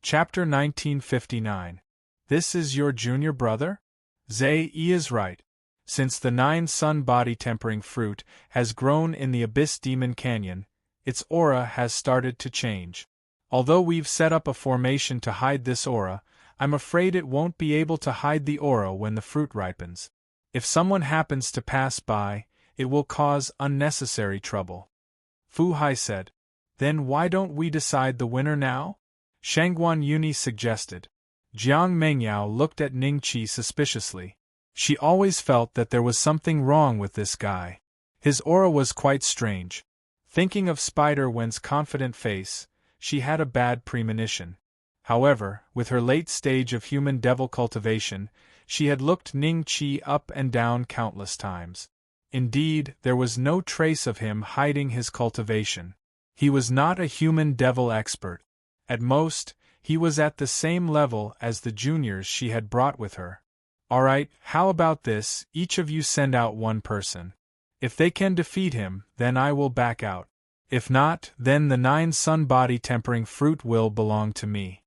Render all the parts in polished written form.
Chapter 1959. This is your junior brother? Zhe is right. Since the 9-sun body-tempering fruit has grown in the Abyss Demon Canyon, its aura has started to change. Although we've set up a formation to hide this aura, I'm afraid it won't be able to hide the aura when the fruit ripens. If someone happens to pass by, it will cause unnecessary trouble. Fu Hai said. Then why don't we decide the winner now? Shangguan Yuni suggested. Jiang Mengyao looked at Ning Qi suspiciously. She always felt that there was something wrong with this guy. His aura was quite strange. Thinking of Spider-Wen's confident face, she had a bad premonition. However, with her late stage of human devil cultivation, she had looked Ning Qi up and down countless times. Indeed, there was no trace of him hiding his cultivation. He was not a human devil expert. At most, he was at the same level as the juniors she had brought with her. Alright, how about this, each of you send out one person. If they can defeat him, then I will back out. If not, then the 9-sun body-tempering fruit will belong to me.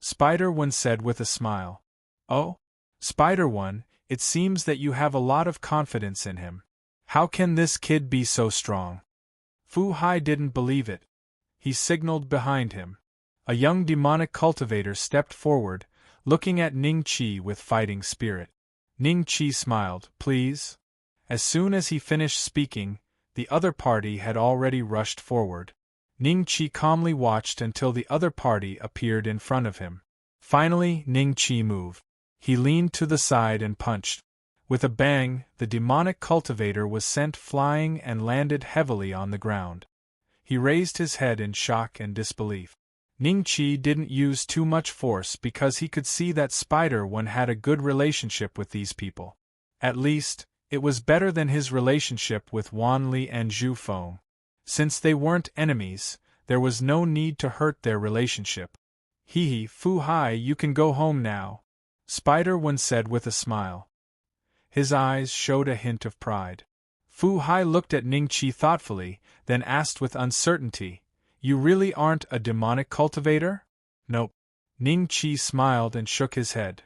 Spider-One said with a smile. Oh? Spider-One, it seems that you have a lot of confidence in him. How can this kid be so strong? Fu Hai didn't believe it. He signaled behind him. A young demonic cultivator stepped forward, looking at Ning Qi with fighting spirit. Ning Qi smiled. Please? As soon as he finished speaking, the other party had already rushed forward. Ning Qi calmly watched until the other party appeared in front of him. Finally, Ning Qi moved. He leaned to the side and punched. With a bang, the demonic cultivator was sent flying and landed heavily on the ground. He raised his head in shock and disbelief. Ning Qi didn't use too much force because he could see that Spider-One had a good relationship with these people. At least, it was better than his relationship with Wan Li and Zhu Feng. Since they weren't enemies, there was no need to hurt their relationship. Hee, Fu Hai, you can go home now, Spider-One said with a smile. His eyes showed a hint of pride. Fu Hai looked at Ning Qi thoughtfully, then asked with uncertainty, You really aren't a demonic cultivator? Nope. Ning Qi smiled and shook his head.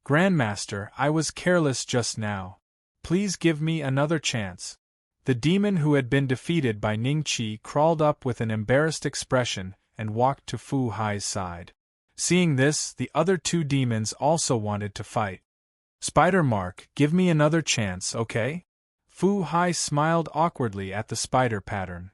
Grandmaster, I was careless just now. Please give me another chance. The demon who had been defeated by Ning Qi crawled up with an embarrassed expression and walked to Fu Hai's side. Seeing this, the other two demons also wanted to fight. Spider-Mark, give me another chance, okay? Fu Hai smiled awkwardly at the spider pattern.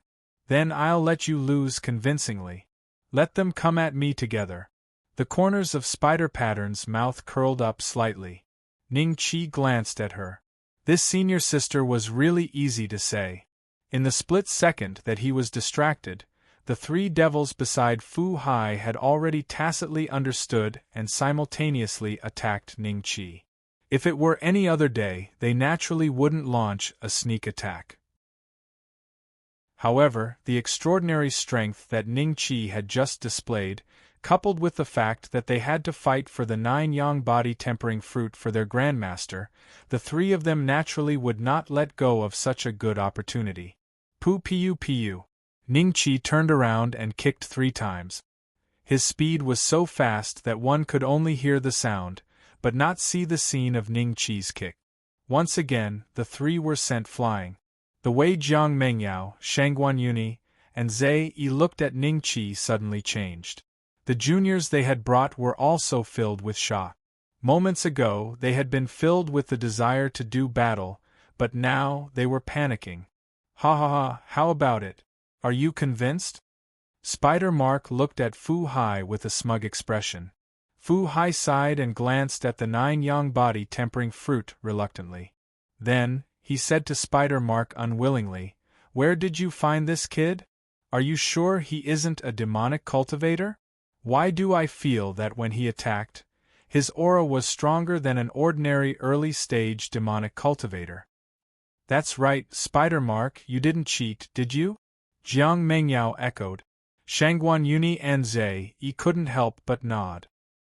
Then I'll let you lose convincingly. Let them come at me together. The corners of Spider Pattern's mouth curled up slightly. Ning Qi glanced at her. This senior sister was really easy to say. In the split second that he was distracted, the three devils beside Fu Hai had already tacitly understood and simultaneously attacked Ning Qi. If it were any other day, they naturally wouldn't launch a sneak attack. However, the extraordinary strength that Ning Qi had just displayed, coupled with the fact that they had to fight for the 9-yang body-tempering fruit for their grandmaster, the three of them naturally would not let go of such a good opportunity. Pu. Ning Qi turned around and kicked 3 times. His speed was so fast that one could only hear the sound, but not see the scene of Ning Qi's kick. Once again, the 3 were sent flying. The way Jiang Mengyao, Shangguan Yuni, and Zhe looked at Ning Qi suddenly changed. The juniors they had brought were also filled with shock. Moments ago, they had been filled with the desire to do battle, but now they were panicking. Ha, how about it? Are you convinced? Spider-Mark looked at Fu Hai with a smug expression. Fu Hai sighed and glanced at the 9-yang body-tempering fruit reluctantly. Then, he said to Spider-Mark unwillingly, Where did you find this kid? Are you sure he isn't a demonic cultivator? Why do I feel that when he attacked, his aura was stronger than an ordinary early-stage demonic cultivator? That's right, Spider-Mark, you didn't cheat, did you? Jiang Mengyao echoed. Shangguan Yuni and Zhe couldn't help but nod.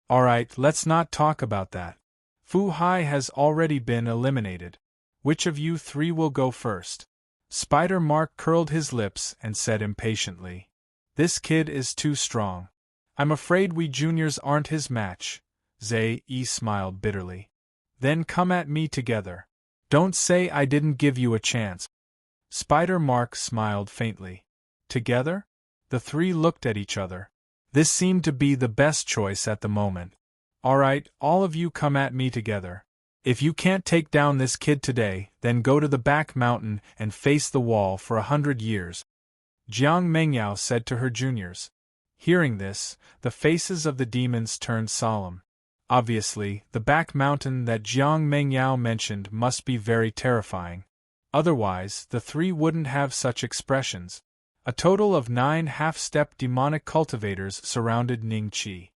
Alright, let's not talk about that. Fu Hai has already been eliminated. Which of you 3 will go first? Spider-Mark curled his lips and said impatiently. This kid is too strong. I'm afraid we juniors aren't his match, Zhe smiled bitterly. Then come at me together. Don't say I didn't give you a chance. Spider-Mark smiled faintly. Together? The three looked at each other. This seemed to be the best choice at the moment. All right, all of you come at me together. If you can't take down this kid today, then go to the back mountain and face the wall for 100 years. Jiang Mengyao said to her juniors. Hearing this, the faces of the demons turned solemn. Obviously, the back mountain that Jiang Mengyao mentioned must be very terrifying. Otherwise, the three wouldn't have such expressions. A total of 9 half-step demonic cultivators surrounded Ning Qi.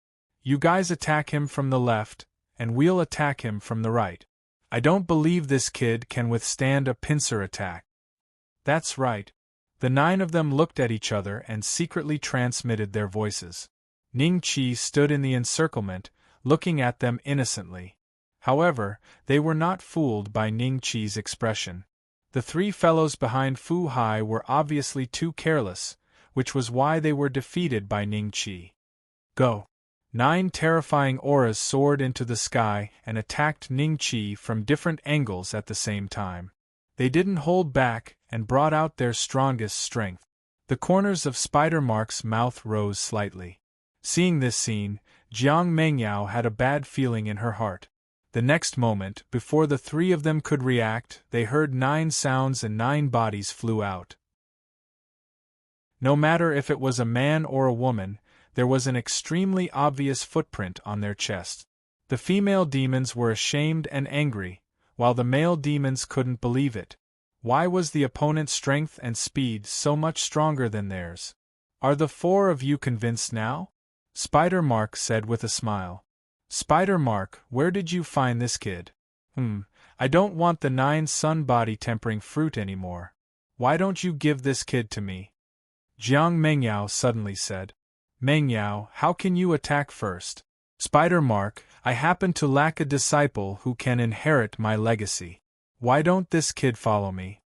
You guys attack him from the left, and we'll attack him from the right. I don't believe this kid can withstand a pincer attack. That's right. The 9 of them looked at each other and secretly transmitted their voices. Ning Qi stood in the encirclement, looking at them innocently. However, they were not fooled by Ning Qi's expression. The 3 fellows behind Fu Hai were obviously too careless, which was why they were defeated by Ning Qi. Go! 9 terrifying auras soared into the sky and attacked Ning Qi from different angles at the same time. They didn't hold back and brought out their strongest strength. The corners of Spider-Mark's mouth rose slightly. Seeing this scene, Jiang Mengyao had a bad feeling in her heart. The next moment, before the 3 of them could react, they heard 9 sounds and 9 bodies flew out. No matter if it was a man or a woman, there was an extremely obvious footprint on their chest. The female demons were ashamed and angry, while the male demons couldn't believe it. Why was the opponent's strength and speed so much stronger than theirs? Are the 4 of you convinced now? Spider-Mark said with a smile. Spider-Mark, where did you find this kid? I don't want the 9 sun body tempering fruit anymore. Why don't you give this kid to me? Jiang Mengyao suddenly said. Mengyao, how can you attack first? Spider-Mark, I happen to lack a disciple who can inherit my legacy. Why don't this kid follow me?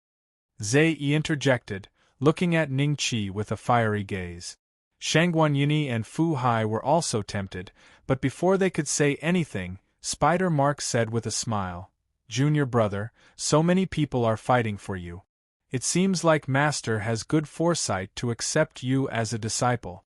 Zhe interjected, looking at Ning Qi with a fiery gaze. Shangguanyuni and Fu Hai were also tempted, but before they could say anything, Spider-Mark said with a smile, Junior brother, so many people are fighting for you. It seems like Master has good foresight to accept you as a disciple.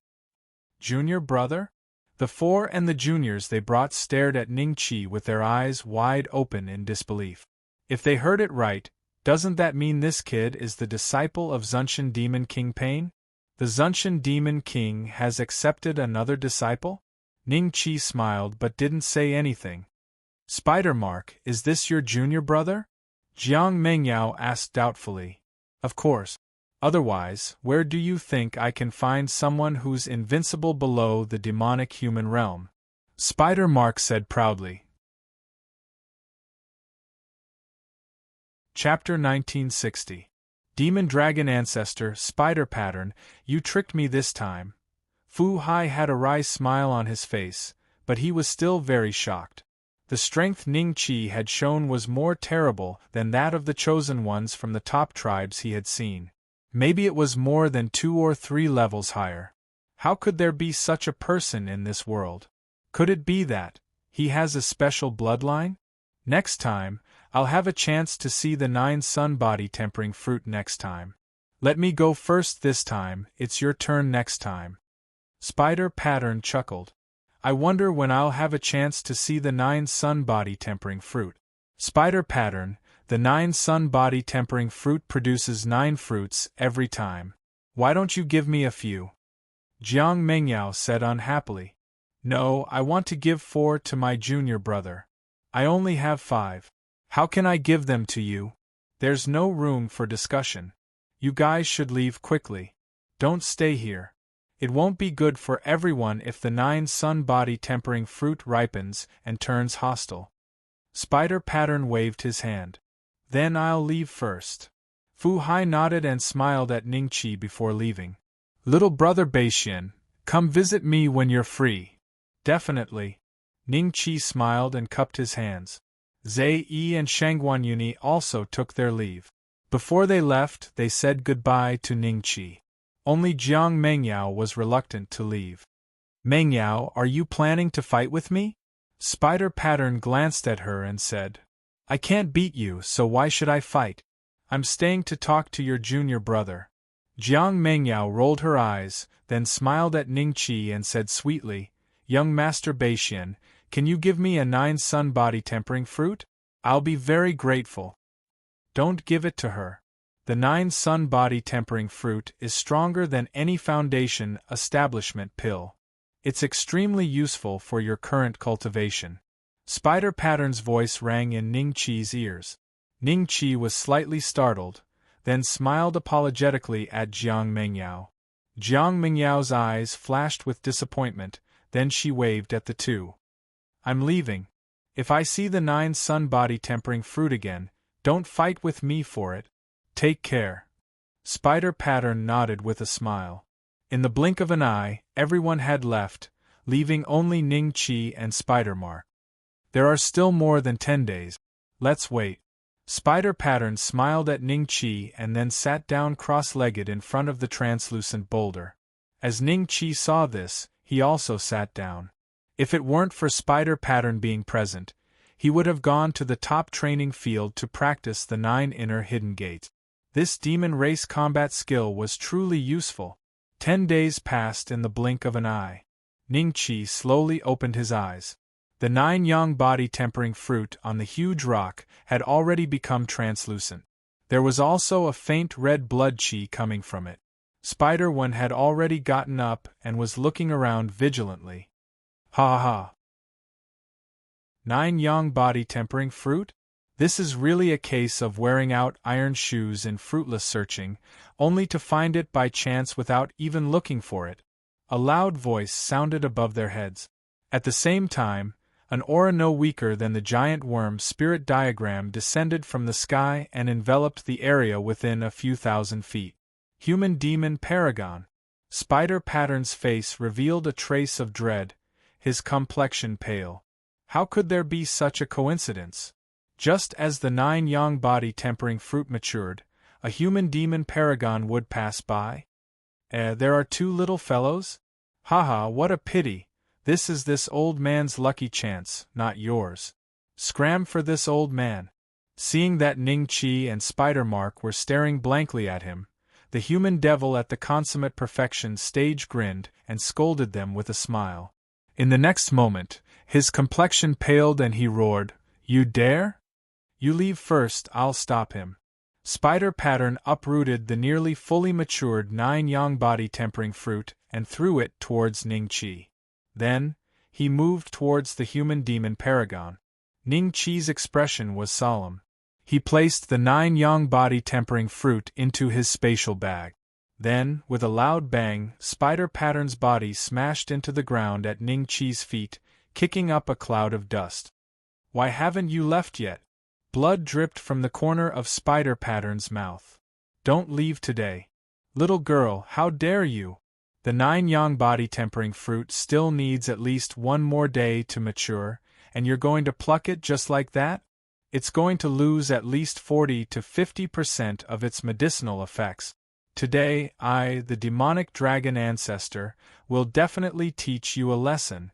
Junior brother? The 4 and the juniors they brought stared at Ning Qi with their eyes wide open in disbelief. If they heard it right, doesn't that mean this kid is the disciple of Zunshan Demon King Pain? The Zunshan Demon King has accepted another disciple? Ning Qi smiled but didn't say anything. Spider-Mark, is this your junior brother? Jiang Mengyao asked doubtfully. Of course. Otherwise, where do you think I can find someone who's invincible below the demonic human realm? Spider-Mark said proudly. Chapter 1960. Demon Dragon Ancestor, Spider Pattern, you tricked me this time. Fu Hai had a wry smile on his face, but he was still very shocked. The strength Ning Qi had shown was more terrible than that of the chosen ones from the top tribes he had seen. Maybe it was more than 2 or 3 levels higher. How could there be such a person in this world? Could it be that he has a special bloodline? Next time, I'll have a chance to see the 9 sun body tempering fruit next time. Let me go first this time, it's your turn next time. Spider Pattern chuckled. I wonder when I'll have a chance to see the 9 sun body tempering fruit. Spider Pattern, the 9 sun body tempering fruit produces 9 fruits every time. Why don't you give me a few? Jiang Mengyao said unhappily. No, I want to give 4 to my junior brother. I only have 5. How can I give them to you? There's no room for discussion. You guys should leave quickly. Don't stay here. It won't be good for everyone if the 9 sun body tempering fruit ripens and turns hostile. Spider Pattern waved his hand. Then I'll leave first. Fu Hai nodded and smiled at Ning Qi before leaving. Little brother Beixian, come visit me when you're free. Definitely. Ning Qi smiled and cupped his hands. Zhe and Shangguanyuni also took their leave. Before they left, they said goodbye to Ning Qi. Only Jiang Mengyao was reluctant to leave. Mengyao, are you planning to fight with me? Spider Pattern glanced at her and said, I can't beat you, so why should I fight? I'm staying to talk to your junior brother. Jiang Mengyao rolled her eyes, then smiled at Ning Qi and said sweetly, Young Master Beixian, can you give me a 9-sun body tempering fruit? I'll be very grateful. Don't give it to her. The 9-sun body tempering fruit is stronger than any foundation establishment pill. It's extremely useful for your current cultivation. Spider Pattern's voice rang in Ning Qi's ears. Ning Qi was slightly startled, then smiled apologetically at Jiang Mengyao. Jiang Mengyao's eyes flashed with disappointment, then she waved at the two. I'm leaving. If I see the 9-sun body tempering fruit again, don't fight with me for it. Take care. Spider Pattern nodded with a smile. In the blink of an eye, everyone had left, leaving only Ning Qi and Spider Mark. There are still more than 10 days. Let's wait. Spider Pattern smiled at Ning Qi and then sat down cross-legged in front of the translucent boulder. As Ning Qi saw this, he also sat down. If it weren't for Spider Pattern being present, he would have gone to the top training field to practice the 9 inner hidden gates. This demon race combat skill was truly useful. 10 days passed in the blink of an eye. Ning Qi slowly opened his eyes. The 9 yang body tempering fruit on the huge rock had already become translucent. There was also a faint red blood qi coming from it. Spider-One had already gotten up and was looking around vigilantly. Ha ha! 9 yang body tempering fruit? This is really a case of wearing out iron shoes in fruitless searching, only to find it by chance without even looking for it. A loud voice sounded above their heads. At the same time, an aura no weaker than the giant worm spirit diagram descended from the sky and enveloped the area within a few thousand feet. Human Demon Paragon. Spider Pattern's face revealed a trace of dread, his complexion pale. How could there be such a coincidence? Just as the 9 yang body tempering fruit matured, a human demon paragon would pass by. There are 2 little fellows? Haha, what a pity! This is this old man's lucky chance, not yours. Scram for this old man. Seeing that Ning Qi and Spider Mark were staring blankly at him, the human devil at the consummate perfection stage grinned and scolded them with a smile. In the next moment, his complexion paled and he roared, You dare? You leave first, I'll stop him. Spider Pattern uprooted the nearly fully matured 9 yang body tempering fruit and threw it towards Ning Qi. Then, he moved towards the human demon paragon. Ning Qi's expression was solemn. He placed the 9 yang body tempering fruit into his spatial bag. Then, with a loud bang, Spider Pattern's body smashed into the ground at Ning Qi's feet, kicking up a cloud of dust. Why haven't you left yet? Blood dripped from the corner of Spider Pattern's mouth. Don't leave today. Little girl, how dare you? The 9 yang body tempering fruit still needs at least 1 more day to mature, and you're going to pluck it just like that? It's going to lose at least 40 to 50% of its medicinal effects. Today, I, the demonic dragon ancestor, will definitely teach you a lesson.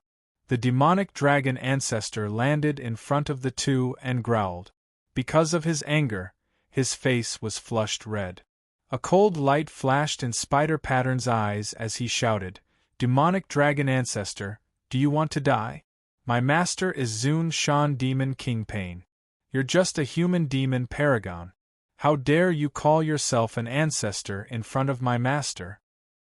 The demonic dragon ancestor landed in front of the two and growled. Because of his anger, his face was flushed red. A cold light flashed in Spider Pattern's eyes as he shouted, Demonic Dragon Ancestor, do you want to die? My master is Zun Shan Demon Kingpain. You're just a human demon paragon. How dare you call yourself an ancestor in front of my master?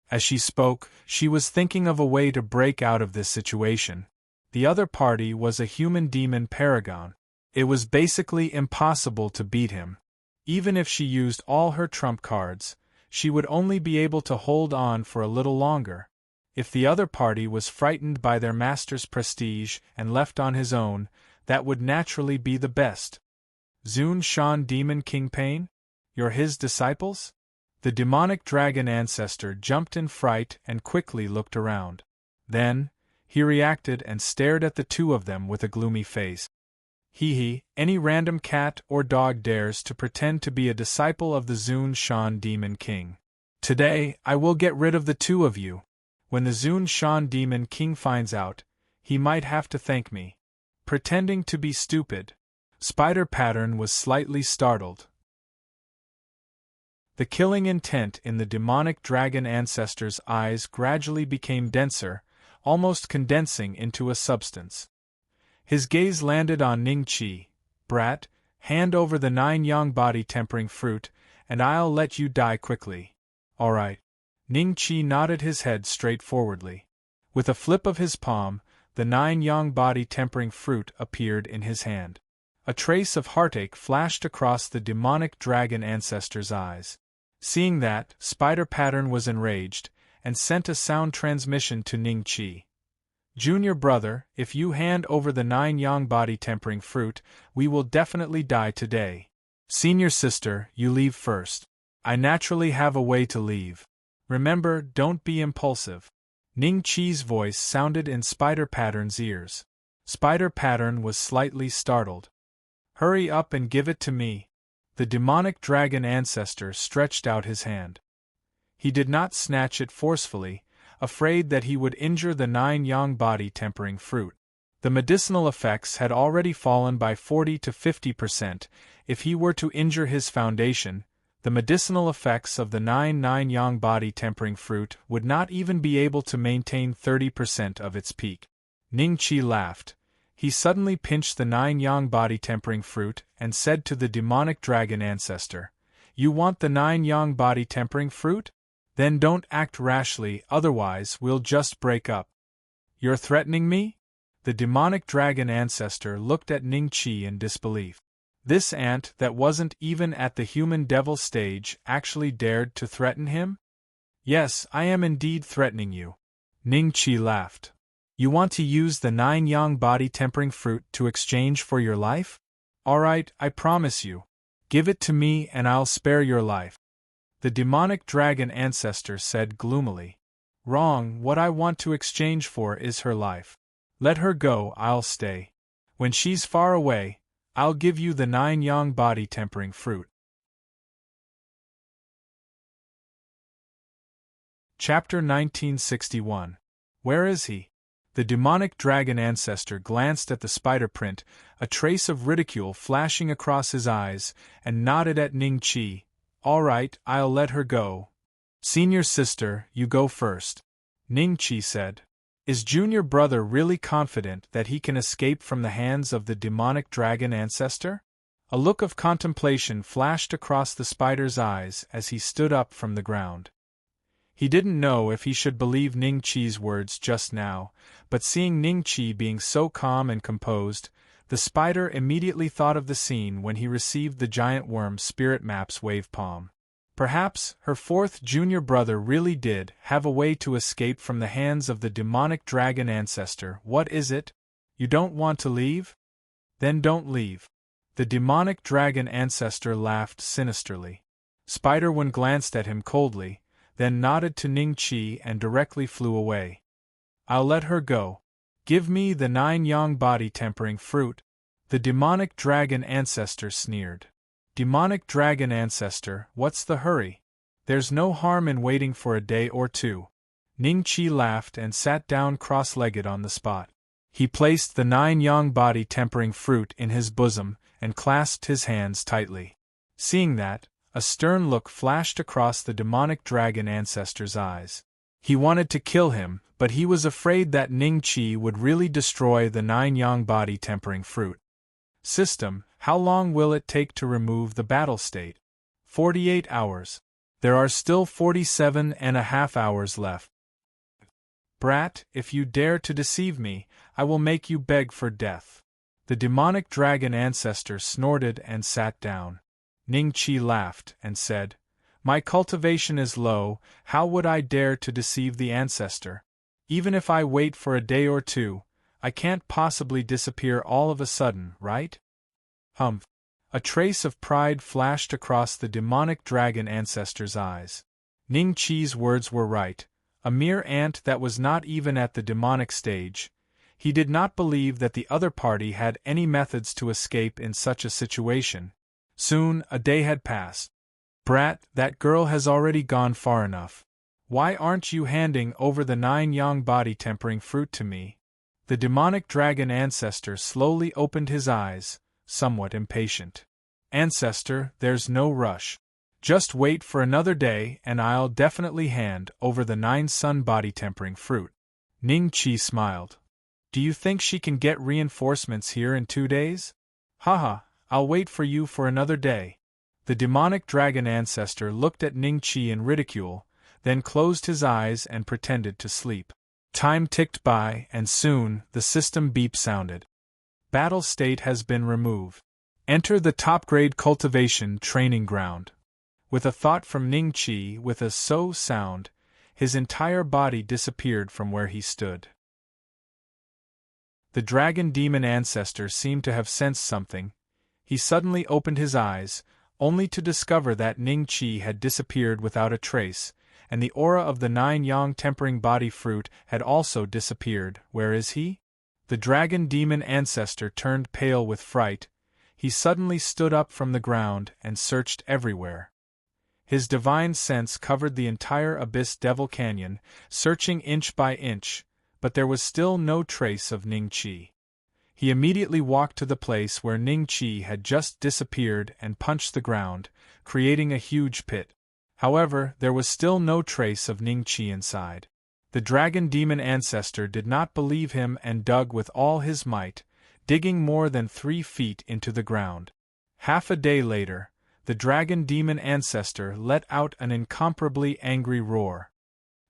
As she spoke, she was thinking of a way to break out of this situation. The other party was a human demon paragon. It was basically impossible to beat him. Even if she used all her trump cards, she would only be able to hold on for a little longer. If the other party was frightened by their master's prestige and left on his own, that would naturally be the best. Zun Shan Demon Kingpain? You're his disciples? The demonic dragon ancestor jumped in fright and quickly looked around. Then, he reacted and stared at the two of them with a gloomy face. Hee, any random cat or dog dares to pretend to be a disciple of the Zun Shan Demon King. Today, I will get rid of the two of you. When the Zun Shan Demon King finds out, he might have to thank me. Pretending to be stupid. Spider Pattern was slightly startled. The killing intent in the demonic dragon ancestor's eyes gradually became denser, almost condensing into a substance. His gaze landed on Ning Qi. Brat, hand over the 9 yang body tempering fruit, and I'll let you die quickly. All right. Ning Qi nodded his head straightforwardly. With a flip of his palm, the 9 yang body tempering fruit appeared in his hand. A trace of heartache flashed across the demonic dragon ancestor's eyes. Seeing that, Spider Pattern was enraged, and sent a sound transmission to Ning Qi. Junior brother, if you hand over the 9 yang body tempering fruit, we will definitely die today. Senior sister, you leave first. I naturally have a way to leave. Remember, don't be impulsive. Ning Qi's voice sounded in Spider Pattern's ears. Spider Pattern was slightly startled. Hurry up and give it to me. The demonic dragon ancestor stretched out his hand. He did not snatch it forcefully, afraid that he would injure the 9 yang body tempering fruit. The medicinal effects had already fallen by 40 to 50%. If he were to injure his foundation, the medicinal effects of the 9 yang body tempering fruit would not even be able to maintain 30% of its peak. Ning Qi laughed. He suddenly pinched the 9 yang body tempering fruit and said to the demonic dragon ancestor, "You want the 9 yang body tempering fruit? Then don't act rashly, otherwise we'll just break up." You're threatening me? The demonic dragon ancestor looked at Ning Qi in disbelief. This ant that wasn't even at the human devil stage actually dared to threaten him? Yes, I am indeed threatening you. Ning Qi laughed. You want to use the 9 yang body tempering fruit to exchange for your life? Alright, I promise you. Give it to me and I'll spare your life. The demonic dragon ancestor said gloomily. Wrong, what I want to exchange for is her life. Let her go, I'll stay. When she's far away, I'll give you the 9 yang body tempering fruit. Chapter 1961. Where is he? The demonic dragon ancestor glanced at the spider print, a trace of ridicule flashing across his eyes, and nodded at Ning Qi. All right, I'll let her go. Senior sister, you go first. Ning Qi said. Is junior brother really confident that he can escape from the hands of the demonic dragon ancestor? A look of contemplation flashed across the spider's eyes as he stood up from the ground. He didn't know if he should believe Ning Qi's words just now, but seeing Ning Qi being so calm and composed, the spider immediately thought of the scene when he received the giant worm's spirit map's wave palm. Perhaps her fourth junior brother really did have a way to escape from the hands of the demonic dragon ancestor. What is it? You don't want to leave? Then don't leave. The demonic dragon ancestor laughed sinisterly. Spider-One glanced at him coldly, then nodded to Ning Qi and directly flew away. I'll let her go. Give me the 9 yang body tempering fruit. The demonic dragon ancestor sneered. Demonic dragon ancestor, what's the hurry? There's no harm in waiting for a day or two. Ning Qi laughed and sat down cross-legged on the spot. He placed the 9 yang body tempering fruit in his bosom and clasped his hands tightly. Seeing that, a stern look flashed across the demonic dragon ancestor's eyes. He wanted to kill him, but he was afraid that Ning Qi would really destroy the 9 yang body tempering fruit. System, how long will it take to remove the battle state? 48 hours. There are still 47.5 hours left. Brat, if you dare to deceive me, I will make you beg for death. The demonic dragon ancestor snorted and sat down. Ning Qi laughed and said, My cultivation is low, how would I dare to deceive the ancestor? Even if I wait for a day or two, I can't possibly disappear all of a sudden, right? Humph. A trace of pride flashed across the demonic dragon ancestor's eyes. Ning Qi's words were right. A mere ant that was not even at the demonic stage. He did not believe that the other party had any methods to escape in such a situation. Soon, a day had passed. Brat, that girl has already gone far enough. Why aren't you handing over the 9 yang body-tempering fruit to me? The demonic dragon ancestor slowly opened his eyes, somewhat impatient. Ancestor, there's no rush. Just wait for another day and I'll definitely hand over the 9 sun body-tempering fruit. Ning Qi smiled. Do you think she can get reinforcements here in 2 days? Haha, I'll wait for you for another day. The demonic dragon ancestor looked at Ning Qi in ridicule, then closed his eyes and pretended to sleep. Time ticked by, and soon, the system beep sounded. Battle state has been removed. Enter the top-grade cultivation training ground. With a thought from Ning Qi with a so sound, his entire body disappeared from where he stood. The dragon demon ancestor seemed to have sensed something. He suddenly opened his eyes, only to discover that Ning Qi had disappeared without a trace, and the aura of the 9 yang tempering body fruit had also disappeared. Where is he? The dragon demon ancestor turned pale with fright. He suddenly stood up from the ground and searched everywhere. His divine sense covered the entire Abyss Devil Canyon, searching inch by inch, but there was still no trace of Ning Qi. He immediately walked to the place where Ning Qi had just disappeared and punched the ground, creating a huge pit. However, there was still no trace of Ning Qi inside. The dragon demon ancestor did not believe him and dug with all his might, digging more than 3 feet into the ground. Half a day later, the dragon demon ancestor let out an incomparably angry roar.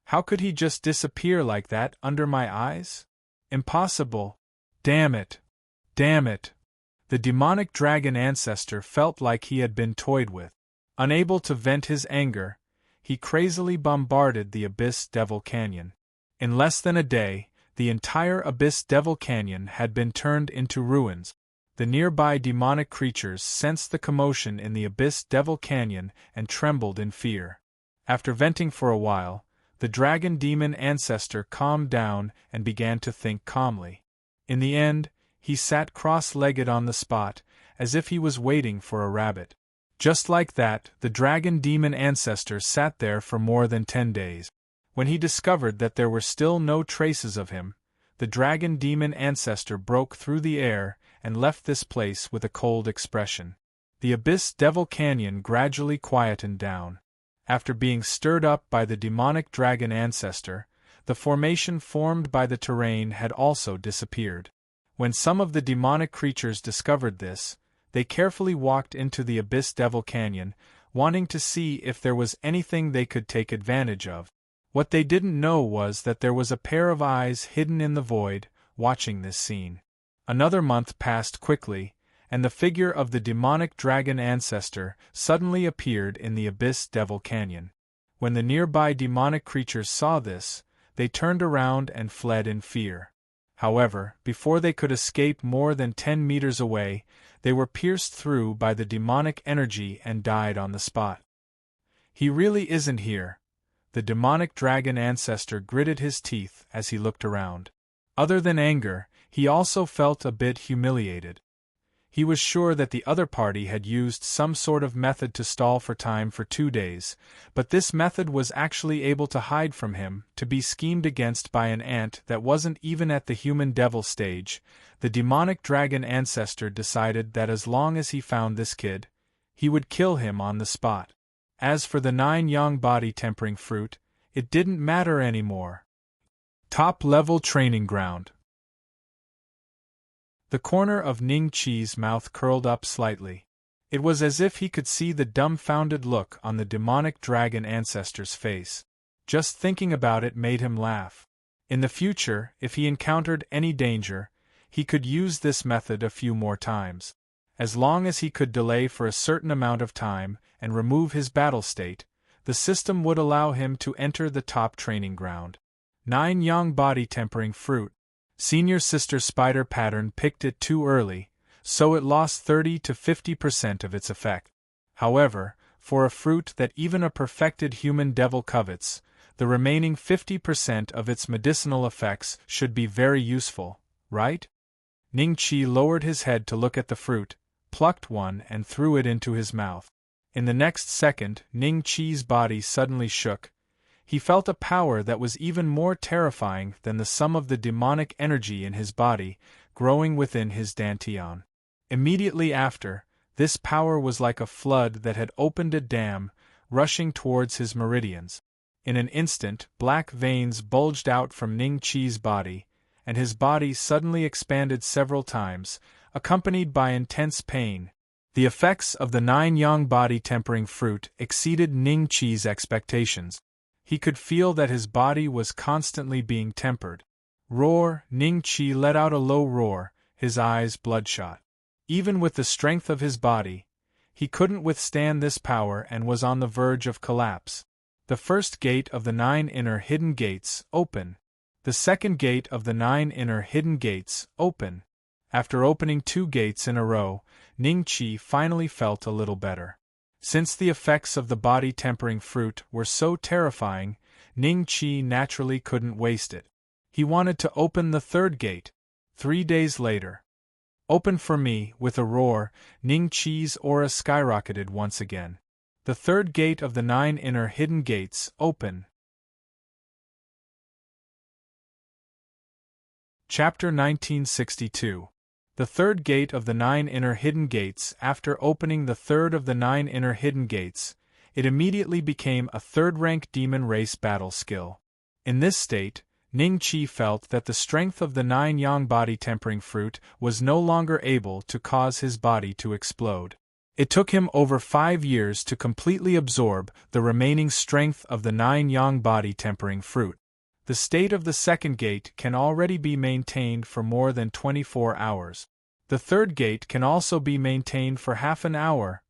How could he just disappear like that under my eyes? Impossible! Damn it! Damn it! The demonic dragon ancestor felt like he had been toyed with. Unable to vent his anger, he crazily bombarded the Abyss Devil Canyon. In less than a day, the entire Abyss Devil Canyon had been turned into ruins. The nearby demonic creatures sensed the commotion in the Abyss Devil Canyon and trembled in fear. After venting for a while, the dragon demon ancestor calmed down and began to think calmly. In the end, he sat cross-legged on the spot, as if he was waiting for a rabbit. Just like that, the dragon demon ancestor sat there for more than 10 days. When he discovered that there were still no traces of him, the dragon demon ancestor broke through the air and left this place with a cold expression. The Abyss Devil Canyon gradually quietened down. After being stirred up by the demonic dragon ancestor, the formation formed by the terrain had also disappeared. When some of the demonic creatures discovered this, they carefully walked into the Abyss Devil Canyon, wanting to see if there was anything they could take advantage of. What they didn't know was that there was a pair of eyes hidden in the void, watching this scene. Another month passed quickly, and the figure of the demonic dragon ancestor suddenly appeared in the Abyss Devil Canyon. When the nearby demonic creatures saw this, they turned around and fled in fear. However, before they could escape more than 10 meters away, they were pierced through by the demonic energy and died on the spot. He really isn't here. The demonic dragon ancestor gritted his teeth as he looked around. Other than anger, he also felt a bit humiliated. He was sure that the other party had used some sort of method to stall for time for 2 days, but this method was actually able to hide from him, to be schemed against by an ant that wasn't even at the human devil stage. The demonic dragon ancestor decided that as long as he found this kid, he would kill him on the spot. As for the 9 yang body tempering fruit, it didn't matter anymore. Top-level training ground. The corner of Ning Qi's mouth curled up slightly. It was as if he could see the dumbfounded look on the demonic dragon ancestor's face. Just thinking about it made him laugh. In the future, if he encountered any danger, he could use this method a few more times. As long as he could delay for a certain amount of time and remove his battle state, the system would allow him to enter the top training ground. 9 yang body tempering fruit. Senior Sister Spider Pattern picked it too early, so it lost 30 to 50% of its effect. However, for a fruit that even a perfected human devil covets, the remaining 50% of its medicinal effects should be very useful, right? Ning Qi lowered his head to look at the fruit, plucked one and threw it into his mouth. In the next second, Ning Qi's body suddenly shook. He felt a power that was even more terrifying than the sum of the demonic energy in his body, growing within his dantian. Immediately after, this power was like a flood that had opened a dam, rushing towards his meridians. In an instant, black veins bulged out from Ning Chi's body, and his body suddenly expanded several times, accompanied by intense pain. The effects of the 9-yang body-tempering fruit exceeded Ning Chi's expectations. He could feel that his body was constantly being tempered. Roar! Ning Chi let out a low roar, his eyes bloodshot. Even with the strength of his body, he couldn't withstand this power and was on the verge of collapse. The first gate of the 9 inner hidden gates, open. The second gate of the 9 inner hidden gates, open. After opening 2 gates in a row, Ning Chi finally felt a little better. Since the effects of the body-tempering fruit were so terrifying, Ning Chi naturally couldn't waste it. He wanted to open the 3rd gate. 3 days later. Open for me, with a roar, Ning Chi's aura skyrocketed once again. The 3rd gate of the 9 inner hidden gates, open. Chapter 1962. The 3rd gate of the 9 inner hidden gates. After opening the 3rd of the 9 inner hidden gates, it immediately became a 3rd-rank demon race battle skill. In this state, Ning Chi felt that the strength of the 9-yang body-tempering fruit was no longer able to cause his body to explode. It took him over 5 years to completely absorb the remaining strength of the 9-yang body-tempering fruit. The state of the 2nd gate can already be maintained for more than 24 hours. The 3rd gate can also be maintained for half an hour.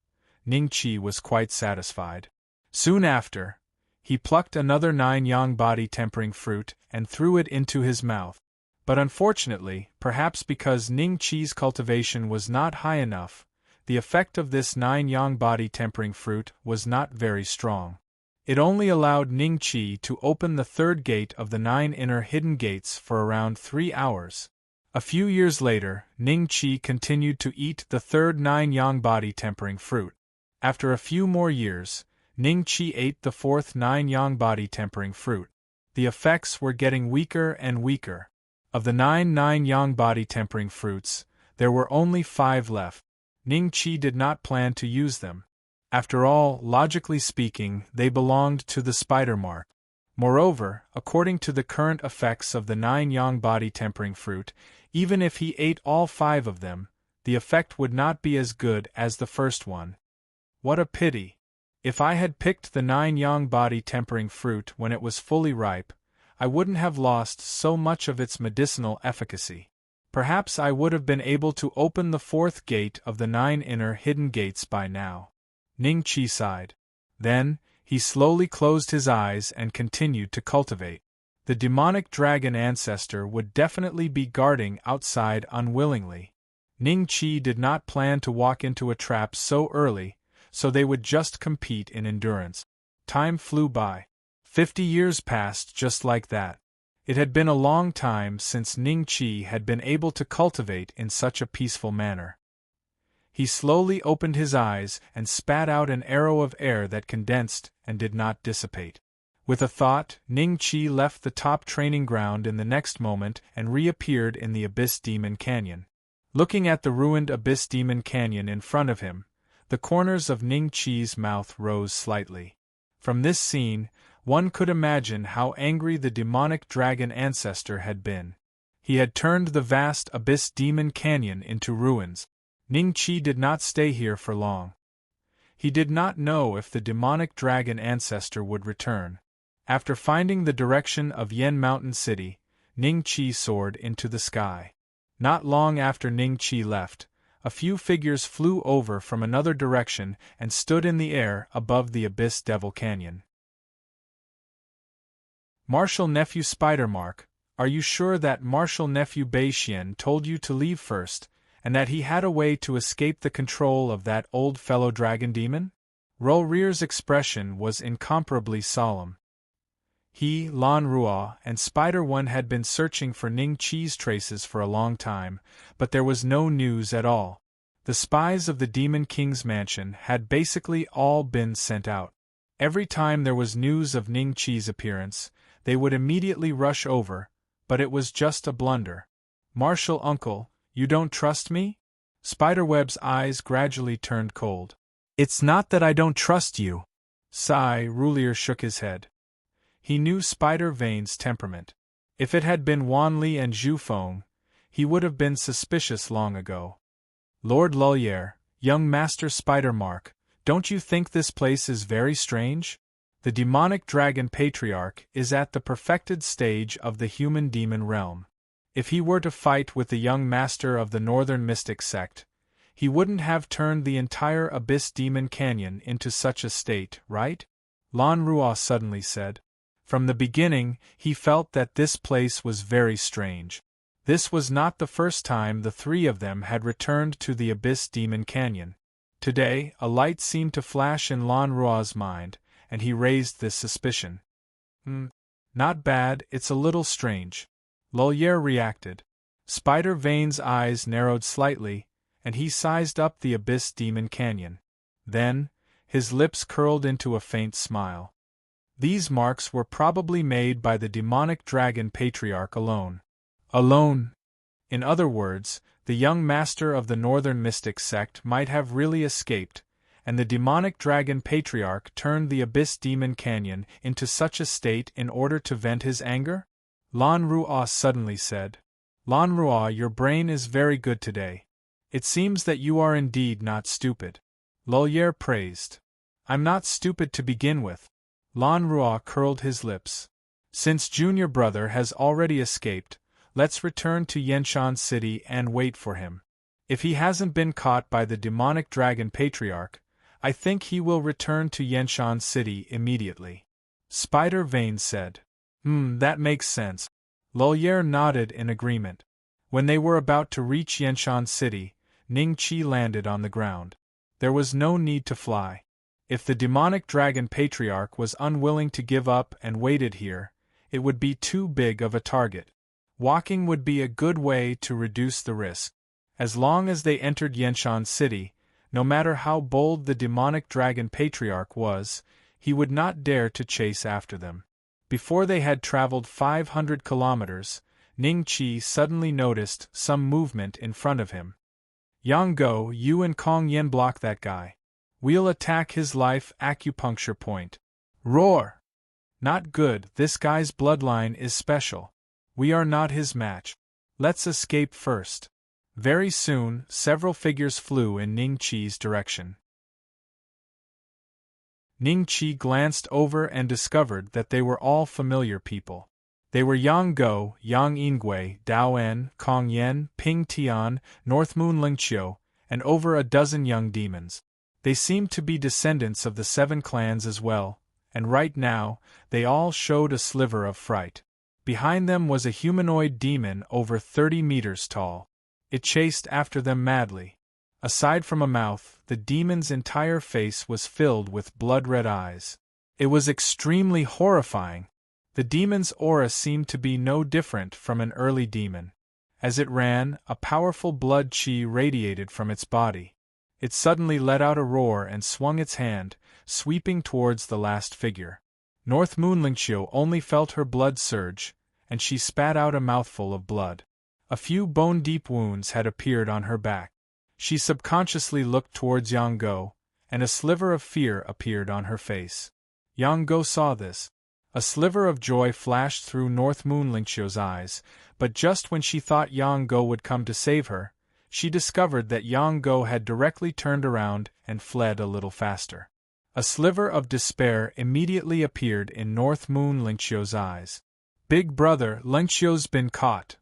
Ning Chi was quite satisfied. Soon after, he plucked another 9-yang body-tempering fruit and threw it into his mouth. But unfortunately, perhaps because Ning Chi's cultivation was not high enough, the effect of this 9-yang body-tempering fruit was not very strong. It only allowed Ning Chi to open the 3rd gate of the 9 inner hidden gates for around 3 hours. A few years later, Ning Chi continued to eat the 3rd 9-yang body-tempering fruit. After a few more years, Ning Chi ate the 4th 9-yang body-tempering fruit. The effects were getting weaker and weaker. Of the 9 9-yang body-tempering fruits, there were only 5 left. Ning Chi did not plan to use them. After all, logically speaking, they belonged to the spider mark. Moreover, according to the current effects of the 9-yang body-tempering fruit, even if he ate all 5 of them, the effect would not be as good as the first one. What a pity! If I had picked the 9-yang body-tempering fruit when it was fully ripe, I wouldn't have lost so much of its medicinal efficacy. Perhaps I would have been able to open the 4th gate of the 9 inner hidden gates by now. Ning Chi sighed. Then, he slowly closed his eyes and continued to cultivate. The demonic dragon ancestor would definitely be guarding outside unwillingly. Ning Chi did not plan to walk into a trap so early, so they would just compete in endurance. Time flew by. 50 years passed just like that. It had been a long time since Ning Chi had been able to cultivate in such a peaceful manner. He slowly opened his eyes and spat out an arrow of air that condensed and did not dissipate. With a thought, Ning Chi left the top training ground in the next moment and reappeared in the Abyss Demon Canyon. Looking at the ruined Abyss Demon Canyon in front of him, the corners of Ning Chi's mouth rose slightly. From this scene, one could imagine how angry the demonic dragon ancestor had been. He had turned the vast Abyss Demon Canyon into ruins. Ning Chi did not stay here for long. He did not know if the demonic dragon ancestor would return. After finding the direction of Yen Mountain City, Ning Chi soared into the sky. Not long after Ning Chi left, a few figures flew over from another direction and stood in the air above the Abyss Devil Canyon. Martial Nephew Spidermark, are you sure that Martial Nephew Bei-Xian told you to leave first, and that he had a way to escape the control of that old fellow dragon demon? Ro-Reer's expression was incomparably solemn. He, Lan Rua, and Spider-One had been searching for Ning Chi's traces for a long time, but there was no news at all. The spies of the Demon King's mansion had basically all been sent out. Every time there was news of Ning Qi's appearance, they would immediately rush over, but it was just a blunder. "Martial uncle, you don't trust me?" Spiderweb's eyes gradually turned cold. "It's not that I don't trust you." Sai Rulier shook his head. He knew Spider Vane's temperament. If it had been Wanli and Zhu Feng, he would have been suspicious long ago. "Lord Lullier, young Master Spider-Mark, don't you think this place is very strange? The demonic dragon patriarch is at the perfected stage of the human-demon realm. If he were to fight with the young master of the Northern Mystic sect, he wouldn't have turned the entire Abyss Demon Canyon into such a state, right?" Lan Ruo suddenly said. From the beginning, he felt that this place was very strange. This was not the first time the three of them had returned to the Abyss Demon Canyon. Today, a light seemed to flash in Lan Ruo's mind, and he raised this suspicion. Not bad, it's a little strange," Lullier reacted. Spider Vane's eyes narrowed slightly, and he sized up the Abyss Demon Canyon. Then, his lips curled into a faint smile. These marks were probably made by the demonic dragon patriarch alone. Alone? In other words, the young master of the Northern Mystic sect might have really escaped, and the demonic dragon patriarch turned the Abyss Demon Canyon into such a state in order to vent his anger? Lan Ruo suddenly said. "Lan Ruo, your brain is very good today. It seems that you are indeed not stupid," Lullier praised. "I'm not stupid to begin with." Lan Ruo curled his lips. "Since Junior Brother has already escaped, let's return to Yenshan City and wait for him. If he hasn't been caught by the demonic dragon patriarch, I think he will return to Yenshan City immediately," Spider Vane said. That makes sense." Lullier nodded in agreement. When they were about to reach Yenshan City, Ning Qi landed on the ground. There was no need to fly. If the demonic dragon patriarch was unwilling to give up and waited here, it would be too big of a target. Walking would be a good way to reduce the risk. As long as they entered Yenshan City, no matter how bold the demonic dragon patriarch was, he would not dare to chase after them. Before they had traveled 500 kilometers, Ning Qi suddenly noticed some movement in front of him. "Yang Go, you and Kong Yen block that guy. We'll attack his life acupuncture point." Roar! "Not good, this guy's bloodline is special. We are not his match. Let's escape first." Very soon, several figures flew in Ning Qi's direction. Ning Qi glanced over and discovered that they were all familiar people. They were Yang Go, Yang Yingui, Dao En, Kong Yen, Ping Tian, Northmoon Lingqiu, and over a dozen young demons. They seemed to be descendants of the 7 clans as well, and right now, they all showed a sliver of fright. Behind them was a humanoid demon over 30 meters tall. It chased after them madly. Aside from a mouth, the demon's entire face was filled with blood-red eyes. It was extremely horrifying. The demon's aura seemed to be no different from an early demon. As it ran, a powerful blood chi radiated from its body. It suddenly let out a roar and swung its hand, sweeping towards the last figure. Northmoon Lingqiu only felt her blood surge, and she spat out a mouthful of blood. A few bone-deep wounds had appeared on her back. She subconsciously looked towards Yang Go, and a sliver of fear appeared on her face. Yang Go saw this. A sliver of joy flashed through Northmoon Lingqiu's eyes, but just when she thought Yang Go would come to save her, she discovered that Yang Go had directly turned around and fled a little faster. A sliver of despair immediately appeared in Northmoon Lingqiu's eyes. "Big brother, Lingqiu's been caught."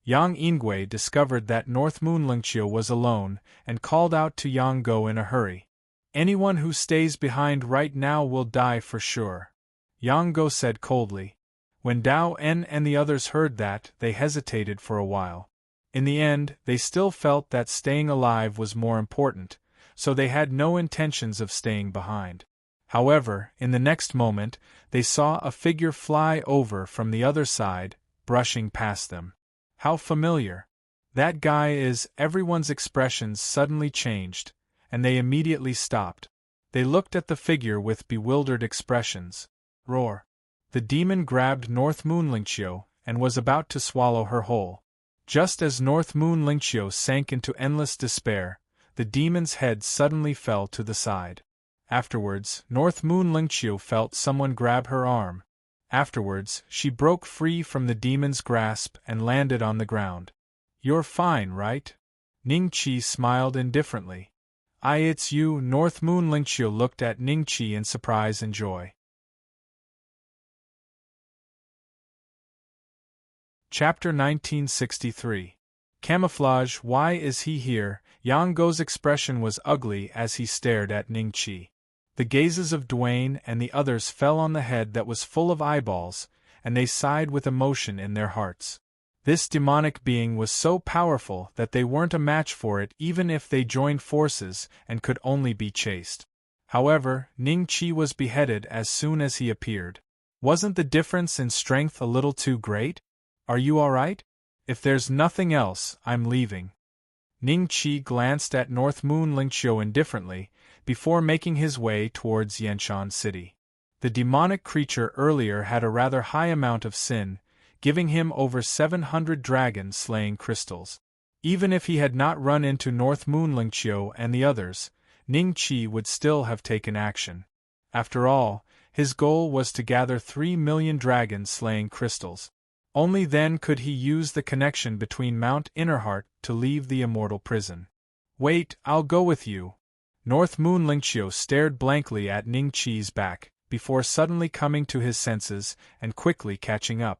Yang Yingui discovered that Northmoon Lingqiu was alone and called out to Yang Go in a hurry. "Anyone who stays behind right now will die for sure," Yang Go said coldly. When Dao En and the others heard that, they hesitated for a while. In the end, they still felt that staying alive was more important, so they had no intentions of staying behind. However, in the next moment, they saw a figure fly over from the other side, brushing past them. How familiar! "That guy is," everyone's expressions suddenly changed, and they immediately stopped. They looked at the figure with bewildered expressions. Roar! The demon grabbed North Moon Lingqiu and was about to swallow her whole. Just as North Moon Lingqiu sank into endless despair, the demon's head suddenly fell to the side. Afterwards, North Moon Lingqiu felt someone grab her arm. Afterwards, she broke free from the demon's grasp and landed on the ground. "You're fine, right?" Ningqi smiled indifferently. It's you." North Moon Lingqiu looked at Ningqi in surprise and joy. Chapter 1963. Camouflage. Why is he here? Yang Guo's expression was ugly as he stared at Ningqi. The gazes of Duane and the others fell on the head that was full of eyeballs, and they sighed with emotion in their hearts. This demonic being was so powerful that they weren't a match for it even if they joined forces and could only be chased. However, Ningqi was beheaded as soon as he appeared. Wasn't the difference in strength a little too great? Are you alright? If there's nothing else, I'm leaving. Ningqi glanced at North Moon Lingqiu indifferently, before making his way towards Yanshan City. The demonic creature earlier had a rather high amount of sin, giving him over 700 dragon-slaying crystals. Even if he had not run into North Moon Lingqiu and the others, Ningqi would still have taken action. After all, his goal was to gather 3 million dragon-slaying crystals. Only then could he use the connection between Mount Innerheart to leave the immortal prison. "Wait, I'll go with you." North Moon Lingqiu stared blankly at Ningqi's back, before suddenly coming to his senses and quickly catching up.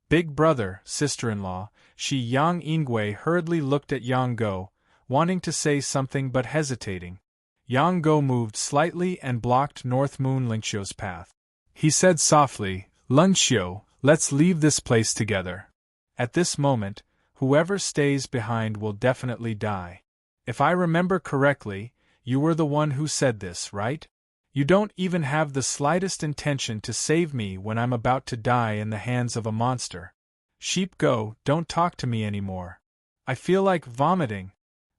"Big brother, sister-in-law," Yang Ingui hurriedly looked at Yang Guo, wanting to say something but hesitating. Yang Guo moved slightly and blocked North Moon Lingqiu's path. He said softly, "Lingqiu, let's leave this place together. At this moment, whoever stays behind will definitely die. If I remember correctly, you were the one who said this, right? You don't even have the slightest intention to save me when I'm about to die in the hands of a monster. Sheep Go, don't talk to me anymore. I feel like vomiting."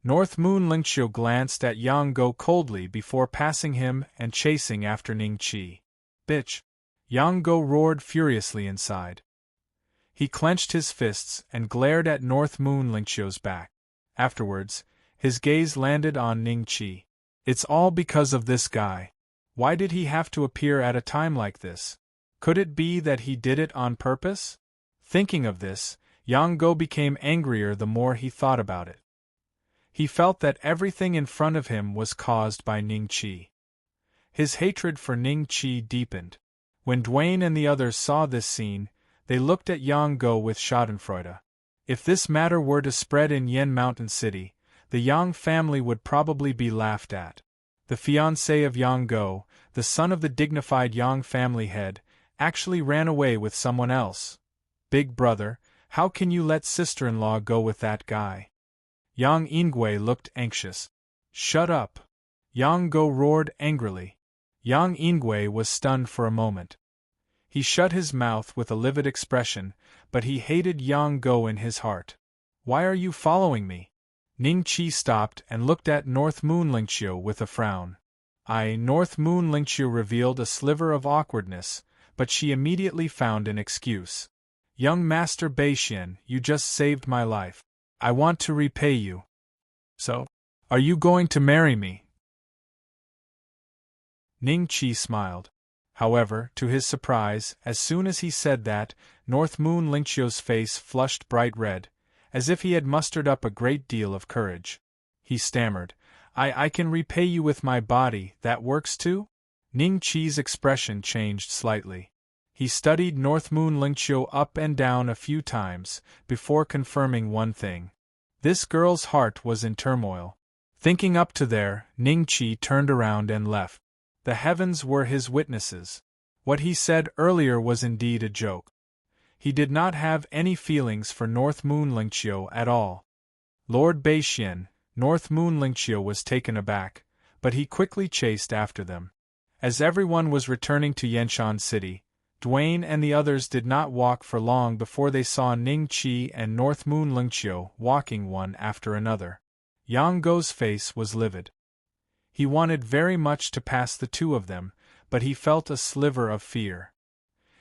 North Moon Lingqiu glanced at Yang Guo coldly before passing him and chasing after Ningqi. "Bitch!" Yang Guo roared furiously inside. He clenched his fists and glared at North Moon Lingqiu's back. Afterwards, his gaze landed on Ningqi. "It's all because of this guy. Why did he have to appear at a time like this? Could it be that he did it on purpose?" Thinking of this, Yang Guo became angrier the more he thought about it. He felt that everything in front of him was caused by Ningqi. His hatred for Ningqi deepened. When Duane and the others saw this scene, they looked at Yang Guo with schadenfreude. If this matter were to spread in Yen Mountain City, the Yang family would probably be laughed at. The fiancé of Yang Guo, the son of the dignified Yang family head, actually ran away with someone else. "Big brother, how can you let sister-in-law go with that guy?" Yang Ingui looked anxious. "Shut up!" Yang Guo roared angrily. Yang Ingui was stunned for a moment. He shut his mouth with a livid expression, but he hated Yang Guo in his heart. "Why are you following me?" Ningqi stopped and looked at North Moon Lingqiu with a frown. North Moon Lingqiu revealed a sliver of awkwardness, but she immediately found an excuse. "Young Master Beixian, you just saved my life. I want to repay you." "So? Are you going to marry me?" Ningqi smiled. However, to his surprise, as soon as he said that, North Moon Lingqiu's face flushed bright red, as if he had mustered up a great deal of courage. He stammered, I can repay you with my body, that works too?" Ningqi's expression changed slightly. He studied North Moon Lingqiu up and down a few times, before confirming one thing. This girl's heart was in turmoil. Thinking up to there, Ningqi turned around and left. The heavens were his witnesses. What he said earlier was indeed a joke. He did not have any feelings for North Moon Lingqiu at all. Lord Beixian, North Moon Lingqiu was taken aback, but he quickly chased after them. As everyone was returning to Yanshan City, Duane and the others did not walk for long before they saw Ningqi and North Moon Lingqiu walking one after another. Yang Guo's face was livid. He wanted very much to pass the two of them, but he felt a sliver of fear.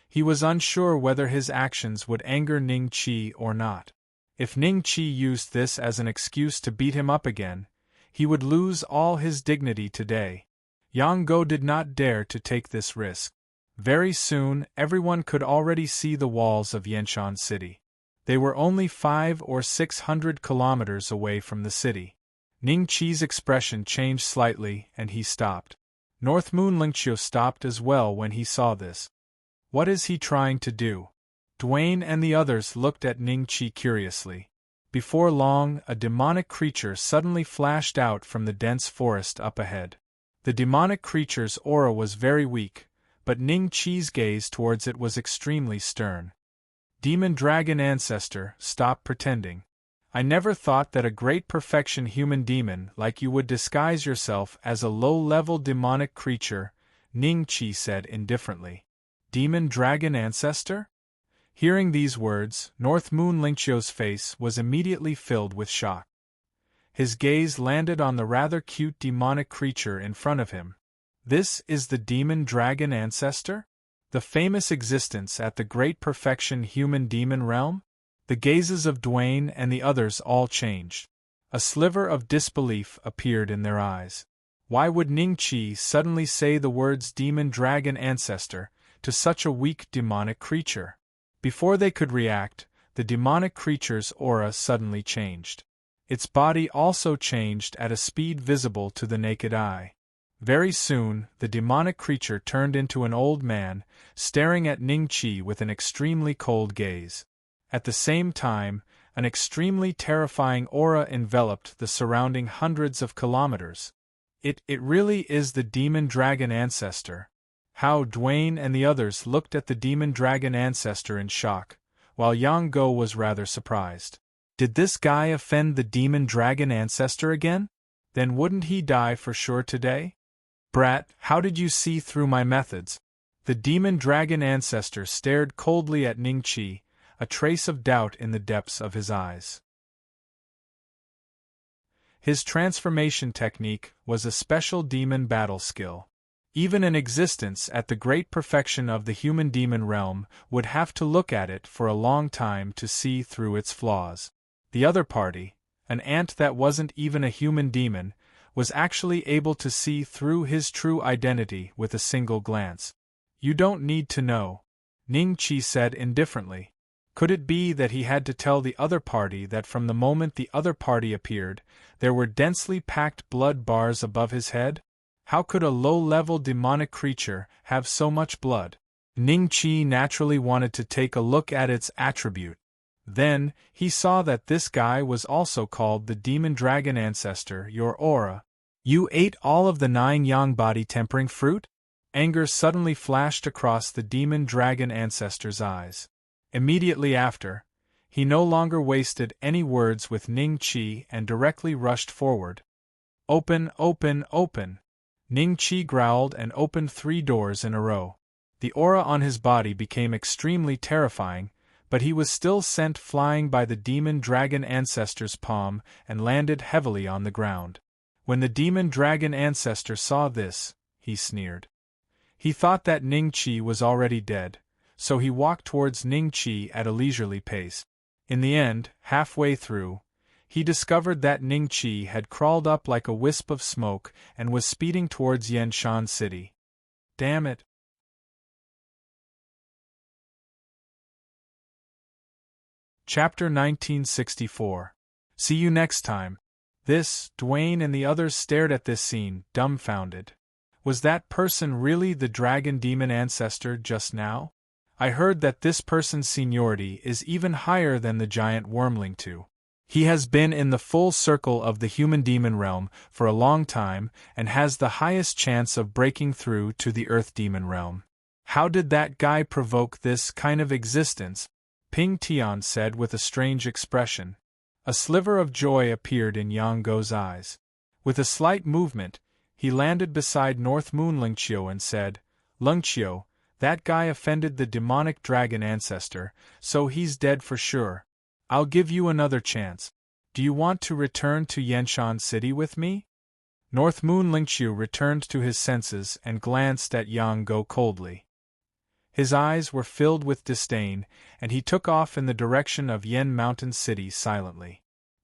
He was unsure whether his actions would anger Ning Qi or not. If Ning Qi used this as an excuse to beat him up again, he would lose all his dignity today. Yang Go did not dare to take this risk. Very soon, everyone could already see the walls of Yanshan City. They were only 500 or 600 kilometers away from the city. Ning Qi's expression changed slightly, and he stopped. North Moon Lingqiu stopped as well when he saw this. What is he trying to do? Duane and the others looked at Ning Qi curiously. Before long, a demonic creature suddenly flashed out from the dense forest up ahead. The demonic creature's aura was very weak, but Ning Qi's gaze towards it was extremely stern. Demon Dragon Ancestor, stop pretending. I never thought that a great perfection human demon like you would disguise yourself as a low-level demonic creature, Ning Qi said indifferently. Demon Dragon Ancestor? Hearing these words, North Moon Lingqiu's face was immediately filled with shock. His gaze landed on the rather cute demonic creature in front of him. This is the Demon Dragon Ancestor? The famous existence at the Great Perfection Human Demon Realm? The gazes of Duane and the others all changed. A sliver of disbelief appeared in their eyes. Why would Ning Qi suddenly say the words Demon Dragon Ancestor to such a weak demonic creature? Before they could react, the demonic creature's aura suddenly changed. Its body also changed at a speed visible to the naked eye. Very soon, the demonic creature turned into an old man, staring at Ning Qi with an extremely cold gaze. At the same time, an extremely terrifying aura enveloped the surrounding hundreds of kilometers. It really is the Demon Dragon Ancestor. How Duane and the others looked at the Demon Dragon Ancestor in shock, while Yang Go was rather surprised. Did this guy offend the Demon Dragon Ancestor again? Then wouldn't he die for sure today? Brat, how did you see through my methods? The Demon Dragon Ancestor stared coldly at Ning Qi, a trace of doubt in the depths of his eyes. His transformation technique was a special demon battle skill. Even an existence at the great perfection of the human demon realm would have to look at it for a long time to see through its flaws. The other party, an ant that wasn't even a human demon, was actually able to see through his true identity with a single glance. You don't need to know, Ning Qi said indifferently. Could it be that he had to tell the other party that from the moment the other party appeared, there were densely packed blood bars above his head? How could a low-level demonic creature have so much blood? Ning Qi naturally wanted to take a look at its attribute. Then, he saw that this guy was also called the Demon Dragon Ancestor, your aura. You ate all of the 9 yang body tempering fruit? Anger suddenly flashed across the Demon Dragon Ancestor's eyes. Immediately after, he no longer wasted any words with Ning Qi and directly rushed forward. Open, open, open! Ning Qi growled and opened 3 doors in a row. The aura on his body became extremely terrifying, but he was still sent flying by the Demon Dragon Ancestor's palm and landed heavily on the ground. When the Demon Dragon Ancestor saw this, he sneered. He thought that Ning Qi was already dead, so he walked towards Ning Qi at a leisurely pace. In the end, halfway through, he discovered that Ning Qi had crawled up like a wisp of smoke and was speeding towards Yanshan City. Damn it! Chapter 1964. See you next time. Duane and the others stared at this scene, dumbfounded. Was that person really the Dragon Demon Ancestor just now? I heard that this person's seniority is even higher than the giant wormling too. He has been in the full circle of the human demon realm for a long time and has the highest chance of breaking through to the earth demon realm. How did that guy provoke this kind of existence? Ping Tian said with a strange expression. A sliver of joy appeared in Yang Go's eyes. With a slight movement, he landed beside North Moon Lingqiu and said, Lingqiu, that guy offended the demonic dragon ancestor, so he's dead for sure. I'll give you another chance. Do you want to return to Yanshan City with me? North Moon Lingqiu returned to his senses and glanced at Yang Go coldly. His eyes were filled with disdain, and he took off in the direction of Yen Mountain City silently.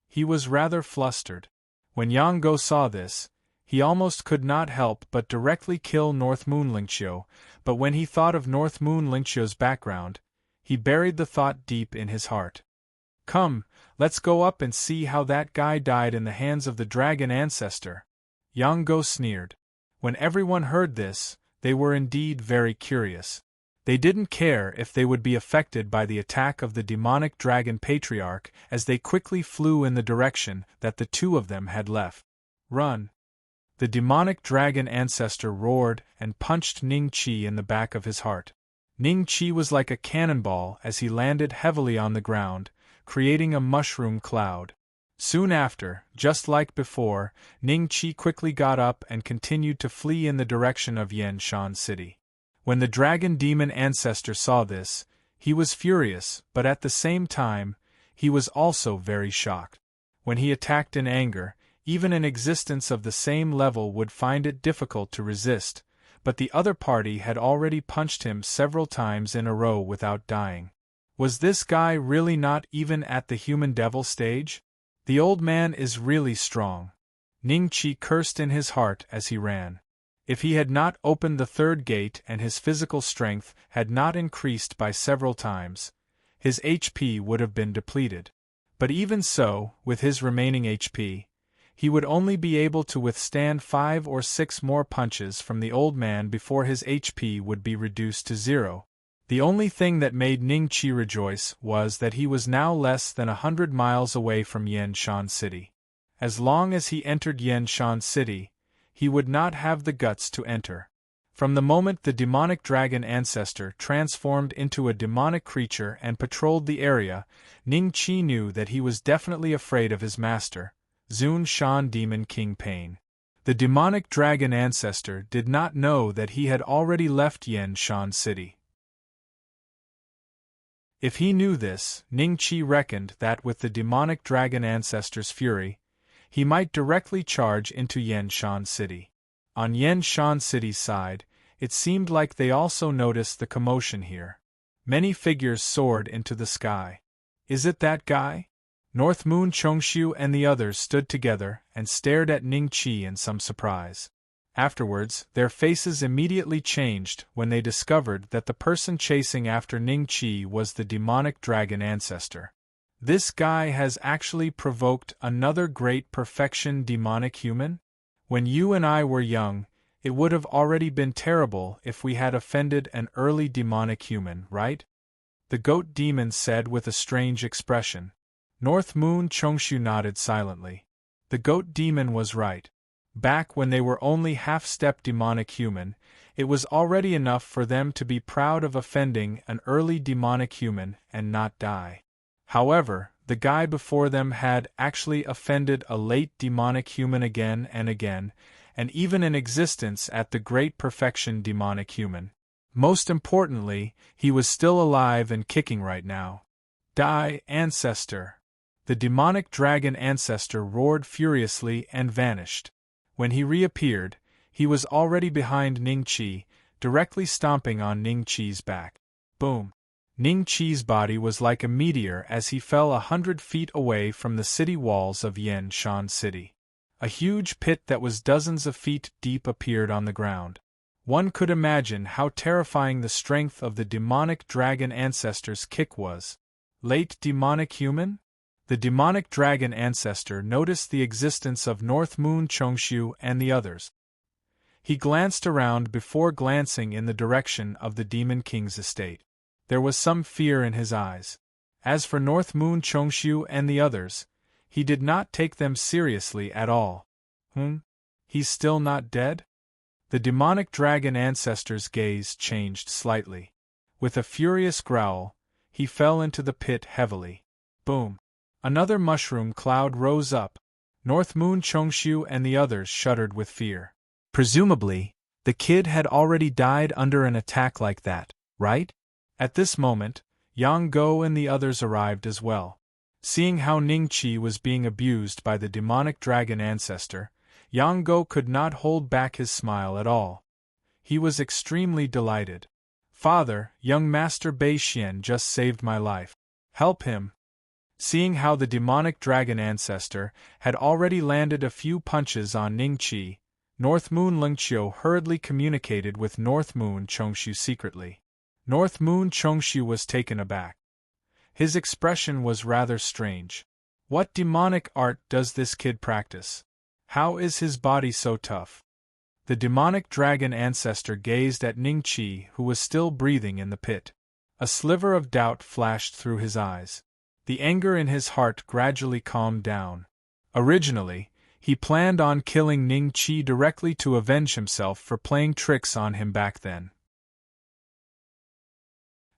He was rather flustered. When Yang Go saw this, he almost could not help but directly kill North Moon Lingqiu, but when he thought of North Moon Lingqiu's background, he buried the thought deep in his heart. Come, let's go up and see how that guy died in the hands of the dragon ancestor. Yang Go sneered. When everyone heard this, they were indeed very curious. They didn't care if they would be affected by the attack of the demonic dragon patriarch, as they quickly flew in the direction that the two of them had left. Run! The demonic dragon ancestor roared and punched Ning Qi in the back of his heart. Ning Qi was like a cannonball as he landed heavily on the ground, creating a mushroom cloud. Soon after, just like before, Ning Qi quickly got up and continued to flee in the direction of Yen Shan City. When the dragon demon ancestor saw this, he was furious, but at the same time, he was also very shocked. When he attacked in anger, even an existence of the same level would find it difficult to resist, but the other party had already punched him several times in a row without dying. Was this guy really not even at the human devil stage? The old man is really strong. Ning Qi cursed in his heart as he ran. If he had not opened the third gate and his physical strength had not increased by several times, his HP would have been depleted. But even so, with his remaining HP, he would only be able to withstand 5 or 6 more punches from the old man before his HP would be reduced to 0. The only thing that made Ning Qi rejoice was that he was now less than 100 miles away from Yen Shan City. As long as he entered Yen Shan City, he would not have the guts to enter. From the moment the demonic dragon ancestor transformed into a demonic creature and patrolled the area, Ning Qi knew that he was definitely afraid of his master, Zun Shan Demon King Pain. The demonic dragon ancestor did not know that he had already left Yen Shan City. If he knew this, Ning Qi reckoned that with the demonic dragon ancestor's fury, he might directly charge into Yen Shan City. On Yen Shan City's side, it seemed like they also noticed the commotion here. Many figures soared into the sky. Is it that guy? North Moon Chongshu and the others stood together and stared at Ning Qi in some surprise. Afterwards, their faces immediately changed when they discovered that the person chasing after Ning Qi was the demonic dragon ancestor. This guy has actually provoked another great perfection demonic human? When you and I were young, it would have already been terrible if we had offended an early demonic human, right? The goat demon said with a strange expression. North Moon Chongshu nodded silently. The goat demon was right. Back when they were only half-step demonic human, it was already enough for them to be proud of offending an early demonic human and not die. However, the guy before them had actually offended a late demonic human again and again, and even in existence at the great perfection demonic human. Most importantly, he was still alive and kicking right now. Die, ancestor! The demonic dragon ancestor roared furiously and vanished. When he reappeared, he was already behind Ning Qi, directly stomping on Ning Qi's back. Boom! Ning Qi's body was like a meteor as he fell 100 feet away from the city walls of Yen Shan City. A huge pit that was dozens of feet deep appeared on the ground. One could imagine how terrifying the strength of the demonic dragon ancestor's kick was. Late demonic human? The demonic dragon ancestor noticed the existence of North Moon Chongshu and the others. He glanced around before glancing in the direction of the Demon King's estate. There was some fear in his eyes. As for North Moon Chongshu and the others, he did not take them seriously at all. He's still not dead? The demonic dragon ancestor's gaze changed slightly. With a furious growl, he fell into the pit heavily. Boom! Another mushroom cloud rose up. North Moon Chongshu and the others shuddered with fear. Presumably, the kid had already died under an attack like that, right? At this moment, Yang Go and the others arrived as well. Seeing how Ning Qi was being abused by the demonic dragon ancestor, Yang Go could not hold back his smile at all. He was extremely delighted. Father, young Master Bei Xian just saved my life. Help him. Seeing how the demonic dragon ancestor had already landed a few punches on Ning Qi, North Moon Lingqiu hurriedly communicated with North Moon Chongshu secretly. North Moon Chongshu was taken aback. His expression was rather strange. What demonic art does this kid practice? How is his body so tough? The demonic dragon ancestor gazed at Ning Qi, who was still breathing in the pit. A sliver of doubt flashed through his eyes. The anger in his heart gradually calmed down. Originally, he planned on killing Ning Qi directly to avenge himself for playing tricks on him back then.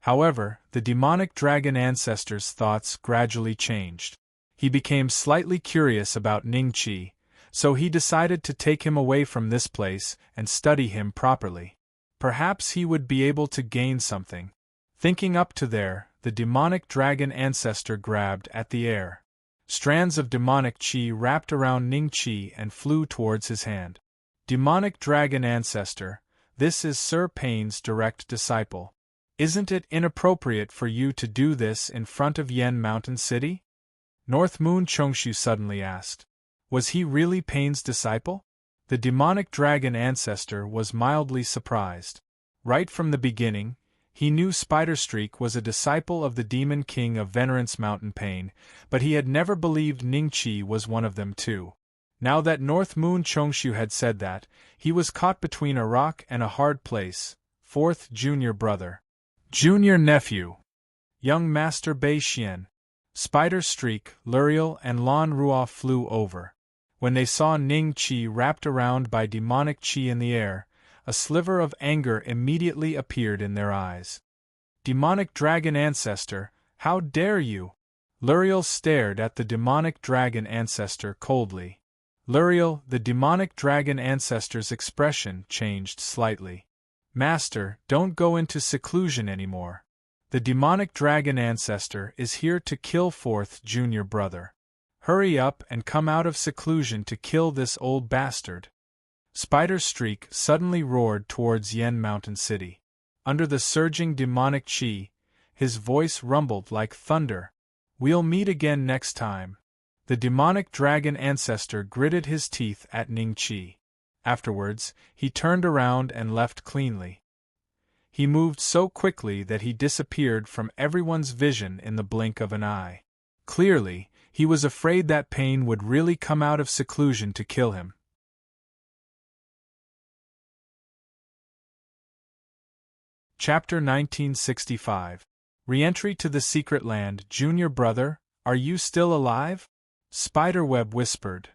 However, the demonic dragon ancestor's thoughts gradually changed. He became slightly curious about Ning Qi, so he decided to take him away from this place and study him properly. Perhaps he would be able to gain something. Thinking up to there, the demonic dragon ancestor grabbed at the air. Strands of demonic qi wrapped around Ning Qi and flew towards his hand. Demonic dragon ancestor, this is Sir Payne's direct disciple. Isn't it inappropriate for you to do this in front of Yen Mountain City? North Moon Chongshu suddenly asked. Was he really Payne's disciple? The demonic dragon ancestor was mildly surprised. Right from the beginning, he knew Spiderstreak was a disciple of the demon king of Venerance Mountain Pain, but he had never believed Ning Qi was one of them too. Now that North Moon Chongshu had said that, he was caught between a rock and a hard place. Fourth junior brother. Junior nephew. Young Master Bei Xian. Spiderstreak, Luriel, and Lan Ruo flew over. When they saw Ning Qi wrapped around by demonic qi in the air, a sliver of anger immediately appeared in their eyes. Demonic dragon ancestor, how dare you? Luriel stared at the demonic dragon ancestor coldly. Luriel, the demonic dragon ancestor's expression changed slightly. Master, don't go into seclusion anymore. The demonic dragon ancestor is here to kill fourth junior brother. Hurry up and come out of seclusion to kill this old bastard. Spiderstreak suddenly roared towards Yen Mountain City. Under the surging demonic qi, his voice rumbled like thunder. We'll meet again next time. The demonic dragon ancestor gritted his teeth at Ning Qi. Afterwards, he turned around and left cleanly. He moved so quickly that he disappeared from everyone's vision in the blink of an eye. Clearly, he was afraid that Pain would really come out of seclusion to kill him. Chapter 1965. Re-entry to the Secret Land. Junior brother, are you still alive? Spiderweb whispered.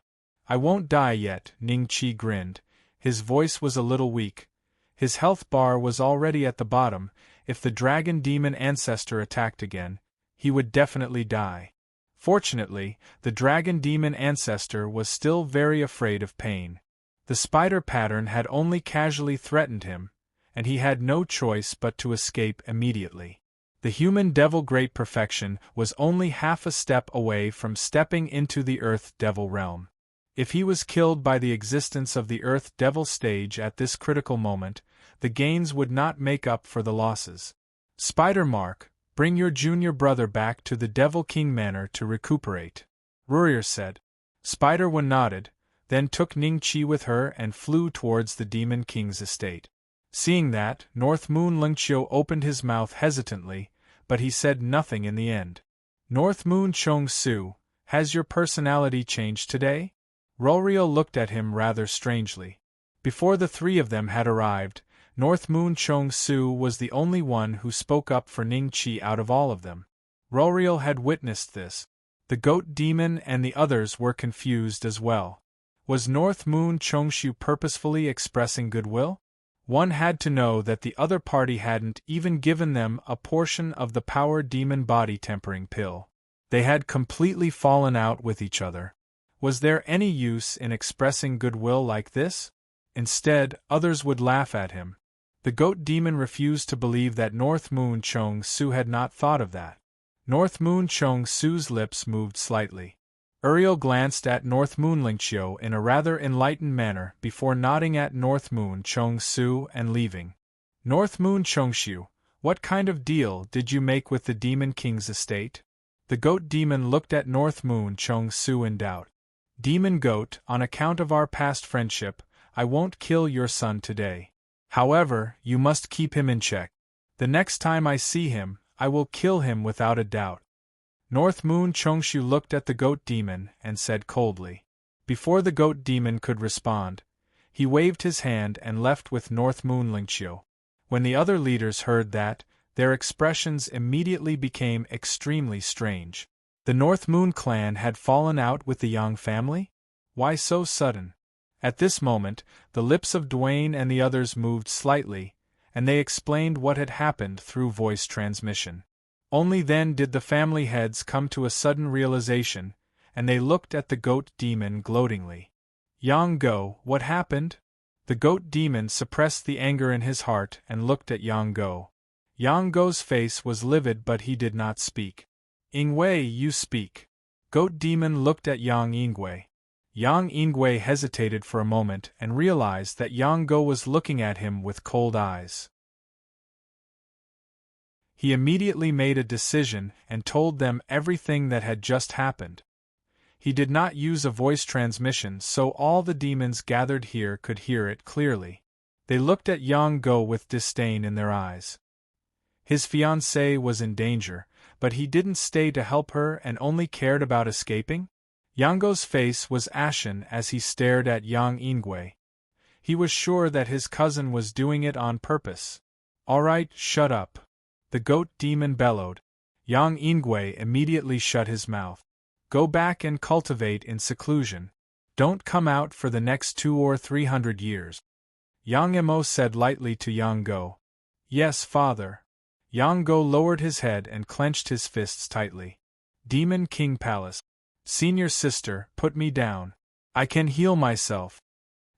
I won't die yet, Ning Qi grinned. His voice was a little weak. His health bar was already at the bottom. If the dragon demon ancestor attacked again, he would definitely die. Fortunately, the dragon demon ancestor was still very afraid of Pain. The spider pattern had only casually threatened him, and he had no choice but to escape immediately. The human devil great perfection was only half a step away from stepping into the Earth Devil realm. If he was killed by the existence of the Earth Devil stage at this critical moment, the gains would not make up for the losses. Spider-Mark, bring your junior brother back to the Devil King Manor to recuperate, Rurier said. Spider-One nodded, then took Ning Qi with her and flew towards the Demon King's estate. Seeing that, North Moon Lingqiu opened his mouth hesitantly, but he said nothing in the end. North Moon Chong-su, has your personality changed today? Ruriel looked at him rather strangely. Before the three of them had arrived, North Moon Chong-su was the only one who spoke up for Ning Qi out of all of them. Ruriel had witnessed this. The goat demon and the others were confused as well. Was North Moon Chongshu purposefully expressing goodwill? One had to know that the other party hadn't even given them a portion of the power demon body tempering pill. They had completely fallen out with each other. Was there any use in expressing goodwill like this? Instead, others would laugh at him. The goat demon refused to believe that North Moon Chong-su had not thought of that. North Moon Chong-su's lips moved slightly. Uriel glanced at North Moon Lingqiu in a rather enlightened manner before nodding at North Moon Chong-su and leaving. North Moon Chong-shu, what kind of deal did you make with the Demon King's estate? The goat demon looked at North Moon Chong-su in doubt. Demon goat, on account of our past friendship, I won't kill your son today. However, you must keep him in check. The next time I see him, I will kill him without a doubt. North Moon Chong-shu looked at the goat demon and said coldly. Before the goat demon could respond, he waved his hand and left with North Moon Lingqiu. When the other leaders heard that, their expressions immediately became extremely strange. The North Moon clan had fallen out with the Yang family? Why so sudden? At this moment, the lips of Duane and the others moved slightly, and they explained what had happened through voice transmission. Only then did the family heads come to a sudden realization, and they looked at the goat demon gloatingly. Yang Go, what happened? The goat demon suppressed the anger in his heart and looked at Yang Go. Yang Go's face was livid, but he did not speak. Ingwei, you speak. Goat demon looked at Yang Ingwei. Yang Ingwei hesitated for a moment and realized that Yang Go was looking at him with cold eyes. He immediately made a decision and told them everything that had just happened. He did not use a voice transmission, so all the demons gathered here could hear it clearly. They looked at Yang Go with disdain in their eyes. His fiancée was in danger, but he didn't stay to help her and only cared about escaping? Yang Go's face was ashen as he stared at Yang Ingwei. He was sure that his cousin was doing it on purpose. All right, shut up. The goat demon bellowed. Yang Ingwei immediately shut his mouth. Go back and cultivate in seclusion. Don't come out for the next 200 or 300 years. Yang Emo said lightly to Yang Go. Yes, father. Yang Go lowered his head and clenched his fists tightly. Demon King Palace. Senior sister, put me down. I can heal myself.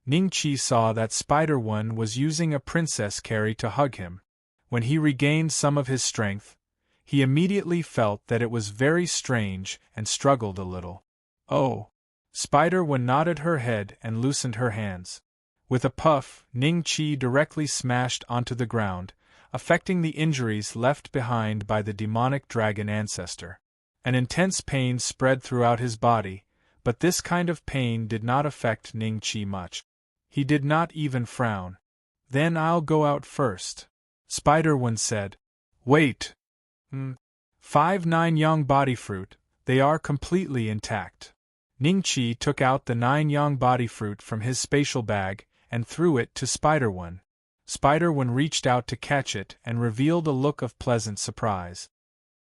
Ning Qi saw that Spider-One was using a princess carry to hug him. When he regained some of his strength, he immediately felt that it was very strange and struggled a little. Oh! Spider-One nodded her head and loosened her hands. With a puff, Ning Qi directly smashed onto the ground, affecting the injuries left behind by the demonic dragon ancestor. An intense pain spread throughout his body, but this kind of pain did not affect Ning Qi much. He did not even frown. Then I'll go out first. Spider-One said. Wait. 5 yang body fruit, they are completely intact. Ning Qi took out the 9 yang body fruit from his spatial bag and threw it to Spider-One. Spider-One reached out to catch it and revealed a look of pleasant surprise.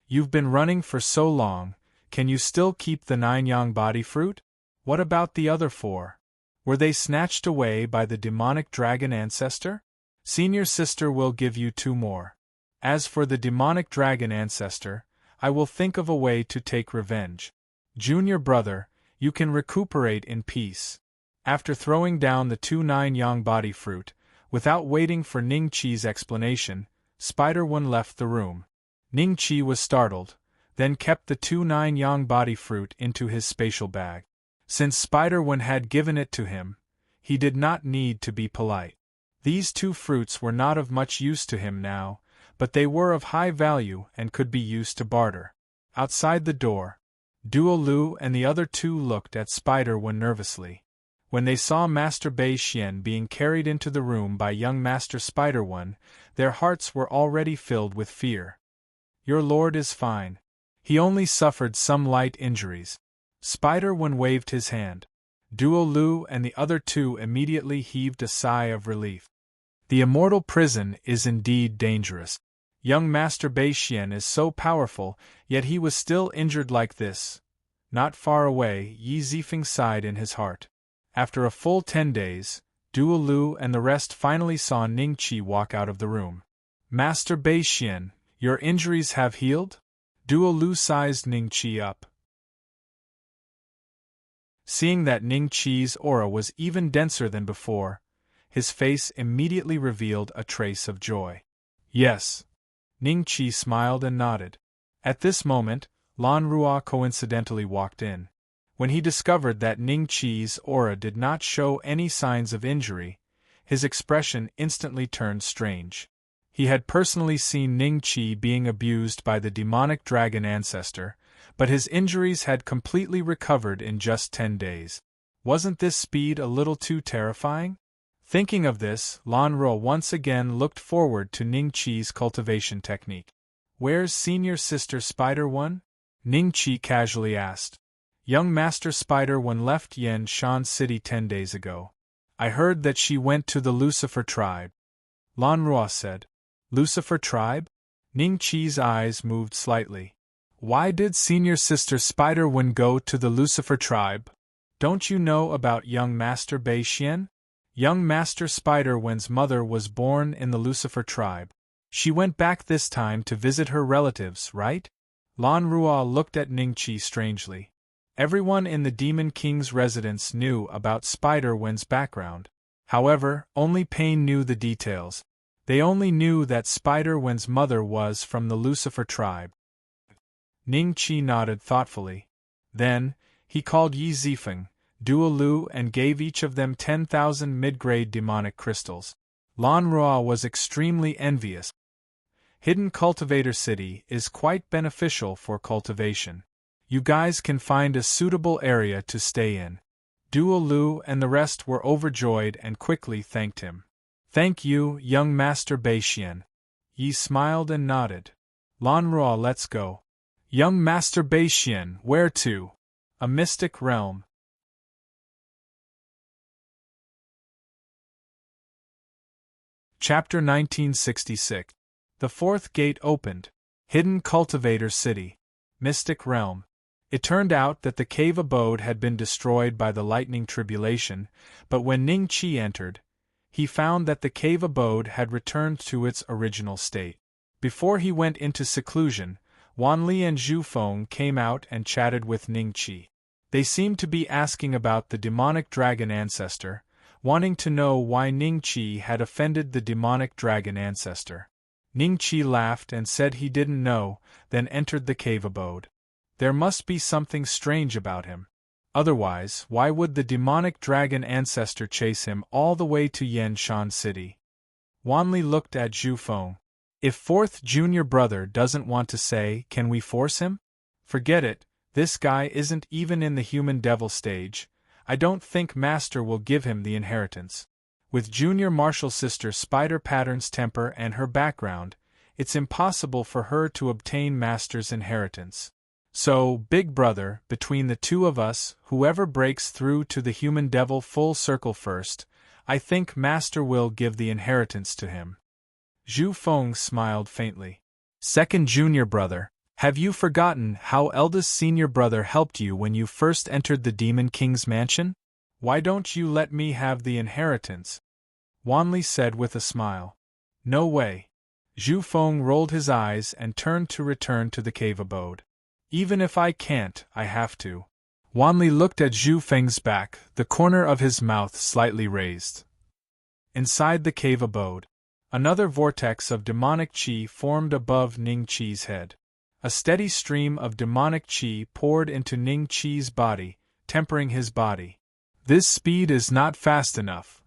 You've been running for so long, can you still keep the 9 yang body fruit? What about the other 4? Were they snatched away by the demonic dragon ancestor? Senior sister will give you 2 more. As for the demonic dragon ancestor, I will think of a way to take revenge. Junior brother, you can recuperate in peace. After throwing down the 2 9 yang body fruit, without waiting for Ning Qi's explanation, Spider-One left the room. Ning Qi was startled, then kept the 2 9 yang body fruit into his spatial bag. Since Spider-One had given it to him, he did not need to be polite. These 2 fruits were not of much use to him now, but they were of high value and could be used to barter. Outside the door, Duo Lu and the other 2 looked at Spider-One nervously. When they saw Master Bei Xian being carried into the room by young Master Spider-One, their hearts were already filled with fear. Your lord is fine. He only suffered some light injuries. Spider-One waved his hand. Duo Lu and the other 2 immediately heaved a sigh of relief. The immortal prison is indeed dangerous. Young Master Bei Xian is so powerful, yet he was still injured like this. Not far away, Yi Zifeng sighed in his heart. After a full 10 days, Duo Lu and the rest finally saw Ning Qi walk out of the room. Master Bei Xian, your injuries have healed? Duo Lu sized Ning Qi up. Seeing that Ning Qi's aura was even denser than before, his face immediately revealed a trace of joy. Yes. Ning Qi smiled and nodded. At this moment, Lan Ruo coincidentally walked in. When he discovered that Ning Qi's aura did not show any signs of injury, his expression instantly turned strange. He had personally seen Ning Qi being abused by the demonic dragon ancestor, but his injuries had completely recovered in just 10 days. Wasn't this speed a little too terrifying? Thinking of this, Lan Ruo once again looked forward to Ning Qi's cultivation technique. "Where's Senior Sister Spider-One?" Ning Qi casually asked. "Young Master Spider-One left Yan Shan City 10 days ago. I heard that she went to the Lucifer tribe," Lan Ruo said. "Lucifer tribe?" Ning Qi's eyes moved slightly. "Why did Senior Sister Spider-One go to the Lucifer tribe? Don't you know about young Master Bei Xian? Young Master Spider-One's mother was born in the Lucifer tribe. She went back this time to visit her relatives, right?" Lan Ruo looked at Ning Qi strangely. Everyone in the Demon King's residence knew about Spider-Wen's background. However, only Pain knew the details. They only knew that Spider-Wen's mother was from the Lucifer tribe. Ning Qi nodded thoughtfully. Then, he called Yi Zifeng, Duo Lu and gave each of them 10,000 mid-grade demonic crystals. Lan Ruo was extremely envious. Hidden Cultivator City is quite beneficial for cultivation. You guys can find a suitable area to stay in. Duo Lu and the rest were overjoyed and quickly thanked him. "Thank you, young Master Bei Xian." Yi smiled and nodded. "Lan Ruo, let's go." "Young Master Bei Xian, where to?" "A mystic realm." Chapter 1966. The fourth gate opened. Hidden Cultivator City. Mystic Realm. It turned out that the cave abode had been destroyed by the lightning tribulation, but when Ning Qi entered, he found that the cave abode had returned to its original state. Before he went into seclusion, Wanli and Zhu Feng came out and chatted with Ning Qi. They seemed to be asking about the demonic dragon ancestor, wanting to know why Ning Qi had offended the demonic dragon ancestor. Ning Qi laughed and said he didn't know, then entered the cave abode. There must be something strange about him. Otherwise, why would the demonic dragon ancestor chase him all the way to Yan Shan City? Wanli looked at Zhu Feng. "If fourth junior brother doesn't want to say, can we force him? Forget it, this guy isn't even in the human devil stage. I don't think Master will give him the inheritance. With junior martial sister Spider Pattern's temper and her background, it's impossible for her to obtain Master's inheritance. So, big brother, between the two of us, whoever breaks through to the human devil full circle first, I think Master will give the inheritance to him." Zhu Feng smiled faintly. "Second junior brother, have you forgotten how eldest senior brother helped you when you first entered the Demon King's mansion? Why don't you let me have the inheritance?" Wanli said with a smile. "No way." Zhu Feng rolled his eyes and turned to return to the cave abode. "Even if I can't, I have to." Wanli looked at Zhu Feng's back, the corner of his mouth slightly raised. Inside the cave abode, another vortex of demonic qi formed above Ning Qi's head. A steady stream of demonic qi poured into Ning Qi's body, tempering his body. "This speed is not fast enough,"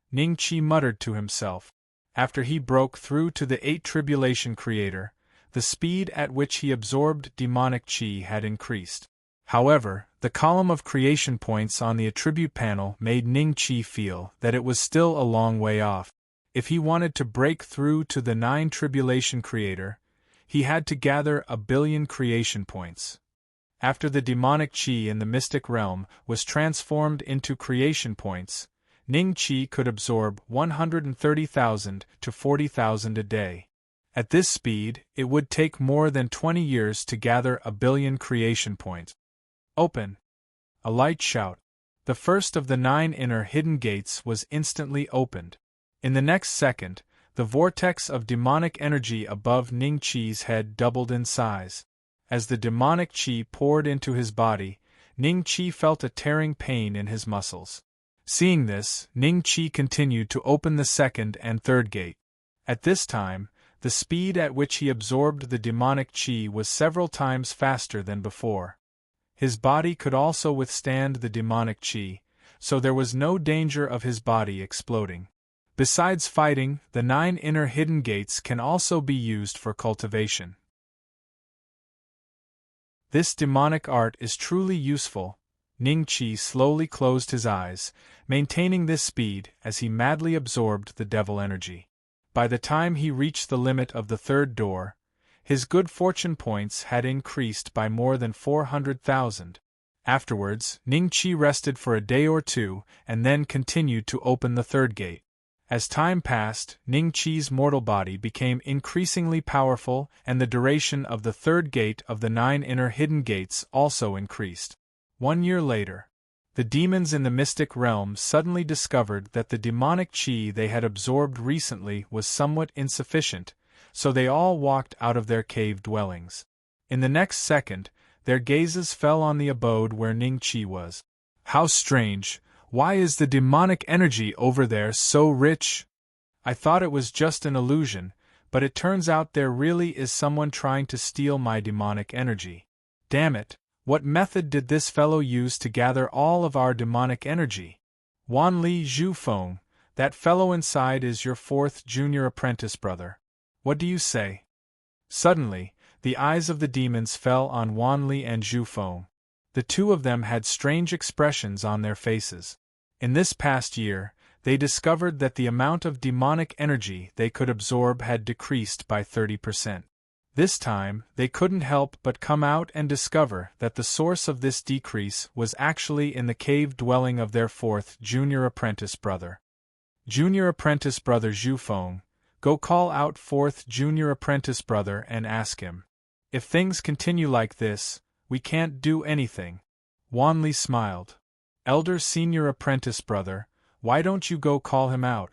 Ning Qi muttered to himself. After he broke through to the 8 Tribulation Creator, the speed at which he absorbed demonic qi had increased. However, the column of creation points on the attribute panel made Ning Qi feel that it was still a long way off. If he wanted to break through to the 9 Tribulation Creator, he had to gather 1 billion creation points. After the demonic qi in the mystic realm was transformed into creation points, Ning Qi could absorb 130,000 to 40,000 a day. At this speed, it would take more than 20 years to gather 1 billion creation points. "Open!" A light shout. The first of the 9 inner hidden gates was instantly opened. In the next second, the vortex of demonic energy above Ning Qi's head doubled in size. As the demonic qi poured into his body, Ning Qi felt a tearing pain in his muscles. Seeing this, Ning Qi continued to open the second and third gate. At this time, the speed at which he absorbed the demonic qi was several times faster than before. His body could also withstand the demonic chi, so there was no danger of his body exploding. Besides fighting, the 9 inner hidden gates can also be used for cultivation. This demonic art is truly useful. Ning Qi slowly closed his eyes, maintaining this speed as he madly absorbed the devil energy. By the time he reached the limit of the 3rd door, his good fortune points had increased by more than 400,000. Afterwards, Ning Qi rested for a day or two and then continued to open the 3rd gate. As time passed, Ning Qi's mortal body became increasingly powerful, and the duration of the 3rd gate of the 9 inner hidden gates also increased. 1 year later, the demons in the mystic realm suddenly discovered that the demonic chi they had absorbed recently was somewhat insufficient, so they all walked out of their cave dwellings. In the next second, their gazes fell on the abode where Ning Qi was. How strange! Why is the demonic energy over there so rich? I thought it was just an illusion, but it turns out there really is someone trying to steal my demonic energy. Damn it, what method did this fellow use to gather all of our demonic energy? Wanli Zhufeng, that fellow inside is your 4th junior apprentice brother. What do you say? Suddenly, the eyes of the demons fell on Wanli and Zhufeng. The two of them had strange expressions on their faces. In this past year, they discovered that the amount of demonic energy they could absorb had decreased by 30%. This time, they couldn't help but come out and discover that the source of this decrease was actually in the cave dwelling of their 4th junior apprentice brother. Junior apprentice brother Zhufeng, go call out 4th junior apprentice brother and ask him. If things continue like this, we can't do anything. Wanli smiled. Elder senior apprentice brother, why don't you go call him out?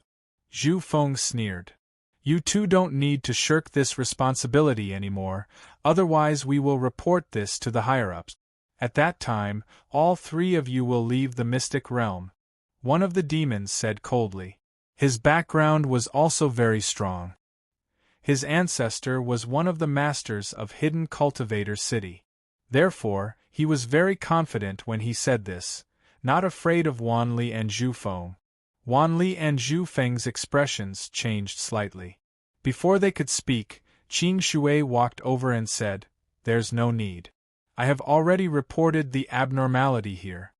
Zhufeng sneered. You two don't need to shirk this responsibility anymore, otherwise we will report this to the higher-ups. At that time, all 3 of you will leave the mystic realm. One of the demons said coldly. His background was also very strong. His ancestor was one of the masters of Hidden Cultivator City. Therefore, he was very confident when he said this, not afraid of Wanli and Zhufeng. Wanli and Zhufeng's expressions changed slightly. Before they could speak, Qing Shui walked over and said, "There's no need. I have already reported the abnormality here."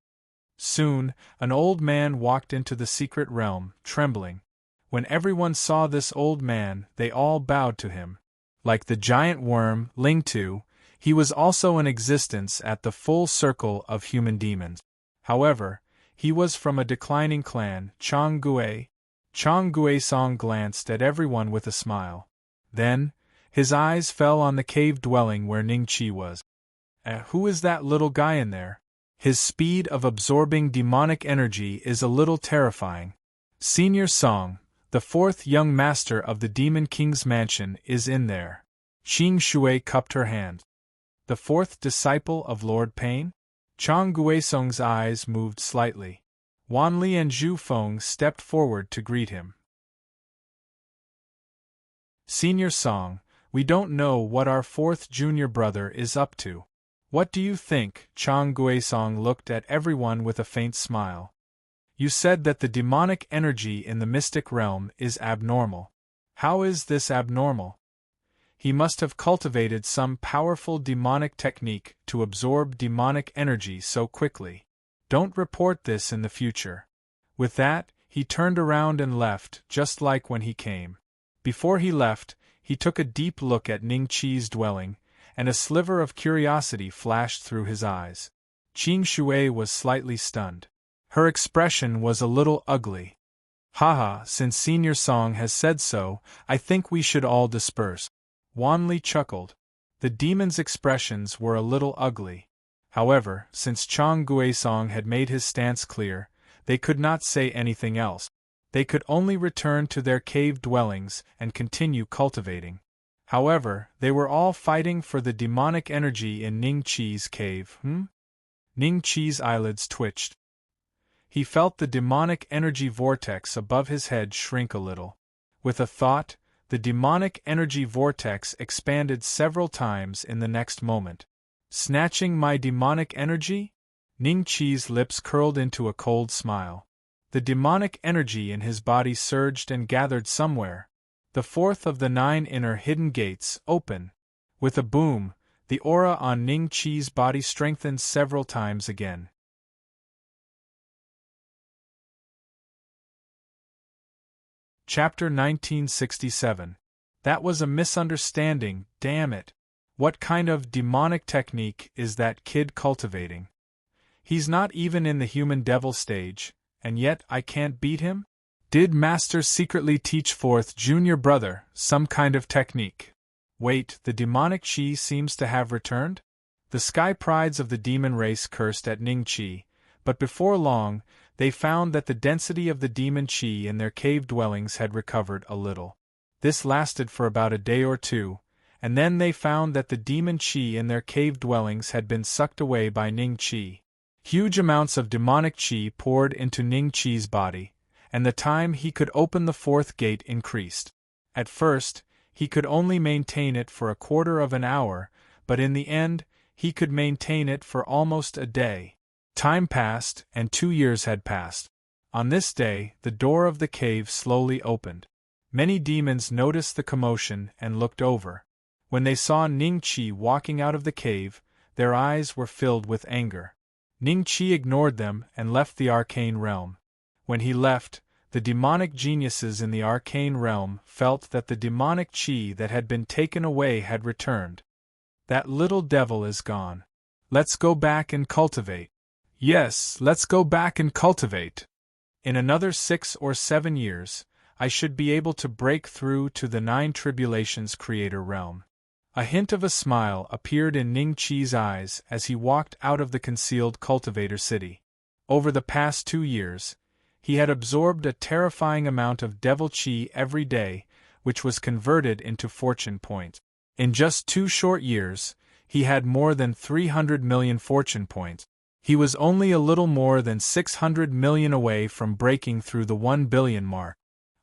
Soon, an old man walked into the secret realm, trembling. When everyone saw this old man, they all bowed to him. Like the giant worm, Ling Tu, he was also in existence at the full circle of human demons. However, he was from a declining clan, Chang Gui. Chang Gui-song glanced at everyone with a smile. Then, his eyes fell on the cave dwelling where Ning Qi was. Who is that little guy in there? His speed of absorbing demonic energy is a little terrifying. Senior Song, the 4th young master of the Demon King's mansion, is in there. Qing Shui cupped her hand. The 4th disciple of Lord Pain? Chang Guisong's eyes moved slightly. Wanli and Zhufeng stepped forward to greet him. Senior Song, we don't know what our 4th junior brother is up to. What do you think? Chang Guisong looked at everyone with a faint smile. You said that the demonic energy in the mystic realm is abnormal. How is this abnormal? He must have cultivated some powerful demonic technique to absorb demonic energy so quickly. Don't report this in the future. With that, he turned around and left, just like when he came. Before he left, he took a deep look at Ning Qi's dwelling, and a sliver of curiosity flashed through his eyes. Qing Shui was slightly stunned. Her expression was a little ugly. Haha, since Senior Song has said so, I think we should all disperse. Wanli chuckled. The demon's expressions were a little ugly. However, since Chang Guisong had made his stance clear, they could not say anything else. They could only return to their cave dwellings and continue cultivating. However, they were all fighting for the demonic energy in Ning Qi's cave. Ning Qi's eyelids twitched. He felt the demonic energy vortex above his head shrink a little. With a thought, the demonic energy vortex expanded several times in the next moment. Snatching my demonic energy? Ning Qi's lips curled into a cold smile. The demonic energy in his body surged and gathered somewhere. The fourth of the 9 inner hidden gates open. With a boom, the aura on Ning Qi's body strengthened several times again. Chapter 1967. That was a misunderstanding, damn it. What kind of demonic technique is that kid cultivating? He's not even in the human devil stage, and yet I can't beat him? Did Master secretly teach fourth junior brother some kind of technique? Wait, the demonic Qi seems to have returned? The sky prides of the demon race cursed at Ning Qi, but before long, they found that the density of the demon Qi in their cave dwellings had recovered a little. This lasted for about a day or two, and then they found that the demon Qi in their cave dwellings had been sucked away by Ning Qi. Huge amounts of demonic Qi poured into Ning Qi's body, and the time he could open the fourth gate increased. At first, he could only maintain it for a quarter of an hour, but in the end, he could maintain it for almost a day. Time passed, and 2 years had passed. On this day, the door of the cave slowly opened. Many demons noticed the commotion and looked over. When they saw Ning Qi walking out of the cave, their eyes were filled with anger. Ning Qi ignored them and left the arcane realm. When he left, the demonic geniuses in the arcane realm felt that the demonic Qi that had been taken away had returned. That little devil is gone. Let's go back and cultivate. Yes, let's go back and cultivate. In another 6 or 7 years, I should be able to break through to the 9 tribulations creator realm. A hint of a smile appeared in Ning Qi's eyes as he walked out of the concealed cultivator city. Over the past 2 years, he had absorbed a terrifying amount of devil Qi every day, which was converted into fortune points. In just 2 short years, he had more than 300 million fortune points. He was only a little more than 600 million away from breaking through the 1 billion mark.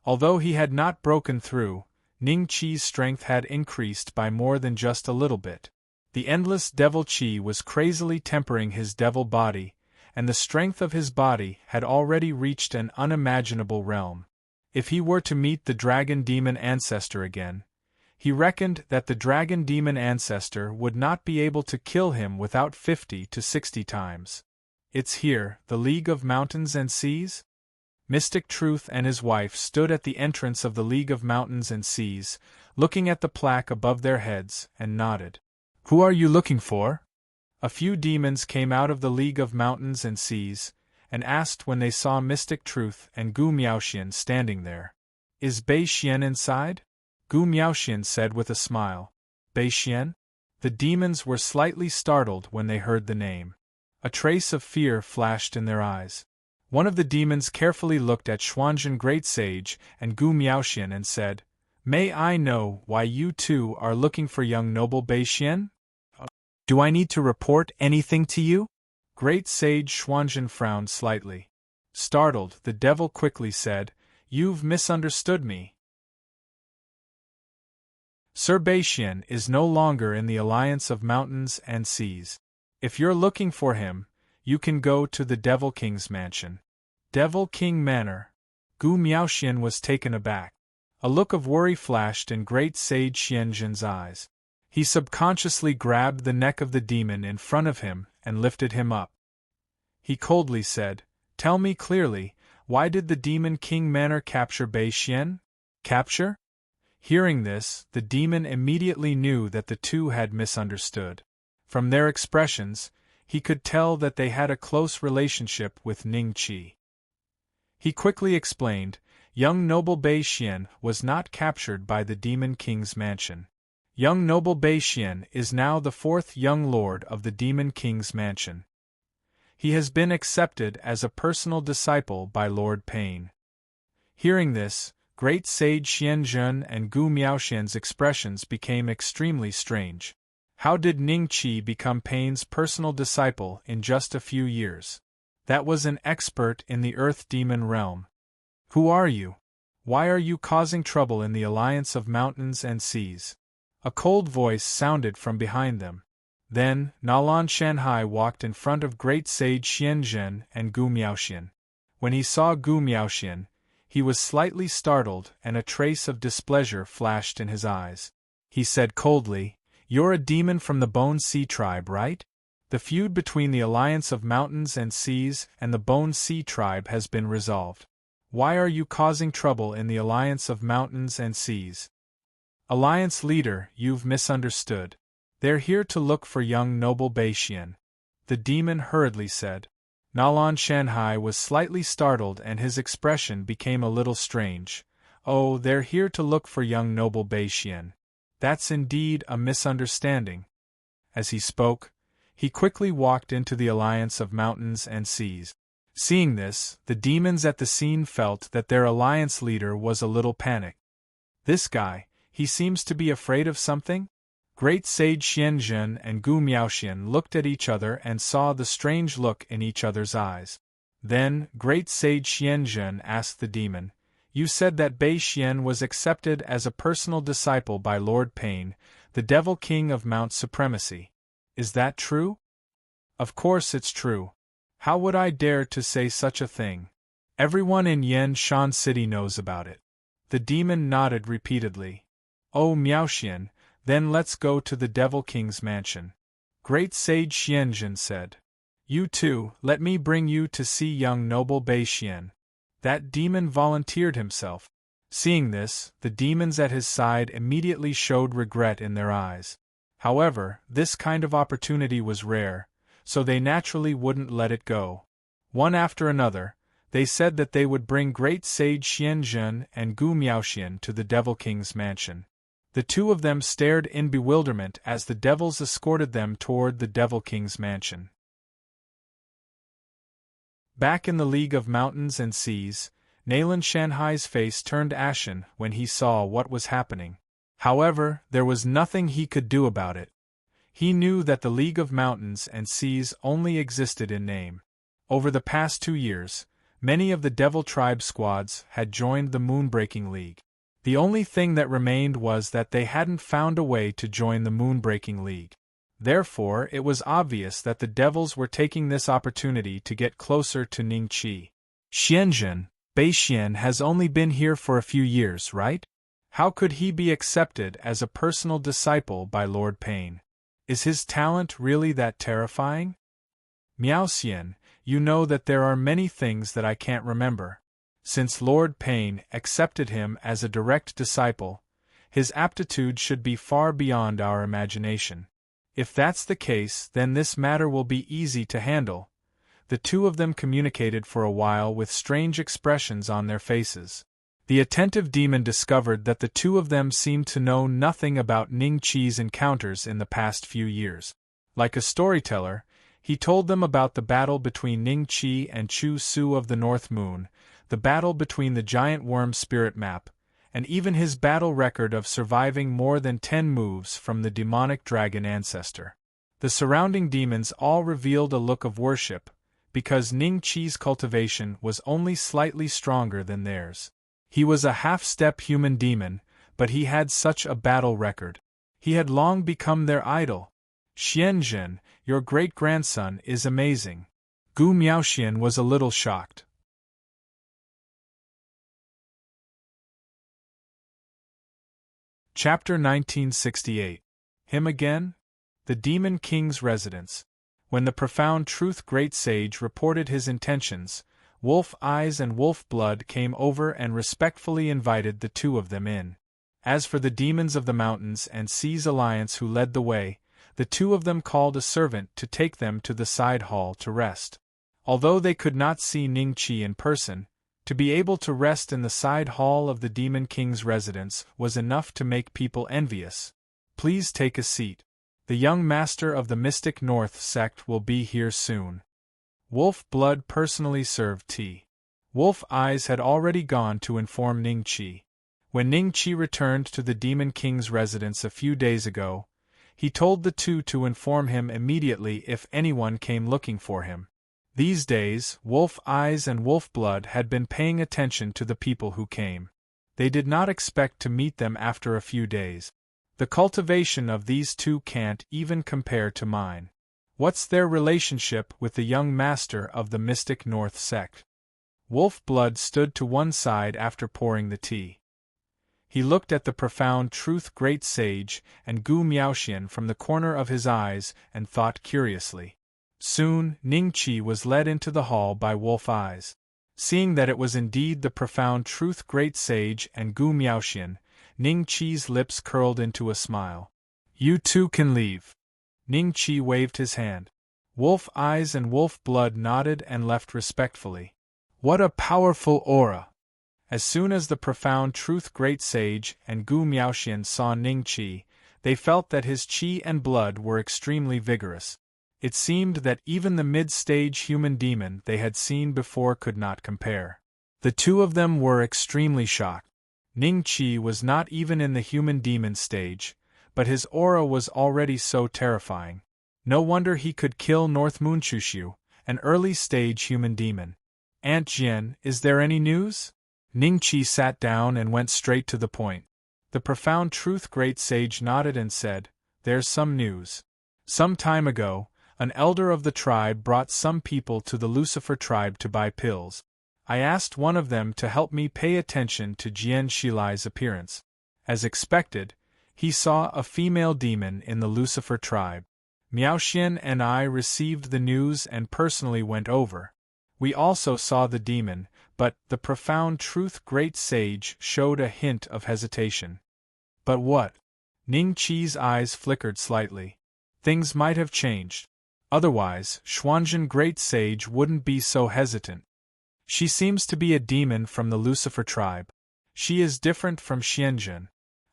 Although he had not broken through, Ning Qi's strength had increased by more than just a little bit. The endless devil Qi was crazily tempering his devil body, and the strength of his body had already reached an unimaginable realm. If he were to meet the dragon demon ancestor again, he reckoned that the dragon demon ancestor would not be able to kill him without 50 to 60 times. It's here, the League of Mountains and Seas? Mystic Truth and his wife stood at the entrance of the League of Mountains and Seas, looking at the plaque above their heads, and nodded. Who are you looking for? A few demons came out of the League of Mountains and Seas, and asked when they saw Mystic Truth and Gu Miaoxian standing there. Is Bei Xian inside? Gu Miaoxian said with a smile. Bei Xian? The demons were slightly startled when they heard the name. A trace of fear flashed in their eyes. One of the demons carefully looked at Xuanzhen Great Sage and Gu Miaoxian and said, May I know why you two are looking for young noble Bei Xian? Do I need to report anything to you? Great Sage Xuanzhen frowned slightly. Startled, the devil quickly said, You've misunderstood me. Sir Bei Xian is no longer in the Alliance of Mountains and Seas. If you're looking for him, you can go to the Devil King's mansion. Devil King Manor. Gu Miaoxian was taken aback. A look of worry flashed in Great Sage Xianzhen's eyes. He subconsciously grabbed the neck of the demon in front of him and lifted him up. He coldly said, Tell me clearly, why did the Demon King Manor capture Bei Xian? Capture? Hearing this, the demon immediately knew that the two had misunderstood. From their expressions, he could tell that they had a close relationship with Ning Qi. He quickly explained, Young noble Bei Xian was not captured by the Demon King's mansion. Young noble Bei Xian is now the 4th young lord of the Demon King's mansion. He has been accepted as a personal disciple by Lord Pain. Hearing this, Great Sage Xianzhen and Gu Miaoxian's expressions became extremely strange. How did Ning Qi become Pain's personal disciple in just a few years? That was an expert in the Earth Demon realm. Who are you? Why are you causing trouble in the Alliance of Mountains and Seas? A cold voice sounded from behind them. Then, Nalan Shanhai walked in front of great sage Xianzhen and Gu Miaoxian. When he saw Gu Miaoxian, he was slightly startled and a trace of displeasure flashed in his eyes. He said coldly, "You're a demon from the Bone Sea tribe, right? The feud between the Alliance of Mountains and Seas and the Bone Sea tribe has been resolved. Why are you causing trouble in the Alliance of Mountains and Seas?" "Alliance leader, you've misunderstood. They're here to look for young noble Bei Xian," the demon hurriedly said. Nalan Shanhai was slightly startled and his expression became a little strange. "Oh, they're here to look for young noble Bei Xian. That's indeed a misunderstanding." As he spoke, he quickly walked into the Alliance of Mountains and Seas. Seeing this, the demons at the scene felt that their alliance leader was a little panicked. "This guy, he seems to be afraid of something?" Great Sage Xianzhen and Gu Miaoxian looked at each other and saw the strange look in each other's eyes. Then, Great Sage Xianzhen asked the demon, "You said that Bei Xian was accepted as a personal disciple by Lord Pain, the Devil King of Mount Supremacy. Is that true?" "Of course it's true. How would I dare to say such a thing? Everyone in Yan Shan City knows about it." The demon nodded repeatedly. "Oh, Miaoxian, then let's go to the Devil King's mansion." Great Sage Xianzhen said. "You too, let me bring you to see young noble Bei Xian." That demon volunteered himself. Seeing this, the demons at his side immediately showed regret in their eyes. However, this kind of opportunity was rare, so they naturally wouldn't let it go. One after another, they said that they would bring Great Sage Xianzhen and Gu Miaoxian to the Devil King's mansion. The two of them stared in bewilderment as the devils escorted them toward the Devil King's mansion. Back in the League of Mountains and Seas, Nalan Shanhai's face turned ashen when he saw what was happening. However, there was nothing he could do about it. He knew that the League of Mountains and Seas only existed in name. Over the past 2 years, many of the Devil Tribe squads had joined the Moonbreaking League. The only thing that remained was that they hadn't found a way to join the Moonbreaking League. Therefore, it was obvious that the devils were taking this opportunity to get closer to Ningqi. "Xianzhen, Bei Xian has only been here for a few years, right? How could he be accepted as a personal disciple by Lord Pain? Is his talent really that terrifying?" "Miaoxian, you know that there are many things that I can't remember. Since Lord Pain accepted him as a direct disciple, his aptitude should be far beyond our imagination. If that's the case, then this matter will be easy to handle." The two of them communicated for a while with strange expressions on their faces. The attentive demon discovered that the two of them seemed to know nothing about Ningqi's encounters in the past few years. Like a storyteller, he told them about the battle between Ningqi and Chu Su of the North Moon, the battle between the giant worm spirit map, and even his battle record of surviving more than 10 moves from the demonic dragon ancestor. The surrounding demons all revealed a look of worship, because Ningqi's cultivation was only slightly stronger than theirs. He was a half-step human demon, but he had such a battle record. He had long become their idol. "Xianzhen, your great-grandson is amazing." Gu Miaoxian was a little shocked. Chapter 1968. Him Again? The Demon King's Residence. When the profound truth great sage reported his intentions, Wolf Eyes and Wolf Blood came over and respectfully invited the two of them in. As for the demons of the Mountains and Seas Alliance who led the way, the two of them called a servant to take them to the side hall to rest. Although they could not see Ningqi in person, to be able to rest in the side hall of the Demon King's residence was enough to make people envious. "Please take a seat. The young master of the Mystic North sect will be here soon." Wolf Blood personally served tea. Wolf Eyes had already gone to inform Ningqi. When Ningqi returned to the Demon King's residence a few days ago, he told the two to inform him immediately if anyone came looking for him. These days, Wolf Eyes and Wolf Blood had been paying attention to the people who came. They did not expect to meet them after a few days. The cultivation of these two can't even compare to mine. What's their relationship with the young master of the mystic North sect? Wolf Blood stood to one side after pouring the tea. He looked at the profound truth great sage and Gu Miaoxian from the corner of his eyes and thought curiously. Soon, Ning Qi was led into the hall by Wolf Eyes. Seeing that it was indeed the profound truth great sage and Gu Miaoxian, Ning Qi's lips curled into a smile. You two can leave. Ning Qi waved his hand. Wolf Eyes and Wolf Blood nodded and left respectfully. What a powerful aura! As soon as the profound truth great sage and Gu Miaoxian saw Ning Qi, they felt that his qi and blood were extremely vigorous. It seemed that even the mid-stage human demon they had seen before could not compare. The two of them were extremely shocked. Ning Qi was not even in the human demon stage, but his aura was already so terrifying. No wonder he could kill North Moon Chushu, an early-stage human demon. Aunt Jian, is there any news? Ning Qi sat down and went straight to the point. The profound truth great sage nodded and said, There's some news. Some time ago, an elder of the tribe brought some people to the Lucifer tribe to buy pills. I asked one of them to help me pay attention to Jian Shilai's appearance. As expected, he saw a female demon in the Lucifer tribe. Miaoxian and I received the news and personally went over. We also saw the demon, but the profound truth great sage showed a hint of hesitation. But what? Ning Qi's eyes flickered slightly. Things might have changed. Otherwise, Xuanzhen great sage wouldn't be so hesitant. She seems to be a demon from the Lucifer tribe. She is different from Xianzhen.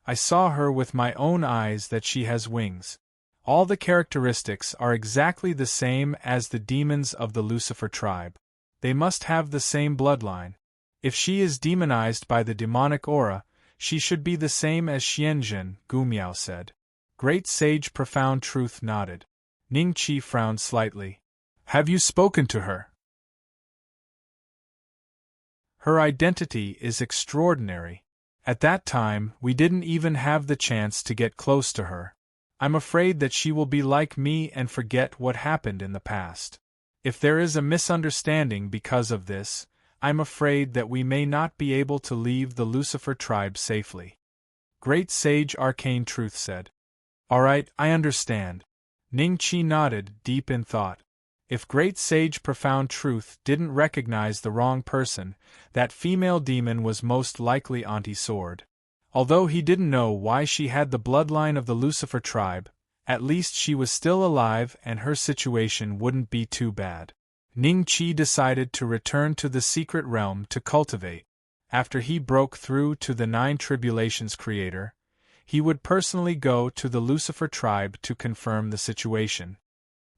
I saw her with my own eyes that she has wings. All the characteristics are exactly the same as the demons of the Lucifer tribe. They must have the same bloodline. If she is demonized by the demonic aura, she should be the same as Xianzhen, Gu Miao said. Great Sage Profound Truth nodded. Ning Qi frowned slightly. Have you spoken to her? Her identity is extraordinary. At that time, we didn't even have the chance to get close to her. I'm afraid that she will be like me and forget what happened in the past. If there is a misunderstanding because of this, I'm afraid that we may not be able to leave the Lucifer tribe safely. Great Sage Arcane Truth said. Alright, I understand. Ning Qi nodded, deep in thought. If Great Sage Profound Truth didn't recognize the wrong person, that female demon was most likely Auntie Sword. Although he didn't know why she had the bloodline of the Lucifer tribe, at least she was still alive and her situation wouldn't be too bad. Ning Qi decided to return to the secret realm to cultivate. After he broke through to the Nine Tribulations creator, he would personally go to the Lucifer tribe to confirm the situation.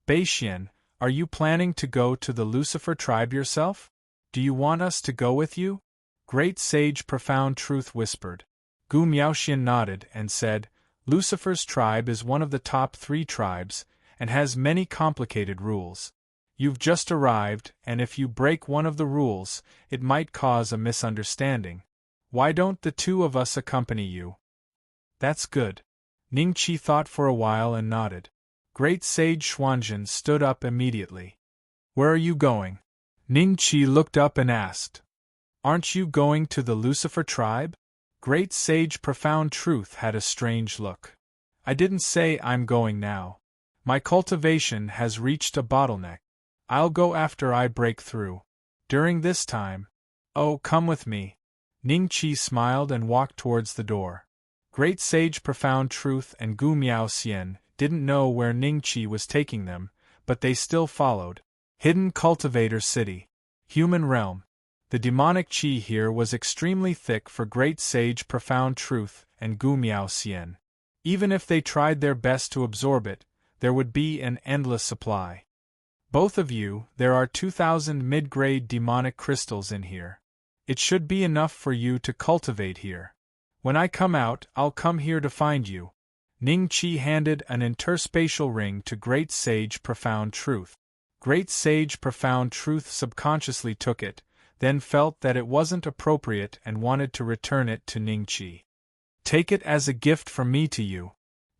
Beixian, are you planning to go to the Lucifer tribe yourself? Do you want us to go with you? Great Sage Profound Truth whispered. Gu Miaoxian nodded and said, Lucifer's tribe is one of the top 3 tribes, and has many complicated rules. You've just arrived, and if you break one of the rules, it might cause a misunderstanding. Why don't the 2 of us accompany you? That's good. Ning Qi thought for a while and nodded. Great Sage Xuanzhen stood up immediately. Where are you going? Ning Qi looked up and asked. Aren't you going to the Lucifer tribe? Great Sage Profound Truth had a strange look. I didn't say I'm going now. My cultivation has reached a bottleneck. I'll go after I break through. During this time... Oh, come with me. Ning Qi smiled and walked towards the door. Great Sage Profound Truth and Gu Miaoxian didn't know where Ning Qi was taking them, but they still followed. Hidden Cultivator City. Human Realm. The demonic qi here was extremely thick for Great Sage Profound Truth and Gu Miaoxian. Even if they tried their best to absorb it, there would be an endless supply. Both of you, there are 2,000 mid-grade demonic crystals in here. It should be enough for you to cultivate here. When I come out, I'll come here to find you. Ning Qi handed an interspatial ring to Great Sage Profound Truth. Great Sage Profound Truth subconsciously took it, then felt that it wasn't appropriate and wanted to return it to Ning Qi. Take it as a gift from me to you.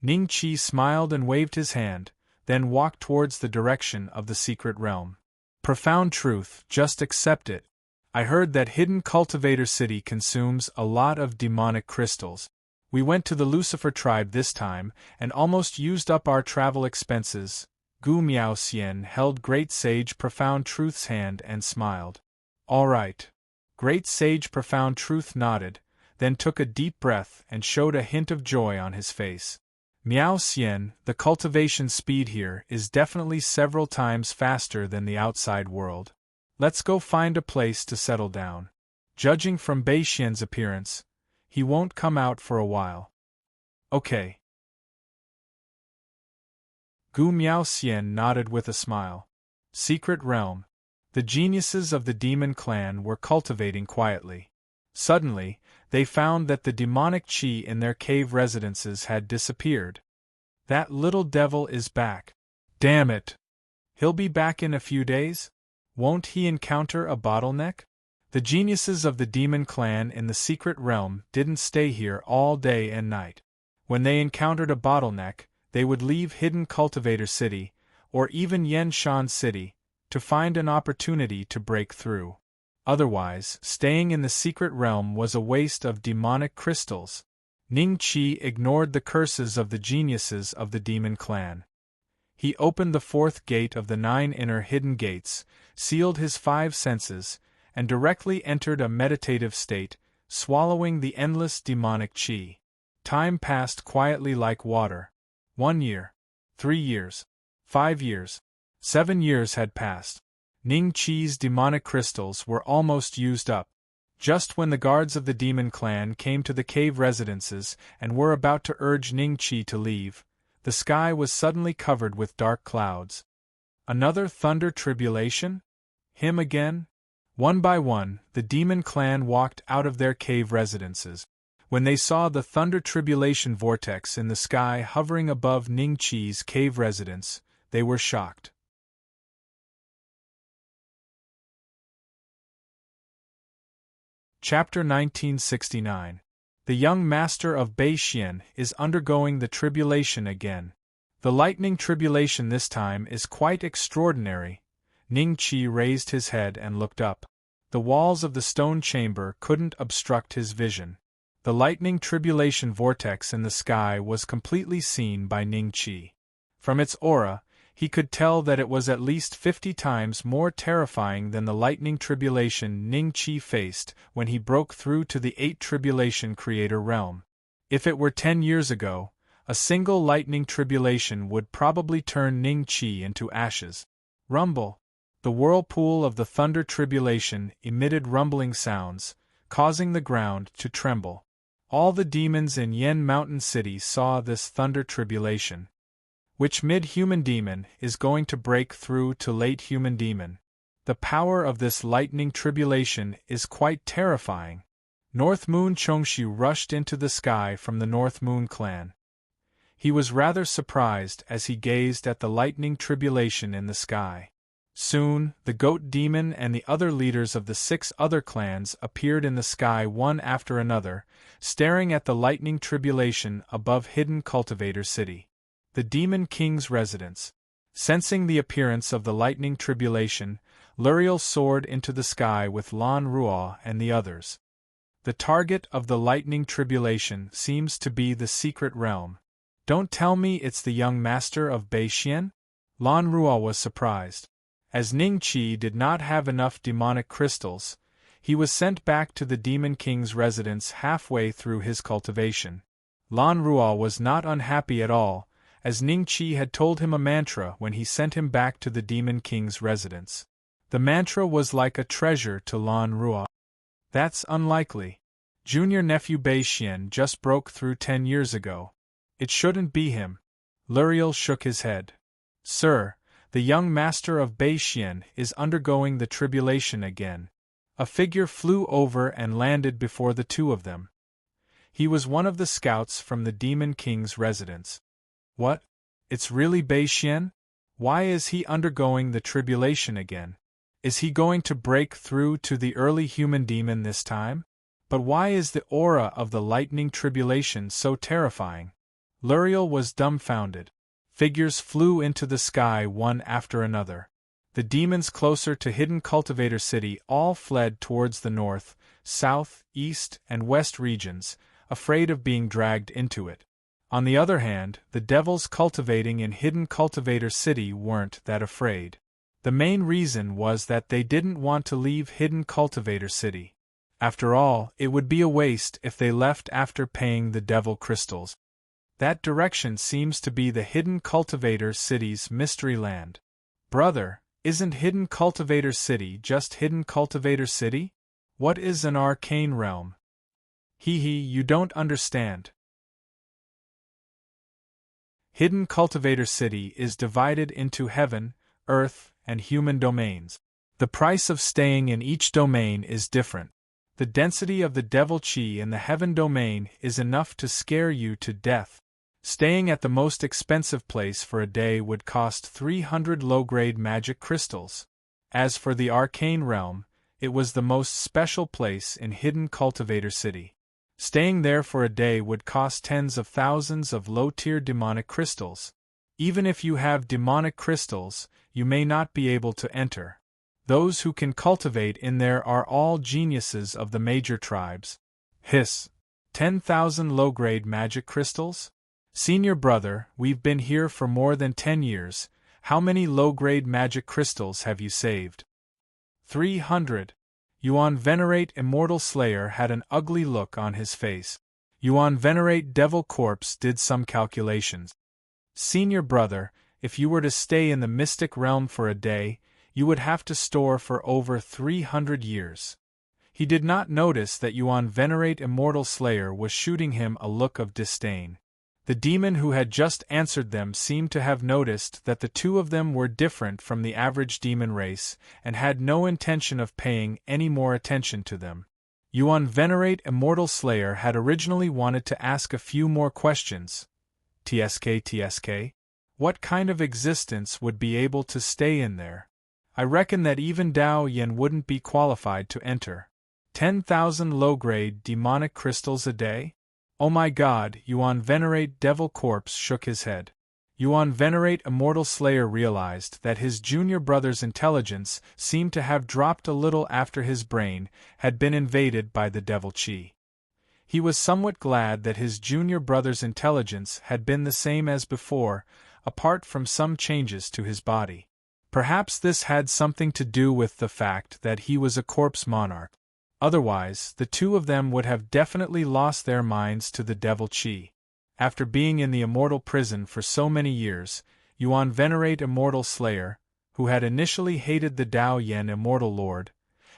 Ning Qi smiled and waved his hand, then walked towards the direction of the secret realm. Profound truth, just accept it. I heard that hidden cultivator city consumes a lot of demonic crystals. We went to the Lucifer tribe this time, and almost used up our travel expenses. Gu Miaoxian held Great Sage Profound Truth's hand and smiled. All right. Great Sage Profound Truth nodded, then took a deep breath and showed a hint of joy on his face. Miao Xian, the cultivation speed here is definitely several times faster than the outside world. Let's go find a place to settle down. Judging from Bei Xian's appearance, he won't come out for a while. Okay. Gu Miao Xian nodded with a smile. Secret realm. The geniuses of the demon clan were cultivating quietly. Suddenly, they found that the demonic qi in their cave residences had disappeared. That little devil is back. Damn it! He'll be back in a few days? Won't he encounter a bottleneck? The geniuses of the demon clan in the secret realm didn't stay here all day and night. When they encountered a bottleneck, they would leave hidden cultivator city, or even Yenshan city, to find an opportunity to break through. Otherwise, staying in the secret realm was a waste of demonic crystals. Ning Qi ignored the curses of the geniuses of the demon clan. He opened the fourth gate of the 9 inner hidden gates, sealed his 5 senses, and directly entered a meditative state, swallowing the endless demonic qi. Time passed quietly like water. 1 year. 3 years. 5 years. 7 years had passed. Ning Qi's demonic crystals were almost used up. Just when the guards of the demon clan came to the cave residences and were about to urge Ning Qi to leave, the sky was suddenly covered with dark clouds. Another thunder tribulation? Him again? One by one, the demon clan walked out of their cave residences. When they saw the thunder tribulation vortex in the sky hovering above Ning Qi's cave residence, they were shocked. Chapter 1969. The young master of Bei Xian is undergoing the tribulation again. The lightning tribulation this time is quite extraordinary. Ning Qi raised his head and looked up. The walls of the stone chamber couldn't obstruct his vision. The lightning tribulation vortex in the sky was completely seen by Ning Qi. From its aura, he could tell that it was at least 50 times more terrifying than the lightning tribulation Ning Qi faced when he broke through to the 8 tribulation creator realm. If it were 10 years ago, a single lightning tribulation would probably turn Ning Qi into ashes. Rumble. The whirlpool of the thunder tribulation emitted rumbling sounds, causing the ground to tremble. All the demons in Yen Mountain City saw this thunder tribulation. Which mid-human demon is going to break through to late human demon? The power of this lightning tribulation is quite terrifying. North Moon Chongshu rushed into the sky from the North Moon clan. He was rather surprised as he gazed at the lightning tribulation in the sky. Soon, the goat demon and the other leaders of the 6 other clans appeared in the sky one after another, staring at the lightning tribulation above hidden cultivator city. The Demon King's residence. Sensing the appearance of the lightning tribulation, Luriel soared into the sky with Lan Ruo and the others. The target of the lightning tribulation seems to be the secret realm. Don't tell me it's the young master of Bei Xian? Lan Ruo was surprised. As Ning Qi did not have enough demonic crystals, he was sent back to the Demon King's residence halfway through his cultivation. Lan Ruo was not unhappy at all, as Ning Qi had told him a mantra when he sent him back to the Demon King's residence. The mantra was like a treasure to Lan Ruo. That's unlikely. Junior nephew Bei Xian just broke through 10 years ago. It shouldn't be him. Luriel shook his head. Sir, the young master of Bei Xian is undergoing the tribulation again. A figure flew over and landed before the two of them. He was one of the scouts from the Demon King's residence. What? It's really Bei Xian? Why is he undergoing the tribulation again? Is he going to break through to the early human demon this time? But why is the aura of the lightning tribulation so terrifying? Luriel was dumbfounded. Figures flew into the sky one after another. The demons closer to hidden Cultivator City all fled towards the north, south, east, and west regions, afraid of being dragged into it. On the other hand, the devils cultivating in hidden Cultivator City weren't that afraid. The main reason was that they didn't want to leave hidden Cultivator City. After all, it would be a waste if they left after paying the devil crystals. That direction seems to be the hidden Cultivator City's mystery land. Brother, isn't hidden Cultivator City just hidden Cultivator City? What is an arcane realm? You don't understand. Hidden Cultivator City is divided into heaven, earth, and human domains. The price of staying in each domain is different. The density of the devil chi in the heaven domain is enough to scare you to death. Staying at the most expensive place for a day would cost 300 low-grade magic crystals. As for the arcane realm, it was the most special place in hidden Cultivator City. Staying there for a day would cost tens of thousands of low-tier demonic crystals. Even if you have demonic crystals, you may not be able to enter. Those who can cultivate in there are all geniuses of the major tribes. Hiss! 10,000 low-grade magic crystals? Senior brother, we've been here for more than 10 years. How many low-grade magic crystals have you saved? 300. Yuan Venerate Immortal Slayer had an ugly look on his face. Yuan Venerate Devil Corpse did some calculations. Senior brother, if you were to stay in the mystic realm for a day, you would have to store for over 300 years. He did not notice that Yuan Venerate Immortal Slayer was shooting him a look of disdain. The demon who had just answered them seemed to have noticed that the two of them were different from the average demon race, and had no intention of paying any more attention to them. Yuan Venerate Immortal Slayer had originally wanted to ask a few more questions. TSK? What kind of existence would be able to stay in there? I reckon that even Dao Yen wouldn't be qualified to enter. 10,000 low-grade demonic crystals a day? Oh my God! Yuan Venerate Devil Corpse shook his head. Yuan Venerate Immortal Slayer realized that his junior brother's intelligence seemed to have dropped a little after his brain had been invaded by the devil chi. He was somewhat glad that his junior brother's intelligence had been the same as before, apart from some changes to his body. Perhaps this had something to do with the fact that he was a corpse monarch. Otherwise, the two of them would have definitely lost their minds to the devil chi. After being in the immortal prison for so many years, Yuan Venerate Immortal Slayer, who had initially hated the Dao Yen Immortal Lord,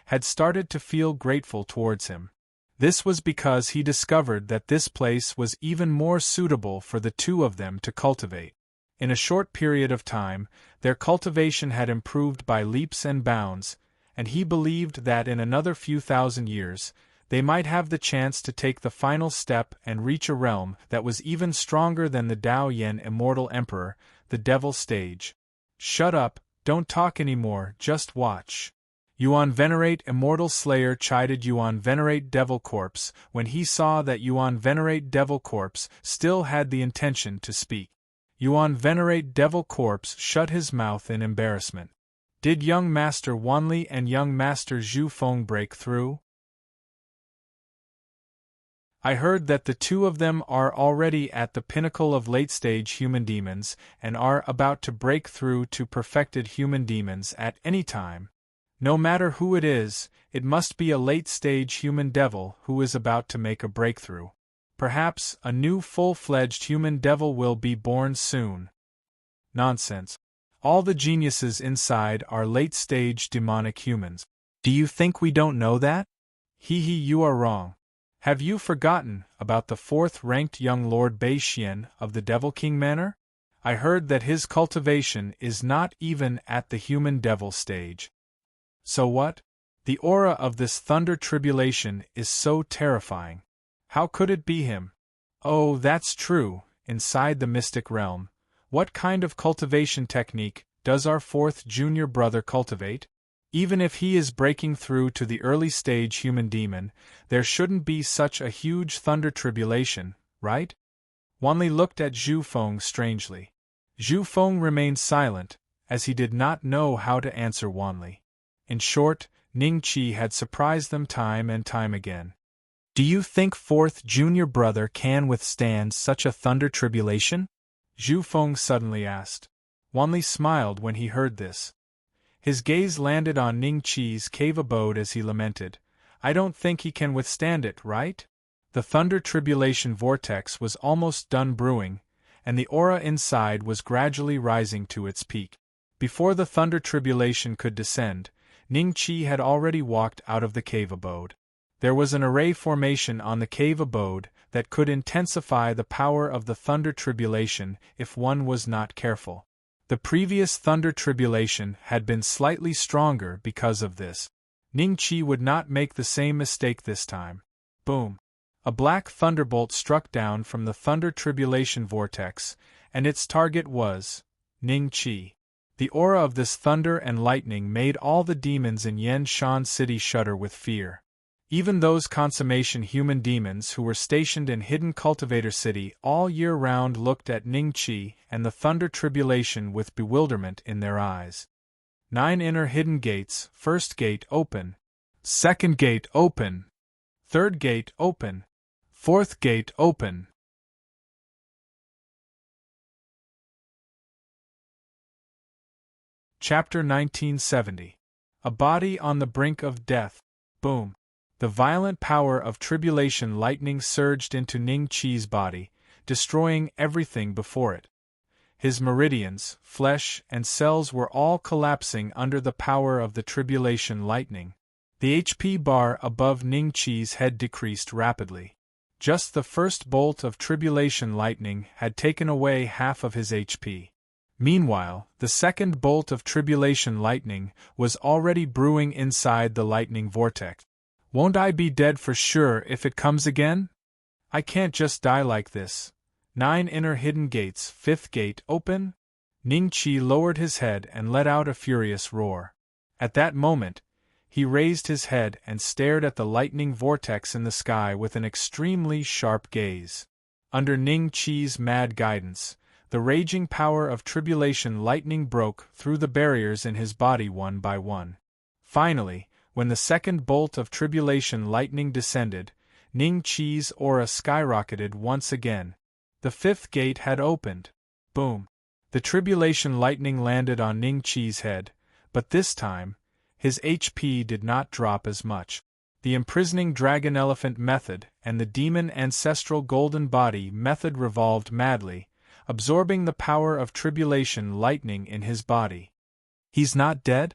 had started to feel grateful towards him. This was because he discovered that this place was even more suitable for the two of them to cultivate. In a short period of time, their cultivation had improved by leaps and bounds, and he believed that in another few thousand years, they might have the chance to take the final step and reach a realm that was even stronger than the Dao Yen Immortal Emperor, the Devil Stage. Shut up, don't talk anymore, just watch. Yuan Venerate Immortal Slayer chided Yuan Venerate Devil Corpse when he saw that Yuan Venerate Devil Corpse still had the intention to speak. Yuan Venerate Devil Corpse shut his mouth in embarrassment. Did young Master Wanli and young Master Zhu Feng break through? I heard that the two of them are already at the pinnacle of late-stage human demons and are about to break through to perfected human demons at any time. No matter who it is, it must be a late-stage human devil who is about to make a breakthrough. Perhaps a new full-fledged human devil will be born soon. Nonsense. All the geniuses inside are late-stage demonic humans. Do you think we don't know that? You are wrong. Have you forgotten about the fourth-ranked young Lord Bei Xian of the Devil King Manor? I heard that his cultivation is not even at the human devil stage. So what? The aura of this thunder tribulation is so terrifying. How could it be him? Oh, that's true, inside the mystic realm. What kind of cultivation technique does our fourth junior brother cultivate? Even if he is breaking through to the early stage human demon, there shouldn't be such a huge thunder tribulation, right? Wanli looked at Zhu Feng strangely. Zhu Feng remained silent, as he did not know how to answer Wanli. In short, Ning Qi had surprised them time and time again. Do you think fourth junior brother can withstand such a thunder tribulation? Zhu Feng suddenly asked. Wanli smiled when he heard this. His gaze landed on Ning Qi's cave abode as he lamented, I don't think he can withstand it, right? The thunder tribulation vortex was almost done brewing, and the aura inside was gradually rising to its peak. Before the thunder tribulation could descend, Ning Qi had already walked out of the cave abode. There was an array formation on the cave abode that could intensify the power of the thunder tribulation if one was not careful. The previous thunder tribulation had been slightly stronger because of this. Ning Qi would not make the same mistake this time. Boom! A black thunderbolt struck down from the thunder tribulation vortex, and its target was Ning Qi. The aura of this thunder and lightning made all the demons in Yan Shan City shudder with fear. Even those consummation human demons who were stationed in Hidden Cultivator City all year round looked at Ning Qi and the thunder tribulation with bewilderment in their eyes. 9 inner hidden gates, first gate open, second gate open, third gate open, fourth gate open. Chapter 1970. A body on the brink of death. Boom. The violent power of tribulation lightning surged into Ning Qi's body, destroying everything before it. His meridians, flesh, and cells were all collapsing under the power of the tribulation lightning. The HP bar above Ning Qi's head decreased rapidly. Just the first bolt of tribulation lightning had taken away half of his HP. Meanwhile, the second bolt of tribulation lightning was already brewing inside the lightning vortex. Won't I be dead for sure if it comes again? I can't just die like this. 9 inner hidden gates, fifth gate open? Ning Qi lowered his head and let out a furious roar. At that moment, he raised his head and stared at the lightning vortex in the sky with an extremely sharp gaze. Under Ning Qi's mad guidance, the raging power of tribulation lightning broke through the barriers in his body one by one. Finally, when the second bolt of tribulation lightning descended, Ning Qi's aura skyrocketed once again. The fifth gate had opened. Boom! The tribulation lightning landed on Ning Qi's head, but this time, his HP did not drop as much. The imprisoning dragon elephant method and the demon ancestral golden body method revolved madly, absorbing the power of tribulation lightning in his body. He's not dead?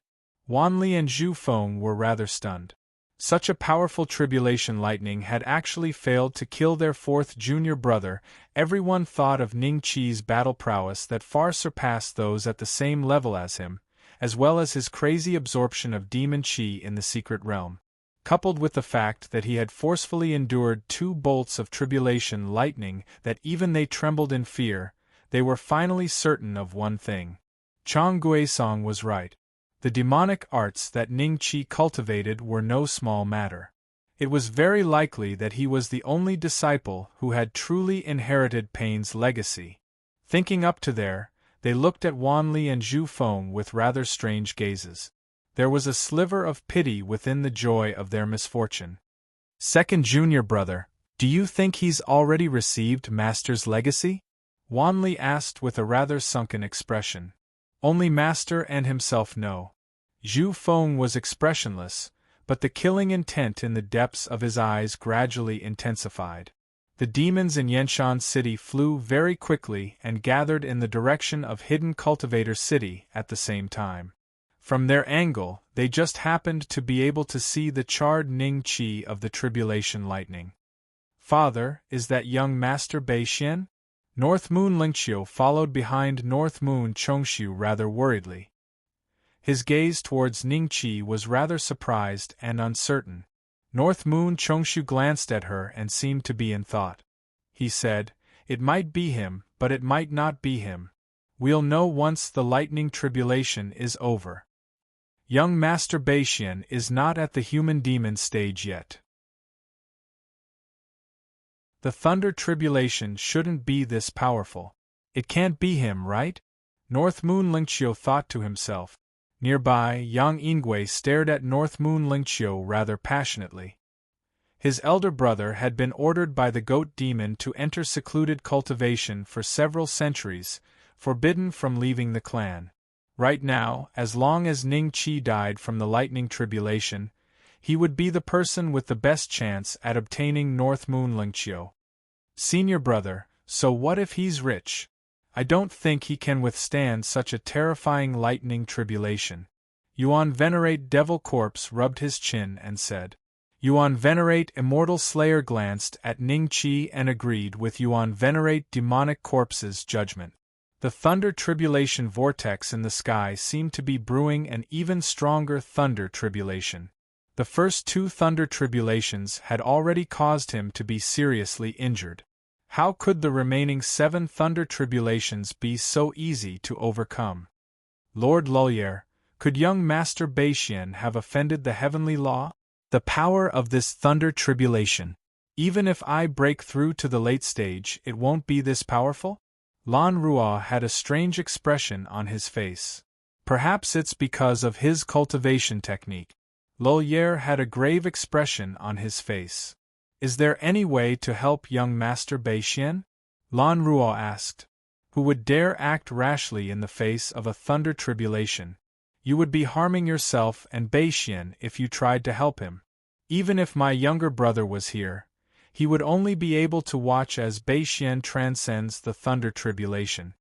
Wanli and Zhu Feng were rather stunned. Such a powerful tribulation lightning had actually failed to kill their fourth junior brother. Everyone thought of Ning Qi's battle prowess that far surpassed those at the same level as him, as well as his crazy absorption of demon qi in the secret realm. Coupled with the fact that he had forcefully endured 2 bolts of tribulation lightning that even they trembled in fear, they were finally certain of one thing. Chang Guisong was right. The demonic arts that Ning Qi cultivated were no small matter. It was very likely that he was the only disciple who had truly inherited Pain's legacy. Thinking up to there, they looked at Wanli and Zhu Feng with rather strange gazes. There was a sliver of pity within the joy of their misfortune. Second junior brother, do you think he's already received Master's legacy? Wanli asked with a rather sunken expression. Only Master and himself know. Zhu Feng was expressionless, but the killing intent in the depths of his eyes gradually intensified. The demons in Yanshan City flew very quickly and gathered in the direction of Hidden Cultivator City at the same time. From their angle, they just happened to be able to see the charred Ning Qi of the tribulation lightning. Father, is that young Master Bei Xian? North Moon Lingqiu followed behind North Moon Chongxiu rather worriedly. His gaze towards Ning Qi was rather surprised and uncertain. North Moon Chongxiu glanced at her and seemed to be in thought. He said, "It might be him, but it might not be him. We'll know once the lightning tribulation is over." Young Master Beishian is not at the human demon stage yet. The thunder tribulation shouldn't be this powerful. It can't be him, right? North Moon Lingqiu thought to himself. Nearby, Yang Ingwei stared at North Moon Lingqiu rather passionately. His elder brother had been ordered by the goat demon to enter secluded cultivation for several centuries, forbidden from leaving the clan. Right now, as long as Ning Qi died from the lightning tribulation, he would be the person with the best chance at obtaining North Moon Lingqiu. Senior brother, so what if he's rich? I don't think he can withstand such a terrifying lightning tribulation. Yuan Venerate Devil Corpse rubbed his chin and said. Yuan Venerate Immortal Slayer glanced at Ning Qi and agreed with Yuan Venerate Demonic Corpse's judgment. The thunder tribulation vortex in the sky seemed to be brewing an even stronger thunder tribulation. The first 2 thunder tribulations had already caused him to be seriously injured. How could the remaining 7 thunder tribulations be so easy to overcome? Lord Loliere, could young Master Beishian have offended the heavenly law? The power of this thunder tribulation. Even if I break through to the late stage, it won't be this powerful? Lan Ruo had a strange expression on his face. Perhaps it's because of his cultivation technique. Loliere had a grave expression on his face. Is there any way to help young Master Beishian? Lan Ruo asked. Who would dare act rashly in the face of a thunder tribulation? You would be harming yourself and Beishian if you tried to help him. Even if my younger brother was here, he would only be able to watch as Beishian transcends the thunder tribulation.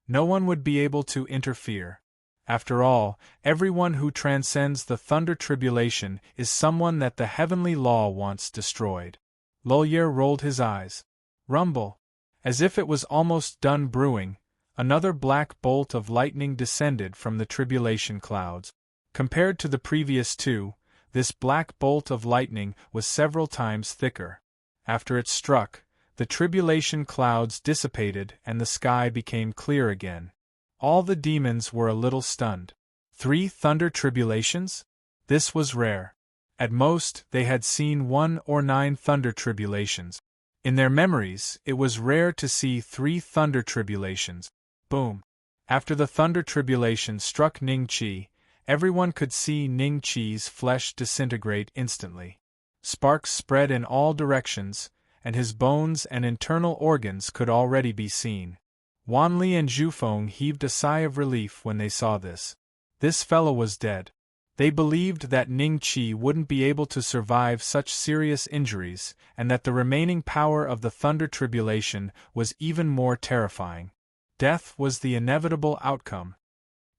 No one would be able to interfere. After all, everyone who transcends the thunder tribulation is someone that the heavenly law wants destroyed. Loliere rolled his eyes. Rumble. As if it was almost done brewing, another black bolt of lightning descended from the tribulation clouds. Compared to the previous 2, this black bolt of lightning was several times thicker. After it struck, the tribulation clouds dissipated and the sky became clear again. All the demons were a little stunned. 3 thunder tribulations? This was rare. At most, they had seen 1 or 9 thunder tribulations. In their memories, it was rare to see 3 thunder tribulations. Boom. After the thunder tribulation struck Ning Qi, everyone could see Ning Qi's flesh disintegrate instantly. Sparks spread in all directions, and his bones and internal organs could already be seen. Wanli and Zhufeng heaved a sigh of relief when they saw this. This fellow was dead. They believed that Ning Qi wouldn't be able to survive such serious injuries, and that the remaining power of the thunder tribulation was even more terrifying. Death was the inevitable outcome.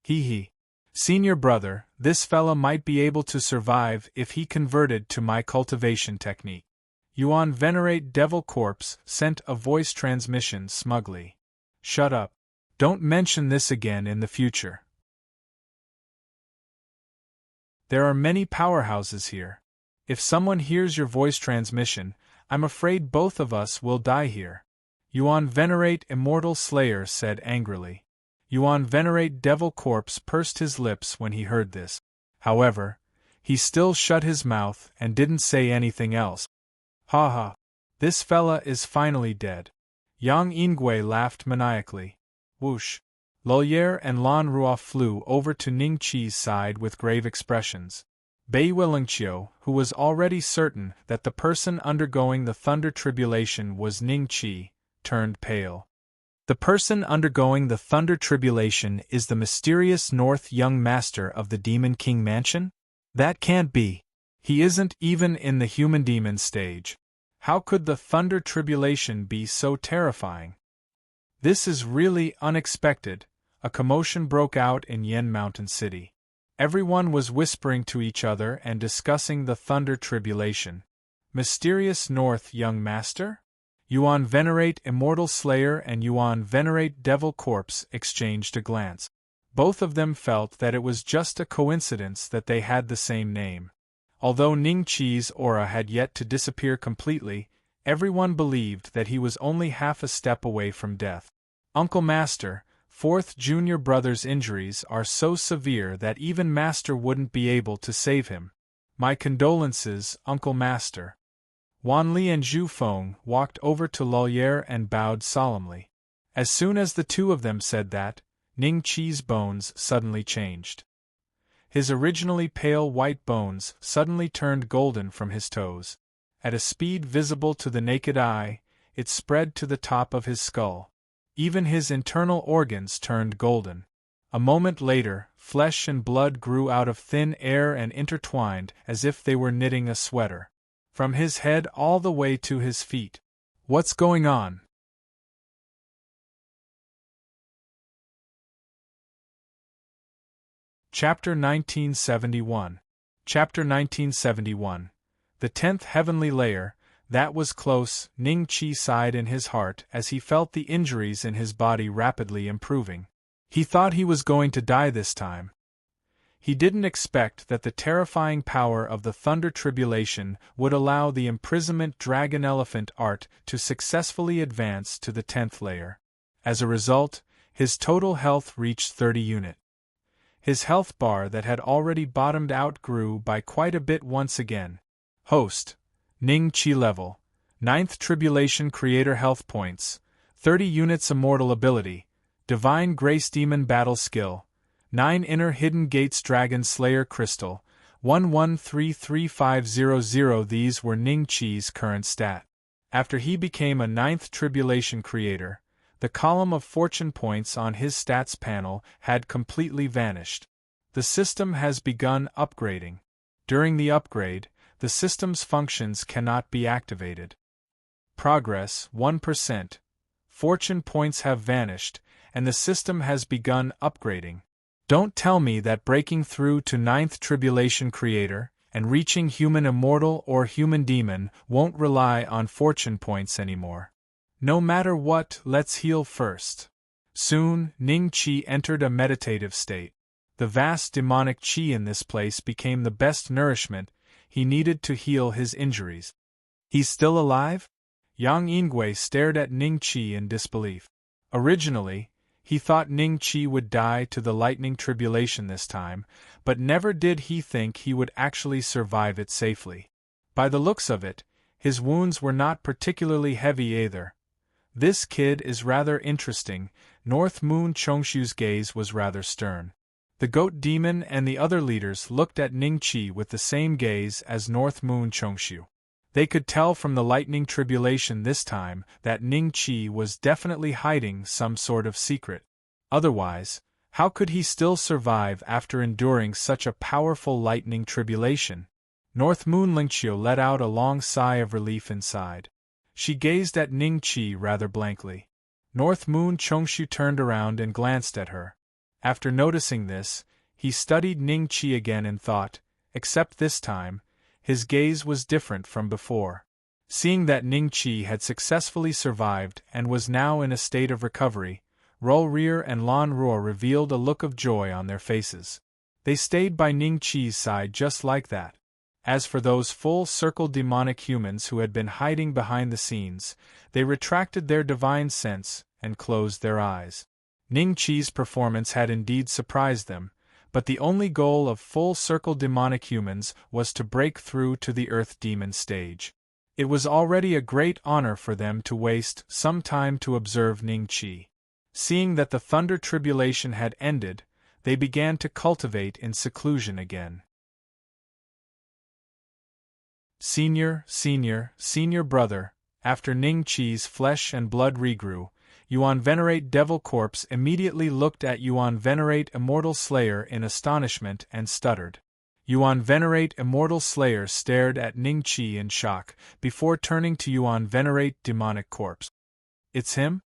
Hee. Senior brother, this fella might be able to survive if he converted to my cultivation technique. Yuan Venerate Devil Corpse sent a voice transmission smugly. Shut up. Don't mention this again in the future. There are many powerhouses here. If someone hears your voice transmission, I'm afraid both of us will die here. Yuan Venerate Immortal Slayer said angrily. Yuan Venerate Devil Corpse pursed his lips when he heard this. However, he still shut his mouth and didn't say anything else. Ha ha. This fella is finally dead. Yang Ingwei laughed maniacally. Whoosh. Loliere and Lan Ruo flew over to Ning Qi's side with grave expressions. Bai Lingqiu, who was already certain that the person undergoing the thunder tribulation was Ning Qi, turned pale. The person undergoing the thunder tribulation is the mysterious North Young Master of the Demon King Mansion? That can't be. He isn't even in the human demon stage. How could the thunder tribulation be so terrifying? This is really unexpected. A commotion broke out in Yen Mountain City. Everyone was whispering to each other and discussing the thunder tribulation. Mysterious North Young Master? Yuan Venerate Immortal Slayer and Yuan Venerate Devil Corpse exchanged a glance. Both of them felt that it was just a coincidence that they had the same name. Although Ning Qi's aura had yet to disappear completely, everyone believed that he was only half a step away from death. Uncle Master, Fourth junior brother's injuries are so severe that even Master wouldn't be able to save him. My condolences, Uncle Master. Wan Li and Zhu Feng walked over to Loliere and bowed solemnly. As soon as the two of them said that, Ning Qi's bones suddenly changed. His originally pale white bones suddenly turned golden from his toes. At a speed visible to the naked eye, it spread to the top of his skull. Even his internal organs turned golden. A moment later, flesh and blood grew out of thin air and intertwined as if they were knitting a sweater. From his head all the way to his feet. What's going on? Chapter 1971. Chapter 1971. The 10th heavenly layer. That was close. Ning Qi sighed in his heart as he felt the injuries in his body rapidly improving. He thought he was going to die this time. He didn't expect that the terrifying power of the Thunder Tribulation would allow the imprisonment dragon elephant art to successfully advance to the 10th layer. As a result, his total health reached 30 unit. His health bar that had already bottomed out grew by quite a bit once again. Host. Ning Qi level. 9th Tribulation Creator health points. 30 units immortal ability. Divine Grace Demon battle skill. 9 Inner Hidden Gates Dragon Slayer crystal. 11335500. These were Ning Qi's current stat. After he became a 9th Tribulation Creator, the column of fortune points on his stats panel had completely vanished. The system has begun upgrading. During the upgrade, the system's functions cannot be activated. Progress 1%. Fortune points have vanished, and the system has begun upgrading. Don't tell me that breaking through to 9th Tribulation Creator and reaching human immortal or human demon won't rely on fortune points anymore. No matter what, let's heal first. Soon, Ning Qi entered a meditative state. The vast demonic qi in this place became the best nourishment he needed to heal his injuries. He's still alive? Yang Yingui stared at Ning Qi in disbelief. Originally, he thought Ning Qi would die to the lightning tribulation this time, but never did he think he would actually survive it safely. By the looks of it, his wounds were not particularly heavy either. This kid is rather interesting. North Moon Chongshu's gaze was rather stern. The goat demon and the other leaders looked at Ning Qi with the same gaze as North Moon Chongshu. They could tell from the lightning tribulation this time that Ning Qi was definitely hiding some sort of secret. Otherwise, how could he still survive after enduring such a powerful lightning tribulation? North Moon Lingqiu let out a long sigh of relief inside. She gazed at Ning Qi rather blankly. North Moon Chongshu turned around and glanced at her. After noticing this, he studied Ning Qi again and thought, except this time, his gaze was different from before. Seeing that Ning Qi had successfully survived and was now in a state of recovery, Ro Rear and Lan Ruo revealed a look of joy on their faces. They stayed by Ning Qi's side just like that. As for those full-circle demonic humans who had been hiding behind the scenes, they retracted their divine sense and closed their eyes. Ning Qi's performance had indeed surprised them, but the only goal of full-circle demonic humans was to break through to the Earth Demon stage. It was already a great honor for them to waste some time to observe Ning Qi. Seeing that the Thunder Tribulation had ended, they began to cultivate in seclusion again. Senior brother, after Ning Qi's flesh and blood regrew, Yuan Venerate Devil Corpse immediately looked at Yuan Venerate Immortal Slayer in astonishment and stuttered. Yuan Venerate Immortal Slayer stared at Ning Qi in shock, before turning to Yuan Venerate Demonic Corpse. It's him?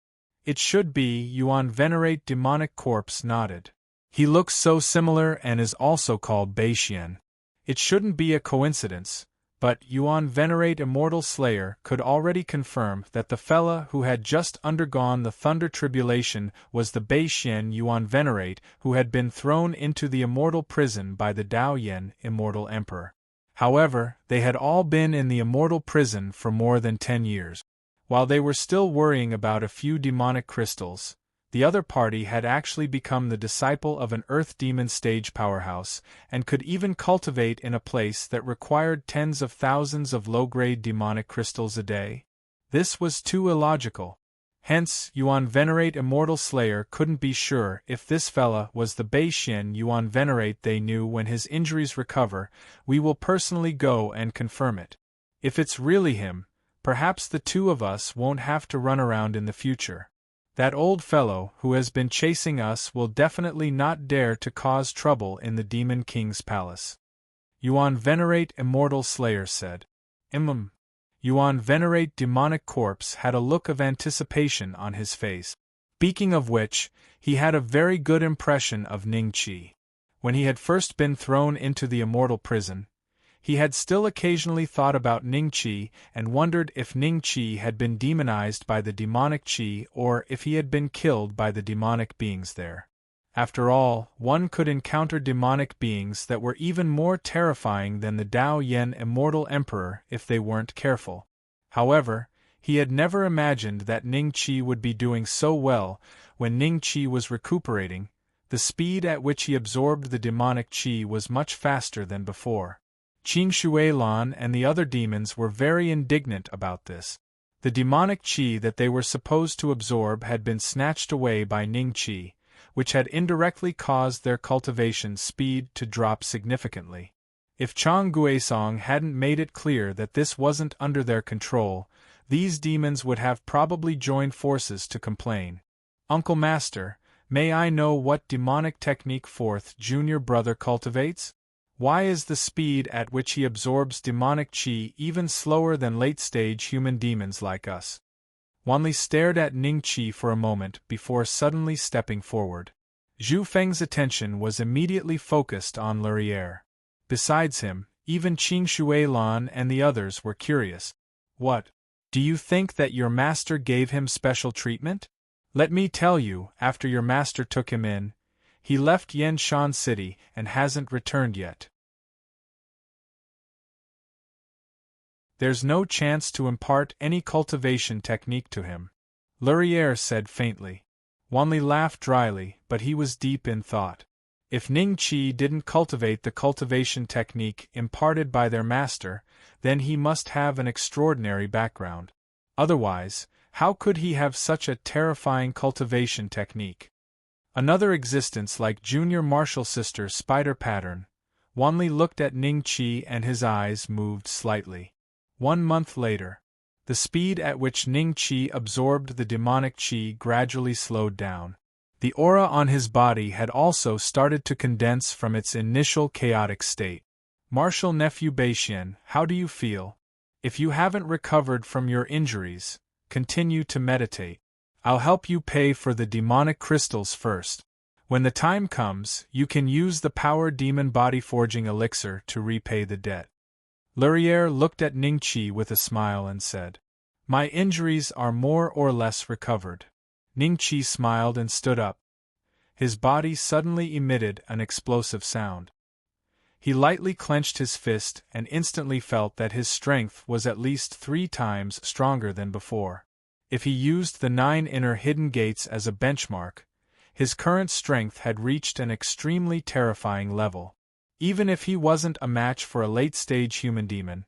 It should be. Yuan Venerate Demonic Corpse nodded. He looks so similar and is also called Beixian. It shouldn't be a coincidence. But Yuan Venerate Immortal Slayer could already confirm that the fella who had just undergone the Thunder Tribulation was the Beixian Yuan Venerate who had been thrown into the immortal prison by the Dao Yen Immortal Emperor. However, they had all been in the immortal prison for more than 10 years. While they were still worrying about a few demonic crystals, The other party had actually become the disciple of an earth demon stage powerhouse, and could even cultivate in a place that required tens of thousands of low-grade demonic crystals a day. This was too illogical. Hence, Yuan Venerate Immortal Slayer couldn't be sure if this fella was the Bei Xian Yuan Venerate they knew. When his injuries recover, we will personally go and confirm it. If it's really him, perhaps the two of us won't have to run around in the future. That old fellow who has been chasing us will definitely not dare to cause trouble in the Demon King's palace. Yuan Venerate Immortal Slayer said. Yuan Venerate Demonic Corpse had a look of anticipation on his face. Speaking of which, he had a very good impression of Ning Qi. When he had first been thrown into the immortal prison, he had still occasionally thought about Ning Qi and wondered if Ning Qi had been demonized by the demonic Qi or if he had been killed by the demonic beings there. After all, one could encounter demonic beings that were even more terrifying than the Dao Yen Immortal Emperor if they weren't careful. However, he had never imagined that Ning Qi would be doing so well. When Ning Qi was recuperating, the speed at which he absorbed the demonic Qi was much faster than before. Qing Xuelan and the other demons were very indignant about this. The demonic Qi that they were supposed to absorb had been snatched away by Ning Qi, which had indirectly caused their cultivation speed to drop significantly. If Chang Guisong hadn't made it clear that this wasn't under their control, these demons would have probably joined forces to complain. Uncle Master, may I know what demonic technique fourth junior brother cultivates? Why is the speed at which he absorbs demonic Qi even slower than late-stage human demons like us? Wanli stared at Ning Qi for a moment before suddenly stepping forward. Zhu Feng's attention was immediately focused on Lurier. Besides him, even Qing Xuelan and the others were curious. What? Do you think that your master gave him special treatment? Let me tell you, after your master took him in, he left Yanshan City and hasn't returned yet. There's no chance to impart any cultivation technique to him, Lurier said faintly. Wanli laughed dryly, but he was deep in thought. If Ning Qi didn't cultivate the cultivation technique imparted by their master, then he must have an extraordinary background. Otherwise, how could he have such a terrifying cultivation technique? Another existence like junior martial sister spider pattern. Wanli looked at Ning Qi and his eyes moved slightly. 1 month later, the speed at which Ning Qi absorbed the demonic Qi gradually slowed down. The aura on his body had also started to condense from its initial chaotic state. Martial nephew Beixian, how do you feel? If you haven't recovered from your injuries, continue to meditate. I'll help you pay for the demonic crystals first. When the time comes, you can use the power demon body forging elixir to repay the debt. Lurier looked at Ning Qi with a smile and said, My injuries are more or less recovered. Ning Qi smiled and stood up. His body suddenly emitted an explosive sound. He lightly clenched his fist and instantly felt that his strength was at least 3 times stronger than before. If he used the 9 inner hidden gates as a benchmark, his current strength had reached an extremely terrifying level. Even if he wasn't a match for a late-stage human demon,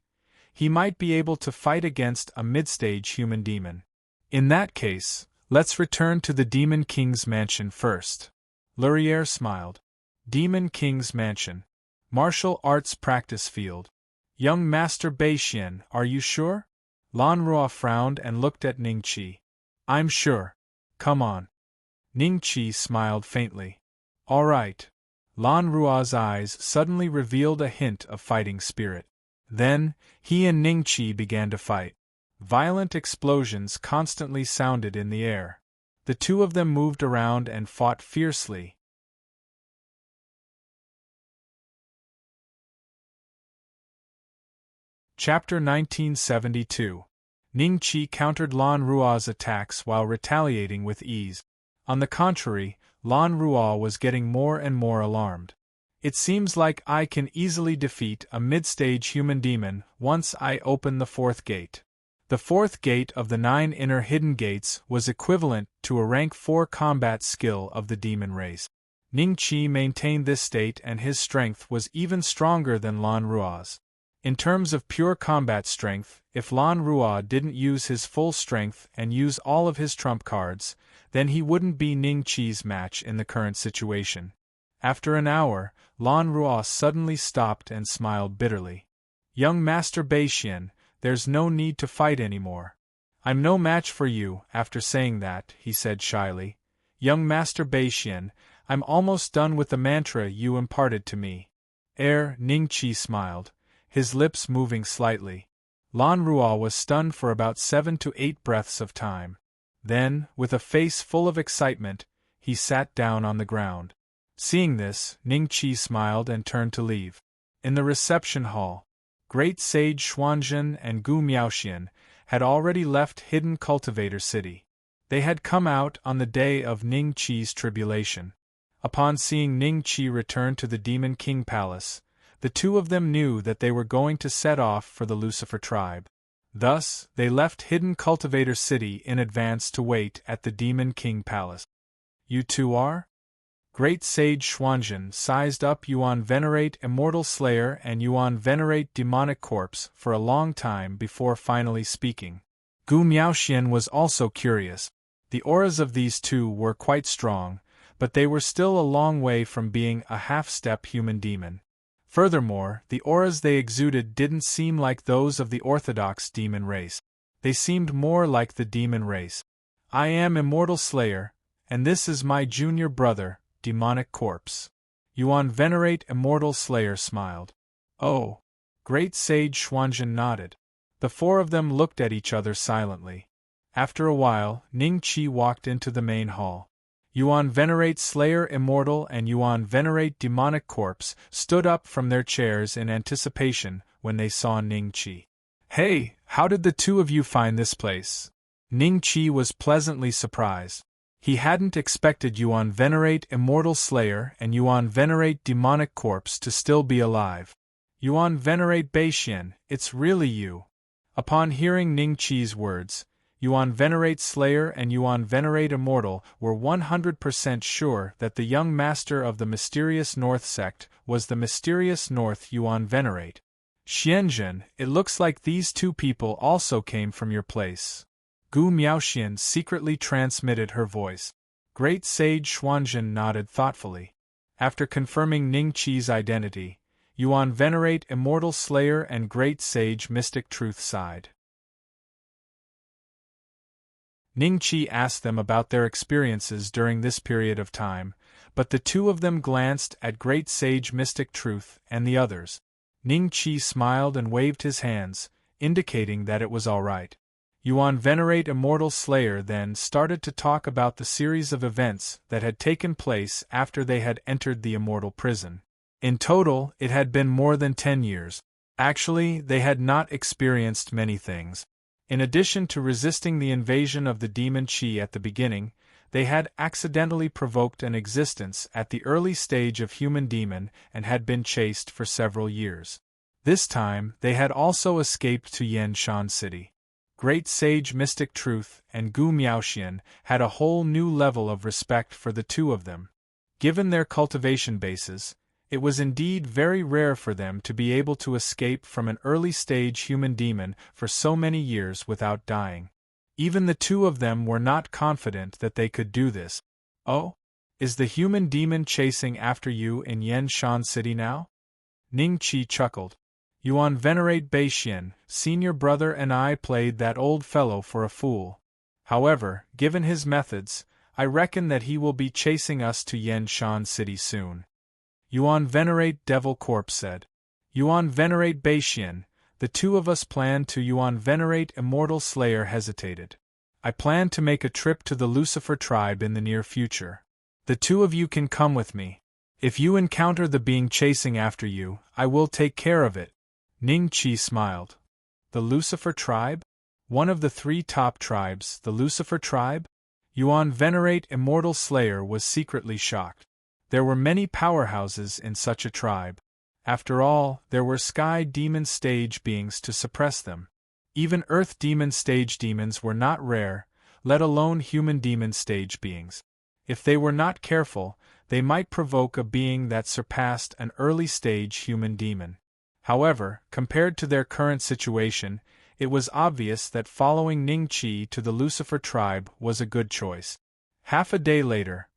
he might be able to fight against a mid-stage human demon. In that case, let's return to the Demon King's mansion first. Lurier smiled. Demon King's mansion. Martial arts practice field. Young Master Beixian, are you sure? Lan Ruo frowned and looked at Ning Qi. I'm sure. Come on. Ning Qi smiled faintly. All right. Lan Ruo's eyes suddenly revealed a hint of fighting spirit. Then, he and Ning Qi began to fight. Violent explosions constantly sounded in the air. The two of them moved around and fought fiercely. Chapter 1972. Ning Qi countered Lan Ruo's attacks while retaliating with ease. On the contrary, Lan Ruo was getting more and more alarmed. It seems like I can easily defeat a mid-stage human demon once I open the 4th gate. The fourth gate of the 9 inner hidden gates was equivalent to a rank 4 combat skill of the demon race. Ning Qi maintained this state, and his strength was even stronger than Lan Ruo's. In terms of pure combat strength, if Lan Ruo didn't use his full strength and use all of his trump cards, then he wouldn't be Ning Qi's match in the current situation. After an hour, Lan Ruo suddenly stopped and smiled bitterly. "Young Master Beixian, there's no need to fight anymore. I'm no match for you." After saying that, he said shyly, "Young Master Beixian, I'm almost done with the mantra you imparted to me." Ning Qi smiled, his lips moving slightly. Lan Ruo was stunned for about 7 to 8 breaths of time. Then, with a face full of excitement, he sat down on the ground. Seeing this, Ning Qi smiled and turned to leave. In the reception hall, Great Sage Xuanzhen and Gu Miaoxian had already left Hidden Cultivator City. They had come out on the day of Ning Qi's tribulation. Upon seeing Ning Qi return to the Demon King Palace, the two of them knew that they were going to set off for the Lucifer tribe. Thus, they left Hidden Cultivator City in advance to wait at the Demon King Palace. "You two are?" Great Sage Xuanzhen sized up Yuan Venerate Immortal Slayer and Yuan Venerate Demonic Corpse for a long time before finally speaking. Gu Miaoxian was also curious. The auras of these two were quite strong, but they were still a long way from being a half-step human demon. Furthermore, the auras they exuded didn't seem like those of the orthodox demon race. They seemed more like the demon race. "I am Immortal Slayer, and this is my junior brother, Demonic Corpse." Yuan Venerate Immortal Slayer smiled. "Oh." Great Sage Xuanzhen nodded. The four of them looked at each other silently. After a while, Ning Qi walked into the main hall. Yuan Venerate Slayer Immortal and Yuan Venerate Demonic Corpse stood up from their chairs in anticipation when they saw Ning Qi. "Hey, how did the two of you find this place?" Ning Qi was pleasantly surprised. He hadn't expected Yuan Venerate Immortal Slayer and Yuan Venerate Demonic Corpse to still be alive. "Yuan Venerate Beixian, it's really you." Upon hearing Ning Qi's words, Yuan Venerate Slayer and Yuan Venerate Immortal were 100% sure that the young master of the mysterious North sect was the mysterious North Yuan Venerate. "Xianzhen, it looks like these two people also came from your place." Gu Miaoxian secretly transmitted her voice. Great Sage Xuanzhen nodded thoughtfully. After confirming Ning Qi's identity, Yuan Venerate Immortal Slayer and Great Sage Mystic Truth sighed. Ning Qi asked them about their experiences during this period of time, but the two of them glanced at Great Sage Mystic Truth and the others. Ning Qi smiled and waved his hands, indicating that it was all right. Yuan Venerate Immortal Slayer then started to talk about the series of events that had taken place after they had entered the immortal prison. In total, it had been more than 10 years. Actually, they had not experienced many things. In addition to resisting the invasion of the demon Qi at the beginning, they had accidentally provoked an existence at the early stage of human demon and had been chased for several years. This time, they had also escaped to Yanshan City. Great Sage Mystic Truth and Gu Miaoxian had a whole new level of respect for the two of them. Given their cultivation bases, it was indeed very rare for them to be able to escape from an early-stage human demon for so many years without dying. Even the two of them were not confident that they could do this. "Oh? Is the human demon chasing after you in Yanshan City now?" Ning Qi chuckled. "Yuan Venerate Beixian, senior brother and I played that old fellow for a fool. However, given his methods, I reckon that he will be chasing us to Yanshan City soon." Yuan Venerate Devil Corpse said. "Yuan Venerate Beixian, the two of us planned to." Yuan Venerate Immortal Slayer hesitated. "I plan to make a trip to the Lucifer tribe in the near future. The two of you can come with me. If you encounter the being chasing after you, I will take care of it." Ning Qi smiled. "The Lucifer tribe? One of the 3 top tribes, the Lucifer tribe?" Yuan Venerate Immortal Slayer was secretly shocked. There were many powerhouses in such a tribe. After all, there were sky demon stage beings to suppress them. Even Earth demon stage demons were not rare, let alone human demon stage beings. If they were not careful, they might provoke a being that surpassed an early stage human demon. However, compared to their current situation, it was obvious that following Ning Qi to the Lucifer tribe was a good choice. Half a day later,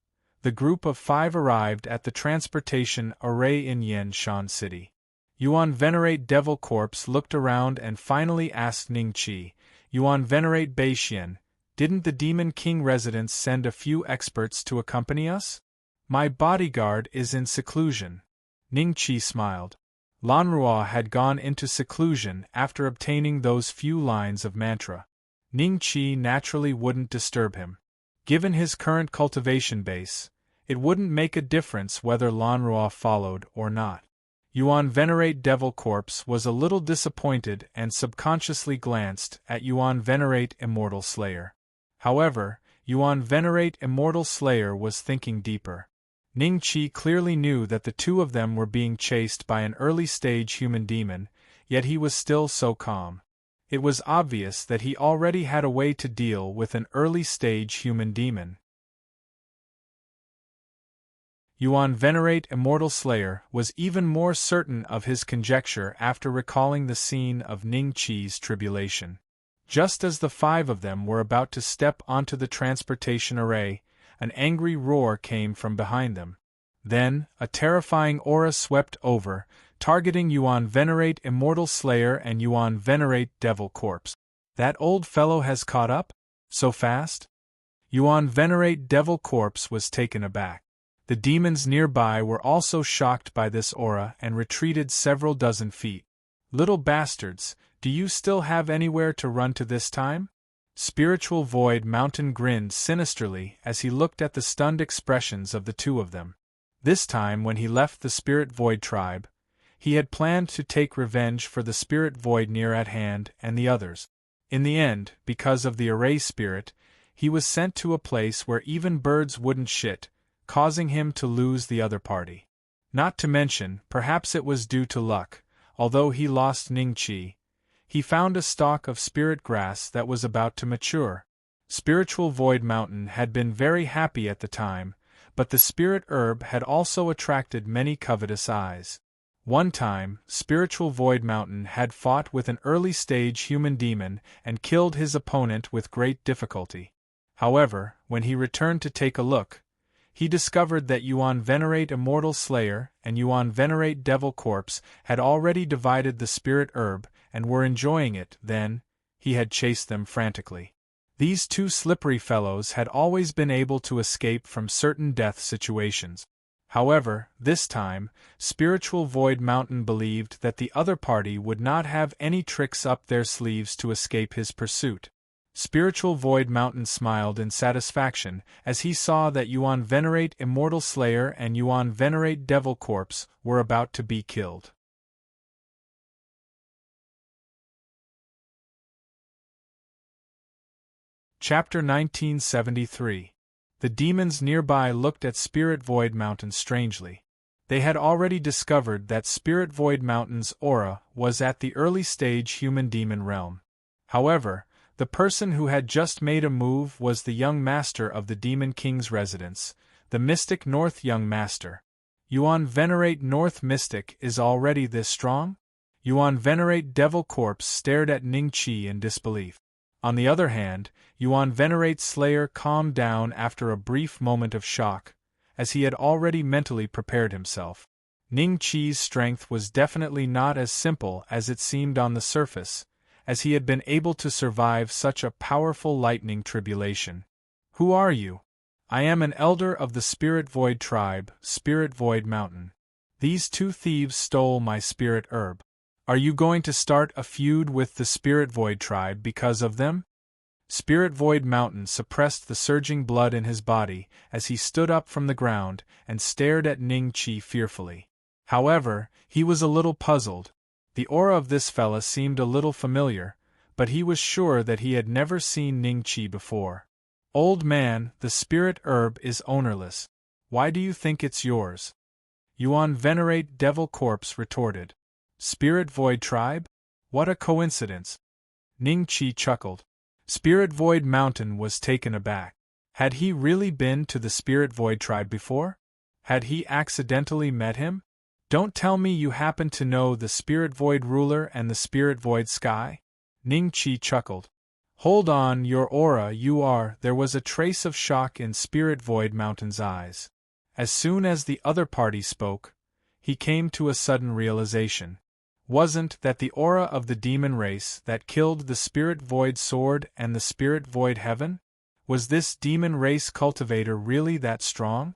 the group of 5 arrived at the transportation array in Yanshan City. Yuan Venerate Devil Corpse looked around and finally asked Ning Qi, "Yuan Venerate Beixian, didn't the Demon King residence send a few experts to accompany us? My bodyguard is in seclusion." Ning Qi smiled. Lanrua had gone into seclusion after obtaining those few lines of mantra. Ning Qi naturally wouldn't disturb him. Given his current cultivation base, it wouldn't make a difference whether Lanrua followed or not. Yuan Venerate Devil Corpse was a little disappointed and subconsciously glanced at Yuan Venerate Immortal Slayer. However, Yuan Venerate Immortal Slayer was thinking deeper. Ning Qi clearly knew that the two of them were being chased by an early-stage human demon, yet he was still so calm. It was obvious that he already had a way to deal with an early-stage human demon. Yuan Venerate Immortal Slayer was even more certain of his conjecture after recalling the scene of Ning Qi's tribulation. Just as the 5 of them were about to step onto the transportation array, an angry roar came from behind them. Then, a terrifying aura swept over, targeting Yuan Venerate Immortal Slayer and Yuan Venerate Devil Corpse. "That old fellow has caught up? So fast?" Yuan Venerate Devil Corpse was taken aback. The demons nearby were also shocked by this aura and retreated several dozen feet. "Little bastards, do you still have anywhere to run to this time?" Spiritual Void Mountain grinned sinisterly as he looked at the stunned expressions of the two of them. This time when he left the Spirit Void tribe, he had planned to take revenge for the Spirit Void near at hand and the others. In the end, because of the array spirit, he was sent to a place where even birds wouldn't shit, causing him to lose the other party. Not to mention, perhaps it was due to luck, although he lost Ning Qi, he found a stalk of spirit grass that was about to mature. Spiritual Void Mountain had been very happy at the time, but the spirit herb had also attracted many covetous eyes. One time, Spiritual Void Mountain had fought with an early-stage human demon and killed his opponent with great difficulty. However, when he returned to take a look, he discovered that Yuan Venerate Immortal Slayer and Yuan Venerate Devil Corpse had already divided the spirit herb and were enjoying it. Then, he had chased them frantically. These two slippery fellows had always been able to escape from certain death situations. However, this time, Spiritual Void Mountain believed that the other party would not have any tricks up their sleeves to escape his pursuit. Spiritual Void Mountain smiled in satisfaction as he saw that Yuan Venerate Immortal Slayer and Yuan Venerate Devil Corpse were about to be killed. Chapter 1973. The demons nearby looked at Spirit Void Mountain strangely. They had already discovered that Spirit Void Mountain's aura was at the early stage human demon realm. However, the person who had just made a move was the young master of the Demon King's residence, the Mystic North Young Master. Yuan Venerate North Mystic is already this strong? Yuan Venerate Devil Corpse stared at Ning Qi in disbelief. On the other hand, Yuan Venerate Slayer calmed down after a brief moment of shock, as he had already mentally prepared himself. Ning Qi's strength was definitely not as simple as it seemed on the surface, as he had been able to survive such a powerful lightning tribulation. "Who are you?" "I am an elder of the Spirit Void tribe, Spirit Void Mountain. These two thieves stole my spirit herb. Are you going to start a feud with the Spirit Void tribe because of them?" Spirit Void Mountain suppressed the surging blood in his body as he stood up from the ground and stared at Ning Qi fearfully. However, he was a little puzzled. The aura of this fella seemed a little familiar, but he was sure that he had never seen Ning Qi before. "Old man, the spirit herb is ownerless. Why do you think it's yours?" Yuan Venerate Devil Corpse retorted. "Spirit Void Tribe? What a coincidence. Ning-Chi chuckled. Spirit Void Mountain was taken aback. Had he really been to the Spirit Void tribe before? Had he accidentally met him? Don't tell me you happen to know the Spirit Void ruler and the Spirit Void sky? Ning-Chi chuckled. Hold on, your aura, you are. There was a trace of shock in Spirit Void Mountain's eyes. As soon as the other party spoke, he came to a sudden realization. Wasn't that the aura of the demon race that killed the Spirit Void Sword and the Spirit Void Heaven? Was this demon race cultivator really that strong?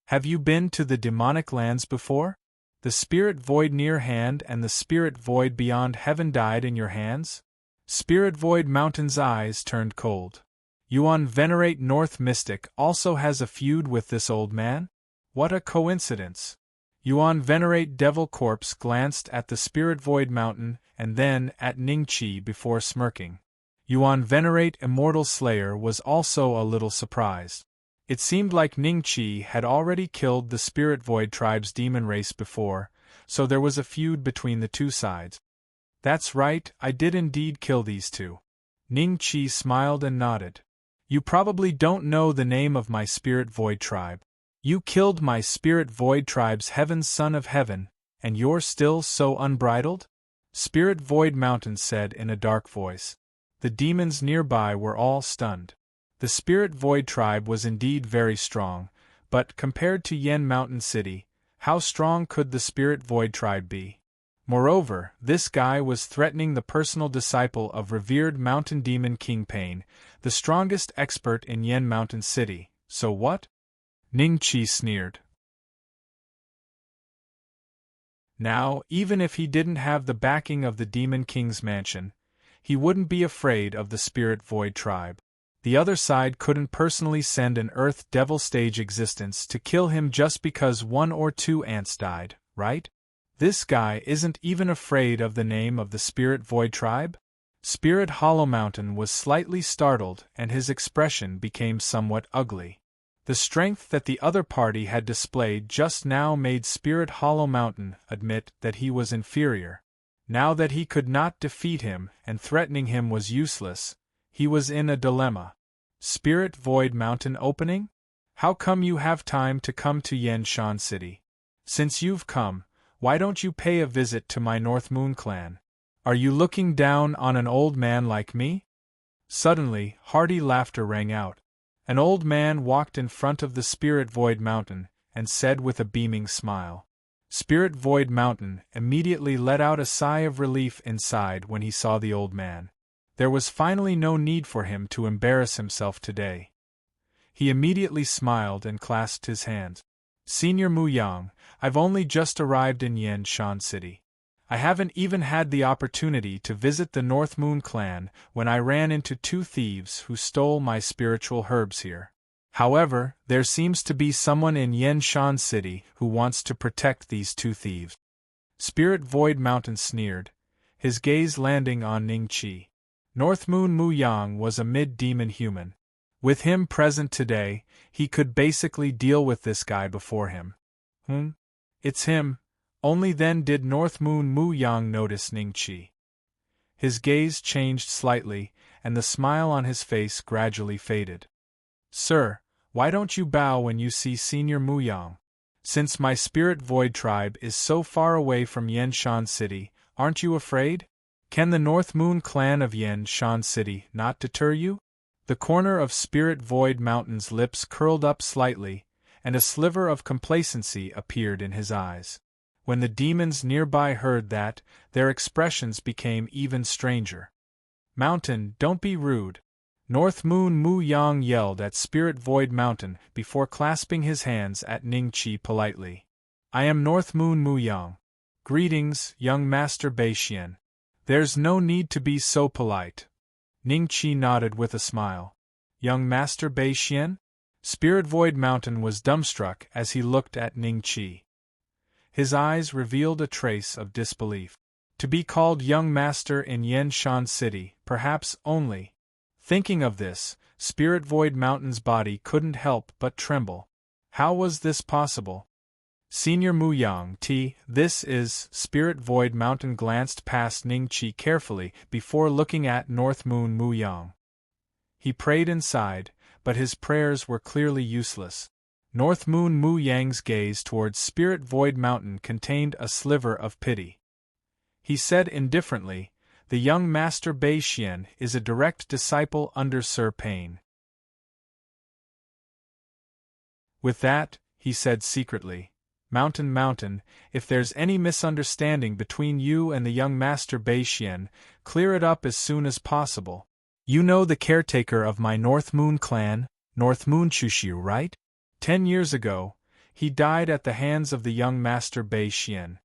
Have you been to the demonic lands before? The Spirit Void near hand and the Spirit Void beyond heaven died in your hands? Spirit Void Mountain's eyes turned cold. Yuan Venerate North Mystic also has a feud with this old man? What a coincidence! Yuan Venerate Devil Corpse glanced at the Spirit Void Mountain and then at Ning-Chi before smirking. Yuan Venerate Immortal Slayer was also a little surprised. It seemed like Ning-Chi had already killed the Spirit Void tribe's demon race before, so there was a feud between the two sides. That's right, I did indeed kill these two. Ning-Chi smiled and nodded. You probably don't know the name of my Spirit Void tribe. You killed my Spirit Void tribe's Heaven's Son of Heaven, and you're still so unbridled? Spirit Void Mountain said in a dark voice. The demons nearby were all stunned. The Spirit Void tribe was indeed very strong, but compared to Yen Mountain City, how strong could the Spirit Void tribe be? Moreover, this guy was threatening the personal disciple of revered Mountain Demon King Pain, the strongest expert in Yen Mountain City, so what? Ning-Chi sneered. Now, even if he didn't have the backing of the Demon King's mansion, he wouldn't be afraid of the Spirit Void tribe. The other side couldn't personally send an Earth Devil stage existence to kill him just because one or two ants died, right? This guy isn't even afraid of the name of the Spirit Void tribe? Spirit Hollow Mountain was slightly startled and his expression became somewhat ugly. The strength that the other party had displayed just now made Spirit Hollow Mountain admit that he was inferior. Now that he could not defeat him and threatening him was useless, he was in a dilemma. Spirit Void Mountain opening? How come you have time to come to Yen Shan City? Since you've come, why don't you pay a visit to my North Moon clan? Are you looking down on an old man like me? Suddenly, hearty laughter rang out. An old man walked in front of the Spirit Void Mountain and said with a beaming smile. Spirit Void Mountain immediately let out a sigh of relief inside when he saw the old man. There was finally no need for him to embarrass himself today. He immediately smiled and clasped his hands. Senior Mu Yang, I've only just arrived in Yen Shan City. I haven't even had the opportunity to visit the North Moon clan when I ran into two thieves who stole my spiritual herbs here. However, there seems to be someone in Yen Shan City who wants to protect these two thieves. Spirit Void Mountain sneered, his gaze landing on Ning-Chi. North Moon Mu Yang was a mid-demon human. With him present today, he could basically deal with this guy before him. It's him. Only then did North Moon Mu Yang notice Ning-Chi. His gaze changed slightly, and the smile on his face gradually faded. Sir, why don't you bow when you see Senior Mu Yang? Since my Spirit Void tribe is so far away from Yen Shan City, aren't you afraid? Can the North Moon clan of Yen Shan City not deter you? The corner of Spirit Void Mountain's lips curled up slightly, and a sliver of complacency appeared in his eyes. When the demons nearby heard that, their expressions became even stranger. Mountain, don't be rude. North Moon Mu Yang yelled at Spirit Void Mountain before clasping his hands at Ning-Chi politely. I am North Moon Mu Yang. Greetings, young Master Bei-Xian. There's no need to be so polite. Ning-Chi nodded with a smile. Young Master Bei-Xian? Spirit Void Mountain was dumbstruck as he looked at Ning-Chi. His eyes revealed a trace of disbelief. To be called young master in Yen Shan City, perhaps only. Thinking of this, Spirit Void Mountain's body couldn't help but tremble. How was this possible? Senior Mu Yang T. This is. Spirit Void Mountain glanced past Ning Qi carefully before looking at North Moon Mu Yang. He prayed inside, but his prayers were clearly useless. North Moon Mu Yang's gaze towards Spirit Void Mountain contained a sliver of pity. He said indifferently, "The young master Bei Xian is a direct disciple under Sir Pain." With that, he said secretly, Mountain, if there's any misunderstanding between you and the young master Bei Xian, clear it up as soon as possible. You know the caretaker of my North Moon clan, North Moon Chushiu, right? 10 years ago, he died at the hands of the young master Bei Xian.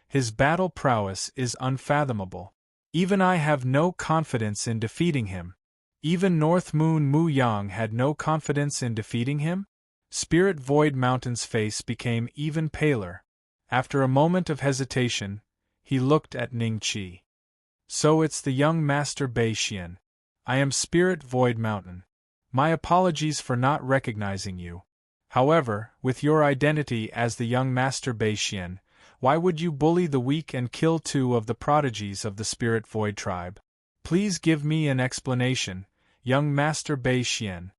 His battle prowess is unfathomable. Even I have no confidence in defeating him. Even North Moon Mu Yang had no confidence in defeating him? Spirit Void Mountain's face became even paler. After a moment of hesitation, he looked at Ning Qi. So it's the young master Bei Xian. I am Spirit Void Mountain. My apologies for not recognizing you. However, with your identity as the young master Bei Xian, why would you bully the weak and kill 2 of the prodigies of the Spirit Void tribe? Please give me an explanation, young master Bei Xian.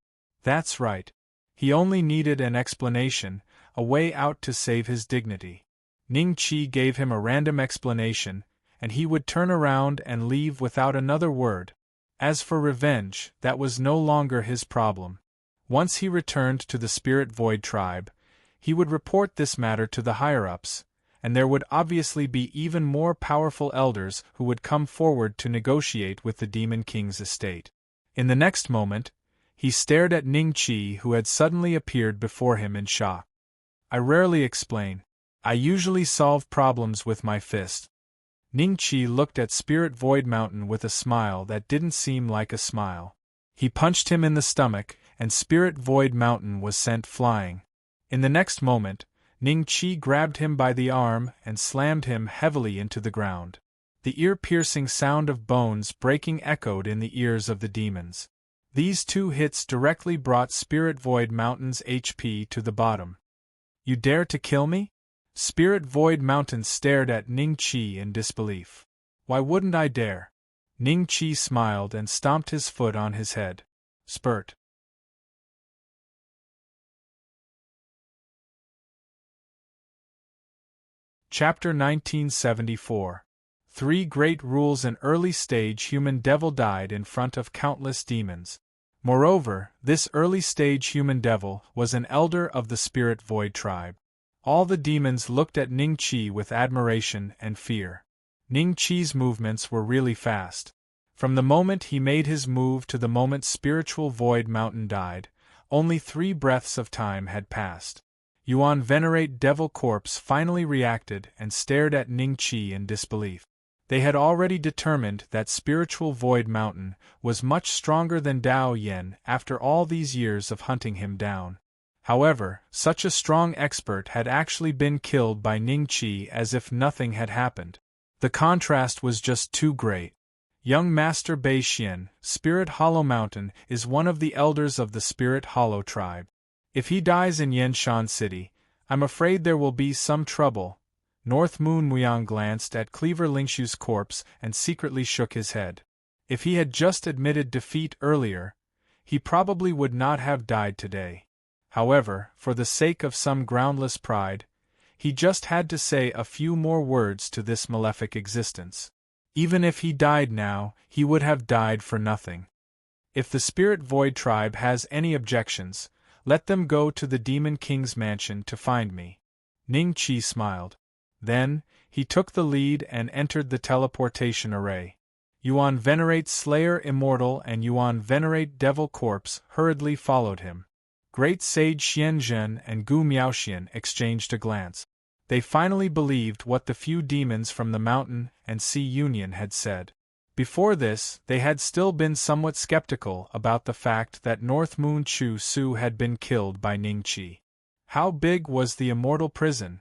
That's right. He only needed an explanation, a way out to save his dignity. Ning Qi gave him a random explanation, and he would turn around and leave without another word. As for revenge, that was no longer his problem. Once he returned to the Spirit Void tribe, he would report this matter to the higher-ups, and there would obviously be even more powerful elders who would come forward to negotiate with the Demon King's estate. In the next moment, he stared at Ning Qi, who had suddenly appeared before him in shock. I rarely explain. I usually solve problems with my fist. Ning Qi looked at Spirit Void Mountain with a smile that didn't seem like a smile. He punched him in the stomach, and Spirit Void Mountain was sent flying. In the next moment, Ning Qi grabbed him by the arm and slammed him heavily into the ground. The ear-piercing sound of bones breaking echoed in the ears of the demons. These 2 hits directly brought Spirit Void Mountain's HP to the bottom. You dare to kill me? Spirit Void Mountain stared at Ning Qi in disbelief. Why wouldn't I dare? Ning Qi smiled and stomped his foot on his head. Spurt. Chapter 1974. 3 Great Rules. An early-stage human devil died in front of countless demons. Moreover, this early-stage human devil was an elder of the Spirit Void tribe. All the demons looked at Ning Qi with admiration and fear. Ning Qi's movements were really fast. From the moment he made his move to the moment Spiritual Void Mountain died, only 3 breaths of time had passed. Yuan Venerate Devil Corpse finally reacted and stared at Ning Qi in disbelief. They had already determined that Spiritual Void Mountain was much stronger than Dao Yen after all these years of hunting him down. However, such a strong expert had actually been killed by Ning Qi as if nothing had happened. The contrast was just too great. Young Master Bei Xian, Spirit Hollow Mountain, is one of the elders of the Spirit Hollow tribe. If he dies in Yanshan City, I'm afraid there will be some trouble. North Moon Muyang glanced at Cleaver Lingshu's corpse and secretly shook his head. If he had just admitted defeat earlier, he probably would not have died today. However, for the sake of some groundless pride, he just had to say a few more words to this malefic existence. Even if he died now, he would have died for nothing. If the Spirit Void tribe has any objections, let them go to the Demon King's mansion to find me. Ning Qi smiled. Then, he took the lead and entered the teleportation array. Yuan Venerate Slayer Immortal and Yuan Venerate Devil Corpse hurriedly followed him. Great Sage Xianzhen and Gu Miaoxian exchanged a glance. They finally believed what the few demons from the Mountain and Sea Union had said. Before this, they had still been somewhat skeptical about the fact that North Moon Chu Su had been killed by Ning Qi. How big was the immortal prison?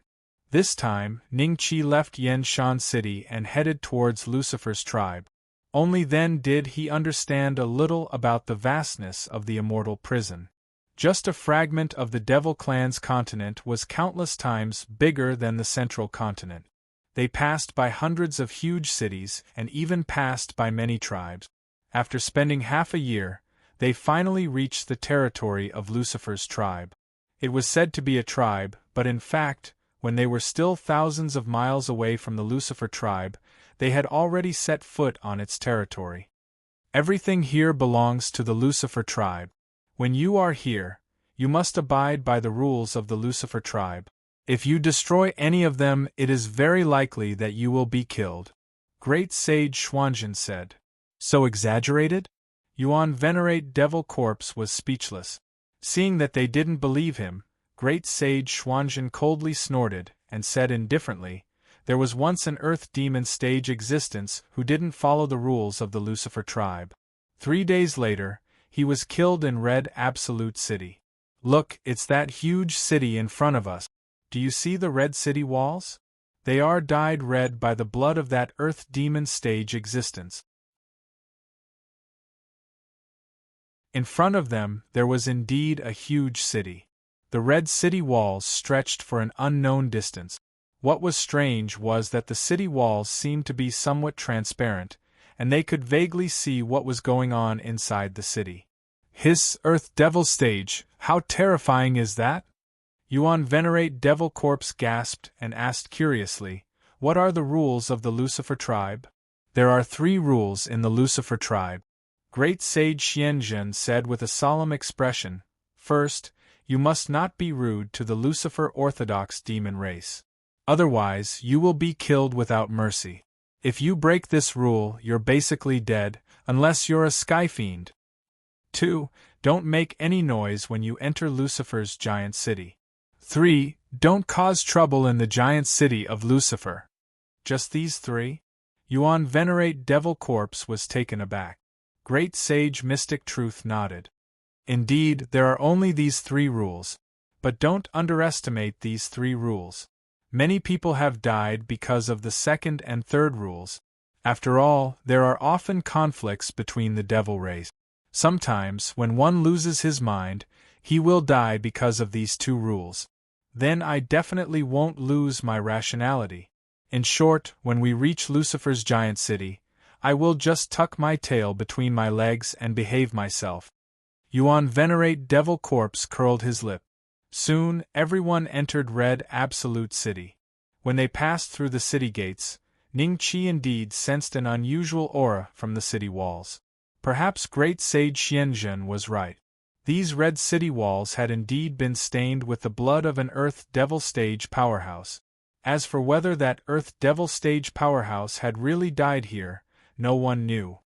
This time, Ning Qi left Yanshan City and headed towards Lucifer's tribe. Only then did he understand a little about the vastness of the immortal prison. Just a fragment of the Devil Clan's continent was countless times bigger than the central continent. They passed by hundreds of huge cities and even passed by many tribes. After spending half a year, they finally reached the territory of Lucifer's tribe. It was said to be a tribe, but in fact, when they were still thousands of miles away from the Lucifer tribe, they had already set foot on its territory. Everything here belongs to the Lucifer tribe. When you are here, you must abide by the rules of the Lucifer tribe. If you destroy any of them, it is very likely that you will be killed. Great Sage Xuanzhen said. So exaggerated? Yuan Venerate Devil Corpse was speechless. Seeing that they didn't believe him, Great Sage Xuanzhen coldly snorted and said indifferently, there was once an earth demon stage existence who didn't follow the rules of the Lucifer tribe. 3 days later, he was killed in Red Absolute City. Look, it's that huge city in front of us. Do you see the red city walls? They are dyed red by the blood of that earth demon stage existence. In front of them, there was indeed a huge city. The red city walls stretched for an unknown distance. What was strange was that the city walls seemed to be somewhat transparent, and they could vaguely see what was going on inside the city. Hiss, Earth Devil Stage, how terrifying is that? Yuan Venerate Devil Corpse gasped and asked curiously, what are the rules of the Lucifer tribe? There are 3 rules in the Lucifer tribe. Great Sage Xianzhen said with a solemn expression, first, you must not be rude to the Lucifer Orthodox demon race. Otherwise, you will be killed without mercy. If you break this rule, you're basically dead, unless you're a sky fiend. 2. Don't make any noise when you enter Lucifer's giant city. 3. Don't cause trouble in the giant city of Lucifer. Just these 3? Yuan Venerate Devil Corpse was taken aback. Great Sage Mystic Truth nodded. Indeed, there are only these 3 rules. But don't underestimate these 3 rules. Many people have died because of the 2nd and 3rd rules. After all, there are often conflicts between the devil race. Sometimes, when one loses his mind, he will die because of these 2 rules. Then I definitely won't lose my rationality. In short, when we reach Lucifer's giant city, I will just tuck my tail between my legs and behave myself. Yuan Venerate Devil Corpse curled his lip. Soon, everyone entered Red Absolute City. When they passed through the city gates, Ning Qi indeed sensed an unusual aura from the city walls. Perhaps Great Sage Xianzhen was right. These red city walls had indeed been stained with the blood of an Earth Devil Stage powerhouse. As for whether that Earth Devil Stage powerhouse had really died here, no one knew.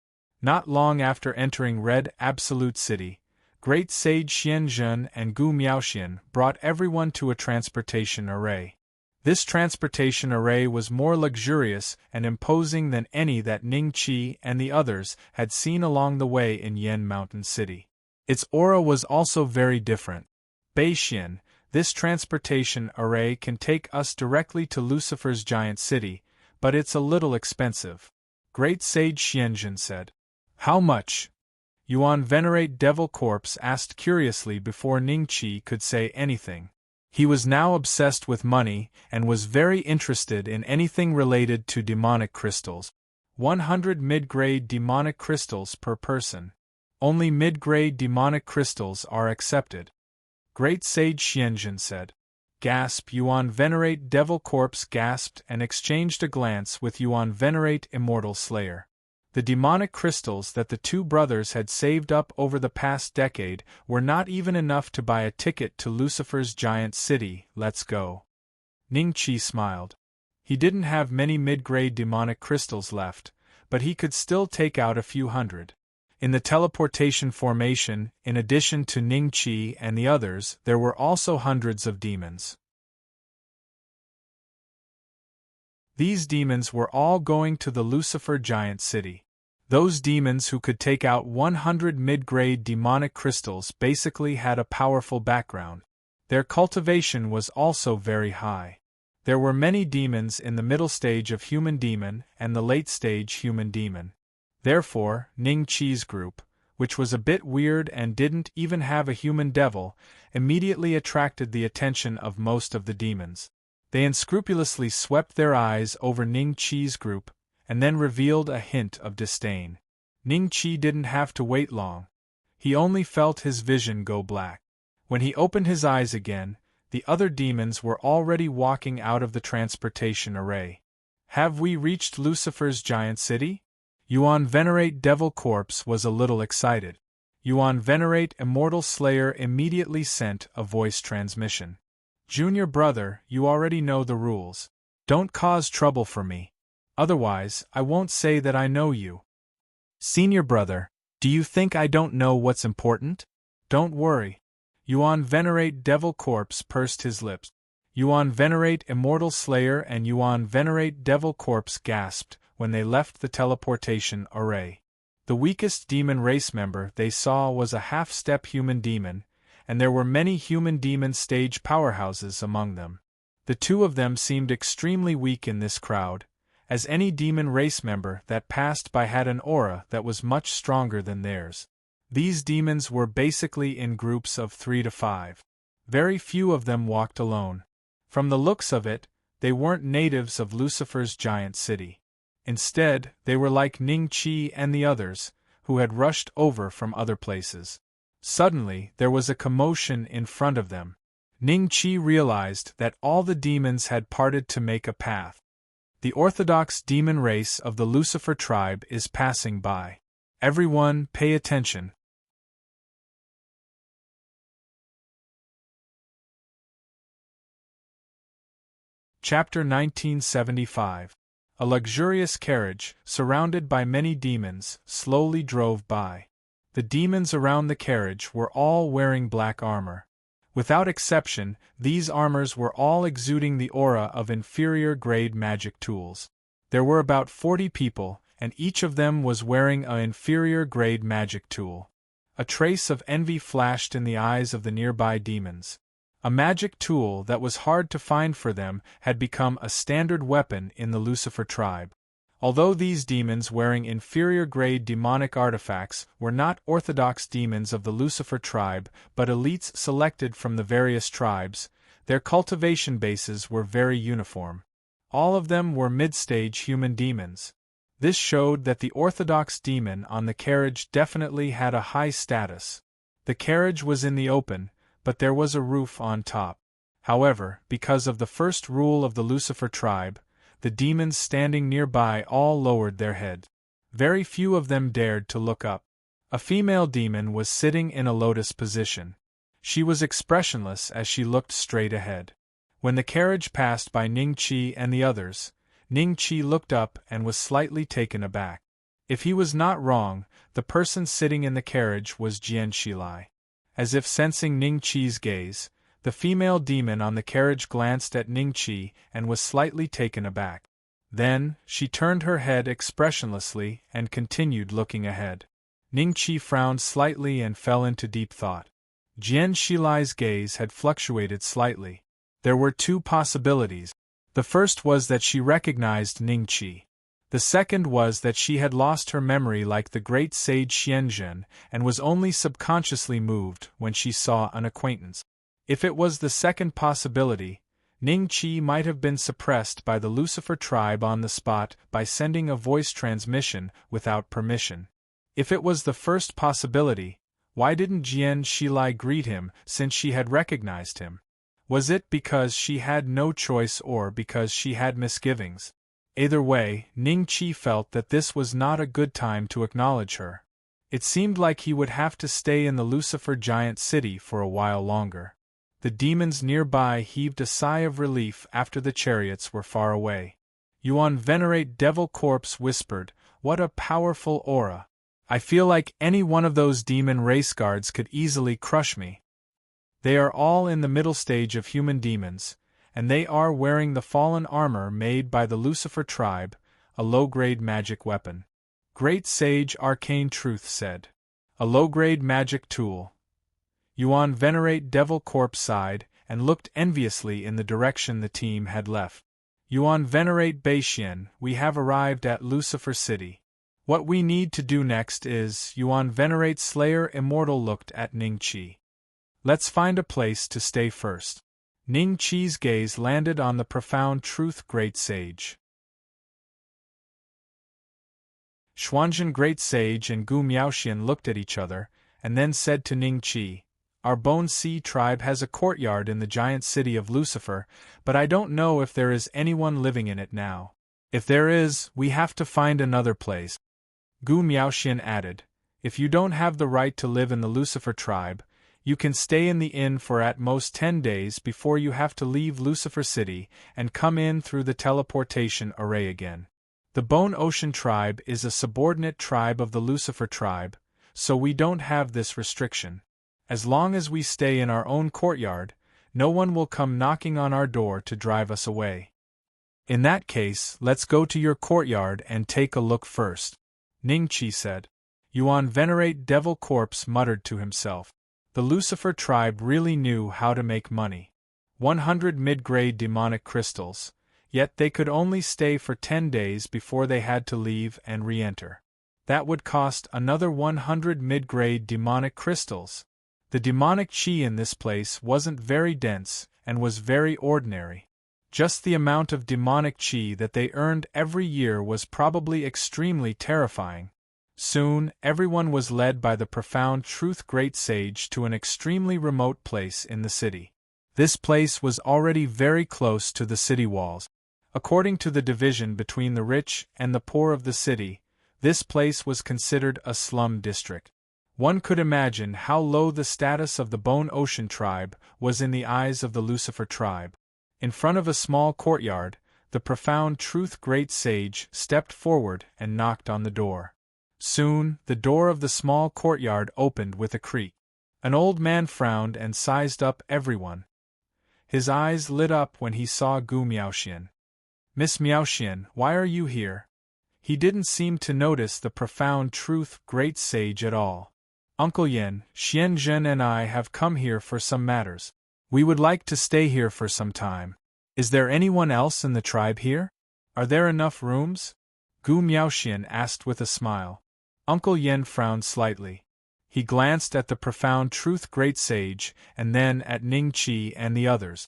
Not long after entering Red Absolute City, Great Sage Xianzhen and Gu Miaoxian brought everyone to a transportation array. This transportation array was more luxurious and imposing than any that Ning Qi and the others had seen along the way in Yen Mountain City. Its aura was also very different. Beixian, this transportation array can take us directly to Lucifer's giant city, but it's a little expensive. Great Sage Xianzhen said. How much? Yuan Venerate Devil Corpse asked curiously before Ning Qi could say anything. He was now obsessed with money and was very interested in anything related to demonic crystals. 100 mid-grade demonic crystals per person. Only mid-grade demonic crystals are accepted. Great Sage Xianzhen said. Gasp! Yuan Venerate Devil Corpse gasped and exchanged a glance with Yuan Venerate Immortal Slayer. The demonic crystals that the 2 brothers had saved up over the past decade were not even enough to buy a ticket to Lucifer's giant city. Let's go. Ning Qi smiled. He didn't have many mid-grade demonic crystals left, but he could still take out a few hundred. In the teleportation formation, in addition to Ning Qi and the others, there were also hundreds of demons. These demons were all going to the Lucifer giant city. Those demons who could take out 100 mid-grade demonic crystals basically had a powerful background. Their cultivation was also very high. There were many demons in the middle stage of human demon and the late stage human demon. Therefore, Ning Qi's group, which was a bit weird and didn't even have a human devil, immediately attracted the attention of most of the demons. They unscrupulously swept their eyes over Ning Qi's group, and then revealed a hint of disdain. Ning Qi didn't have to wait long. He only felt his vision go black. When he opened his eyes again, the other demons were already walking out of the transportation array. Have we reached Lucifer's giant city? Yuan Venerate Devil Corpse was a little excited. Yuan Venerate Immortal Slayer immediately sent a voice transmission. Junior brother, you already know the rules. Don't cause trouble for me. Otherwise, I won't say that I know you. Senior brother, do you think I don't know what's important? Don't worry. Yuan Venerate Devil Corpse pursed his lips. Yuan Venerate Immortal Slayer and Yuan Venerate Devil Corpse gasped when they left the teleportation array. The weakest demon race member they saw was a half-step human demon, and there were many human demon stage powerhouses among them. The two of them seemed extremely weak in this crowd, as any demon race member that passed by had an aura that was much stronger than theirs. These demons were basically in groups of 3 to 5. Very few of them walked alone. From the looks of it, they weren't natives of Lucifer's giant city. Instead, they were like Ning Qi and the others, who had rushed over from other places. Suddenly, there was a commotion in front of them. Ning Qi realized that all the demons had parted to make a path. The orthodox demon race of the Lucifer tribe is passing by. Everyone, pay attention. Chapter 1975. A luxurious carriage, surrounded by many demons, slowly drove by. The demons around the carriage were all wearing black armor. Without exception, these armors were all exuding the aura of inferior-grade magic tools. There were about 40 people, and each of them was wearing an inferior-grade magic tool. A trace of envy flashed in the eyes of the nearby demons. A magic tool that was hard to find for them had become a standard weapon in the Lucifer tribe. Although these demons wearing inferior-grade demonic artifacts were not orthodox demons of the Lucifer tribe but elites selected from the various tribes, their cultivation bases were very uniform. All of them were mid-stage human demons. This showed that the orthodox demon on the carriage definitely had a high status. The carriage was in the open, but there was a roof on top. However, because of the first rule of the Lucifer tribe, the demons standing nearby all lowered their heads. Very few of them dared to look up. A female demon was sitting in a lotus position. She was expressionless as she looked straight ahead. When the carriage passed by Ning Qi and the others, Ning Qi looked up and was slightly taken aback. If he was not wrong, the person sitting in the carriage was Jian Shilai. As if sensing Ning Qi's gaze, the female demon on the carriage glanced at Ning Qi and was slightly taken aback. Then, she turned her head expressionlessly and continued looking ahead. Ning Qi frowned slightly and fell into deep thought. Jian Shilai's gaze had fluctuated slightly. There were two possibilities. The first was that she recognized Ning Qi. The second was that she had lost her memory like the great sage Xianzhen and was only subconsciously moved when she saw an acquaintance. If it was the second possibility, Ning Qi might have been suppressed by the Lucifer tribe on the spot by sending a voice transmission without permission. If it was the first possibility, why didn't Jian Shilai greet him since she had recognized him? Was it because she had no choice or because she had misgivings? Either way, Ning Qi felt that this was not a good time to acknowledge her. It seemed like he would have to stay in the Lucifer giant city for a while longer. The demons nearby heaved a sigh of relief after the chariots were far away. Yuan Venerate Devil Corpse whispered, "What a powerful aura! I feel like any one of those demon race guards could easily crush me." They are all in the middle stage of human demons, and they are wearing the fallen armor made by the Lucifer tribe, a low-grade magic weapon. Great Sage Arcane Truth said. A low-grade magic tool. Yuan Venerate Devil Corpse sighed and looked enviously in the direction the team had left. Yuan Venerate Beixian, we have arrived at Lucifer City. What we need to do next is, Yuan Venerate Slayer Immortal looked at Ning Qi. Let's find a place to stay first. Ning Qi's gaze landed on the profound truth Great Sage. Xuanzhen Great Sage and Gu Miaoxian looked at each other, and then said to Ning Qi, Our Bone Sea tribe has a courtyard in the giant city of Lucifer, but I don't know if there is anyone living in it now. If there is, we have to find another place. Gu Miaoxian added, If you don't have the right to live in the Lucifer tribe, you can stay in the inn for at most 10 days before you have to leave Lucifer City and come in through the teleportation array again. The Bone Ocean tribe is a subordinate tribe of the Lucifer tribe, so we don't have this restriction. As long as we stay in our own courtyard, no one will come knocking on our door to drive us away. In that case, let's go to your courtyard and take a look first, Ning Qi said. Yuan Venerate Devil Corpse muttered to himself. The Lucifer tribe really knew how to make money. 100 mid-grade demonic crystals, yet they could only stay for 10 days before they had to leave and re-enter. That would cost another 100 mid-grade demonic crystals. The demonic chi in this place wasn't very dense and was very ordinary. Just the amount of demonic chi that they earned every year was probably extremely terrifying. Soon, everyone was led by the profound truth Great Sage to an extremely remote place in the city. This place was already very close to the city walls. According to the division between the rich and the poor of the city, this place was considered a slum district. One could imagine how low the status of the Bone Ocean tribe was in the eyes of the Lucifer tribe. In front of a small courtyard, the profound truth Great Sage stepped forward and knocked on the door. Soon, the door of the small courtyard opened with a creak. An old man frowned and sized up everyone. His eyes lit up when he saw Gu Miaoxian. Miss Miaoxian, why are you here? He didn't seem to notice the profound truth Great Sage at all. Uncle Yin, Xian Zhen and I have come here for some matters. We would like to stay here for some time. Is there anyone else in the tribe here? Are there enough rooms? Gu Miaoxian asked with a smile. Uncle Yin frowned slightly. He glanced at the profound truth Great Sage and then at Ning Qi and the others.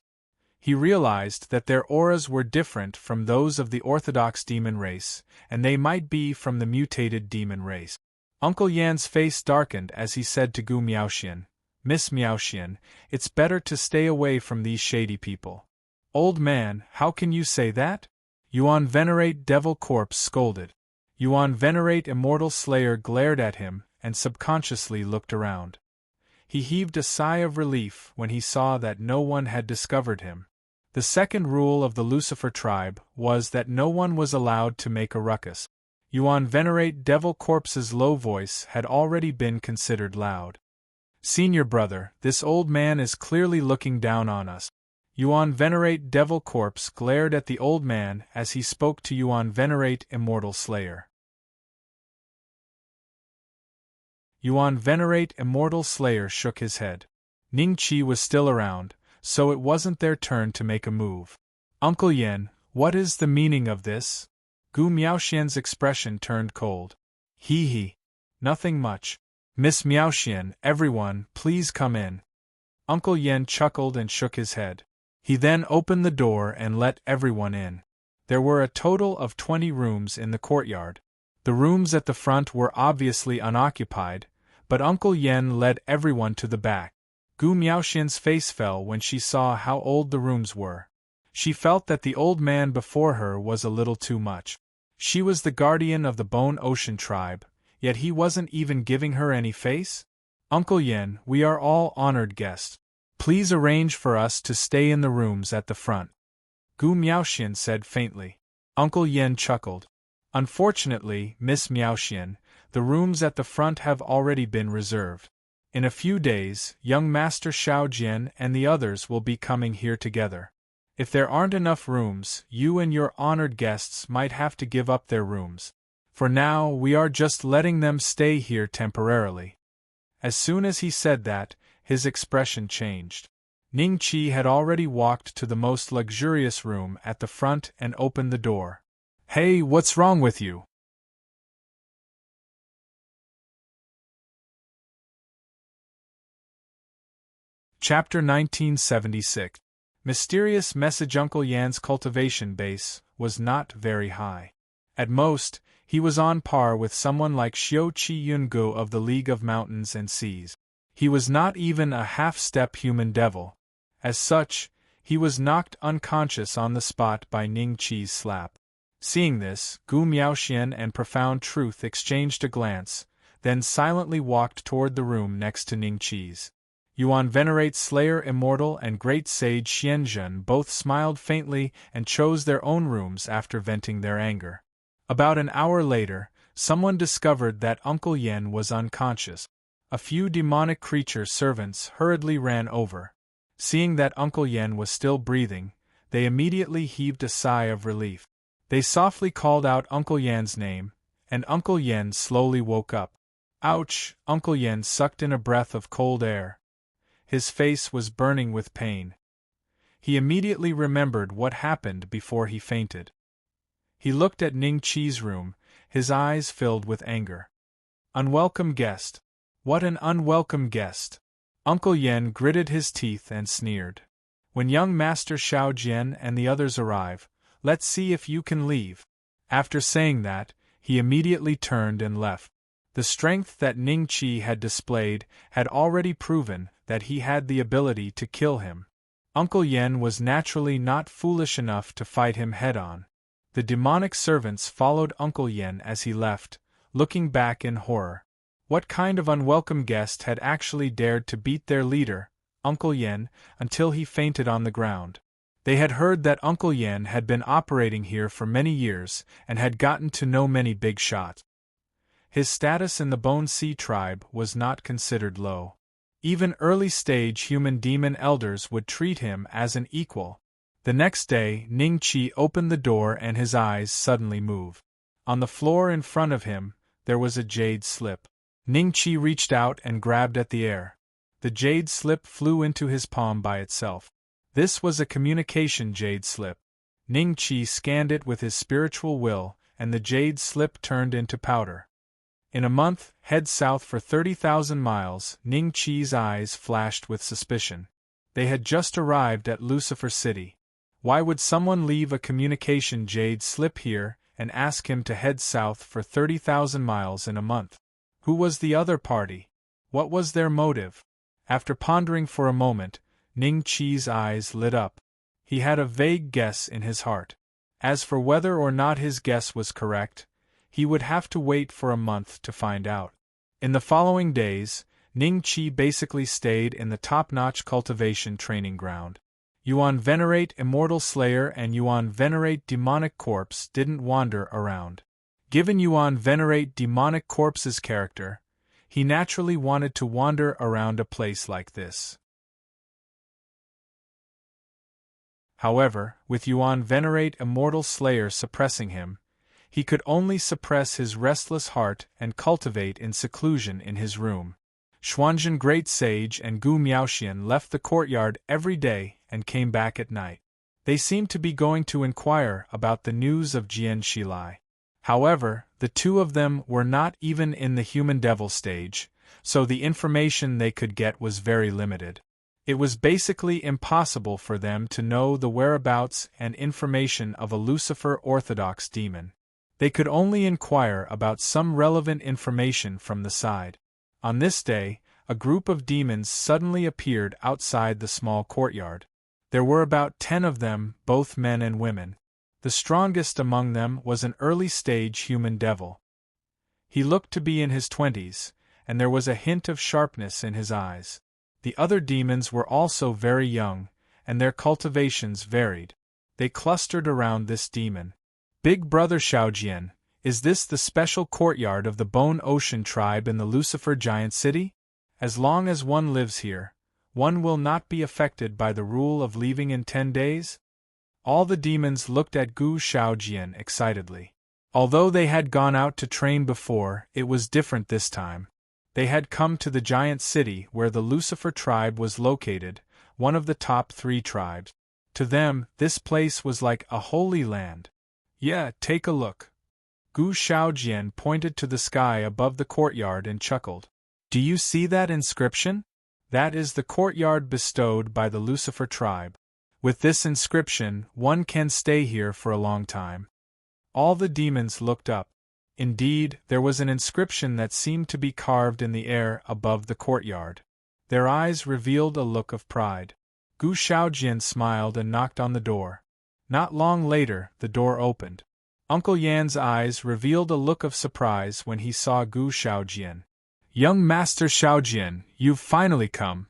He realized that their auras were different from those of the orthodox demon race, and they might be from the mutated demon race. Uncle Yan's face darkened as he said to Gu Miaoxian, Miss Miaoxian, it's better to stay away from these shady people. Old man, how can you say that? Yuan Venerate Devil Corpse scolded. Yuan Venerate Immortal Slayer glared at him and subconsciously looked around. He heaved a sigh of relief when he saw that no one had discovered him. The second rule of the Lucifer tribe was that no one was allowed to make a ruckus. Yuan Venerate Devil Corpse's low voice had already been considered loud. Senior brother, this old man is clearly looking down on us. Yuan Venerate Devil Corpse glared at the old man as he spoke to Yuan Venerate Immortal Slayer. Yuan Venerate Immortal Slayer shook his head. Ning Qi was still around, so it wasn't their turn to make a move. Uncle Yin, what is the meaning of this? Gu Miaoxian's expression turned cold. He. Nothing much. Miss Miaoxian, everyone, please come in. Uncle Yin chuckled and shook his head. He then opened the door and let everyone in. There were a total of 20 rooms in the courtyard. The rooms at the front were obviously unoccupied, but Uncle Yen led everyone to the back. Gu Miaoxian's face fell when she saw how old the rooms were. She felt that the old man before her was a little too much. She was the guardian of the Bone Ocean tribe, yet he wasn't even giving her any face? Uncle Yen, we are all honored guests. Please arrange for us to stay in the rooms at the front. Gu Miaoxian said faintly. Uncle Yen chuckled. Unfortunately, Miss Miaoxian, the rooms at the front have already been reserved. In a few days, young Master Xiao Jian and the others will be coming here together. If there aren't enough rooms, you and your honored guests might have to give up their rooms. For now, we are just letting them stay here temporarily. As soon as he said that, his expression changed. Ning Qi had already walked to the most luxurious room at the front and opened the door. Hey, what's wrong with you? Chapter 1976. Mysterious message. Uncle Yan's cultivation base was not very high. At most, he was on par with someone like Xiao Qi Yungu of the League of Mountains and Seas. He was not even a half-step human devil. As such, he was knocked unconscious on the spot by Ning Qi's slap. Seeing this, Gu Miaoxian and Profound Truth exchanged a glance, then silently walked toward the room next to Ning Qi's. Yuan Venerate Slayer Immortal and Great Sage Xianzhen both smiled faintly and chose their own rooms after venting their anger. About an hour later, someone discovered that Uncle Yan was unconscious. A few demonic creature servants hurriedly ran over. Seeing that Uncle Yan was still breathing, they immediately heaved a sigh of relief. They softly called out Uncle Yan's name, and Uncle Yan slowly woke up. Ouch! Uncle Yan sucked in a breath of cold air. His face was burning with pain. He immediately remembered what happened before he fainted. He looked at Ning Qi's room, his eyes filled with anger. Unwelcome guest! What an unwelcome guest! Uncle Yan gritted his teeth and sneered. When young Master Xiao Jian and the others arrive, let's see if you can leave. After saying that, he immediately turned and left. The strength that Ning Qi had displayed had already proven that he had the ability to kill him. Uncle Yan was naturally not foolish enough to fight him head-on. The demonic servants followed Uncle Yan as he left, looking back in horror. What kind of unwelcome guest had actually dared to beat their leader, Uncle Yan, until he fainted on the ground? They had heard that Uncle Yan had been operating here for many years and had gotten to know many big shots. His status in the Bone Sea tribe was not considered low. Even early-stage human demon elders would treat him as an equal. The next day, Ning Qi opened the door and his eyes suddenly moved. On the floor in front of him, there was a jade slip. Ning Qi reached out and grabbed at the air. The jade slip flew into his palm by itself. This was a communication jade slip. Ning Qi scanned it with his spiritual will, and the jade slip turned into powder. In a month, head south for 30,000 miles, Ning Qi's eyes flashed with suspicion. They had just arrived at Lucifer City. Why would someone leave a communication jade slip here and ask him to head south for 30,000 miles in a month? Who was the other party? What was their motive? After pondering for a moment, Ning Qi's eyes lit up. He had a vague guess in his heart. As for whether or not his guess was correct, he would have to wait for a month to find out. In the following days, Ning Qi basically stayed in the top-notch cultivation training ground. Yuan Venerate Immortal Slayer and Yuan Venerate Demonic Corpse didn't wander around. Given Yuan Venerate Demonic Corpse's character, he naturally wanted to wander around a place like this. However, with Yuan Venerate Immortal Slayer suppressing him, he could only suppress his restless heart and cultivate in seclusion in his room. Xuanzhen Great Sage and Gu Miaoxian left the courtyard every day and came back at night. They seemed to be going to inquire about the news of Jian Shilai. However, the two of them were not even in the human devil stage, so the information they could get was very limited. It was basically impossible for them to know the whereabouts and information of a Lucifer Orthodox demon. They could only inquire about some relevant information from the side. On this day, a group of demons suddenly appeared outside the small courtyard. There were about 10 of them, both men and women. The strongest among them was an early-stage human devil. He looked to be in his 20s, and there was a hint of sharpness in his eyes. The other demons were also very young, and their cultivations varied. They clustered around this demon. Big Brother Xiaojian, is this the special courtyard of the Bone Ocean tribe in the Lucifer Giant City? As long as one lives here, one will not be affected by the rule of leaving in 10 days? All the demons looked at Gu Xiaojian excitedly. Although they had gone out to train before, it was different this time. They had come to the giant city where the Lucifer tribe was located, one of the top 3 tribes. To them, this place was like a holy land. Yeah, take a look. Gu Xiaojian pointed to the sky above the courtyard and chuckled. Do you see that inscription? That is the courtyard bestowed by the Lucifer tribe. With this inscription, one can stay here for a long time. All the demons looked up. Indeed, there was an inscription that seemed to be carved in the air above the courtyard. Their eyes revealed a look of pride. Gu Shaojian smiled and knocked on the door. Not long later, the door opened. Uncle Yan's eyes revealed a look of surprise when he saw Gu Shaojian. "Young Master Shaojian, you've finally come."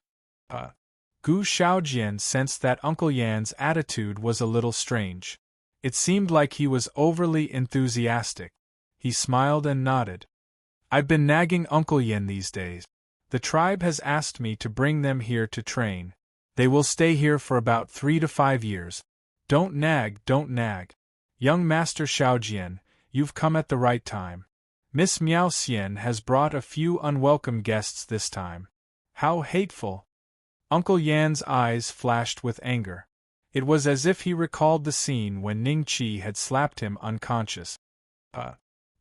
Gu Shaojian sensed that Uncle Yan's attitude was a little strange. It seemed like he was overly enthusiastic. He smiled and nodded. "I've been nagging Uncle Yan these days. The tribe has asked me to bring them here to train. They will stay here for about 3 to 5 years. Don't nag, don't nag. Young Master Shaojian, you've come at the right time. Miss Miao Xian has brought a few unwelcome guests this time." "How hateful!" Uncle Yan's eyes flashed with anger. It was as if he recalled the scene when Ning Qi had slapped him unconscious.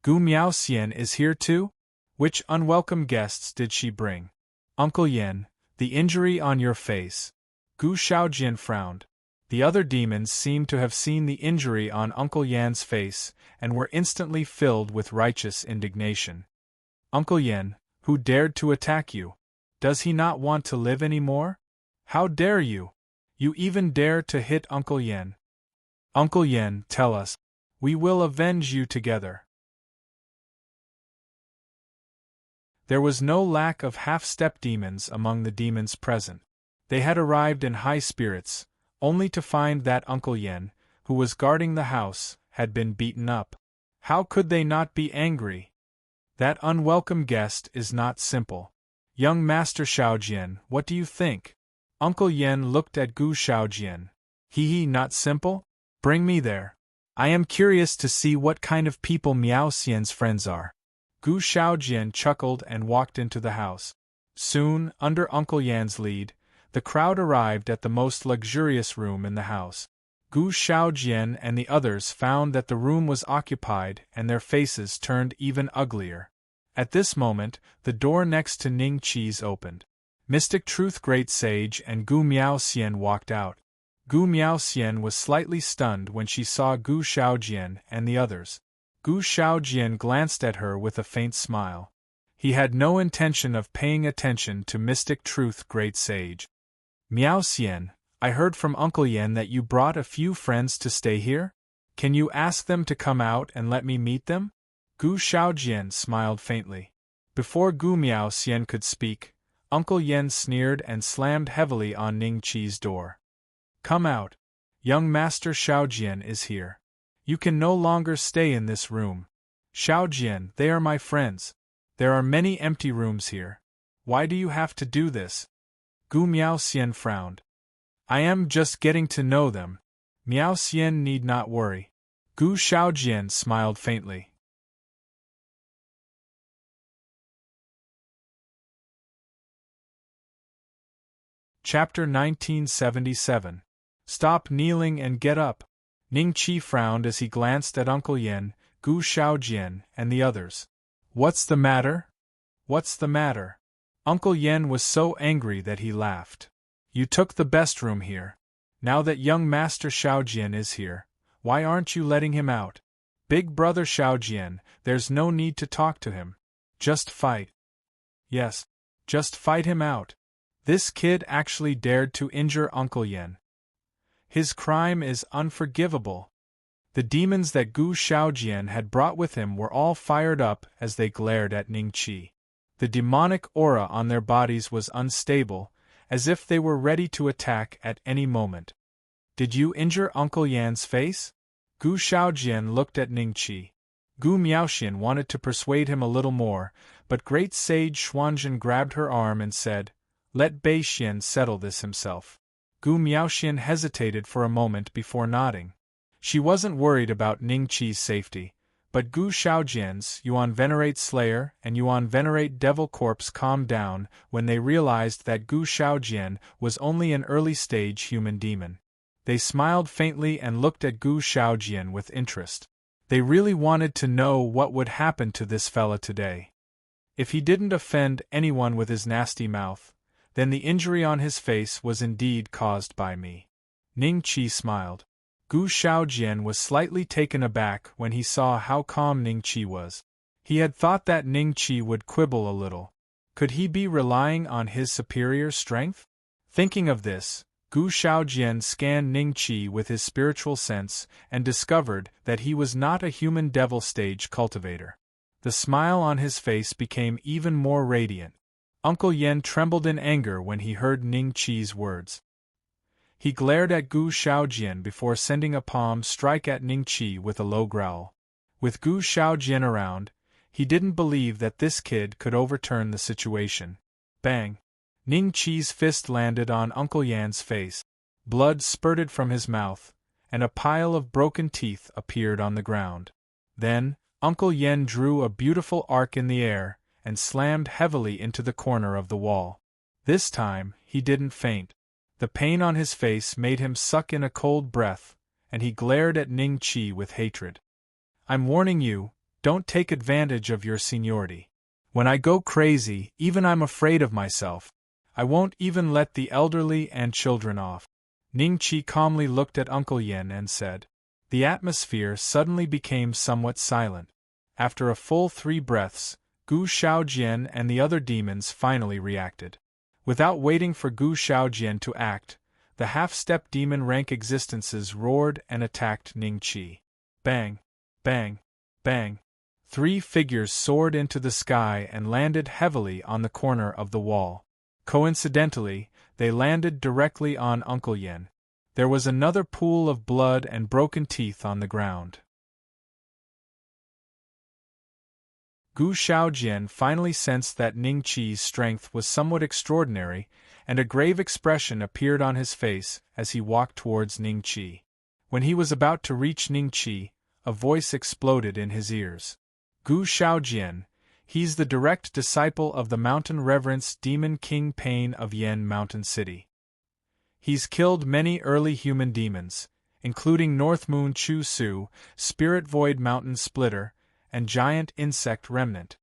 Gu Miao Xian is here too? Which unwelcome guests did she bring?" "Uncle Yan, the injury on your face." Gu Shaojian frowned. The other demons seemed to have seen the injury on Uncle Yan's face, and were instantly filled with righteous indignation. "Uncle Yan, who dared to attack you? Does he not want to live any more? How dare you? You even dare to hit Uncle Yan. Uncle Yan, tell us. We will avenge you together." There was no lack of half-step demons among the demons present. They had arrived in high spirits, only to find that Uncle Yan, who was guarding the house, had been beaten up. How could they not be angry? That unwelcome guest is not simple. "Young Master Shaojian, what do you think?" Uncle Yan looked at Gu Shaojian. "He not simple? Bring me there. I am curious to see what kind of people Miao Xian's friends are." Gu Shaojian chuckled and walked into the house. Soon, under Uncle Yan's lead, the crowd arrived at the most luxurious room in the house. Gu Shaojian and the others found that the room was occupied and their faces turned even uglier. At this moment, the door next to Ning Qi's opened. Mystic Truth Great Sage and Gu Miao Xian walked out. Gu Miao Xian was slightly stunned when she saw Gu Shaojian and the others. Gu Shaojian glanced at her with a faint smile. He had no intention of paying attention to Mystic Truth Great Sage. "Miao Xian, I heard from Uncle Yan that you brought a few friends to stay here? Can you ask them to come out and let me meet them?" Gu Shaojian smiled faintly. Before Gu Miao Xian could speak, Uncle Yan sneered and slammed heavily on Ning Qi's door. "Come out. Young Master Shaojian is here. You can no longer stay in this room. Shaojian, they are my friends. There are many empty rooms here. Why do you have to do this?" Gu Miao Xian frowned. "I am just getting to know them. Miao Xian need not worry." Gu Shaojian smiled faintly. Chapter 1977. Stop kneeling and get up. Ning Qi frowned as he glanced at Uncle Yan, Gu Shaojian, and the others. "What's the matter? What's the matter?" Uncle Yan was so angry that he laughed. "You took the best room here. Now that young Master Shaojian is here, why aren't you letting him out? Big brother Shaojian, there's no need to talk to him. Just fight. Yes, just fight him out. This kid actually dared to injure Uncle Yan. His crime is unforgivable." The demons that Gu Shaojian had brought with him were all fired up as they glared at Ning Qi. The demonic aura on their bodies was unstable, as if they were ready to attack at any moment. "Did you injure Uncle Yan's face?" Gu Shaojian looked at Ning Qi. Gu Miaoxian wanted to persuade him a little more, but Great Sage Xuanzhen grabbed her arm and said, "Let Bei Xian settle this himself." Gu Miaoxian hesitated for a moment before nodding. She wasn't worried about Ning Qi's safety, but Gu Shaojian's Yuan Venerate Slayer and Yuan Venerate Devil Corpse calmed down when they realized that Gu Shaojian was only an early-stage human demon. They smiled faintly and looked at Gu Shaojian with interest. They really wanted to know what would happen to this fella today. If he didn't offend anyone with his nasty mouth, Then the injury on his face was indeed caused by me. Ning Qi smiled. Gu Shaojian was slightly taken aback when he saw how calm Ning Qi was. He had thought that Ning Qi would quibble a little. Could he be relying on his superior strength? Thinking of this, Gu Shaojian scanned Ning Qi with his spiritual sense and discovered that he was not a human devil stage cultivator. The smile on his face became even more radiant. Uncle Yen trembled in anger when he heard Ning Qi's words. He glared at Gu Shaojian before sending a palm strike at Ning Qi with a low growl. With Gu Shaojian around, he didn't believe that this kid could overturn the situation. Bang! Ning Qi's fist landed on Uncle Yan's face. Blood spurted from his mouth, and a pile of broken teeth appeared on the ground. Then, Uncle Yen drew a beautiful arc in the air and slammed heavily into the corner of the wall. This time, he didn't faint. The pain on his face made him suck in a cold breath, and he glared at Ning Qi with hatred. I'm warning you, don't take advantage of your seniority. When I go crazy, even I'm afraid of myself. I won't even let the elderly and children off. Ning Qi calmly looked at Uncle Yen and said. The atmosphere suddenly became somewhat silent. After a full 3 breaths, Gu Shaojian and the other demons finally reacted. Without waiting for Gu Shaojian to act, the half-step demon rank existences roared and attacked Ning Qi. Bang! Bang! Bang! 3 figures soared into the sky and landed heavily on the corner of the wall. Coincidentally, they landed directly on Uncle Yen. There was another pool of blood and broken teeth on the ground. Gu Shaojian finally sensed that Ning Qi's strength was somewhat extraordinary, and a grave expression appeared on his face as he walked towards Ning Qi. When he was about to reach Ning Qi, a voice exploded in his ears. Gu Shaojian, he's the direct disciple of the Mountain Reverence Demon King Pain of Yen Mountain City. He's killed many early human demons, including North Moon Chu Su, Spirit Void Mountain Splitter, and Giant Insect Remnant.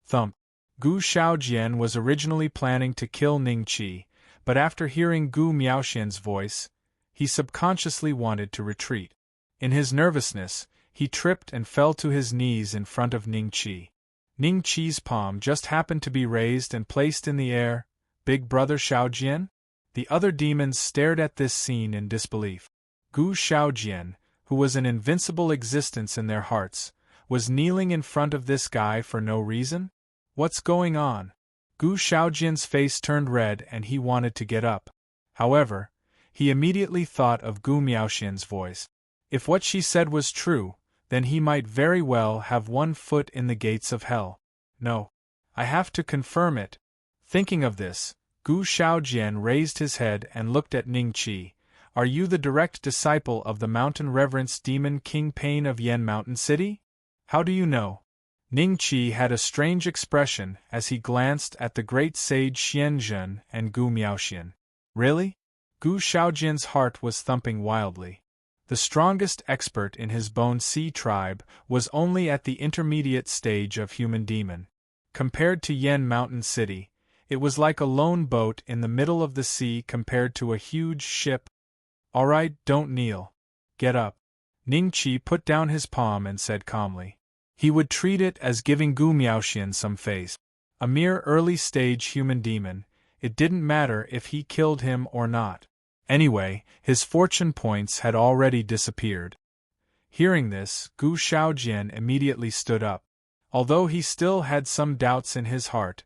Thump. Gu Shaojian was originally planning to kill Ning Qi, but after hearing Gu Miaoxian's voice, he subconsciously wanted to retreat. In his nervousness, he tripped and fell to his knees in front of Ning Qi. Ning Qi's palm just happened to be raised and placed in the air. Big brother Shaojian? The other demons stared at this scene in disbelief. Gu Shaojian, who was an invincible existence in their hearts, was kneeling in front of this guy for no reason? What's going on? Gu Shaojian's face turned red and he wanted to get up. However, he immediately thought of Gu Miaoxian's voice. If what she said was true, then he might very well have 1 foot in the gates of hell. No. I have to confirm it. Thinking of this, Gu Shaojian raised his head and looked at Ning Qi. Are you the direct disciple of the Mountain Reverence Demon King Pain of Yen Mountain City? How do you know? Ning Qi had a strange expression as he glanced at the great sage Xianzhen and Gu Miaoxian. Really? Gu Shaojian's heart was thumping wildly. The strongest expert in his Bone Sea tribe was only at the intermediate stage of human demon. Compared to Yen Mountain City, it was like a lone boat in the middle of the sea compared to a huge ship. All right, don't kneel. Get up. Ning Qi put down his palm and said calmly. He would treat it as giving Gu Miaoxian some face. A mere early-stage human demon, it didn't matter if he killed him or not. Anyway, his fortune points had already disappeared. Hearing this, Gu Shaojian immediately stood up. Although he still had some doubts in his heart,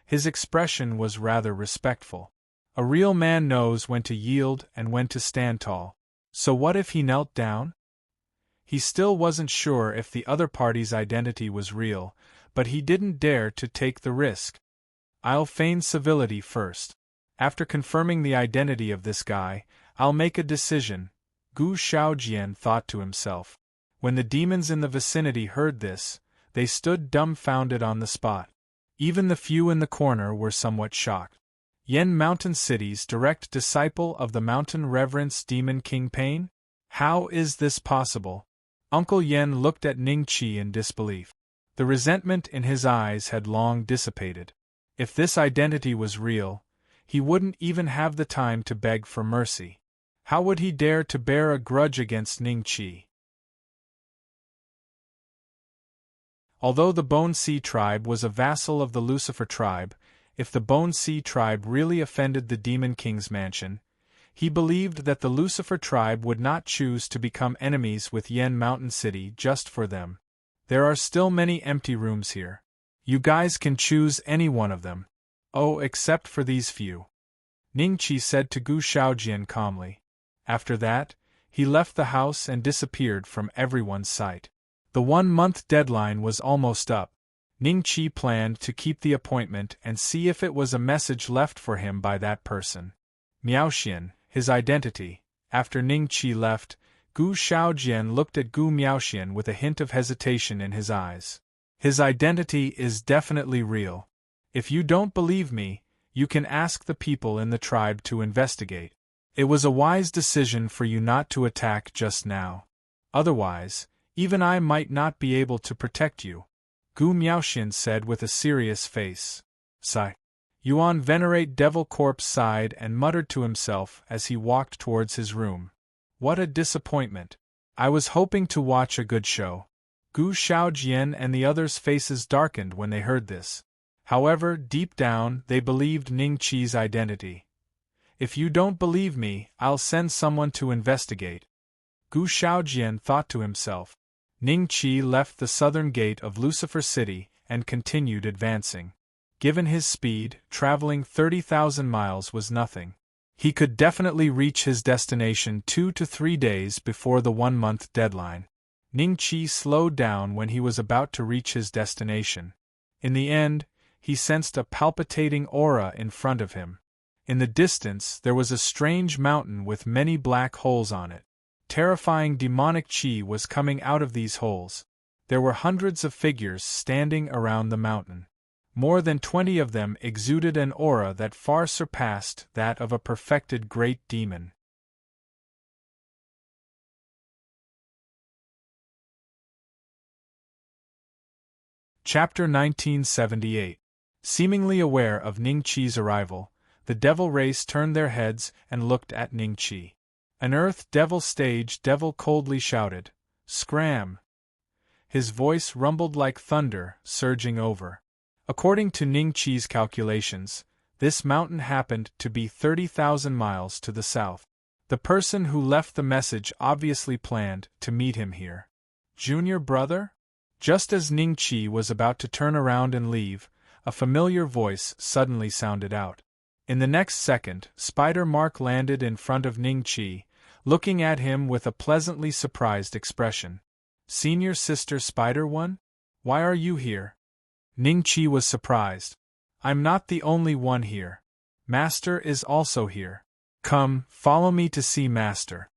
his expression was rather respectful. A real man knows when to yield and when to stand tall. So what if he knelt down? He still wasn't sure if the other party's identity was real, but he didn't dare to take the risk. I'll feign civility first. After confirming the identity of this guy, I'll make a decision, Gu Shaojian thought to himself. When the demons in the vicinity heard this, they stood dumbfounded on the spot. Even the few in the corner were somewhat shocked. Yen Mountain City's direct disciple of the Mountain Reverence Demon King Pain? How is this possible? Uncle Yen looked at Ning Qi in disbelief. The resentment in his eyes had long dissipated. If this identity was real, he wouldn't even have the time to beg for mercy. How would he dare to bear a grudge against Ningqi? Although the Bone Sea tribe was a vassal of the Lucifer tribe, if the Bone Sea tribe really offended the Demon King's mansion, he believed that the Lucifer tribe would not choose to become enemies with Yen Mountain City just for them. There are still many empty rooms here. You guys can choose any one of them. Oh, except for these few. Ningqi said to Gu Shaojian calmly. After that, he left the house and disappeared from everyone's sight. The 1-month deadline was almost up. Ningqi planned to keep the appointment and see if it was a message left for him by that person. Miaoxian, his identity. After Ningqi left, Gu Shaojian looked at Gu Miaoxian with a hint of hesitation in his eyes. His identity is definitely real. If you don't believe me, you can ask the people in the tribe to investigate. It was a wise decision for you not to attack just now. Otherwise, even I might not be able to protect you, Gu Miaoxian said with a serious face. Sigh. Yuan Venerate Devil Corpse sighed and muttered to himself as he walked towards his room. What a disappointment. I was hoping to watch a good show. Gu Shaojian and the others' faces darkened when they heard this. However, deep down, they believed Ningqi's identity. If you don't believe me, I'll send someone to investigate. Gu Shaojian thought to himself. Ningqi left the southern gate of Lucifer City and continued advancing. Given his speed, traveling 30,000 miles was nothing. He could definitely reach his destination 2 to 3 days before the 1-month deadline. Ningqi slowed down when he was about to reach his destination. In the end, he sensed a palpitating aura in front of him. In the distance there was a strange mountain with many black holes on it. Terrifying demonic chi was coming out of these holes. There were hundreds of figures standing around the mountain. More than 20 of them exuded an aura that far surpassed that of a perfected great demon. Chapter 1978. Seemingly aware of Ningqi's arrival, the devil race turned their heads and looked at Ningqi. An earth devil stage devil coldly shouted, "Scram!" His voice rumbled like thunder, surging over. According to Ningqi's calculations, this mountain happened to be 30,000 miles to the south. The person who left the message obviously planned to meet him here. Junior brother? Just as Ningqi was about to turn around and leave, a familiar voice suddenly sounded out. In the next second, Spider Mark landed in front of Ningqi, looking at him with a pleasantly surprised expression. Senior Sister Spider-One? Why are you here? Ningqi was surprised. I'm not the only one here. Master is also here. Come, follow me to see Master.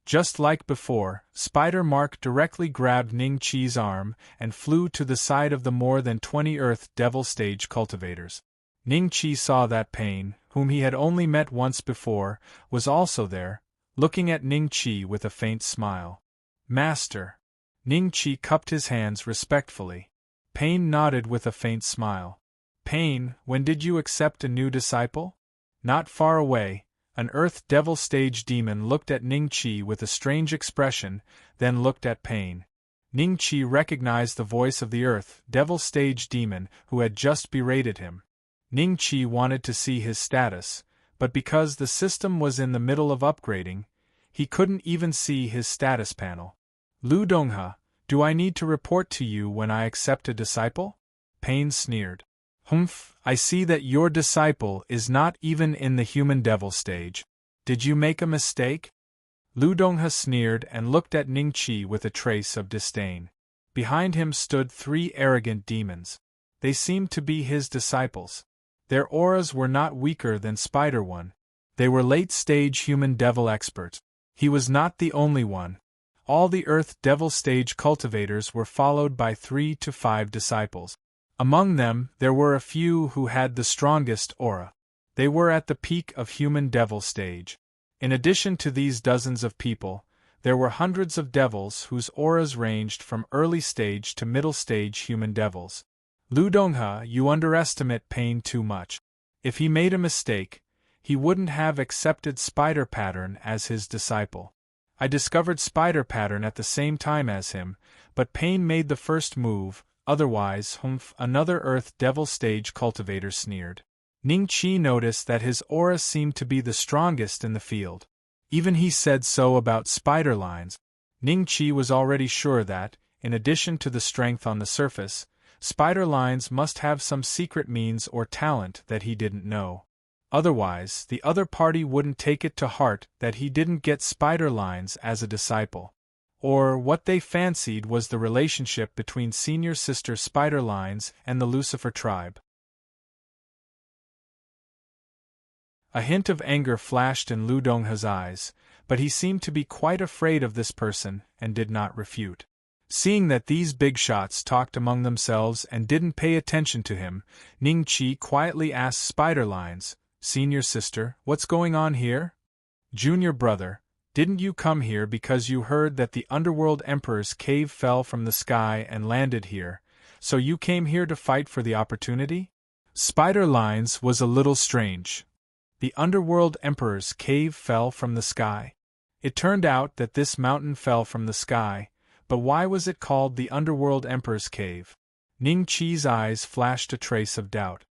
Just like before, Spider Mark directly grabbed Ningqi's arm and flew to the side of the more than 20 Earth Devil Stage cultivators. Ningqi saw that Pain, whom he had only met once before, was also there, looking at Ningqi with a faint smile. Master. Ningqi cupped his hands respectfully. Pain nodded with a faint smile. Pain, when did you accept a new disciple? Not far away, an Earth Devil Stage demon looked at Ningqi with a strange expression, then looked at Pain. Ningqi recognized the voice of the Earth Devil Stage demon who had just berated him. Ningqi wanted to see his status, but because the system was in the middle of upgrading, he couldn't even see his status panel. Lu Donghe, do I need to report to you when I accept a disciple? Pain sneered. Humph, I see that your disciple is not even in the human devil stage. Did you make a mistake? Lu Donghe sneered and looked at Ningqi with a trace of disdain. Behind him stood 3 arrogant demons. They seemed to be his disciples. Their auras were not weaker than Spider-One. They were late-stage human devil experts. He was not the only one. All the Earth Devil Stage cultivators were followed by 3 to 5 disciples. Among them, there were a few who had the strongest aura. They were at the peak of human devil stage. In addition to these dozens of people, there were hundreds of devils whose auras ranged from early stage to middle stage human devils. Lu Donghe, you underestimate Pain too much. If he made a mistake, he wouldn't have accepted Spider Pattern as his disciple. I discovered Spider Pattern at the same time as him, but Pain made the first move, otherwise, another Earth Devil stage cultivator sneered. Ning Qi noticed that his aura seemed to be the strongest in the field. Even he said so about spider lines. Ning Qi was already sure that, in addition to the strength on the surface, spider lines must have some secret means or talent that he didn't know. Otherwise, the other party wouldn't take it to heart that he didn't get spider lines as a disciple. Or what they fancied was the relationship between senior sister Spider Lines and the Lucifer tribe. A hint of anger flashed in Lu Donghe's eyes, but he seemed to be quite afraid of this person and did not refute. Seeing that these big shots talked among themselves and didn't pay attention to him, Ning Qi quietly asked Spider Lines, "Senior sister, what's going on here?" "Junior brother, didn't you come here because you heard that the Underworld Emperor's cave fell from the sky and landed here, so you came here to fight for the opportunity?" Spider Lines was a little strange. The Underworld Emperor's cave fell from the sky. It turned out that this mountain fell from the sky, but why was it called the Underworld Emperor's cave? Ning Qi's eyes flashed a trace of doubt.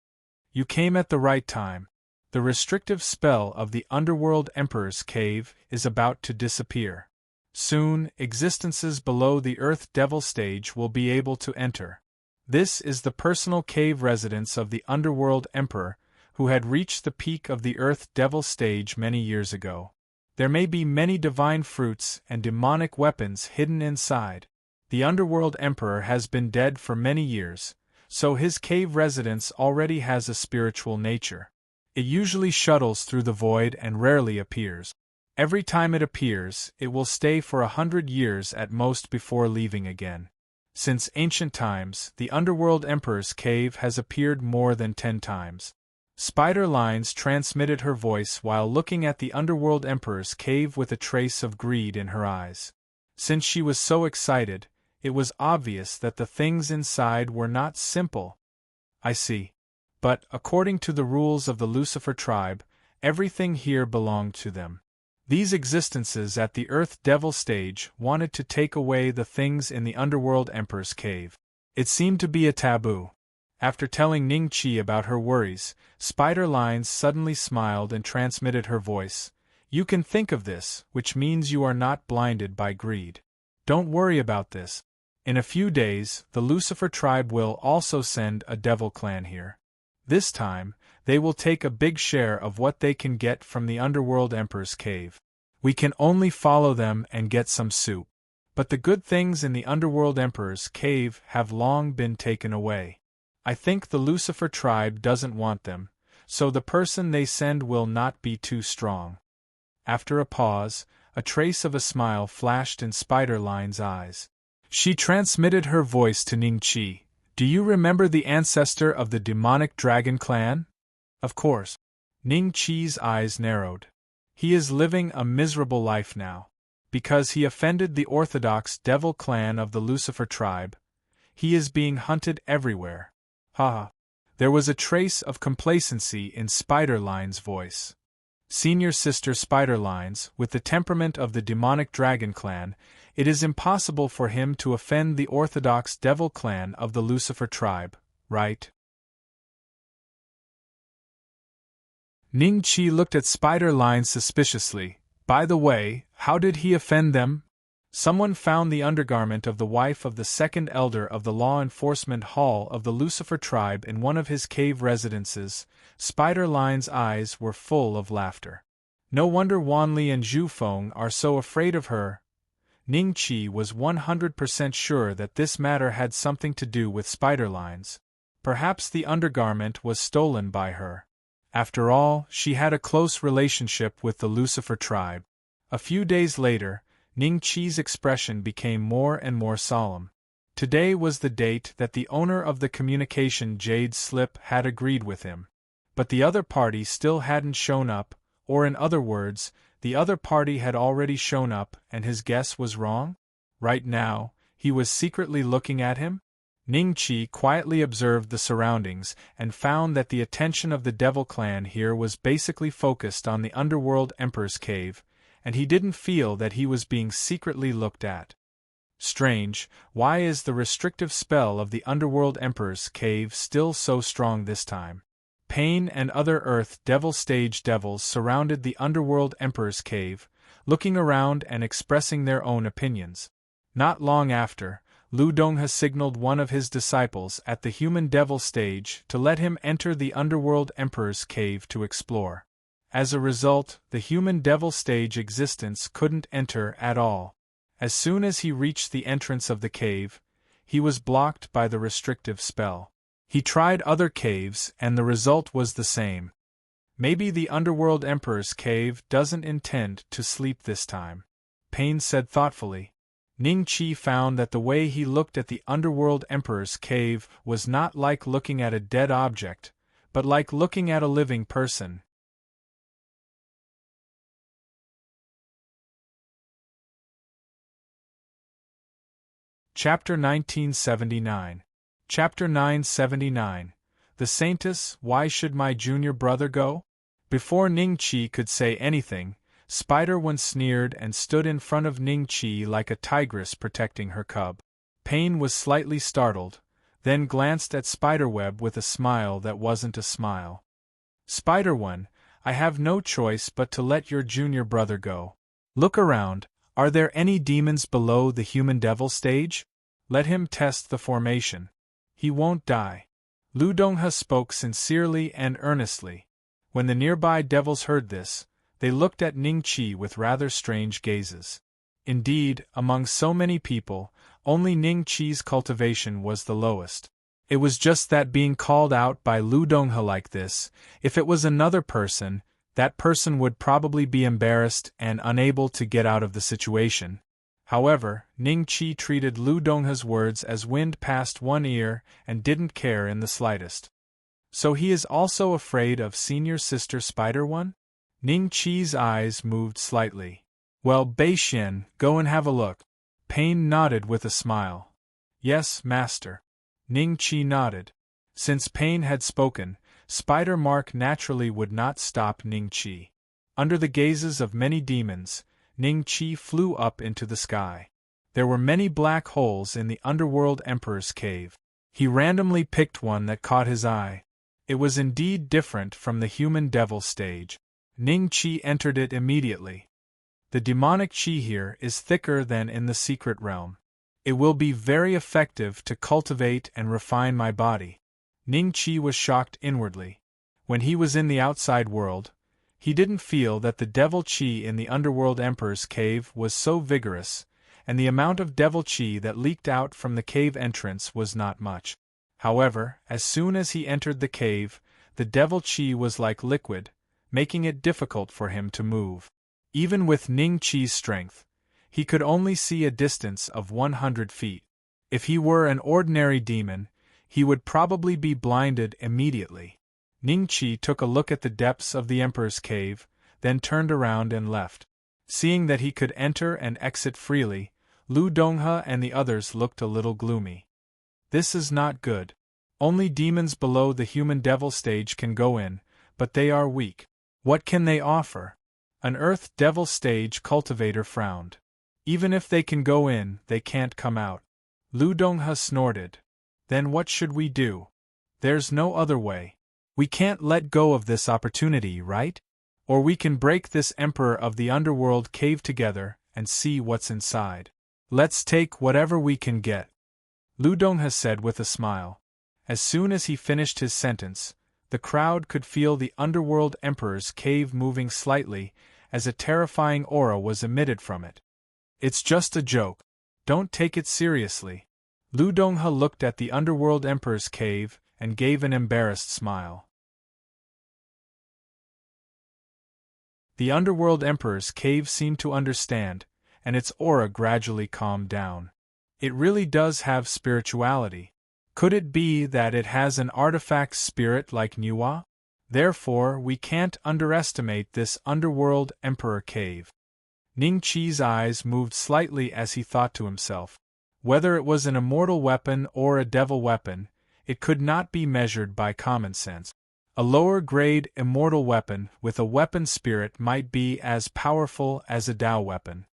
"You came at the right time. The restrictive spell of the Underworld Emperor's cave is about to disappear. Soon, existences below the Earth Devil stage will be able to enter. This is the personal cave residence of the Underworld Emperor, who had reached the peak of the Earth Devil stage many years ago. There may be many divine fruits and demonic weapons hidden inside. The Underworld Emperor has been dead for many years, so his cave residence already has a spiritual nature. It usually shuttles through the void and rarely appears. Every time it appears, it will stay for 100 years at most before leaving again. Since ancient times, the Underworld Emperor's cave has appeared more than 10 times. Spider Lines transmitted her voice while looking at the Underworld Emperor's cave with a trace of greed in her eyes. Since she was so excited, it was obvious that the things inside were not simple. "I see. But, according to the rules of the Lucifer tribe, everything here belonged to them. These existences at the Earth Devil stage wanted to take away the things in the Underworld Emperor's cave. It seemed to be a taboo." After telling Ning Qi about her worries, Spider Lines suddenly smiled and transmitted her voice. "You can think of this, which means you are not blinded by greed. Don't worry about this. In a few days, the Lucifer tribe will also send a devil clan here. This time, they will take a big share of what they can get from the Underworld Emperor's cave. We can only follow them and get some soup. But the good things in the Underworld Emperor's cave have long been taken away. I think the Lucifer tribe doesn't want them, so the person they send will not be too strong." After a pause, a trace of a smile flashed in Spider Line's eyes. She transmitted her voice to Ning Qi. "Do you remember the ancestor of the demonic dragon clan?" "Of course." Ning Qi's eyes narrowed. "He is living a miserable life now. Because he offended the orthodox devil clan of the Lucifer tribe, he is being hunted everywhere." "Ha!" There was a trace of complacency in Spider Line's voice. "Senior sister Spider Lines, with the temperament of the demonic dragon clan, it is impossible for him to offend the orthodox devil clan of the Lucifer tribe, right?" Ning Qi looked at Spider Lines suspiciously. "By the way, how did he offend them?" "Someone found the undergarment of the wife of the second elder of the law enforcement hall of the Lucifer tribe in one of his cave residences." Spider Line's eyes were full of laughter. "No wonder Wanli and Zhu Feng are so afraid of her." Ning Qi was 100% sure that this matter had something to do with Spider Lines. Perhaps the undergarment was stolen by her. After all, she had a close relationship with the Lucifer tribe. A few days later, Ning Qi's expression became more and more solemn. Today was the date that the owner of the communication jade slip had agreed with him. But the other party still hadn't shown up, or in other words, the other party had already shown up and his guess was wrong? Right now, he was secretly looking at him? Ning-Chi quietly observed the surroundings and found that the attention of the Devil Clan here was basically focused on the Underworld Emperor's cave, and he didn't feel that he was being secretly looked at. Strange, why is the restrictive spell of the Underworld Emperor's cave still so strong this time? Pain and other Earth Devil stage devils surrounded the Underworld Emperor's cave, looking around and expressing their own opinions. Not long after, Lu Donghe signaled one of his disciples at the human devil stage to let him enter the Underworld Emperor's cave to explore. As a result, the human devil stage existence couldn't enter at all. As soon as he reached the entrance of the cave, he was blocked by the restrictive spell. He tried other caves and the result was the same. Maybe the Underworld Emperor's cave doesn't intend to sleep this time, Pain said thoughtfully. Ning-Chi found that the way he looked at the Underworld Emperor's cave was not like looking at a dead object, but like looking at a living person. Chapter 1979. Chapter 979. The Saintess, Why Should My Junior Brother Go? Before Ning-Chi could say anything, Spider-One sneered and stood in front of Ning-Chi like a tigress protecting her cub. Pain was slightly startled, then glanced at Spiderweb with a smile that wasn't a smile. Spider-One, I have no choice but to let your junior brother go. Look around, are there any demons below the human devil stage? Let him test the formation. He won't die. Lu Donghe spoke sincerely and earnestly. When the nearby devils heard this, they looked at Ning-Chi with rather strange gazes. Indeed, among so many people, only Ning-Chi's cultivation was the lowest. It was just that being called out by Lu Donghe like this, if it was another person, that person would probably be embarrassed and unable to get out of the situation. However, Ning-Chi treated Lu Donghe's words as wind past one ear and didn't care in the slightest. So he is also afraid of senior sister Spider-One? Ning-Chi's eyes moved slightly. Well, Bei-Shen, go and have a look. Pain nodded with a smile. Yes, master. Ning-Chi nodded. Since Pain had spoken, Spider-Mark naturally would not stop Ning-Chi. Under the gazes of many demons, Ning-Chi flew up into the sky. There were many black holes in the Underworld Emperor's cave. He randomly picked one that caught his eye. It was indeed different from the human devil stage. Ning-Chi entered it immediately. The demonic chi here is thicker than in the secret realm. It will be very effective to cultivate and refine my body. Ning-Chi was shocked inwardly. When he was in the outside world, he didn't feel that the devil chi in the Underworld Emperor's cave was so vigorous, and the amount of devil chi that leaked out from the cave entrance was not much. However, as soon as he entered the cave, the devil chi was like liquid, making it difficult for him to move. Even with Ning-Chi's strength, he could only see a distance of 100 feet. If he were an ordinary demon, he would probably be blinded immediately. Ning-Chi took a look at the depths of the Emperor's cave, then turned around and left. Seeing that he could enter and exit freely, Lu Donghe and the others looked a little gloomy. This is not good. Only demons below the human devil stage can go in, but they are weak. What can they offer? An Earth Devil stage cultivator frowned. Even if they can go in, they can't come out. Lu Donghe snorted. Then what should we do? There's no other way. We can't let go of this opportunity, right? Or we can break this Emperor of the Underworld cave together and see what's inside. Let's take whatever we can get. Lu Donghe said with a smile. As soon as he finished his sentence, the crowd could feel the Underworld Emperor's cave moving slightly as a terrifying aura was emitted from it. It's just a joke. Don't take it seriously. Lu Donghe looked at the Underworld Emperor's cave and gave an embarrassed smile. The Underworld Emperor's cave seemed to understand, and its aura gradually calmed down. It really does have spirituality. Could it be that it has an artifact spirit like Nuwa? Therefore, we can't underestimate this Underworld Emperor cave. Ning-Chi's eyes moved slightly as he thought to himself. Whether it was an immortal weapon or a devil weapon, it could not be measured by common sense. A lower-grade immortal weapon with a weapon spirit might be as powerful as a Tao weapon.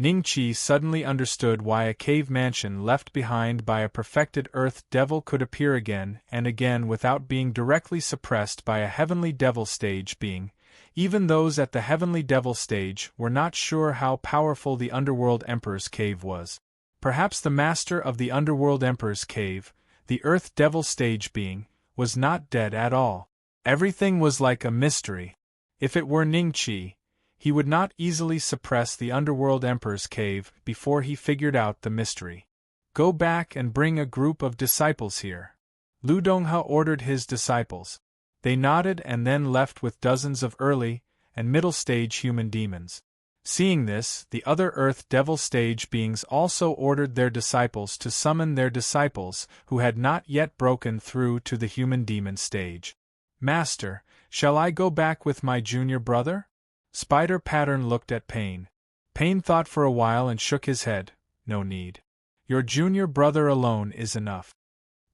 Ningqi suddenly understood why a cave mansion left behind by a perfected earth devil could appear again and again without being directly suppressed by a heavenly devil stage being. Even those at the heavenly devil stage were not sure how powerful the Underworld Emperor's cave was. Perhaps the master of the Underworld Emperor's cave, the earth devil stage being, was not dead at all. Everything was like a mystery. If it were Ningqi, he would not easily suppress the Underworld Emperor's cave before he figured out the mystery. Go back and bring a group of disciples here. Lu Donghe ordered his disciples. They nodded and then left with dozens of early and middle-stage human demons. Seeing this, the other Earth Devil stage beings also ordered their disciples to summon their disciples who had not yet broken through to the human demon stage. Master, shall I go back with my junior brother? Spider Pattern looked at Pain. Pain thought for a while and shook his head. No need. Your junior brother alone is enough.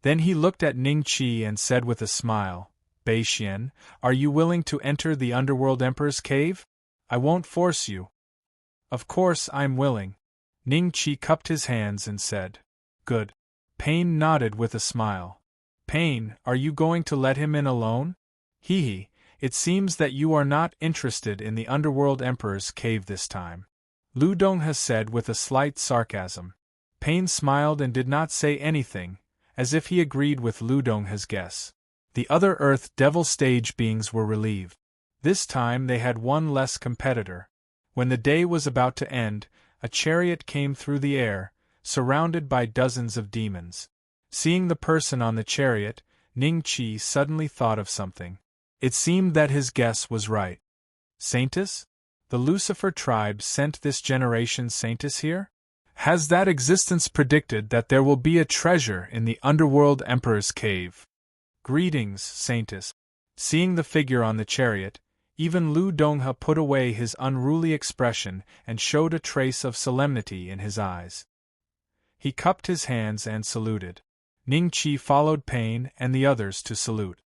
Then he looked at Ningqi and said with a smile, Beixian, are you willing to enter the Underworld Emperor's cave? I won't force you. Of course I'm willing. Ningqi cupped his hands and said, Good. Pain nodded with a smile. Pain, are you going to let him in alone? Hee, it seems that you are not interested in the Underworld Emperor's cave this time. Lu Donghe said with a slight sarcasm. Pain smiled and did not say anything, as if he agreed with Lu Donghe's guess. The other Earth Devil stage beings were relieved. This time they had one less competitor. When the day was about to end, a chariot came through the air, surrounded by dozens of demons. Seeing the person on the chariot, Ningqi suddenly thought of something. It seemed that his guess was right. Saintus? The Lucifer tribe sent this generation's Saintus here? Has that existence predicted that there will be a treasure in the Underworld Emperor's cave? Greetings, Saintus. Seeing the figure on the chariot, even Lu Donghe put away his unruly expression and showed a trace of solemnity in his eyes. He cupped his hands and saluted. Ningqi followed Pain and the others to salute.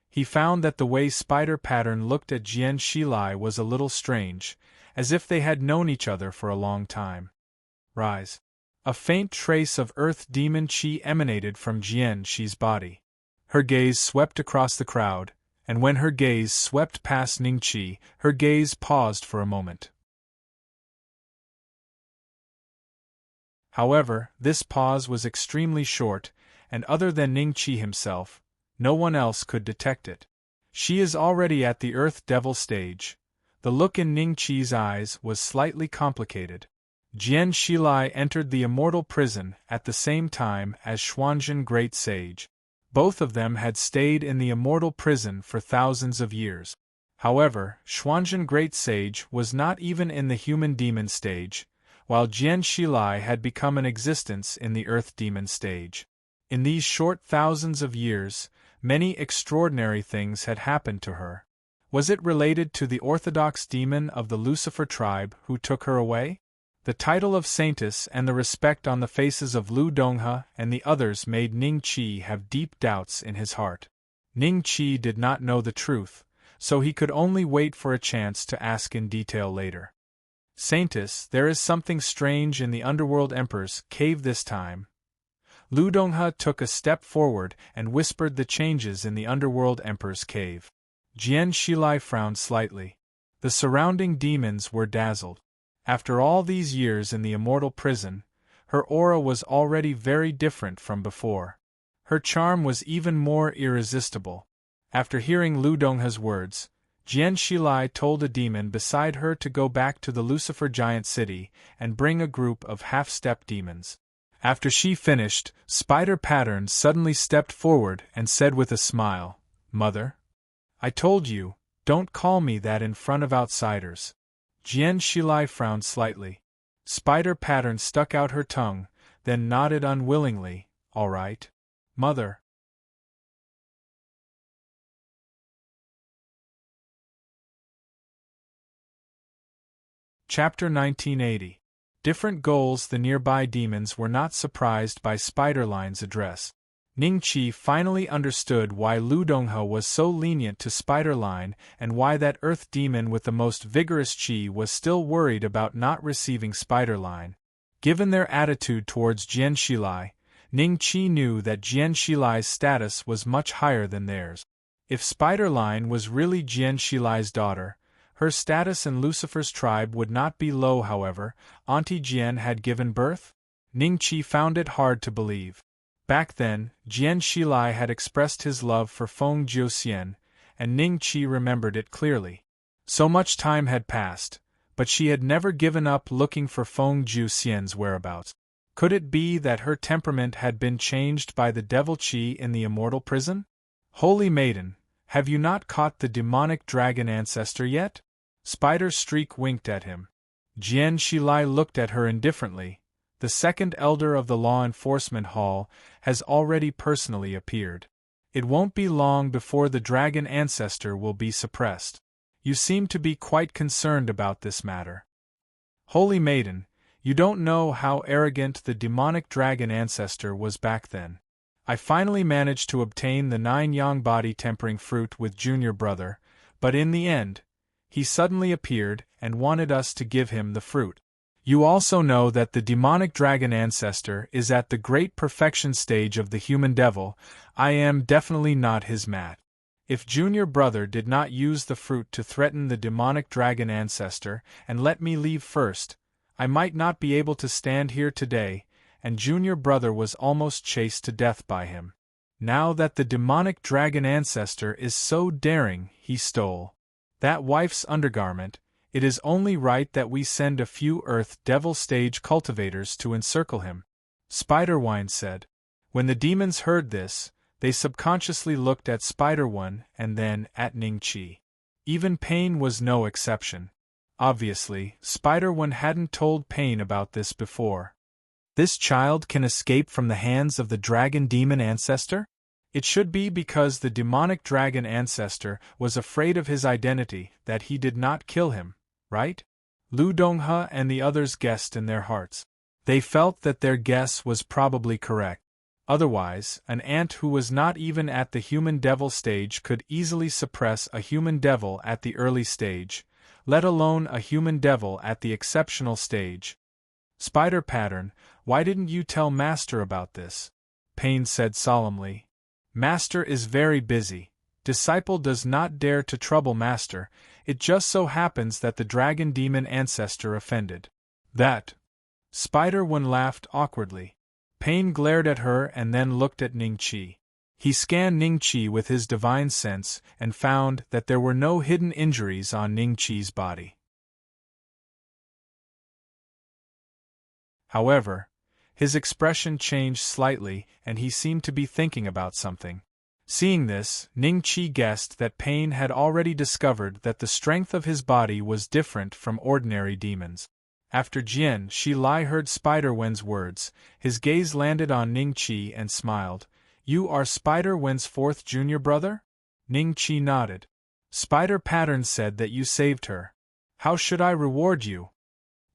He found that the way Spider Pattern looked at Jian Shilai was a little strange, as if they had known each other for a long time. Rise. A faint trace of earth demon chi emanated from Jian Shi's body. Her gaze swept across the crowd, and when her gaze swept past Ningqi, her gaze paused for a moment. However, this pause was extremely short, and other than Ningqi himself, no one else could detect it. She is already at the Earth Devil stage. The look in Ningqi's eyes was slightly complicated. Jian Shilai entered the immortal prison at the same time as Xuanzhen Great Sage. Both of them had stayed in the immortal prison for thousands of years. However, Xuanzhen Great Sage was not even in the human demon stage, while Jian Shilai had become an existence in the earth demon stage. In these short thousands of years, many extraordinary things had happened to her. Was it related to the orthodox demon of the Lucifer tribe who took her away? The title of Saintess and the respect on the faces of Lu Donghe and the others made Ningqi have deep doubts in his heart. Ningqi did not know the truth, so he could only wait for a chance to ask in detail later. Saintess, there is something strange in the Underworld Emperor's cave this time. Lu Donghe took a step forward and whispered the changes in the Underworld Emperor's cave. Jian Shilai frowned slightly. The surrounding demons were dazzled. After all these years in the immortal prison, her aura was already very different from before. Her charm was even more irresistible. After hearing Lu Donghe's words, Jian Shilai told a demon beside her to go back to the Lucifer Giant City and bring a group of half-step demons. After she finished, Spider Pattern suddenly stepped forward and said with a smile, Mother? I told you, don't call me that in front of outsiders. Jian Shilai frowned slightly. Spider Pattern stuck out her tongue, then nodded unwillingly, All right, Mother. Chapter 1980. Different goals. The nearby demons were not surprised by Spider-Line's address. Ning-Chi finally understood why Lu Donghe was so lenient to Spider-Line and why that earth demon with the most vigorous chi was still worried about not receiving Spider-Line. Given their attitude towards Jian Shilai, Ning-Chi knew that Jian Shilai's status was much higher than theirs. If Spider-Line was really Jian Shilai's daughter, her status in Lucifer's tribe would not be low. However, Auntie Jian had given birth? Ning-Chi found it hard to believe. Back then, Jian Shilai had expressed his love for Feng Jiuxian, and Ning-Chi remembered it clearly. So much time had passed, but she had never given up looking for Feng Jiuxian's whereabouts. Could it be that her temperament had been changed by the devil chi in the immortal prison? Holy Maiden, have you not caught the demonic dragon ancestor yet? Spider-Streak winked at him. Jian Shilai looked at her indifferently. The second elder of the law enforcement hall has already personally appeared. It won't be long before the dragon ancestor will be suppressed. You seem to be quite concerned about this matter. Holy Maiden, you don't know how arrogant the demonic dragon ancestor was back then. I finally managed to obtain the 9 yang body tempering fruit with junior brother, but in the end, he suddenly appeared and wanted us to give him the fruit. You also know that the demonic dragon ancestor is at the great perfection stage of the human devil. I am definitely not his mat. If junior brother did not use the fruit to threaten the demonic dragon ancestor and let me leave first, I might not be able to stand here today, and junior brother was almost chased to death by him. Now that the demonic dragon ancestor is so daring, he stole that wife's undergarment, it is only right that we send a few Earth Devil stage cultivators to encircle him. Spider-Wine said. When the demons heard this, they subconsciously looked at Spider-One and then at Ning-Chi. Even Pain was no exception. Obviously, Spider-One hadn't told Pain about this before. This child can escape from the hands of the dragon demon ancestor? It should be because the demonic dragon ancestor was afraid of his identity that he did not kill him, right? Lu Donghe and the others guessed in their hearts. They felt that their guess was probably correct. Otherwise, an ant who was not even at the human devil stage could easily suppress a human devil at the early stage, let alone a human devil at the exceptional stage. Spider Pattern, why didn't you tell Master about this? Pain said solemnly. Master is very busy. Disciple does not dare to trouble Master. It just so happens that the dragon demon ancestor offended. That. Spider-One laughed awkwardly. Pain glared at her and then looked at Ning-Chi. He scanned Ning-Chi with his divine sense and found that there were no hidden injuries on Ning-Chi's body. However, his expression changed slightly and he seemed to be thinking about something. Seeing this, Ning-Chi guessed that Pain had already discovered that the strength of his body was different from ordinary demons. After Jian Shilai heard Spider-Wen's words, his gaze landed on Ning-Chi and smiled. You are Spider-Wen's 4th junior brother? Ning-Chi nodded. Spider Pattern said that you saved her. How should I reward you?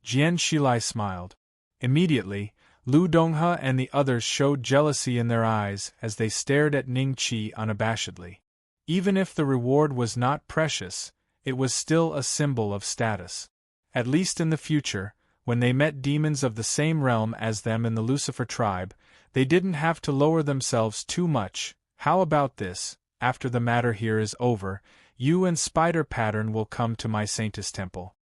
Jian Shilai smiled. Immediately, Lu Donghe and the others showed jealousy in their eyes as they stared at Ning-Chi unabashedly. Even if the reward was not precious, it was still a symbol of status. At least in the future, when they met demons of the same realm as them in the Lucifer tribe, they didn't have to lower themselves too much. How about this? After the matter here is over, you and Spider Pattern will come to my Saintess Temple.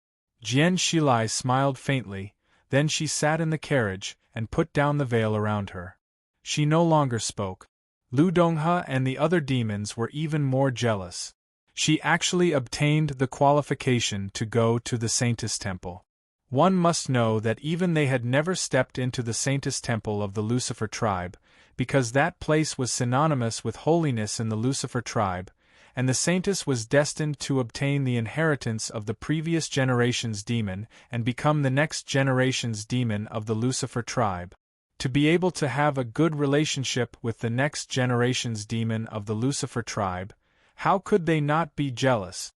Jian Shilai smiled faintly, then she sat in the carriage and put down the veil around her. She no longer spoke. Lu Donghe and the other demons were even more jealous. She actually obtained the qualification to go to the Saintess Temple. One must know that even they had never stepped into the Saintess Temple of the Lucifer tribe, because that place was synonymous with holiness in the Lucifer tribe, and the Saintess was destined to obtain the inheritance of the previous generation's demon and become the next generation's demon of the Lucifer tribe. To be able to have a good relationship with the next generation's demon of the Lucifer tribe, how could they not be jealous?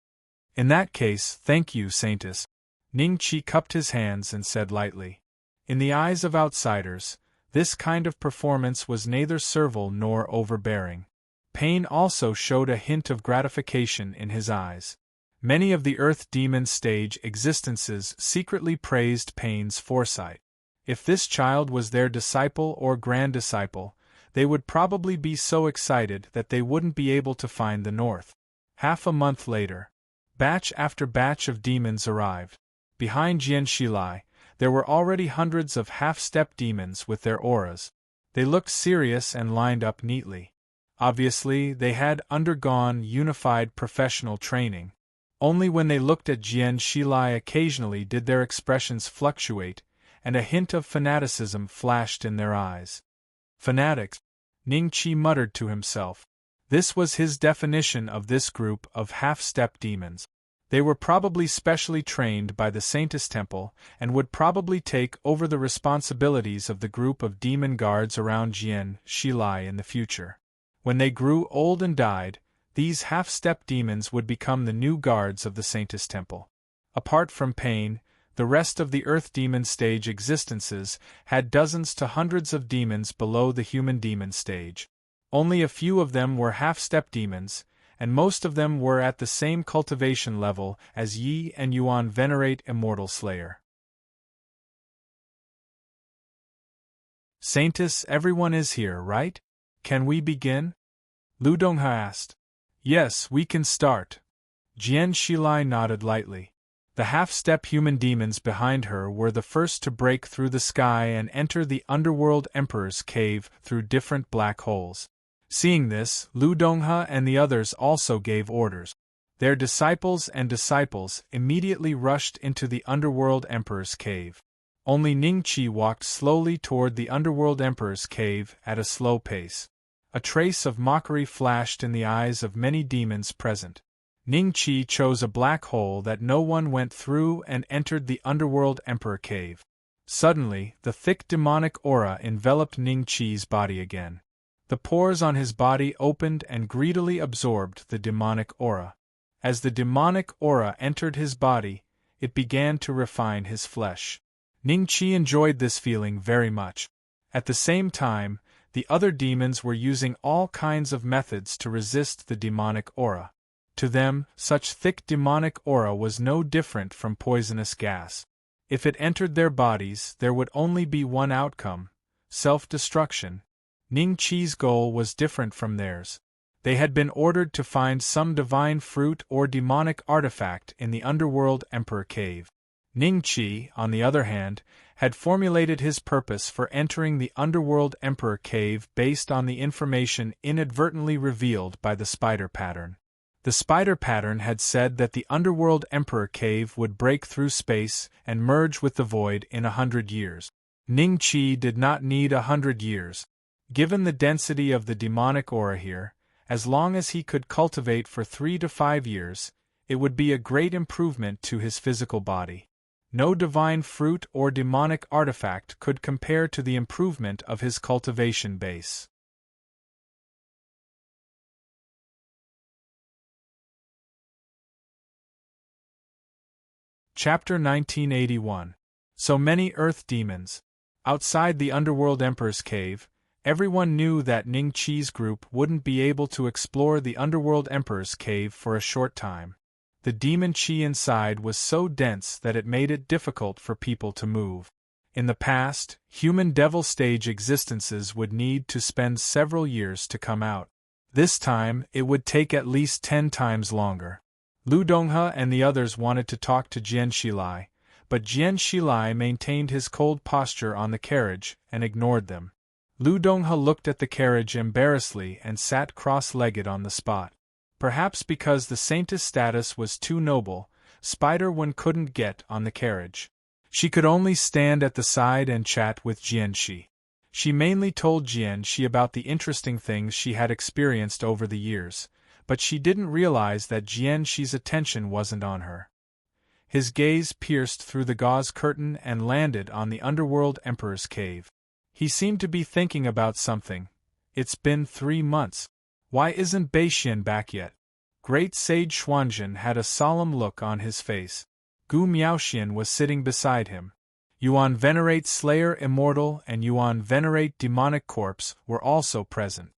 In that case, thank you, Saintess. Ning-Chi cupped his hands and said lightly. In the eyes of outsiders, this kind of performance was neither servile nor overbearing. Pain also showed a hint of gratification in his eyes. Many of the Earth Demon stage existences secretly praised Pain's foresight. If this child was their disciple or grand disciple, they would probably be so excited that they wouldn't be able to find the north. Half a month later, batch after batch of demons arrived. Behind Jian Shilai, there were already hundreds of half-step demons with their auras. They looked serious and lined up neatly. Obviously, they had undergone unified professional training. Only when they looked at Jian Shilai occasionally did their expressions fluctuate, and a hint of fanaticism flashed in their eyes. Fanatics, Ning Qi muttered to himself. This was his definition of this group of half-step demons. They were probably specially trained by the Saintess Temple and would probably take over the responsibilities of the group of demon guards around Jian Shilai in the future. When they grew old and died, these half-step demons would become the new guards of the Saintess Temple. Apart from Pain, the rest of the Earth Demon stage existences had dozens to hundreds of demons below the human demon stage. Only a few of them were half-step demons, and most of them were at the same cultivation level as Yi and Yuan venerate Immortal Slayer. Saintess, everyone is here, right? Can we begin? Lu Donghe asked. Yes, we can start. Jian Shilai nodded lightly. The half-step human demons behind her were the first to break through the sky and enter the Underworld Emperor's cave through different black holes. Seeing this, Lu Donghe and the others also gave orders. Their disciples immediately rushed into the Underworld Emperor's cave. Only Ning Qi walked slowly toward the Underworld Emperor's cave at a slow pace. A trace of mockery flashed in the eyes of many demons present. Ning Qi chose a black hole that no one went through and entered the Underworld Emperor cave. Suddenly, the thick demonic aura enveloped Ning Qi's body again. The pores on his body opened and greedily absorbed the demonic aura. As the demonic aura entered his body, it began to refine his flesh. Ning Qi enjoyed this feeling very much. At the same time, the other demons were using all kinds of methods to resist the demonic aura. To them, such thick demonic aura was no different from poisonous gas. If it entered their bodies, there would only be one outcome: self-destruction. Ning Qi's goal was different from theirs. They had been ordered to find some divine fruit or demonic artifact in the Underworld Emperor cave. Ning Qi, on the other hand, had formulated his purpose for entering the Underworld Emperor cave based on the information inadvertently revealed by the spider pattern. The spider pattern had said that the Underworld Emperor cave would break through space and merge with the void in 100 years. Ning Qi did not need 100 years. Given the density of the demonic aura here, as long as he could cultivate for 3 to 5 years, it would be a great improvement to his physical body. No divine fruit or demonic artifact could compare to the improvement of his cultivation base. Chapter 1981. So many Earth Demons. Outside the Underworld Emperor's cave, everyone knew that Ning Qi's group wouldn't be able to explore the Underworld Emperor's cave for a short time. The demon qi inside was so dense that it made it difficult for people to move. In the past, human devil stage existences would need to spend several years to come out. This time, it would take at least 10 times longer. Lu Donghe and the others wanted to talk to Jian Shilai, but Jian Shilai maintained his cold posture on the carriage and ignored them. Lu Donghe looked at the carriage embarrassedly and sat cross-legged on the spot. Perhaps because the saintess status was too noble, Spider-One couldn't get on the carriage. She could only stand at the side and chat with Jian Shi. She mainly told Jian Shi about the interesting things she had experienced over the years, but she didn't realize that Jian Shi's attention wasn't on her. His gaze pierced through the gauze curtain and landed on the Underworld Emperor's cave. He seemed to be thinking about something. It's been 3 months. Why isn't Beixian back yet? Great Sage Xuanzhen had a solemn look on his face. Gu Miaoxian was sitting beside him. Yuan Venerate Slayer Immortal and Yuan Venerate Demonic Corpse were also present.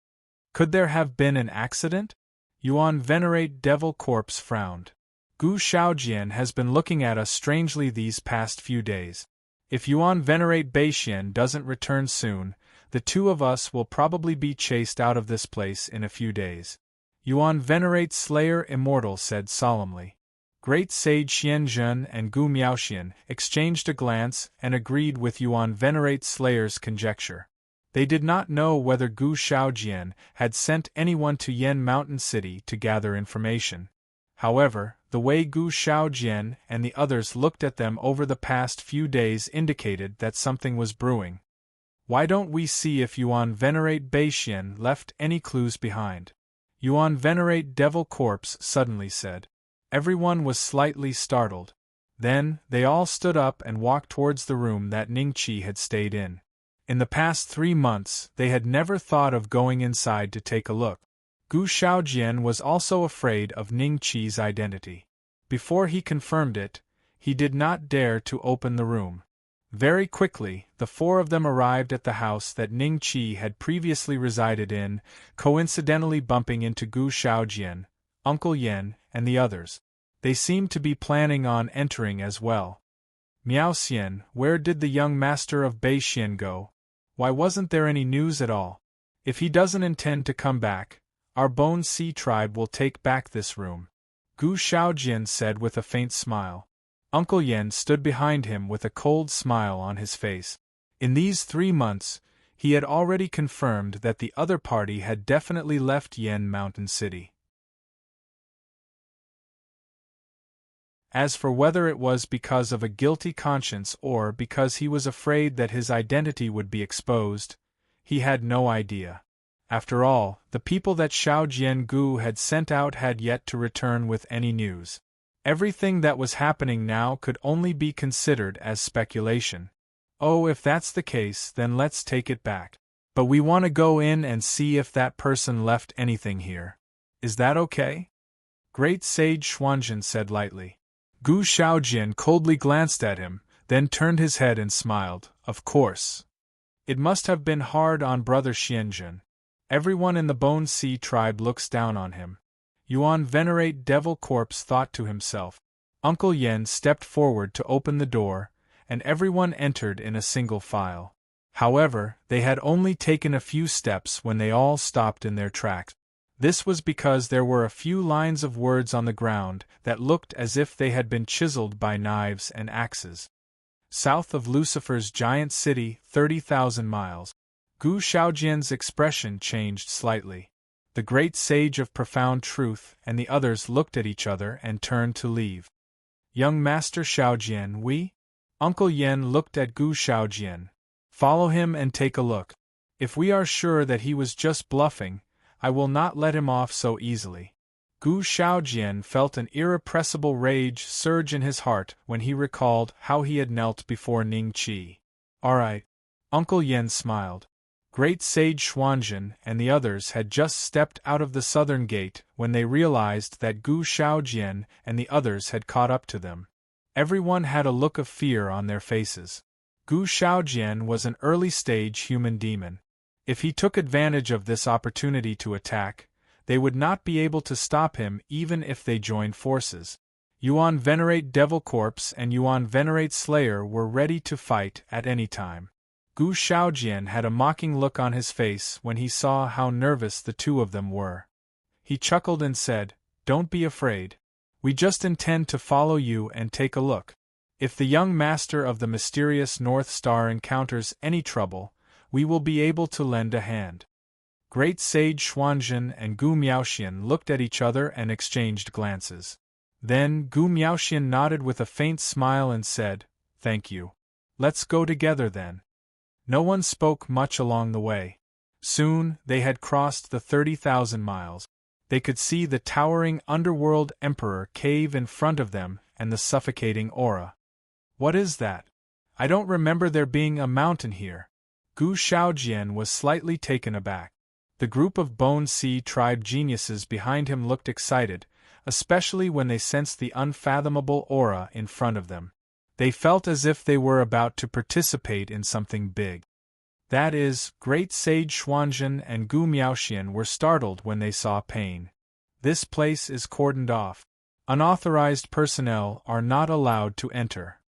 Could there have been an accident? Yuan Venerate Devil Corpse frowned. Gu Shaojian has been looking at us strangely these past few days. If Yuan Venerate Beixian doesn't return soon, the two of us will probably be chased out of this place in a few days. Yuan Venerate Slayer Immortal said solemnly. Great Sage Xianzhen and Gu Miaoxian exchanged a glance and agreed with Yuan Venerate Slayer's conjecture. They did not know whether Gu Shaojian had sent anyone to Yen Mountain City to gather information. However, the way Gu Shaojian and the others looked at them over the past few days indicated that something was brewing. Why don't we see if Yuan Venerate Beixian left any clues behind? Yuan Venerate Devil Corpse suddenly said. Everyone was slightly startled. Then, they all stood up and walked towards the room that Ningqi had stayed in. In the past 3 months, they had never thought of going inside to take a look. Gu Shaojian was also afraid of Ningqi's identity. Before he confirmed it, he did not dare to open the room. Very quickly, the 4 of them arrived at the house that Ningqi had previously resided in, coincidentally bumping into Gu Shaojian, Uncle Yen, and the others. They seemed to be planning on entering as well. Miaoxian, where did the young master of Beixian go? Why wasn't there any news at all? If he doesn't intend to come back, our Bone Sea tribe will take back this room. Gu Shaojian said with a faint smile. Uncle Yen stood behind him with a cold smile on his face. In these 3 months, he had already confirmed that the other party had definitely left Yen Mountain City. As for whether it was because of a guilty conscience or because he was afraid that his identity would be exposed, he had no idea. After all, the people that Xiao Jiangu had sent out had yet to return with any news. Everything that was happening now could only be considered as speculation. Oh, if that's the case, then let's take it back. But we want to go in and see if that person left anything here. Is that okay? Great Sage Xuanzhen said lightly. Gu Shaojian coldly glanced at him, then turned his head and smiled. Of course. It must have been hard on Brother Xianzhen. Everyone in the Bone Sea tribe looks down on him. Yuan Venerate Devil Corpse thought to himself. Uncle Yen stepped forward to open the door, and everyone entered in a single file. However, they had only taken a few steps when they all stopped in their tracks. This was because there were a few lines of words on the ground that looked as if they had been chiseled by knives and axes. South of Lucifer's giant city, 30,000 miles. Gu Shaojian's expression changed slightly. The great sage of profound truth and the others looked at each other and turned to leave. Young Master Shaojian, we? Uncle Yen looked at Gu Shaojian. Follow him and take a look. If we are sure that he was just bluffing, I will not let him off so easily. Gu Shaojian felt an irrepressible rage surge in his heart when he recalled how he had knelt before Ningqi. All right. Uncle Yen smiled. Great Sage Xuanzhen and the others had just stepped out of the southern gate when they realized that Gu Shaojian and the others had caught up to them. Everyone had a look of fear on their faces. Gu Shaojian was an early-stage human demon. If he took advantage of this opportunity to attack, they would not be able to stop him even if they joined forces. Yuan Venerate Devil Corpse and Yuan Venerate Slayer were ready to fight at any time. Gu Shaojian had a mocking look on his face when he saw how nervous the two of them were. He chuckled and said, "Don't be afraid. We just intend to follow you and take a look. If the young master of the mysterious North Star encounters any trouble, we will be able to lend a hand." Great Sage Xuanzhen and Gu Miaoxian looked at each other and exchanged glances. Then Gu Miaoxian nodded with a faint smile and said, "Thank you. Let's go together then." No one spoke much along the way. Soon, they had crossed the 30,000 miles. They could see the towering underworld emperor cave in front of them and the suffocating aura. What is that? I don't remember there being a mountain here. Gu Shaojian was slightly taken aback. The group of Bone Sea tribe geniuses behind him looked excited, especially when they sensed the unfathomable aura in front of them. They felt as if they were about to participate in something big. That is, Great Sage Xuanzhen and Gu Miaoxian were startled when they saw Pain. This place is cordoned off. Unauthorized personnel are not allowed to enter.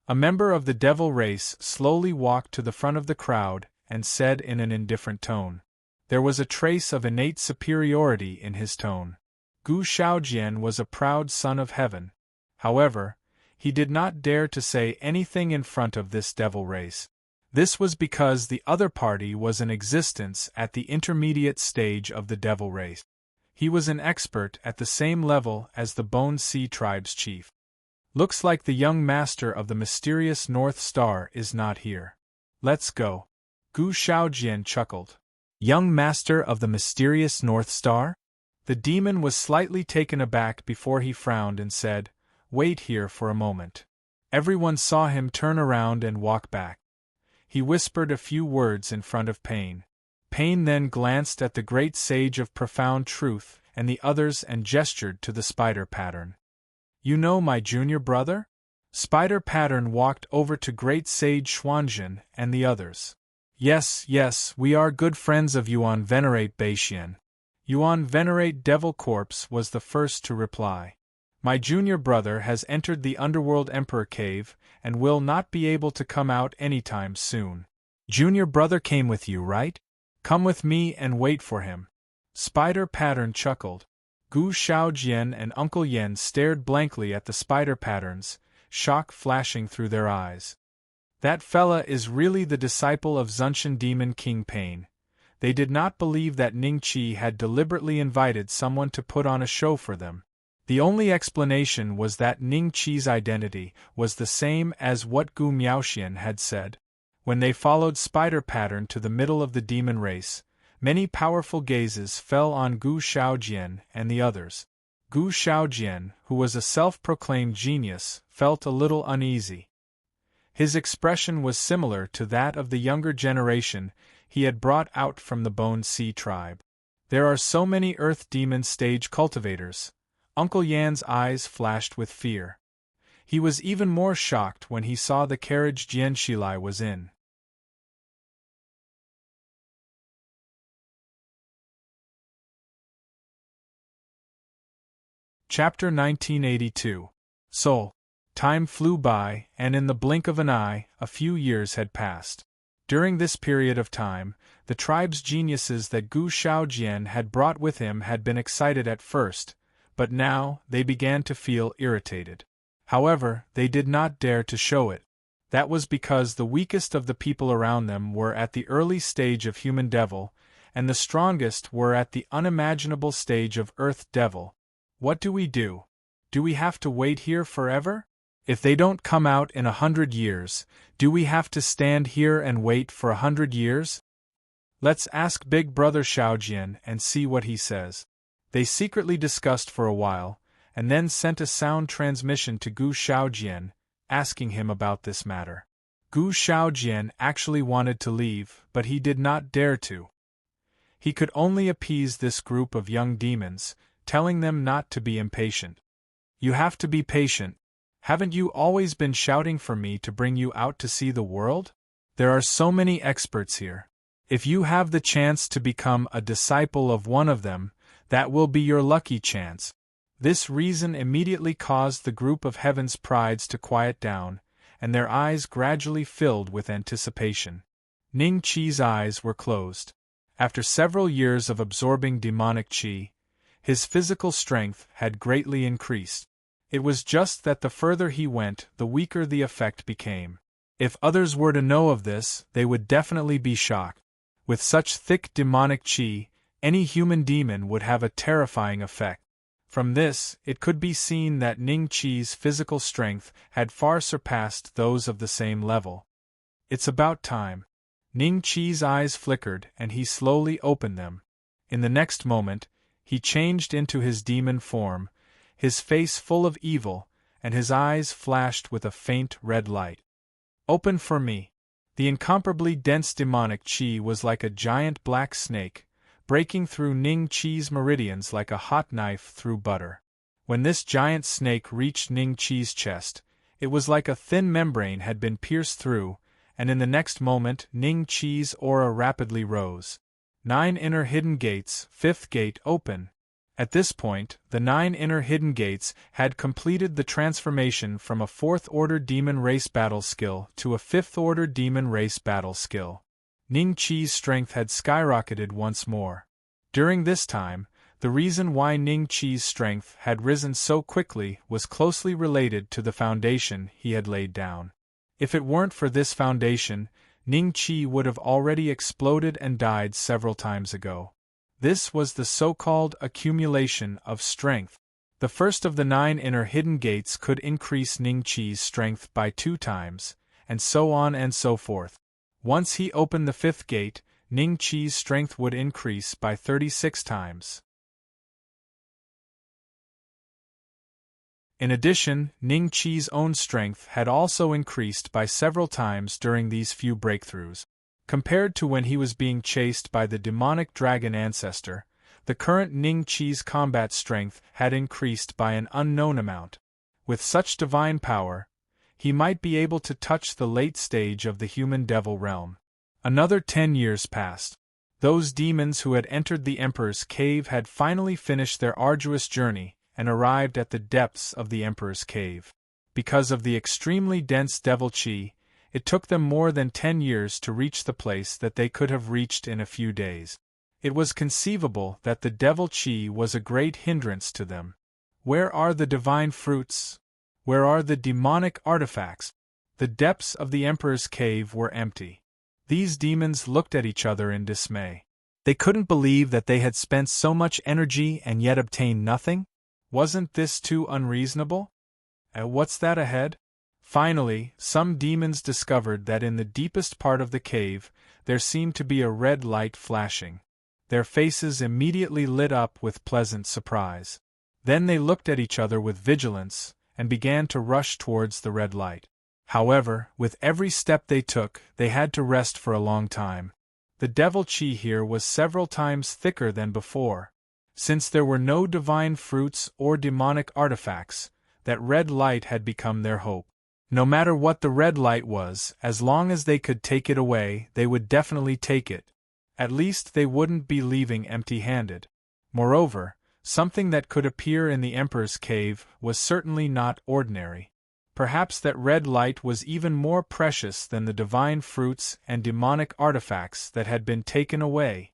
A member of the devil race slowly walked to the front of the crowd and said in an indifferent tone. There was a trace of innate superiority in his tone. Gu Shaojian was a proud son of heaven. However, he did not dare to say anything in front of this devil race. This was because the other party was in existence at the intermediate stage of the devil race. He was an expert at the same level as the Bone Sea tribe's chief. Looks like the young master of the mysterious North Star is not here. Let's go. Gu Shaojian chuckled. Young master of the mysterious North Star? The demon was slightly taken aback before he frowned and said, Wait here for a moment. Everyone saw him turn around and walk back. He whispered a few words in front of Pain. Pain then glanced at the great sage of profound truth and the others and gestured to the spider pattern. You know my junior brother? Spider pattern walked over to great sage Xuanzhen and the others. Yes, we are good friends of Yuan Venerate Beixian. Yuan Venerate Devil Corpse was the first to reply. My junior brother has entered the Underworld Emperor Cave and will not be able to come out anytime soon. Junior brother came with you, right? Come with me and wait for him. Spider Pattern chuckled. Gu Shaojian and Uncle Yen stared blankly at the spider patterns, shock flashing through their eyes. That fella is really the disciple of Zunshan Demon King Pain. They did not believe that Ning Qi had deliberately invited someone to put on a show for them. The only explanation was that Ning Qi's identity was the same as what Gu Miaoxian had said. When they followed Spider Pattern to the middle of the demon race, many powerful gazes fell on Gu Shaojian and the others. Gu Shaojian, who was a self-proclaimed genius, felt a little uneasy. His expression was similar to that of the younger generation he had brought out from the Bone Sea tribe. There are so many Earth Demon stage cultivators. Uncle Yan's eyes flashed with fear. He was even more shocked when he saw the carriage Jianshilai was in. Chapter 1982. Seoul. Time flew by, and in the blink of an eye, a few years had passed. During this period of time, the tribe's geniuses that Gu Shaojian had brought with him had been excited at first, but now they began to feel irritated. However, they did not dare to show it. That was because the weakest of the people around them were at the early stage of human devil, and the strongest were at the unimaginable stage of earth devil. What do we do? Do we have to wait here forever? If they don't come out in 100 years, do we have to stand here and wait for 100 years? Let's ask Big Brother Shaojian and see what he says. They secretly discussed for a while, and then sent a sound transmission to Gu Shaojian, asking him about this matter. Gu Shaojian actually wanted to leave, but he did not dare to. He could only appease this group of young demons, telling them not to be impatient. You have to be patient. Haven't you always been shouting for me to bring you out to see the world? There are so many experts here. If you have the chance to become a disciple of one of them, that will be your lucky chance. This reason immediately caused the group of heaven's prides to quiet down, and their eyes gradually filled with anticipation. Ning Qi's eyes were closed. After several years of absorbing demonic qi, his physical strength had greatly increased. It was just that the further he went, the weaker the effect became. If others were to know of this, they would definitely be shocked. With such thick demonic qi, any human demon would have a terrifying effect. From this, it could be seen that Ning Qi's physical strength had far surpassed those of the same level. It's about time. Ning Qi's eyes flickered and he slowly opened them. In the next moment, he changed into his demon form, his face full of evil, and his eyes flashed with a faint red light. Open for me. The incomparably dense demonic qi was like a giant black snake, breaking through Ning Qi's meridians like a hot knife through butter. When this giant snake reached Ning Qi's chest, it was like a thin membrane had been pierced through, and in the next moment Ning Qi's aura rapidly rose. 9 inner hidden gates, 5th gate open. At this point, the 9 inner hidden gates had completed the transformation from a 4th-order demon race battle skill to a 5th-order demon race battle skill. Ning Qi's strength had skyrocketed once more. During this time, the reason why Ning Qi's strength had risen so quickly was closely related to the foundation he had laid down. If it weren't for this foundation, Ning Qi would have already exploded and died several times ago. This was the so-called accumulation of strength. The first of the 9 inner hidden gates could increase Ning Qi's strength by 2 times, and so on and so forth. Once he opened the 5th gate, Ning Qi's strength would increase by 36 times. In addition, Ning Qi's own strength had also increased by several times during these few breakthroughs. Compared to when he was being chased by the demonic dragon ancestor, the current Ning Qi's combat strength had increased by an unknown amount. With such divine power, he might be able to touch the late stage of the human devil realm. Another 10 years passed. Those demons who had entered the Emperor's cave had finally finished their arduous journey and arrived at the depths of the Emperor's cave. Because of the extremely dense devil qi, it took them more than 10 years to reach the place that they could have reached in a few days. It was conceivable that the devil qi was a great hindrance to them. Where are the divine fruits? Where are the demonic artifacts? The depths of the Emperor's cave were empty. These demons looked at each other in dismay. They couldn't believe that they had spent so much energy and yet obtained nothing. Wasn't this too unreasonable? What's that ahead? Finally, some demons discovered that in the deepest part of the cave, there seemed to be a red light flashing. Their faces immediately lit up with pleasant surprise. Then they looked at each other with vigilance, and began to rush towards the red light. However, with every step they took, they had to rest for a long time. The devil qi here was several times thicker than before. Since there were no divine fruits or demonic artifacts, that red light had become their hope. No matter what the red light was, as long as they could take it away, they would definitely take it. At least they wouldn't be leaving empty-handed. Moreover, something that could appear in the Emperor's cave was certainly not ordinary. Perhaps that red light was even more precious than the divine fruits and demonic artifacts that had been taken away.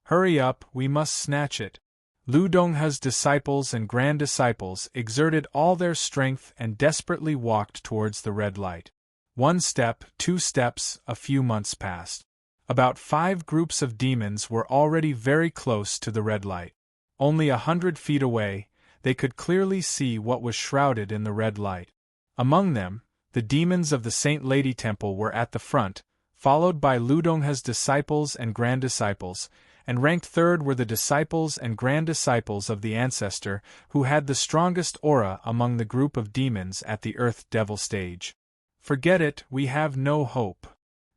Hurry up, we must snatch it. Lu Donghe's disciples and grand disciples exerted all their strength and desperately walked towards the red light. 1 step, 2 steps, a few months passed. About 5 groups of demons were already very close to the red light. Only 100 feet away, they could clearly see what was shrouded in the red light. Among them, the demons of the Saint Lady Temple were at the front, followed by Lu Donghe's disciples and grand disciples, and ranked third were the disciples and grand disciples of the ancestor who had the strongest aura among the group of demons at the Earth Devil stage. Forget it, we have no hope.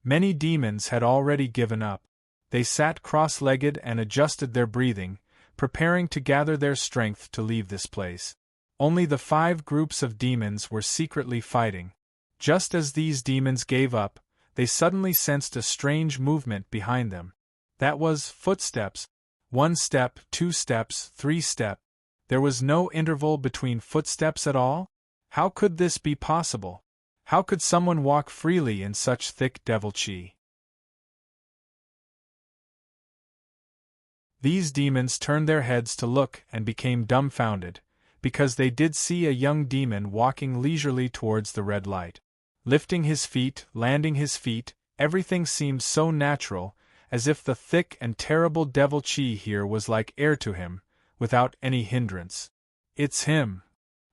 Many demons had already given up. They sat cross-legged and adjusted their breathing, preparing to gather their strength to leave this place. Only the 5 groups of demons were secretly fighting. Just as these demons gave up, they suddenly sensed a strange movement behind them. That was footsteps. 1 step, 2 steps, 3 steps. There was no interval between footsteps at all? How could this be possible? How could someone walk freely in such thick devil qi? These demons turned their heads to look and became dumbfounded, because they did see a young demon walking leisurely towards the red light. Lifting his feet, landing his feet, everything seemed so natural, as if the thick and terrible devil qi here was like air to him, without any hindrance. It's him.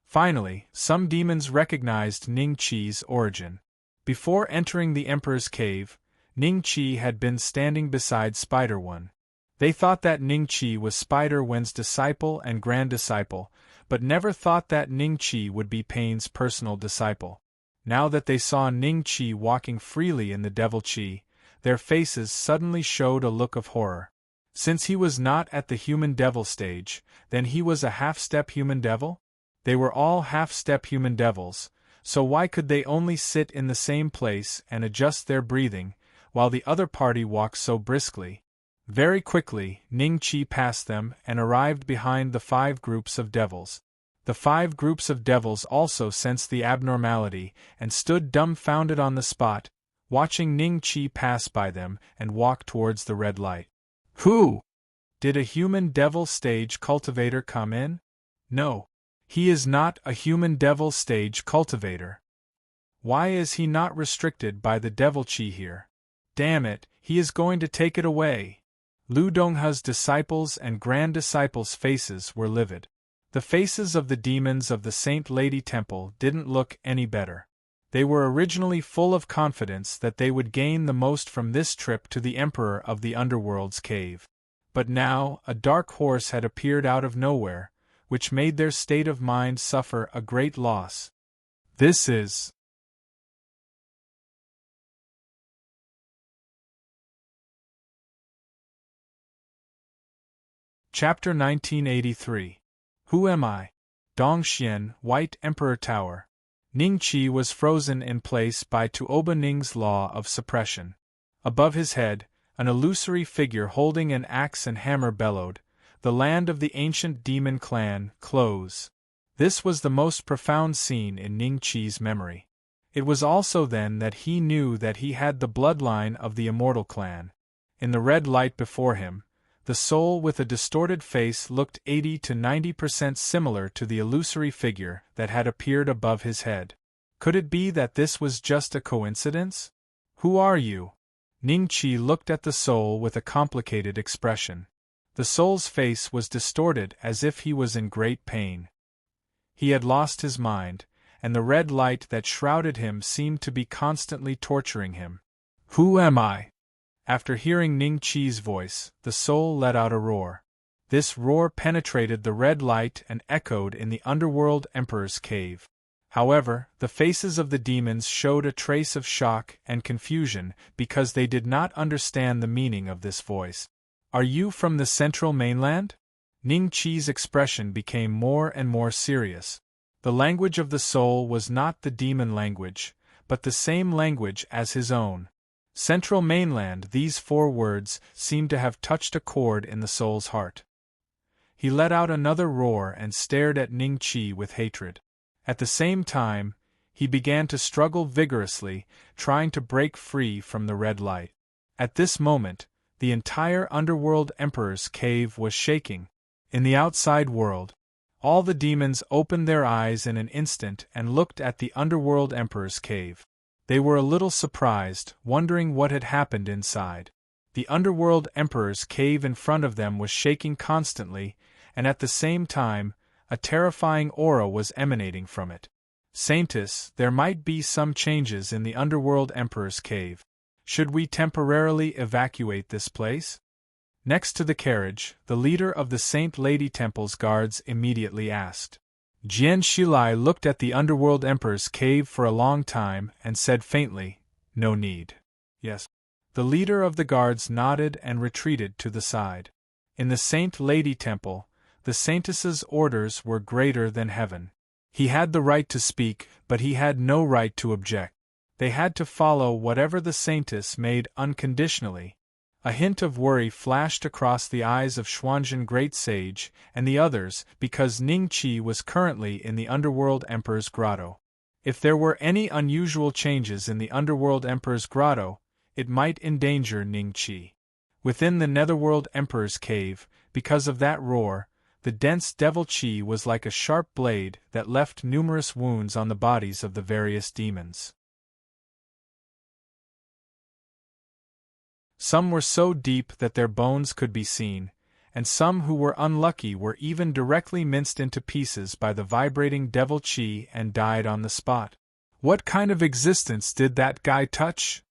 Finally, some demons recognized Ning Qi's origin. Before entering the Emperor's cave, Ning Qi had been standing beside Spider One. They thought that Ning Qi was Spider Wen's disciple and grand disciple, but never thought that Ning Qi would be Pain's personal disciple. Now that they saw Ning Qi walking freely in the devil qi, their faces suddenly showed a look of horror. Since he was not at the human devil stage, then he was a half-step human devil? They were all half-step human devils, so why could they only sit in the same place and adjust their breathing, while the other party walked so briskly? Very quickly, Ning-Chi passed them and arrived behind the 5 groups of devils. The 5 groups of devils also sensed the abnormality and stood dumbfounded on the spot, watching Ning-Chi pass by them and walk towards the red light. Who? Did a human devil stage cultivator come in? No. He is not a human devil stage cultivator. Why is he not restricted by the devil chi here? Damn it, he is going to take it away. Lu Donghe's disciples and grand disciples' faces were livid. The faces of the demons of the Saint Lady Temple didn't look any better. They were originally full of confidence that they would gain the most from this trip to the Emperor of the Underworld's cave. But now, a dark horse had appeared out of nowhere, which made their state of mind suffer a great loss. This is Chapter 1983. Who am I? Dongxian, White Emperor Tower. Ning-Chi was frozen in place by Tuoba Ning's law of suppression. Above his head, an illusory figure holding an axe and hammer bellowed, "The land of the ancient demon clan, close." This was the most profound scene in Ning-Chi's memory. It was also then that he knew that he had the bloodline of the immortal clan. In the red light before him, the soul with a distorted face looked 80 to 90% similar to the illusory figure that had appeared above his head. Could it be that this was just a coincidence? Who are you? Ning-Chi looked at the soul with a complicated expression. The soul's face was distorted as if he was in great pain. He had lost his mind, and the red light that shrouded him seemed to be constantly torturing him. Who am I? After hearing Ning-Chi's voice, the soul let out a roar. This roar penetrated the red light and echoed in the Underworld Emperor's cave. However, the faces of the demons showed a trace of shock and confusion because they did not understand the meaning of this voice. Are you from the central mainland? Ning-Chi's expression became more and more serious. The language of the soul was not the demon language, but the same language as his own. Central mainland, these 4 words seemed to have touched a chord in the soul's heart. He let out another roar and stared at Ning-Chi with hatred. At the same time, he began to struggle vigorously, trying to break free from the red light. At this moment, the entire Underworld Emperor's cave was shaking. In the outside world, all the demons opened their eyes in an instant and looked at the Underworld Emperor's cave. They were a little surprised, wondering what had happened inside. The Underworld Emperor's cave in front of them was shaking constantly, and at the same time, a terrifying aura was emanating from it. Saintess, there might be some changes in the Underworld Emperor's cave. Should we temporarily evacuate this place? Next to the carriage, the leader of the Saint Lady Temple's guards immediately asked. Jian Shilai looked at the Underworld Emperor's cave for a long time and said faintly, "No need." Yes. The leader of the guards nodded and retreated to the side. In the Saint Lady Temple, the Saintess's orders were greater than heaven. He had the right to speak, but he had no right to object. They had to follow whatever the Saintess made unconditionally. A hint of worry flashed across the eyes of Xuanzhen Great Sage and the others because Ning-Chi was currently in the Underworld Emperor's grotto. If there were any unusual changes in the Underworld Emperor's grotto, it might endanger Ning-Chi. Within the Netherworld Emperor's cave, because of that roar, the dense devil chi was like a sharp blade that left numerous wounds on the bodies of the various demons. Some were so deep that their bones could be seen, and some who were unlucky were even directly minced into pieces by the vibrating devil chi and died on the spot. What kind of existence did that guy touch?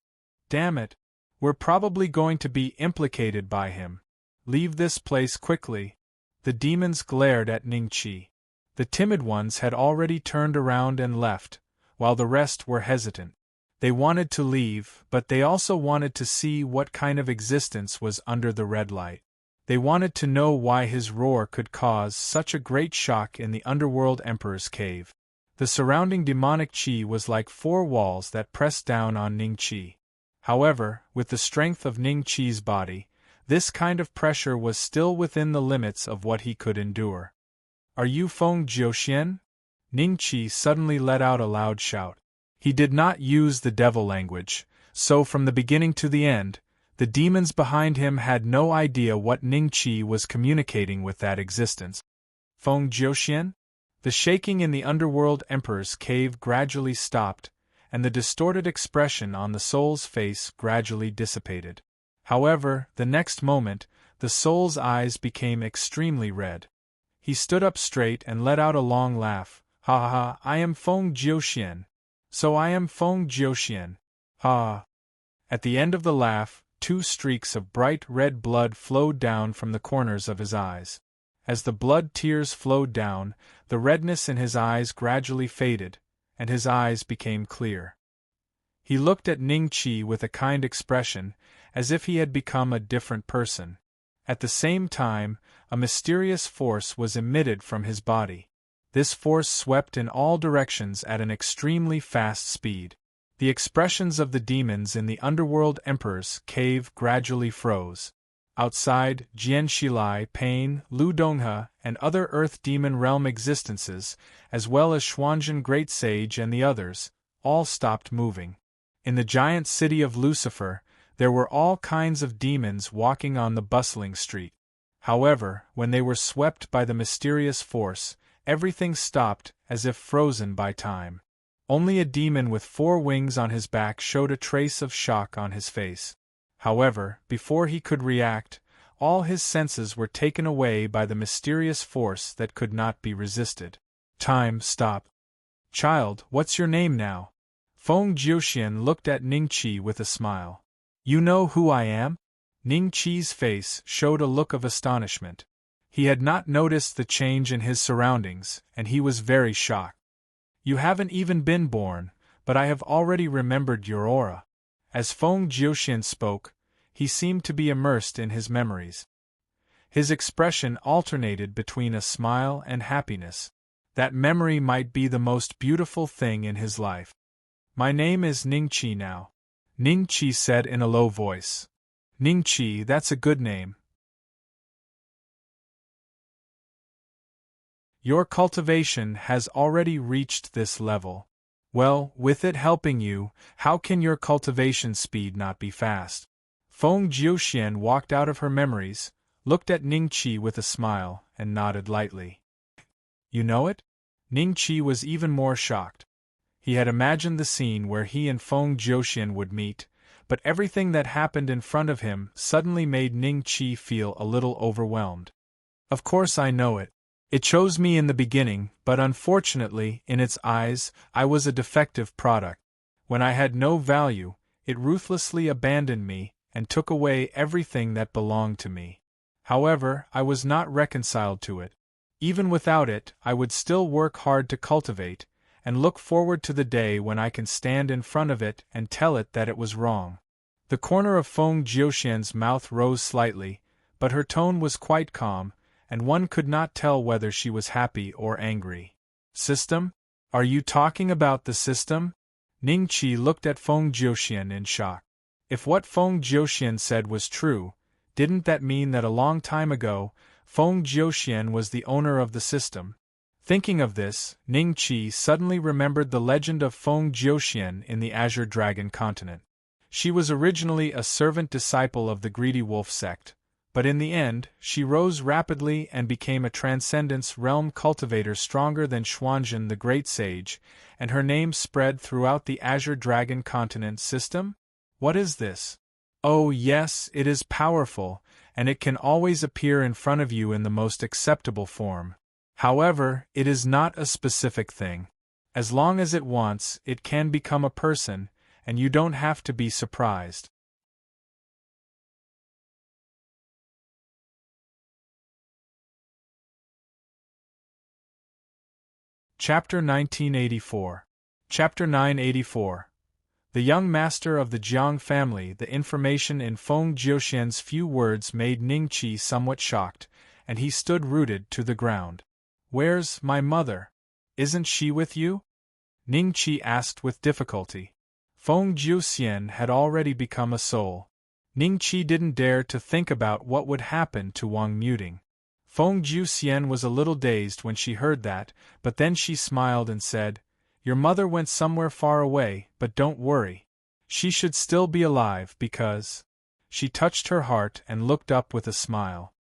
Damn it! We're probably going to be implicated by him. Leave this place quickly. The demons glared at Ning-Chi. The timid ones had already turned around and left, while the rest were hesitant. They wanted to leave, but they also wanted to see what kind of existence was under the red light. They wanted to know why his roar could cause such a great shock in the underworld emperor's cave. The surrounding demonic chi was like four walls that pressed down on Ning Chi. However, with the strength of Ning Chi's body, this kind of pressure was still within the limits of what he could endure. "Are you Feng Jiuxian?" Ning Chi suddenly let out a loud shout. He did not use the devil language, so from the beginning to the end, the demons behind him had no idea what Ning Chi was communicating with that existence. "Feng Jiuxian?" The shaking in the underworld emperor's cave gradually stopped, and the distorted expression on the soul's face gradually dissipated. However, the next moment, the soul's eyes became extremely red. He stood up straight and let out a long laugh. "Ha ha ha, I am Feng Jiuxian. So I am Feng Jiuxian. Ha!" At the end of the laugh, two streaks of bright red blood flowed down from the corners of his eyes. As the blood tears flowed down, the redness in his eyes gradually faded, and his eyes became clear. He looked at Ning Chi with a kind expression, as if he had become a different person. At the same time, a mysterious force was emitted from his body. This force swept in all directions at an extremely fast speed. The expressions of the demons in the underworld emperor's cave gradually froze. Outside, Jian Shilai, Pain, Lu Donghe, and other Earth Demon Realm existences, as well as Xuanzhen Great Sage and the others, all stopped moving. In the giant city of Lucifer, there were all kinds of demons walking on the bustling street. However, when they were swept by the mysterious force, everything stopped as if frozen by time. Only a demon with 4 wings on his back showed a trace of shock on his face. However, before he could react, all his senses were taken away by the mysterious force that could not be resisted. Time, stop. "Child, what's your name now?" Feng Jiuxian looked at Ning Chi with a smile. "You know who I am?" Ning Chi's face showed a look of astonishment. He had not noticed the change in his surroundings, and he was very shocked. "You haven't even been born, but I have already remembered your aura." As Feng Jiuxian spoke, he seemed to be immersed in his memories. His expression alternated between a smile and happiness. That memory might be the most beautiful thing in his life. "My name is Ning Chi now," Ning Chi said in a low voice. "Ning Chi, that's a good name. Your cultivation has already reached this level. Well, with it helping you, how can your cultivation speed not be fast?" Feng Jiuxian walked out of her memories, looked at Ning Chi with a smile, and nodded lightly. "You know it?" Ning Chi was even more shocked. He had imagined the scene where he and Feng Jiuxian would meet, but everything that happened in front of him suddenly made Ning Chi feel a little overwhelmed. "Of course I know it. It chose me in the beginning, but unfortunately, in its eyes, I was a defective product. When I had no value, it ruthlessly abandoned me and took away everything that belonged to me. However, I was not reconciled to it. Even without it, I would still work hard to cultivate, and look forward to the day when I can stand in front of it and tell it that it was wrong." The corner of Feng Jiuxian's mouth rose slightly, but her tone was quite calm, and one could not tell whether she was happy or angry. "System? Are you talking about the system?" Ning Chi looked at Feng Jiuxian in shock. If what Feng Jiuxian said was true, didn't that mean that a long time ago, Feng Jiuxian was the owner of the system? Thinking of this, Ning Chi suddenly remembered the legend of Feng Jiuxian in the Azure Dragon continent. She was originally a servant disciple of the Greedy Wolf sect, but in the end, she rose rapidly and became a Transcendence Realm cultivator stronger than Xuanzhen the Great Sage, and her name spread throughout the Azure Dragon continent system? What is this? Oh yes, it is powerful, and it can always appear in front of you in the most acceptable form. However, it is not a specific thing. As long as it wants, it can become a person, and you don't have to be surprised. Chapter 1984. Chapter 984. The young master of the Jiang family. The information in Feng Jiuxian's few words made Ningqi somewhat shocked, and he stood rooted to the ground. Where's my mother? Isn't she with you? Ningqi asked with difficulty. Feng Jiuxian had already become a soul. Ningqi didn't dare to think about what would happen to Wang Muting. Feng Jiuxian was a little dazed when she heard that, but then she smiled and said, Your mother went somewhere far away, but don't worry. She should still be alive because… She touched her heart and looked up with a smile.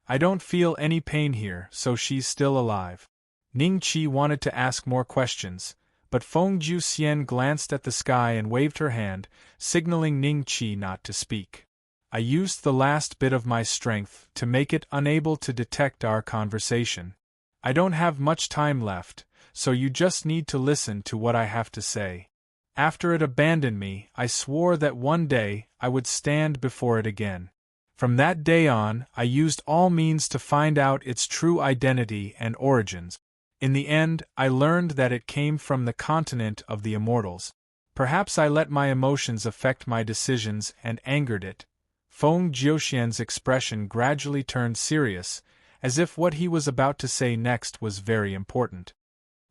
I don't feel any pain here, so she's still alive. Ningqi wanted to ask more questions, but Feng Jiuxian glanced at the sky and waved her hand, signaling Ningqi not to speak. I used the last bit of my strength to make it unable to detect our conversation. I don't have much time left, so you just need to listen to what I have to say. After it abandoned me, I swore that one day I would stand before it again. From that day on, I used all means to find out its true identity and origins. In the end, I learned that it came from the continent of the immortals. Perhaps I let my emotions affect my decisions and angered it. Feng Jiuxian's expression gradually turned serious, as if what he was about to say next was very important.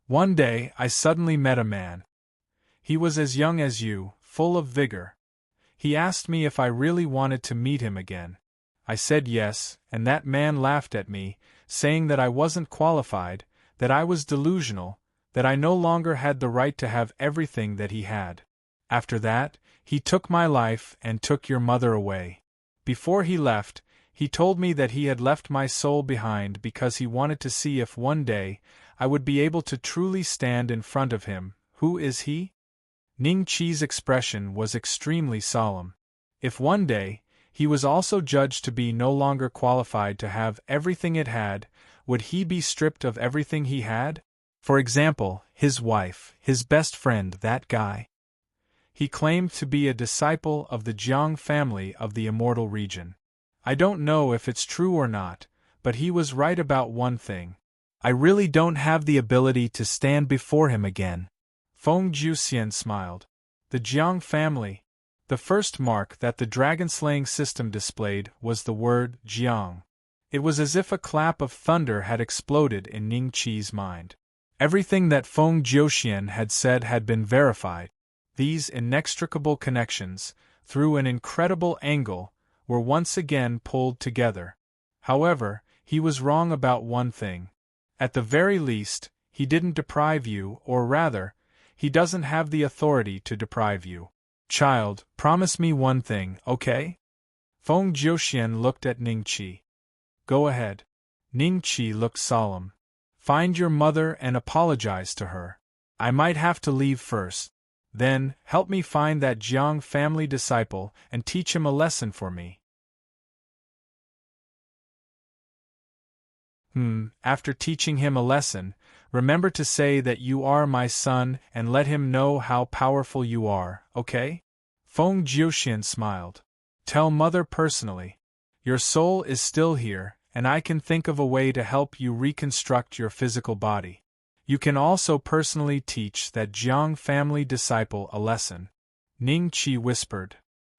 One day, I suddenly met a man. He was as young as you, full of vigor. He asked me if I really wanted to meet him again. I said yes, and that man laughed at me, saying that I wasn't qualified, that I was delusional, that I no longer had the right to have everything that he had. After that, he took my life and took your mother away. Before he left, he told me that he had left my soul behind because he wanted to see if one day I would be able to truly stand in front of him. Who is he? Ningqi's expression was extremely solemn. If one day he was also judged to be no longer qualified to have everything it had, would he be stripped of everything he had? For example, his wife, his best friend, that guy. He claimed to be a disciple of the Jiang family of the immortal region. I don't know if it's true or not, but he was right about one thing. I really don't have the ability to stand before him again. Feng Jiuxian smiled. The Jiang family. The first mark that the dragon-slaying system displayed was the word Jiang. It was as if a clap of thunder had exploded in Ningqi's mind. Everything that Feng Jiuxian had said had been verified. These inextricable connections, through an incredible angle, were once again pulled together. However, he was wrong about one thing. At the very least, he didn't deprive you, or rather, he doesn't have the authority to deprive you. Child, promise me one thing, okay? Feng Jiuxian looked at Ningqi. Go ahead. Ningqi looked solemn. Find your mother and apologize to her. I might have to leave first. Then, help me find that Jiang family disciple and teach him a lesson for me. After teaching him a lesson, remember to say that you are my son and let him know how powerful you are, okay? Feng Jiuxian smiled. Tell mother personally. Your soul is still here, and I can think of a way to help you reconstruct your physical body. You can also personally teach that Jiang family disciple a lesson. Ningqi whispered.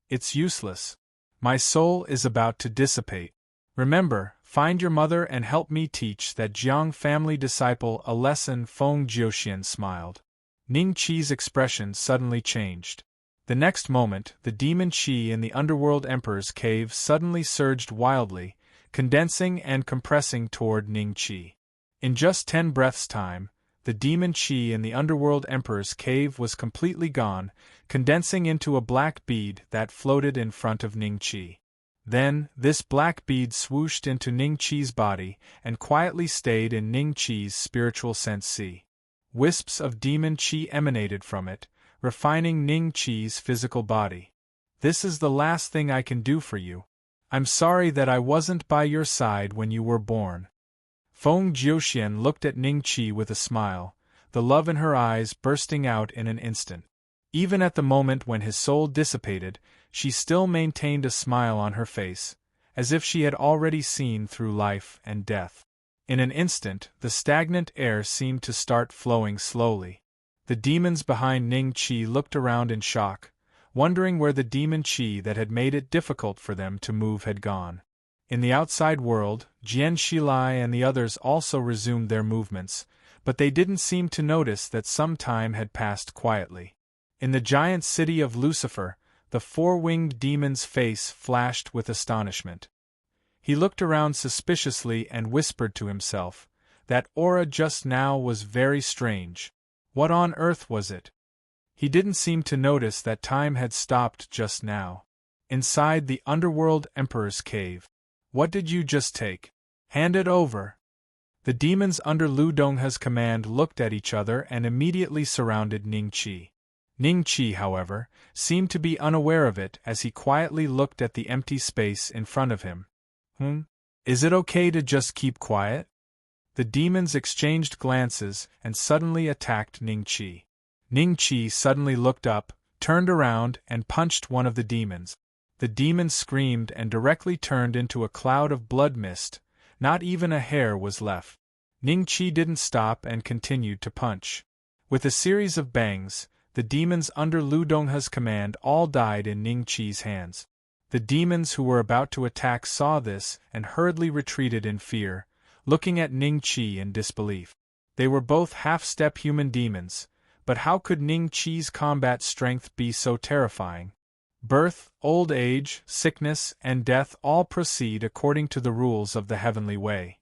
It's useless. My soul is about to dissipate. Remember, find your mother and help me teach that Jiang family disciple a lesson. Feng Jiuxian smiled. Ningqi's expression suddenly changed. The next moment, the demon qi in the underworld emperor's cave suddenly surged wildly, condensing and compressing toward Ningqi. In just 10 breaths' time, the demon qi in the underworld emperor's cave was completely gone, condensing into a black bead that floated in front of Ningqi. Then, this black bead swooshed into Ningqi's body and quietly stayed in Ningqi's spiritual sense. Wisps of demon qi emanated from it, refining Ningqi's physical body. This is the last thing I can do for you. I'm sorry that I wasn't by your side when you were born. Feng Jiuxian looked at Ningqi with a smile, the love in her eyes bursting out in an instant. Even at the moment when his soul dissipated, she still maintained a smile on her face, as if she had already seen through life and death. In an instant, the stagnant air seemed to start flowing slowly. The demons behind Ning Qi looked around in shock, wondering where the demon Qi that had made it difficult for them to move had gone. In the outside world, Jian Shilai and the others also resumed their movements, but they didn't seem to notice that some time had passed quietly. In the giant city of Lucifer, the four-winged demon's face flashed with astonishment. He looked around suspiciously and whispered to himself, "That aura just now was very strange. What on earth was it?" He didn't seem to notice that time had stopped just now. Inside the underworld Emperor's cave. "What did you just take? Hand it over." The demons under Lu Donghe's command looked at each other and immediately surrounded Ning Qi. Ning Qi, however, seemed to be unaware of it as he quietly looked at the empty space in front of him. Is it okay to just keep quiet?" The demons exchanged glances and suddenly attacked Ning Qi. Ning Qi suddenly looked up, turned around, and punched one of the demons. The demon screamed and directly turned into a cloud of blood mist. Not even a hair was left. Ning Qi didn't stop and continued to punch. With a series of bangs, the demons under Lu Donghe's command all died in Ning Qi's hands. The demons who were about to attack saw this and hurriedly retreated in fear, looking at Ning Qi in disbelief. They were both half-step human demons, but how could Ning Qi's combat strength be so terrifying? Birth, old age, sickness, and death all proceed according to the rules of the heavenly way.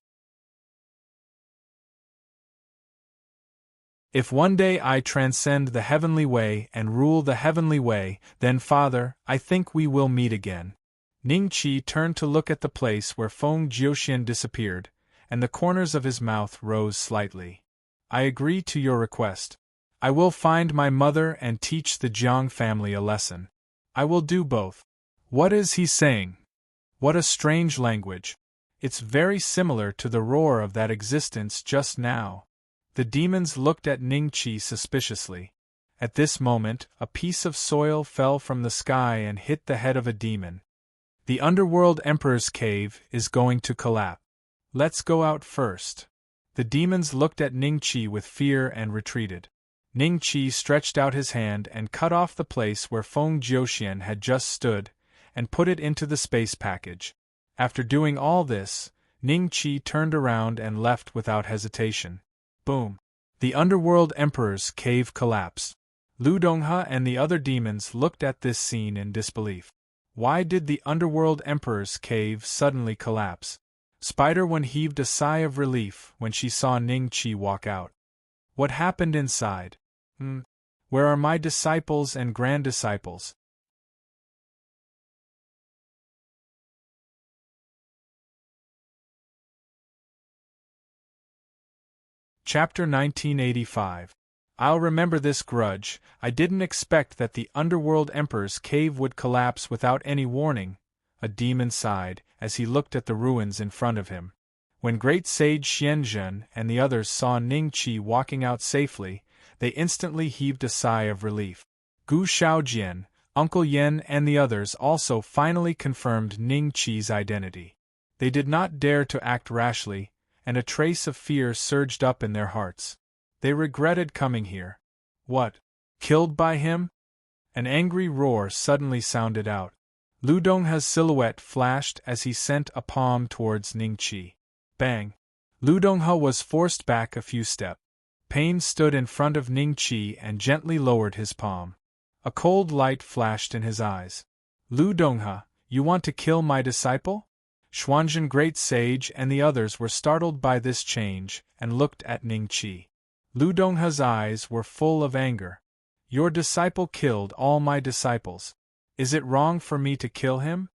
If one day I transcend the heavenly way and rule the heavenly way, then, Father, I think we will meet again. Ning Qi turned to look at the place where Feng Jiuxian disappeared, and the corners of his mouth rose slightly. I agree to your request. I will find my mother and teach the Jiang family a lesson. I will do both. What is he saying? What a strange language. It's very similar to the roar of that existence just now. The demons looked at Ning Qi suspiciously. At this moment, a piece of soil fell from the sky and hit the head of a demon. The underworld Emperor's cave is going to collapse. Let's go out first. The demons looked at Ning Qi with fear and retreated. Ning Qi stretched out his hand and cut off the place where Feng Jiuxian had just stood, and put it into the space package. After doing all this, Ning Qi turned around and left without hesitation. Boom! The underworld Emperor's cave collapsed. Lu Donghe and the other demons looked at this scene in disbelief. Why did the underworld Emperor's cave suddenly collapse? Spider-One heaved a sigh of relief when she saw Ning Qi walk out. What happened inside? Where are my disciples and grand-disciples? Chapter 1985. I'll remember this grudge. I didn't expect that the underworld Emperor's cave would collapse without any warning, a demon sighed as he looked at the ruins in front of him. When great sage Xianzhen and the others saw Ning Qi walking out safely, they instantly heaved a sigh of relief. Gu Shaojian, Uncle Yen and the others also finally confirmed Ning Qi's identity. They did not dare to act rashly, and a trace of fear surged up in their hearts. They regretted coming here. What? Killed by him? An angry roar suddenly sounded out. Lu Donghe's silhouette flashed as he sent a palm towards Ning Qi. Bang! Lu Donghe was forced back a few steps. Pain stood in front of Ning Qi and gently lowered his palm. A cold light flashed in his eyes. Lu Donghe, you want to kill my disciple? Xuanzhen Great Sage and the others were startled by this change and looked at Ning Qi. Lu Donghe's eyes were full of anger. Your disciple killed all my disciples. Is it wrong for me to kill him?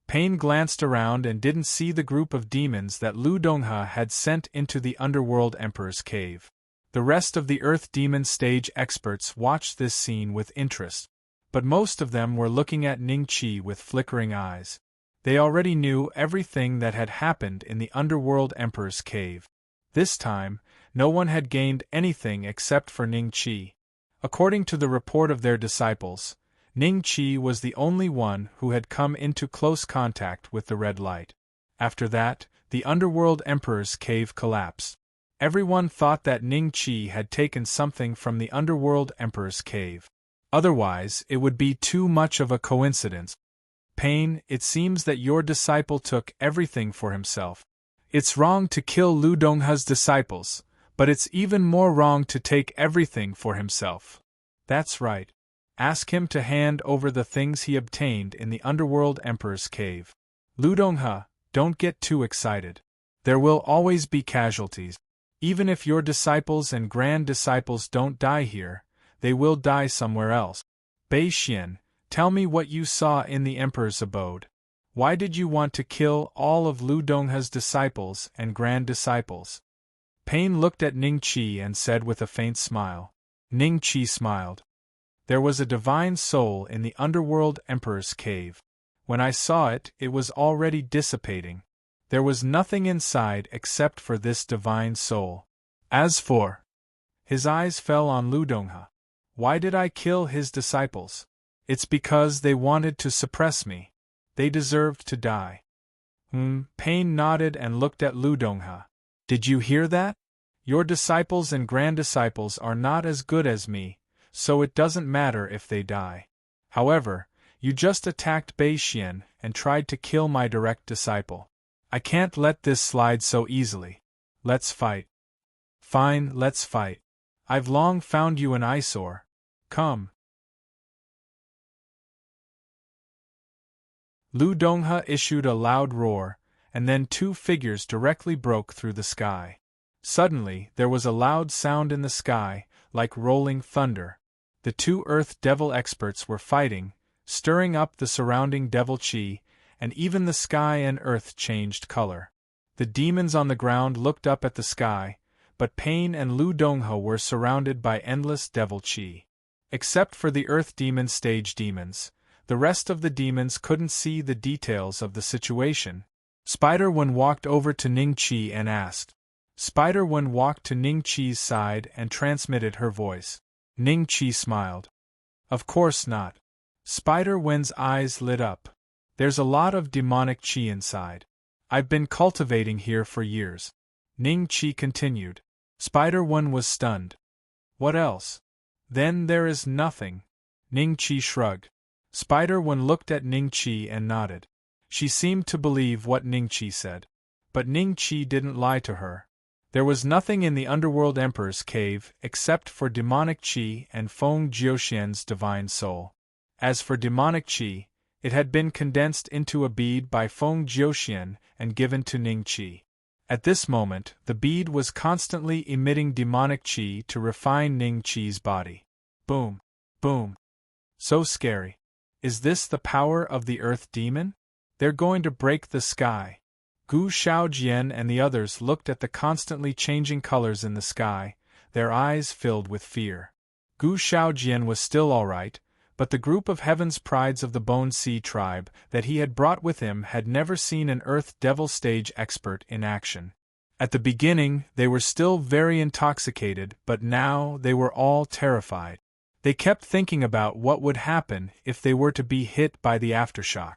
Pain glanced around and didn't see the group of demons that Lu Donghe had sent into the underworld Emperor's cave. The rest of the Earth Demon stage experts watched this scene with interest, but most of them were looking at Ning Qi with flickering eyes. They already knew everything that had happened in the underworld Emperor's cave. This time, no one had gained anything except for Ning Qi. According to the report of their disciples, Ning Qi was the only one who had come into close contact with the red light. After that, the underworld Emperor's cave collapsed. Everyone thought that Ning-Chi had taken something from the underworld emperor's cave. Otherwise, it would be too much of a coincidence. Pain, it seems that your disciple took everything for himself. It's wrong to kill Lu Donghe's disciples, but it's even more wrong to take everything for himself. That's right. Ask him to hand over the things he obtained in the underworld emperor's cave. Lu Donghe, don't get too excited. There will always be casualties. Even if your disciples and grand disciples don't die here, they will die somewhere else. Bei Xian, tell me what you saw in the emperor's abode. Why did you want to kill all of Lu Donghe's disciples and grand disciples? Pain looked at Ning-Chi and said with a faint smile. Ning-Chi smiled. There was a divine soul in the underworld emperor's cave. When I saw it, it was already dissipating. There was nothing inside except for this divine soul. As for... His eyes fell on Lu Donghe. Why did I kill his disciples? It's because they wanted to suppress me. They deserved to die. Pain nodded and looked at Lu Donghe. Did you hear that? Your disciples and grand disciples are not as good as me, so it doesn't matter if they die. However, you just attacked Bei Xian and tried to kill my direct disciple. I can't let this slide so easily. Let's fight. Fine, let's fight. I've long found you an eyesore. Come. Lu Donghe issued a loud roar, and then two figures directly broke through the sky. Suddenly, there was a loud sound in the sky, like rolling thunder. The two Earth Devil experts were fighting, stirring up the surrounding devil chi, and even the sky and earth changed color. The demons on the ground looked up at the sky, but Pain and Lu Donghe were surrounded by endless devil chi. Except for the Earth Demon stage demons, the rest of the demons couldn't see the details of the situation. Spider-Wen walked over to Ning-Chi and asked. Spider-Wen walked to Ning-Chi's side and transmitted her voice. Ning-Chi smiled. Of course not. Spider-Wen's eyes lit up. There's a lot of demonic chi inside. I've been cultivating here for years. Ning-Chi continued. Spider-Wen was stunned. What else? Then there is nothing. Ning-Chi shrugged. Spider-Wen looked at Ning-Chi and nodded. She seemed to believe what Ning-Chi said. But Ning-Chi didn't lie to her. There was nothing in the underworld emperor's cave except for demonic chi and Feng Jiuxian's divine soul. As for demonic chi, it had been condensed into a bead by Feng Jiuxian and given to Ning-Chi. At this moment, the bead was constantly emitting demonic chi to refine Ning-Chi's body. Boom! Boom! So scary. Is this the power of the Earth Demon? They're going to break the sky. Gu Shaojian and the others looked at the constantly changing colors in the sky, their eyes filled with fear. Gu Shaojian was still all right, but the group of Heaven's Prides of the Bone Sea tribe that he had brought with him had never seen an Earth Devil stage expert in action. At the beginning, they were still very intoxicated, but now they were all terrified. They kept thinking about what would happen if they were to be hit by the aftershock.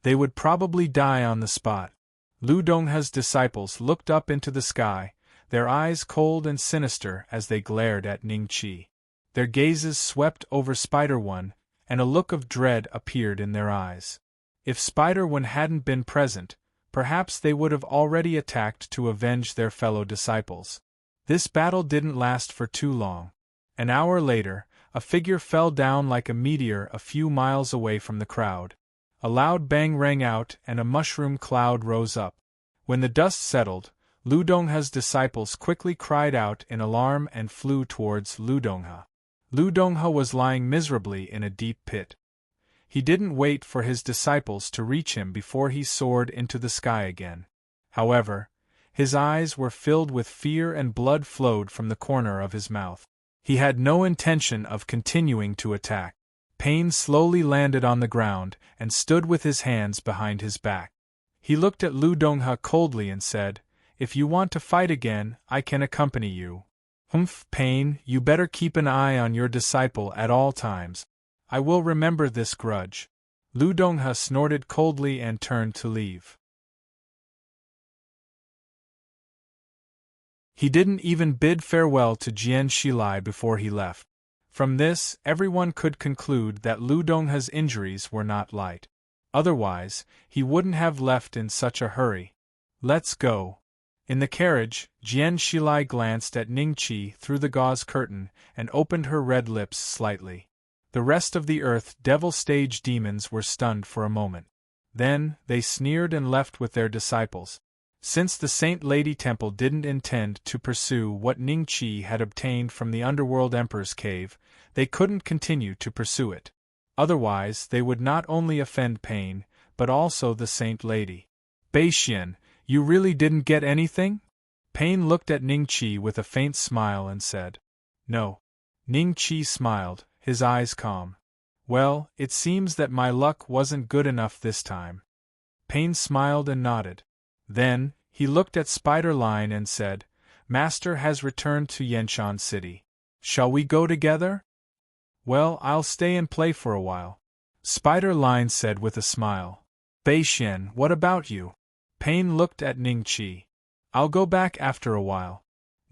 They would probably die on the spot. Lu Donghe's disciples looked up into the sky, their eyes cold and sinister as they glared at Ning-Chi. Their gazes swept over Spider-Wen, and a look of dread appeared in their eyes. If Spider-Wen hadn't been present, perhaps they would have already attacked to avenge their fellow disciples. This battle didn't last for too long. An hour later, a figure fell down like a meteor a few miles away from the crowd. A loud bang rang out and a mushroom cloud rose up. When the dust settled, Lu Donghe's disciples quickly cried out in alarm and flew towards Lu Donghe. Lu Donghe was lying miserably in a deep pit. He didn't wait for his disciples to reach him before he soared into the sky again. However, his eyes were filled with fear and blood flowed from the corner of his mouth. He had no intention of continuing to attack. Pain slowly landed on the ground and stood with his hands behind his back. He looked at Lu Donghe coldly and said, "If you want to fight again, I can accompany you." Pain, you better keep an eye on your disciple at all times. I will remember this grudge. Lu Donghe snorted coldly and turned to leave. He didn't even bid farewell to Jian Shilai before he left. From this, everyone could conclude that Lu Donghe's injuries were not light. Otherwise, he wouldn't have left in such a hurry. Let's go. In the carriage, Jian Shilai glanced at Ningqi through the gauze curtain and opened her red lips slightly. The rest of the Earth Devil stage demons were stunned for a moment. Then, they sneered and left with their disciples. Since the Saint Lady Temple didn't intend to pursue what Ningqi had obtained from the Underworld Emperor's cave, they couldn't continue to pursue it. Otherwise, they would not only offend Pain, but also the Saint Lady. Beixian, you really didn't get anything? Pain looked at Ningqi with a faint smile and said, No. Ningqi smiled, his eyes calm. Well, it seems that my luck wasn't good enough this time. Pain smiled and nodded. Then, he looked at Spider Line and said, Master has returned to Yenshan City. Shall we go together? Well, I'll stay and play for a while. Spider Line said with a smile. Beixian, what about you? Pain looked at Ningqi. I'll go back after a while.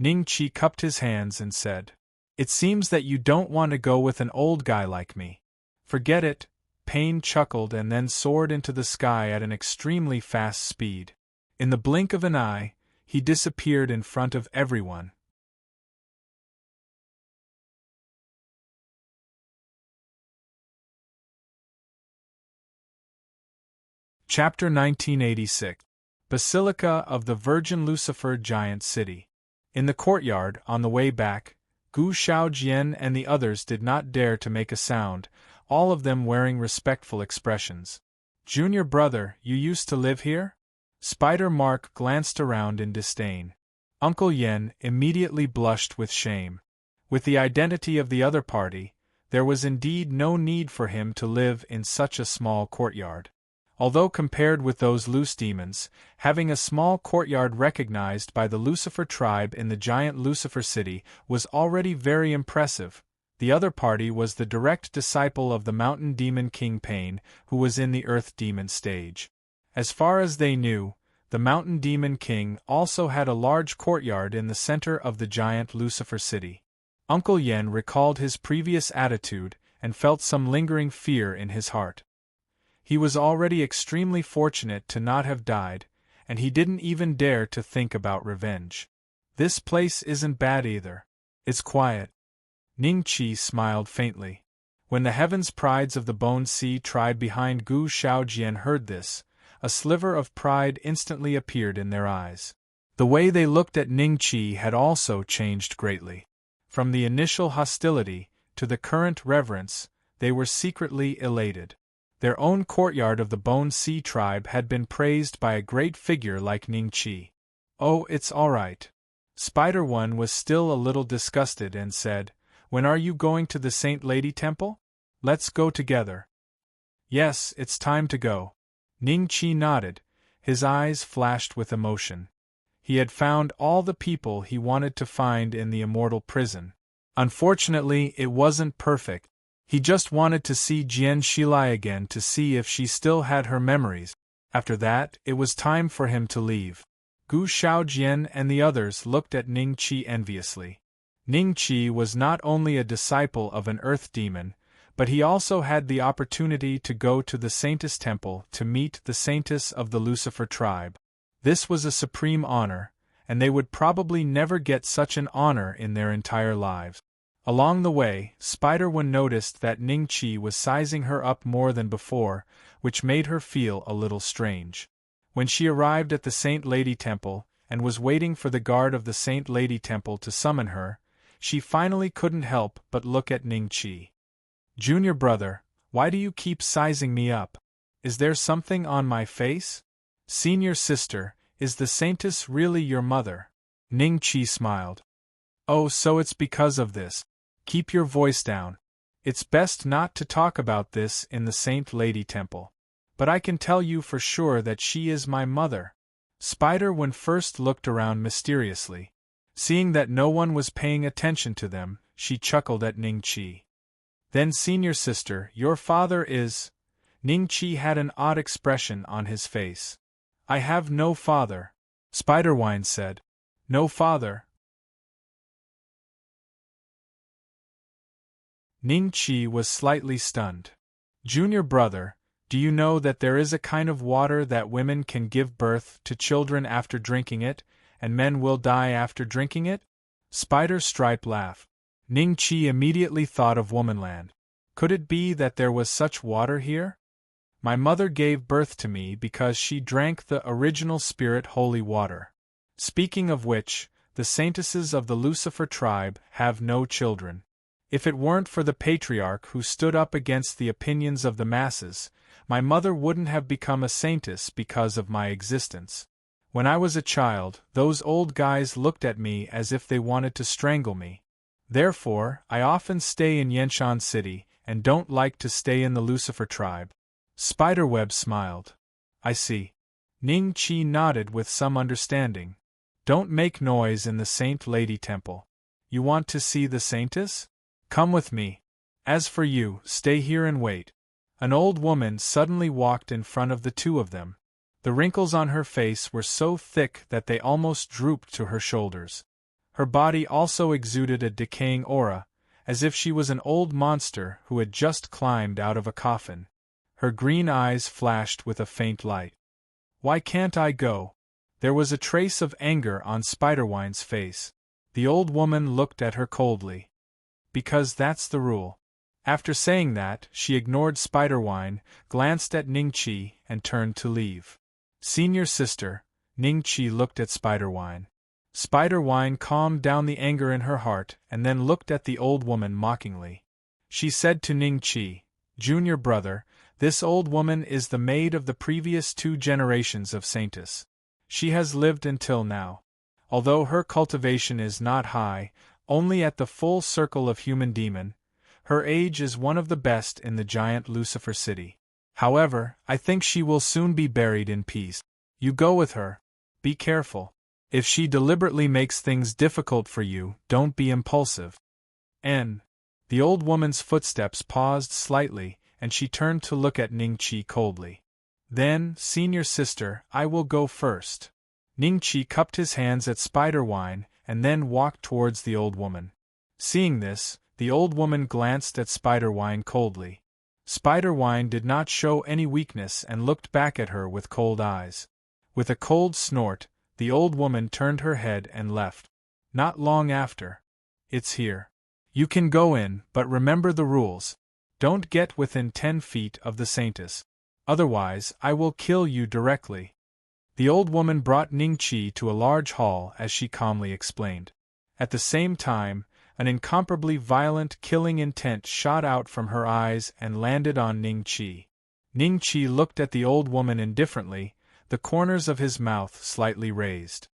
Ningqi cupped his hands and said, It seems that you don't want to go with an old guy like me. Forget it. Pain chuckled and then soared into the sky at an extremely fast speed. In the blink of an eye, he disappeared in front of everyone. Chapter 1986. Basilica of the Virgin Lucifer Giant City. In the courtyard, on the way back, Gu Shaojian and the others did not dare to make a sound, all of them wearing respectful expressions. Junior brother, you used to live here? Spider Mark glanced around in disdain. Uncle Yen immediately blushed with shame. With the identity of the other party, there was indeed no need for him to live in such a small courtyard. Although compared with those loose demons, having a small courtyard recognized by the Lucifer tribe in the giant Lucifer city was already very impressive. The other party was the direct disciple of the mountain demon King Pain, who was in the earth demon stage. As far as they knew, the mountain demon king also had a large courtyard in the center of the giant Lucifer city. Uncle Yen recalled his previous attitude and felt some lingering fear in his heart. He was already extremely fortunate to not have died, and he didn't even dare to think about revenge. This place isn't bad either. It's quiet. Ningqi smiled faintly. When the Heavens Prides of the Bone Sea tribe behind Gu Shaojian heard this, a sliver of pride instantly appeared in their eyes. The way they looked at Ningqi had also changed greatly. From the initial hostility to the current reverence, they were secretly elated. Their own courtyard of the Bone Sea tribe had been praised by a great figure like Ningqi. Oh, it's all right. Spider-One was still a little disgusted and said, When are you going to the Saint Lady Temple? Let's go together. Yes, it's time to go. Ningqi nodded, his eyes flashed with emotion. He had found all the people he wanted to find in the immortal prison. Unfortunately, it wasn't perfect. He just wanted to see Jian Shilai again to see if she still had her memories. After that, it was time for him to leave. Gu Shaojian and the others looked at Ningqi enviously. Ningqi was not only a disciple of an earth demon, but he also had the opportunity to go to the Saintess Temple to meet the Saintess of the Lucifer tribe. This was a supreme honor, and they would probably never get such an honor in their entire lives. Along the way, Spider-One noticed that Ningqi was sizing her up more than before, which made her feel a little strange. When she arrived at the Saint Lady Temple, and was waiting for the guard of the Saint Lady Temple to summon her, she finally couldn't help but look at Ningqi. Junior brother, why do you keep sizing me up? Is there something on my face? Senior sister, is the Saintess really your mother? Ningqi smiled. Oh, so it's because of this. Keep your voice down. It's best not to talk about this in the Saint Lady Temple. But I can tell you for sure that she is my mother. Spider-One first looked around mysteriously. Seeing that no one was paying attention to them, she chuckled at Ningqi. Then senior sister, your father is… Ningqi had an odd expression on his face. I have no father. Spider-Wine said. No father? Ning Qi was slightly stunned. Junior brother, do you know that there is a kind of water that women can give birth to children after drinking it, and men will die after drinking it? Spider Stripe laughed. Ning Qi immediately thought of Womanland. Could it be that there was such water here? My mother gave birth to me because she drank the original spirit holy water. Speaking of which, the saintesses of the Lucifer tribe have no children. If it weren't for the patriarch who stood up against the opinions of the masses, my mother wouldn't have become a saintess because of my existence. When I was a child, those old guys looked at me as if they wanted to strangle me. Therefore, I often stay in Yenshan City, and don't like to stay in the Lucifer tribe. Spiderweb smiled. I see. Ning Qi nodded with some understanding. Don't make noise in the Saint Lady Temple. You want to see the saintess? Come with me. As for you, stay here and wait. An old woman suddenly walked in front of the two of them. The wrinkles on her face were so thick that they almost drooped to her shoulders. Her body also exuded a decaying aura, as if she was an old monster who had just climbed out of a coffin. Her green eyes flashed with a faint light. Why can't I go? There was a trace of anger on Spiderwine's face. The old woman looked at her coldly. Because that's the rule. After saying that, she ignored Spiderwine, glanced at Ning Qi, and turned to leave. Senior sister, Ning Qi looked at Spiderwine. Spiderwine calmed down the anger in her heart and then looked at the old woman mockingly. She said to Ning Qi, Junior brother, this old woman is the maid of the previous 2 generations of saintess. She has lived until now. Although her cultivation is not high, only at the full circle of human demon, her age is one of the best in the giant Lucifer city. However, I think she will soon be buried in peace. You go with her. Be careful. If she deliberately makes things difficult for you, don't be impulsive. N. The old woman's footsteps paused slightly, and she turned to look at Ning Qi coldly. Then, senior sister, I will go first. Ning Qi cupped his hands at Spiderwine, and then walked towards the old woman. Seeing this, the old woman glanced at Spiderwine coldly. Spiderwine did not show any weakness and looked back at her with cold eyes. With a cold snort, the old woman turned her head and left. Not long after. It's here. You can go in, but remember the rules. Don't get within 10 feet of the saintess. Otherwise, I will kill you directly. The old woman brought Ning Qi to a large hall as she calmly explained. At the same time, an incomparably violent killing intent shot out from her eyes and landed on Ning Qi. Ning Qi looked at the old woman indifferently, the corners of his mouth slightly raised.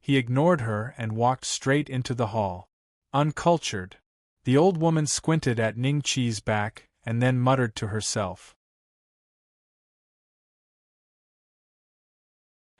He ignored her and walked straight into the hall. Uncultured. The old woman squinted at Ning Qi's back and then muttered to herself.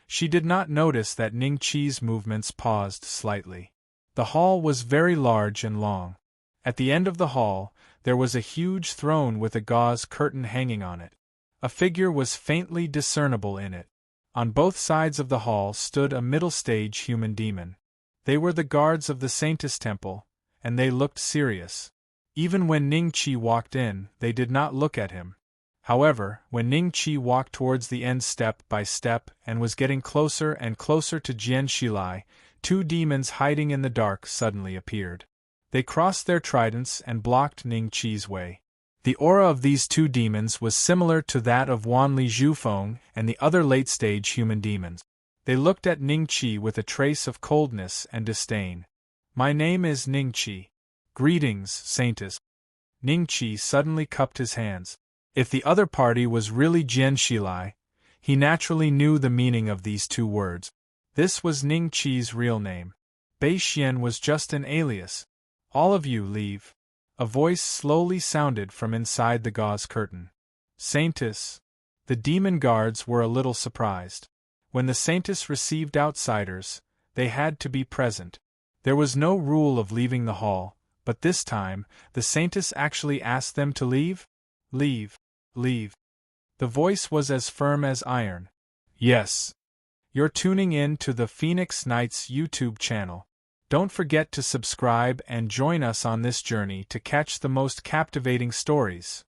She did not notice that Ning Qi's movements paused slightly. The hall was very large and long. At the end of the hall, there was a huge throne with a gauze curtain hanging on it. A figure was faintly discernible in it. On both sides of the hall stood a middle-stage human demon. They were the guards of the Saintess Temple, and they looked serious. Even when Ning Qi walked in, they did not look at him. However, when Ning Qi walked towards the end step by step and was getting closer and closer to Jian Shilai, 2 demons hiding in the dark suddenly appeared. They crossed their tridents and blocked Ning Qi's way. The aura of these 2 demons was similar to that of Wanli Zhufeng and the other late-stage human demons. They looked at Ning Qi with a trace of coldness and disdain. My name is Ning Qi. Greetings, Saintess. Ning Qi suddenly cupped his hands. If the other party was really Jian Shilai, he naturally knew the meaning of these 2 words. This was Ning Qi's real name. Bei Xian was just an alias. All of you leave. A voice slowly sounded from inside the gauze curtain. Saintess. The demon guards were a little surprised. When the Saintess received outsiders, they had to be present. There was no rule of leaving the hall, but this time, the Saintess actually asked them to leave? Leave. Leave. The voice was as firm as iron. Yes. You're tuning in to the Phoenix Knights YouTube channel. Don't forget to subscribe and join us on this journey to catch the most captivating stories.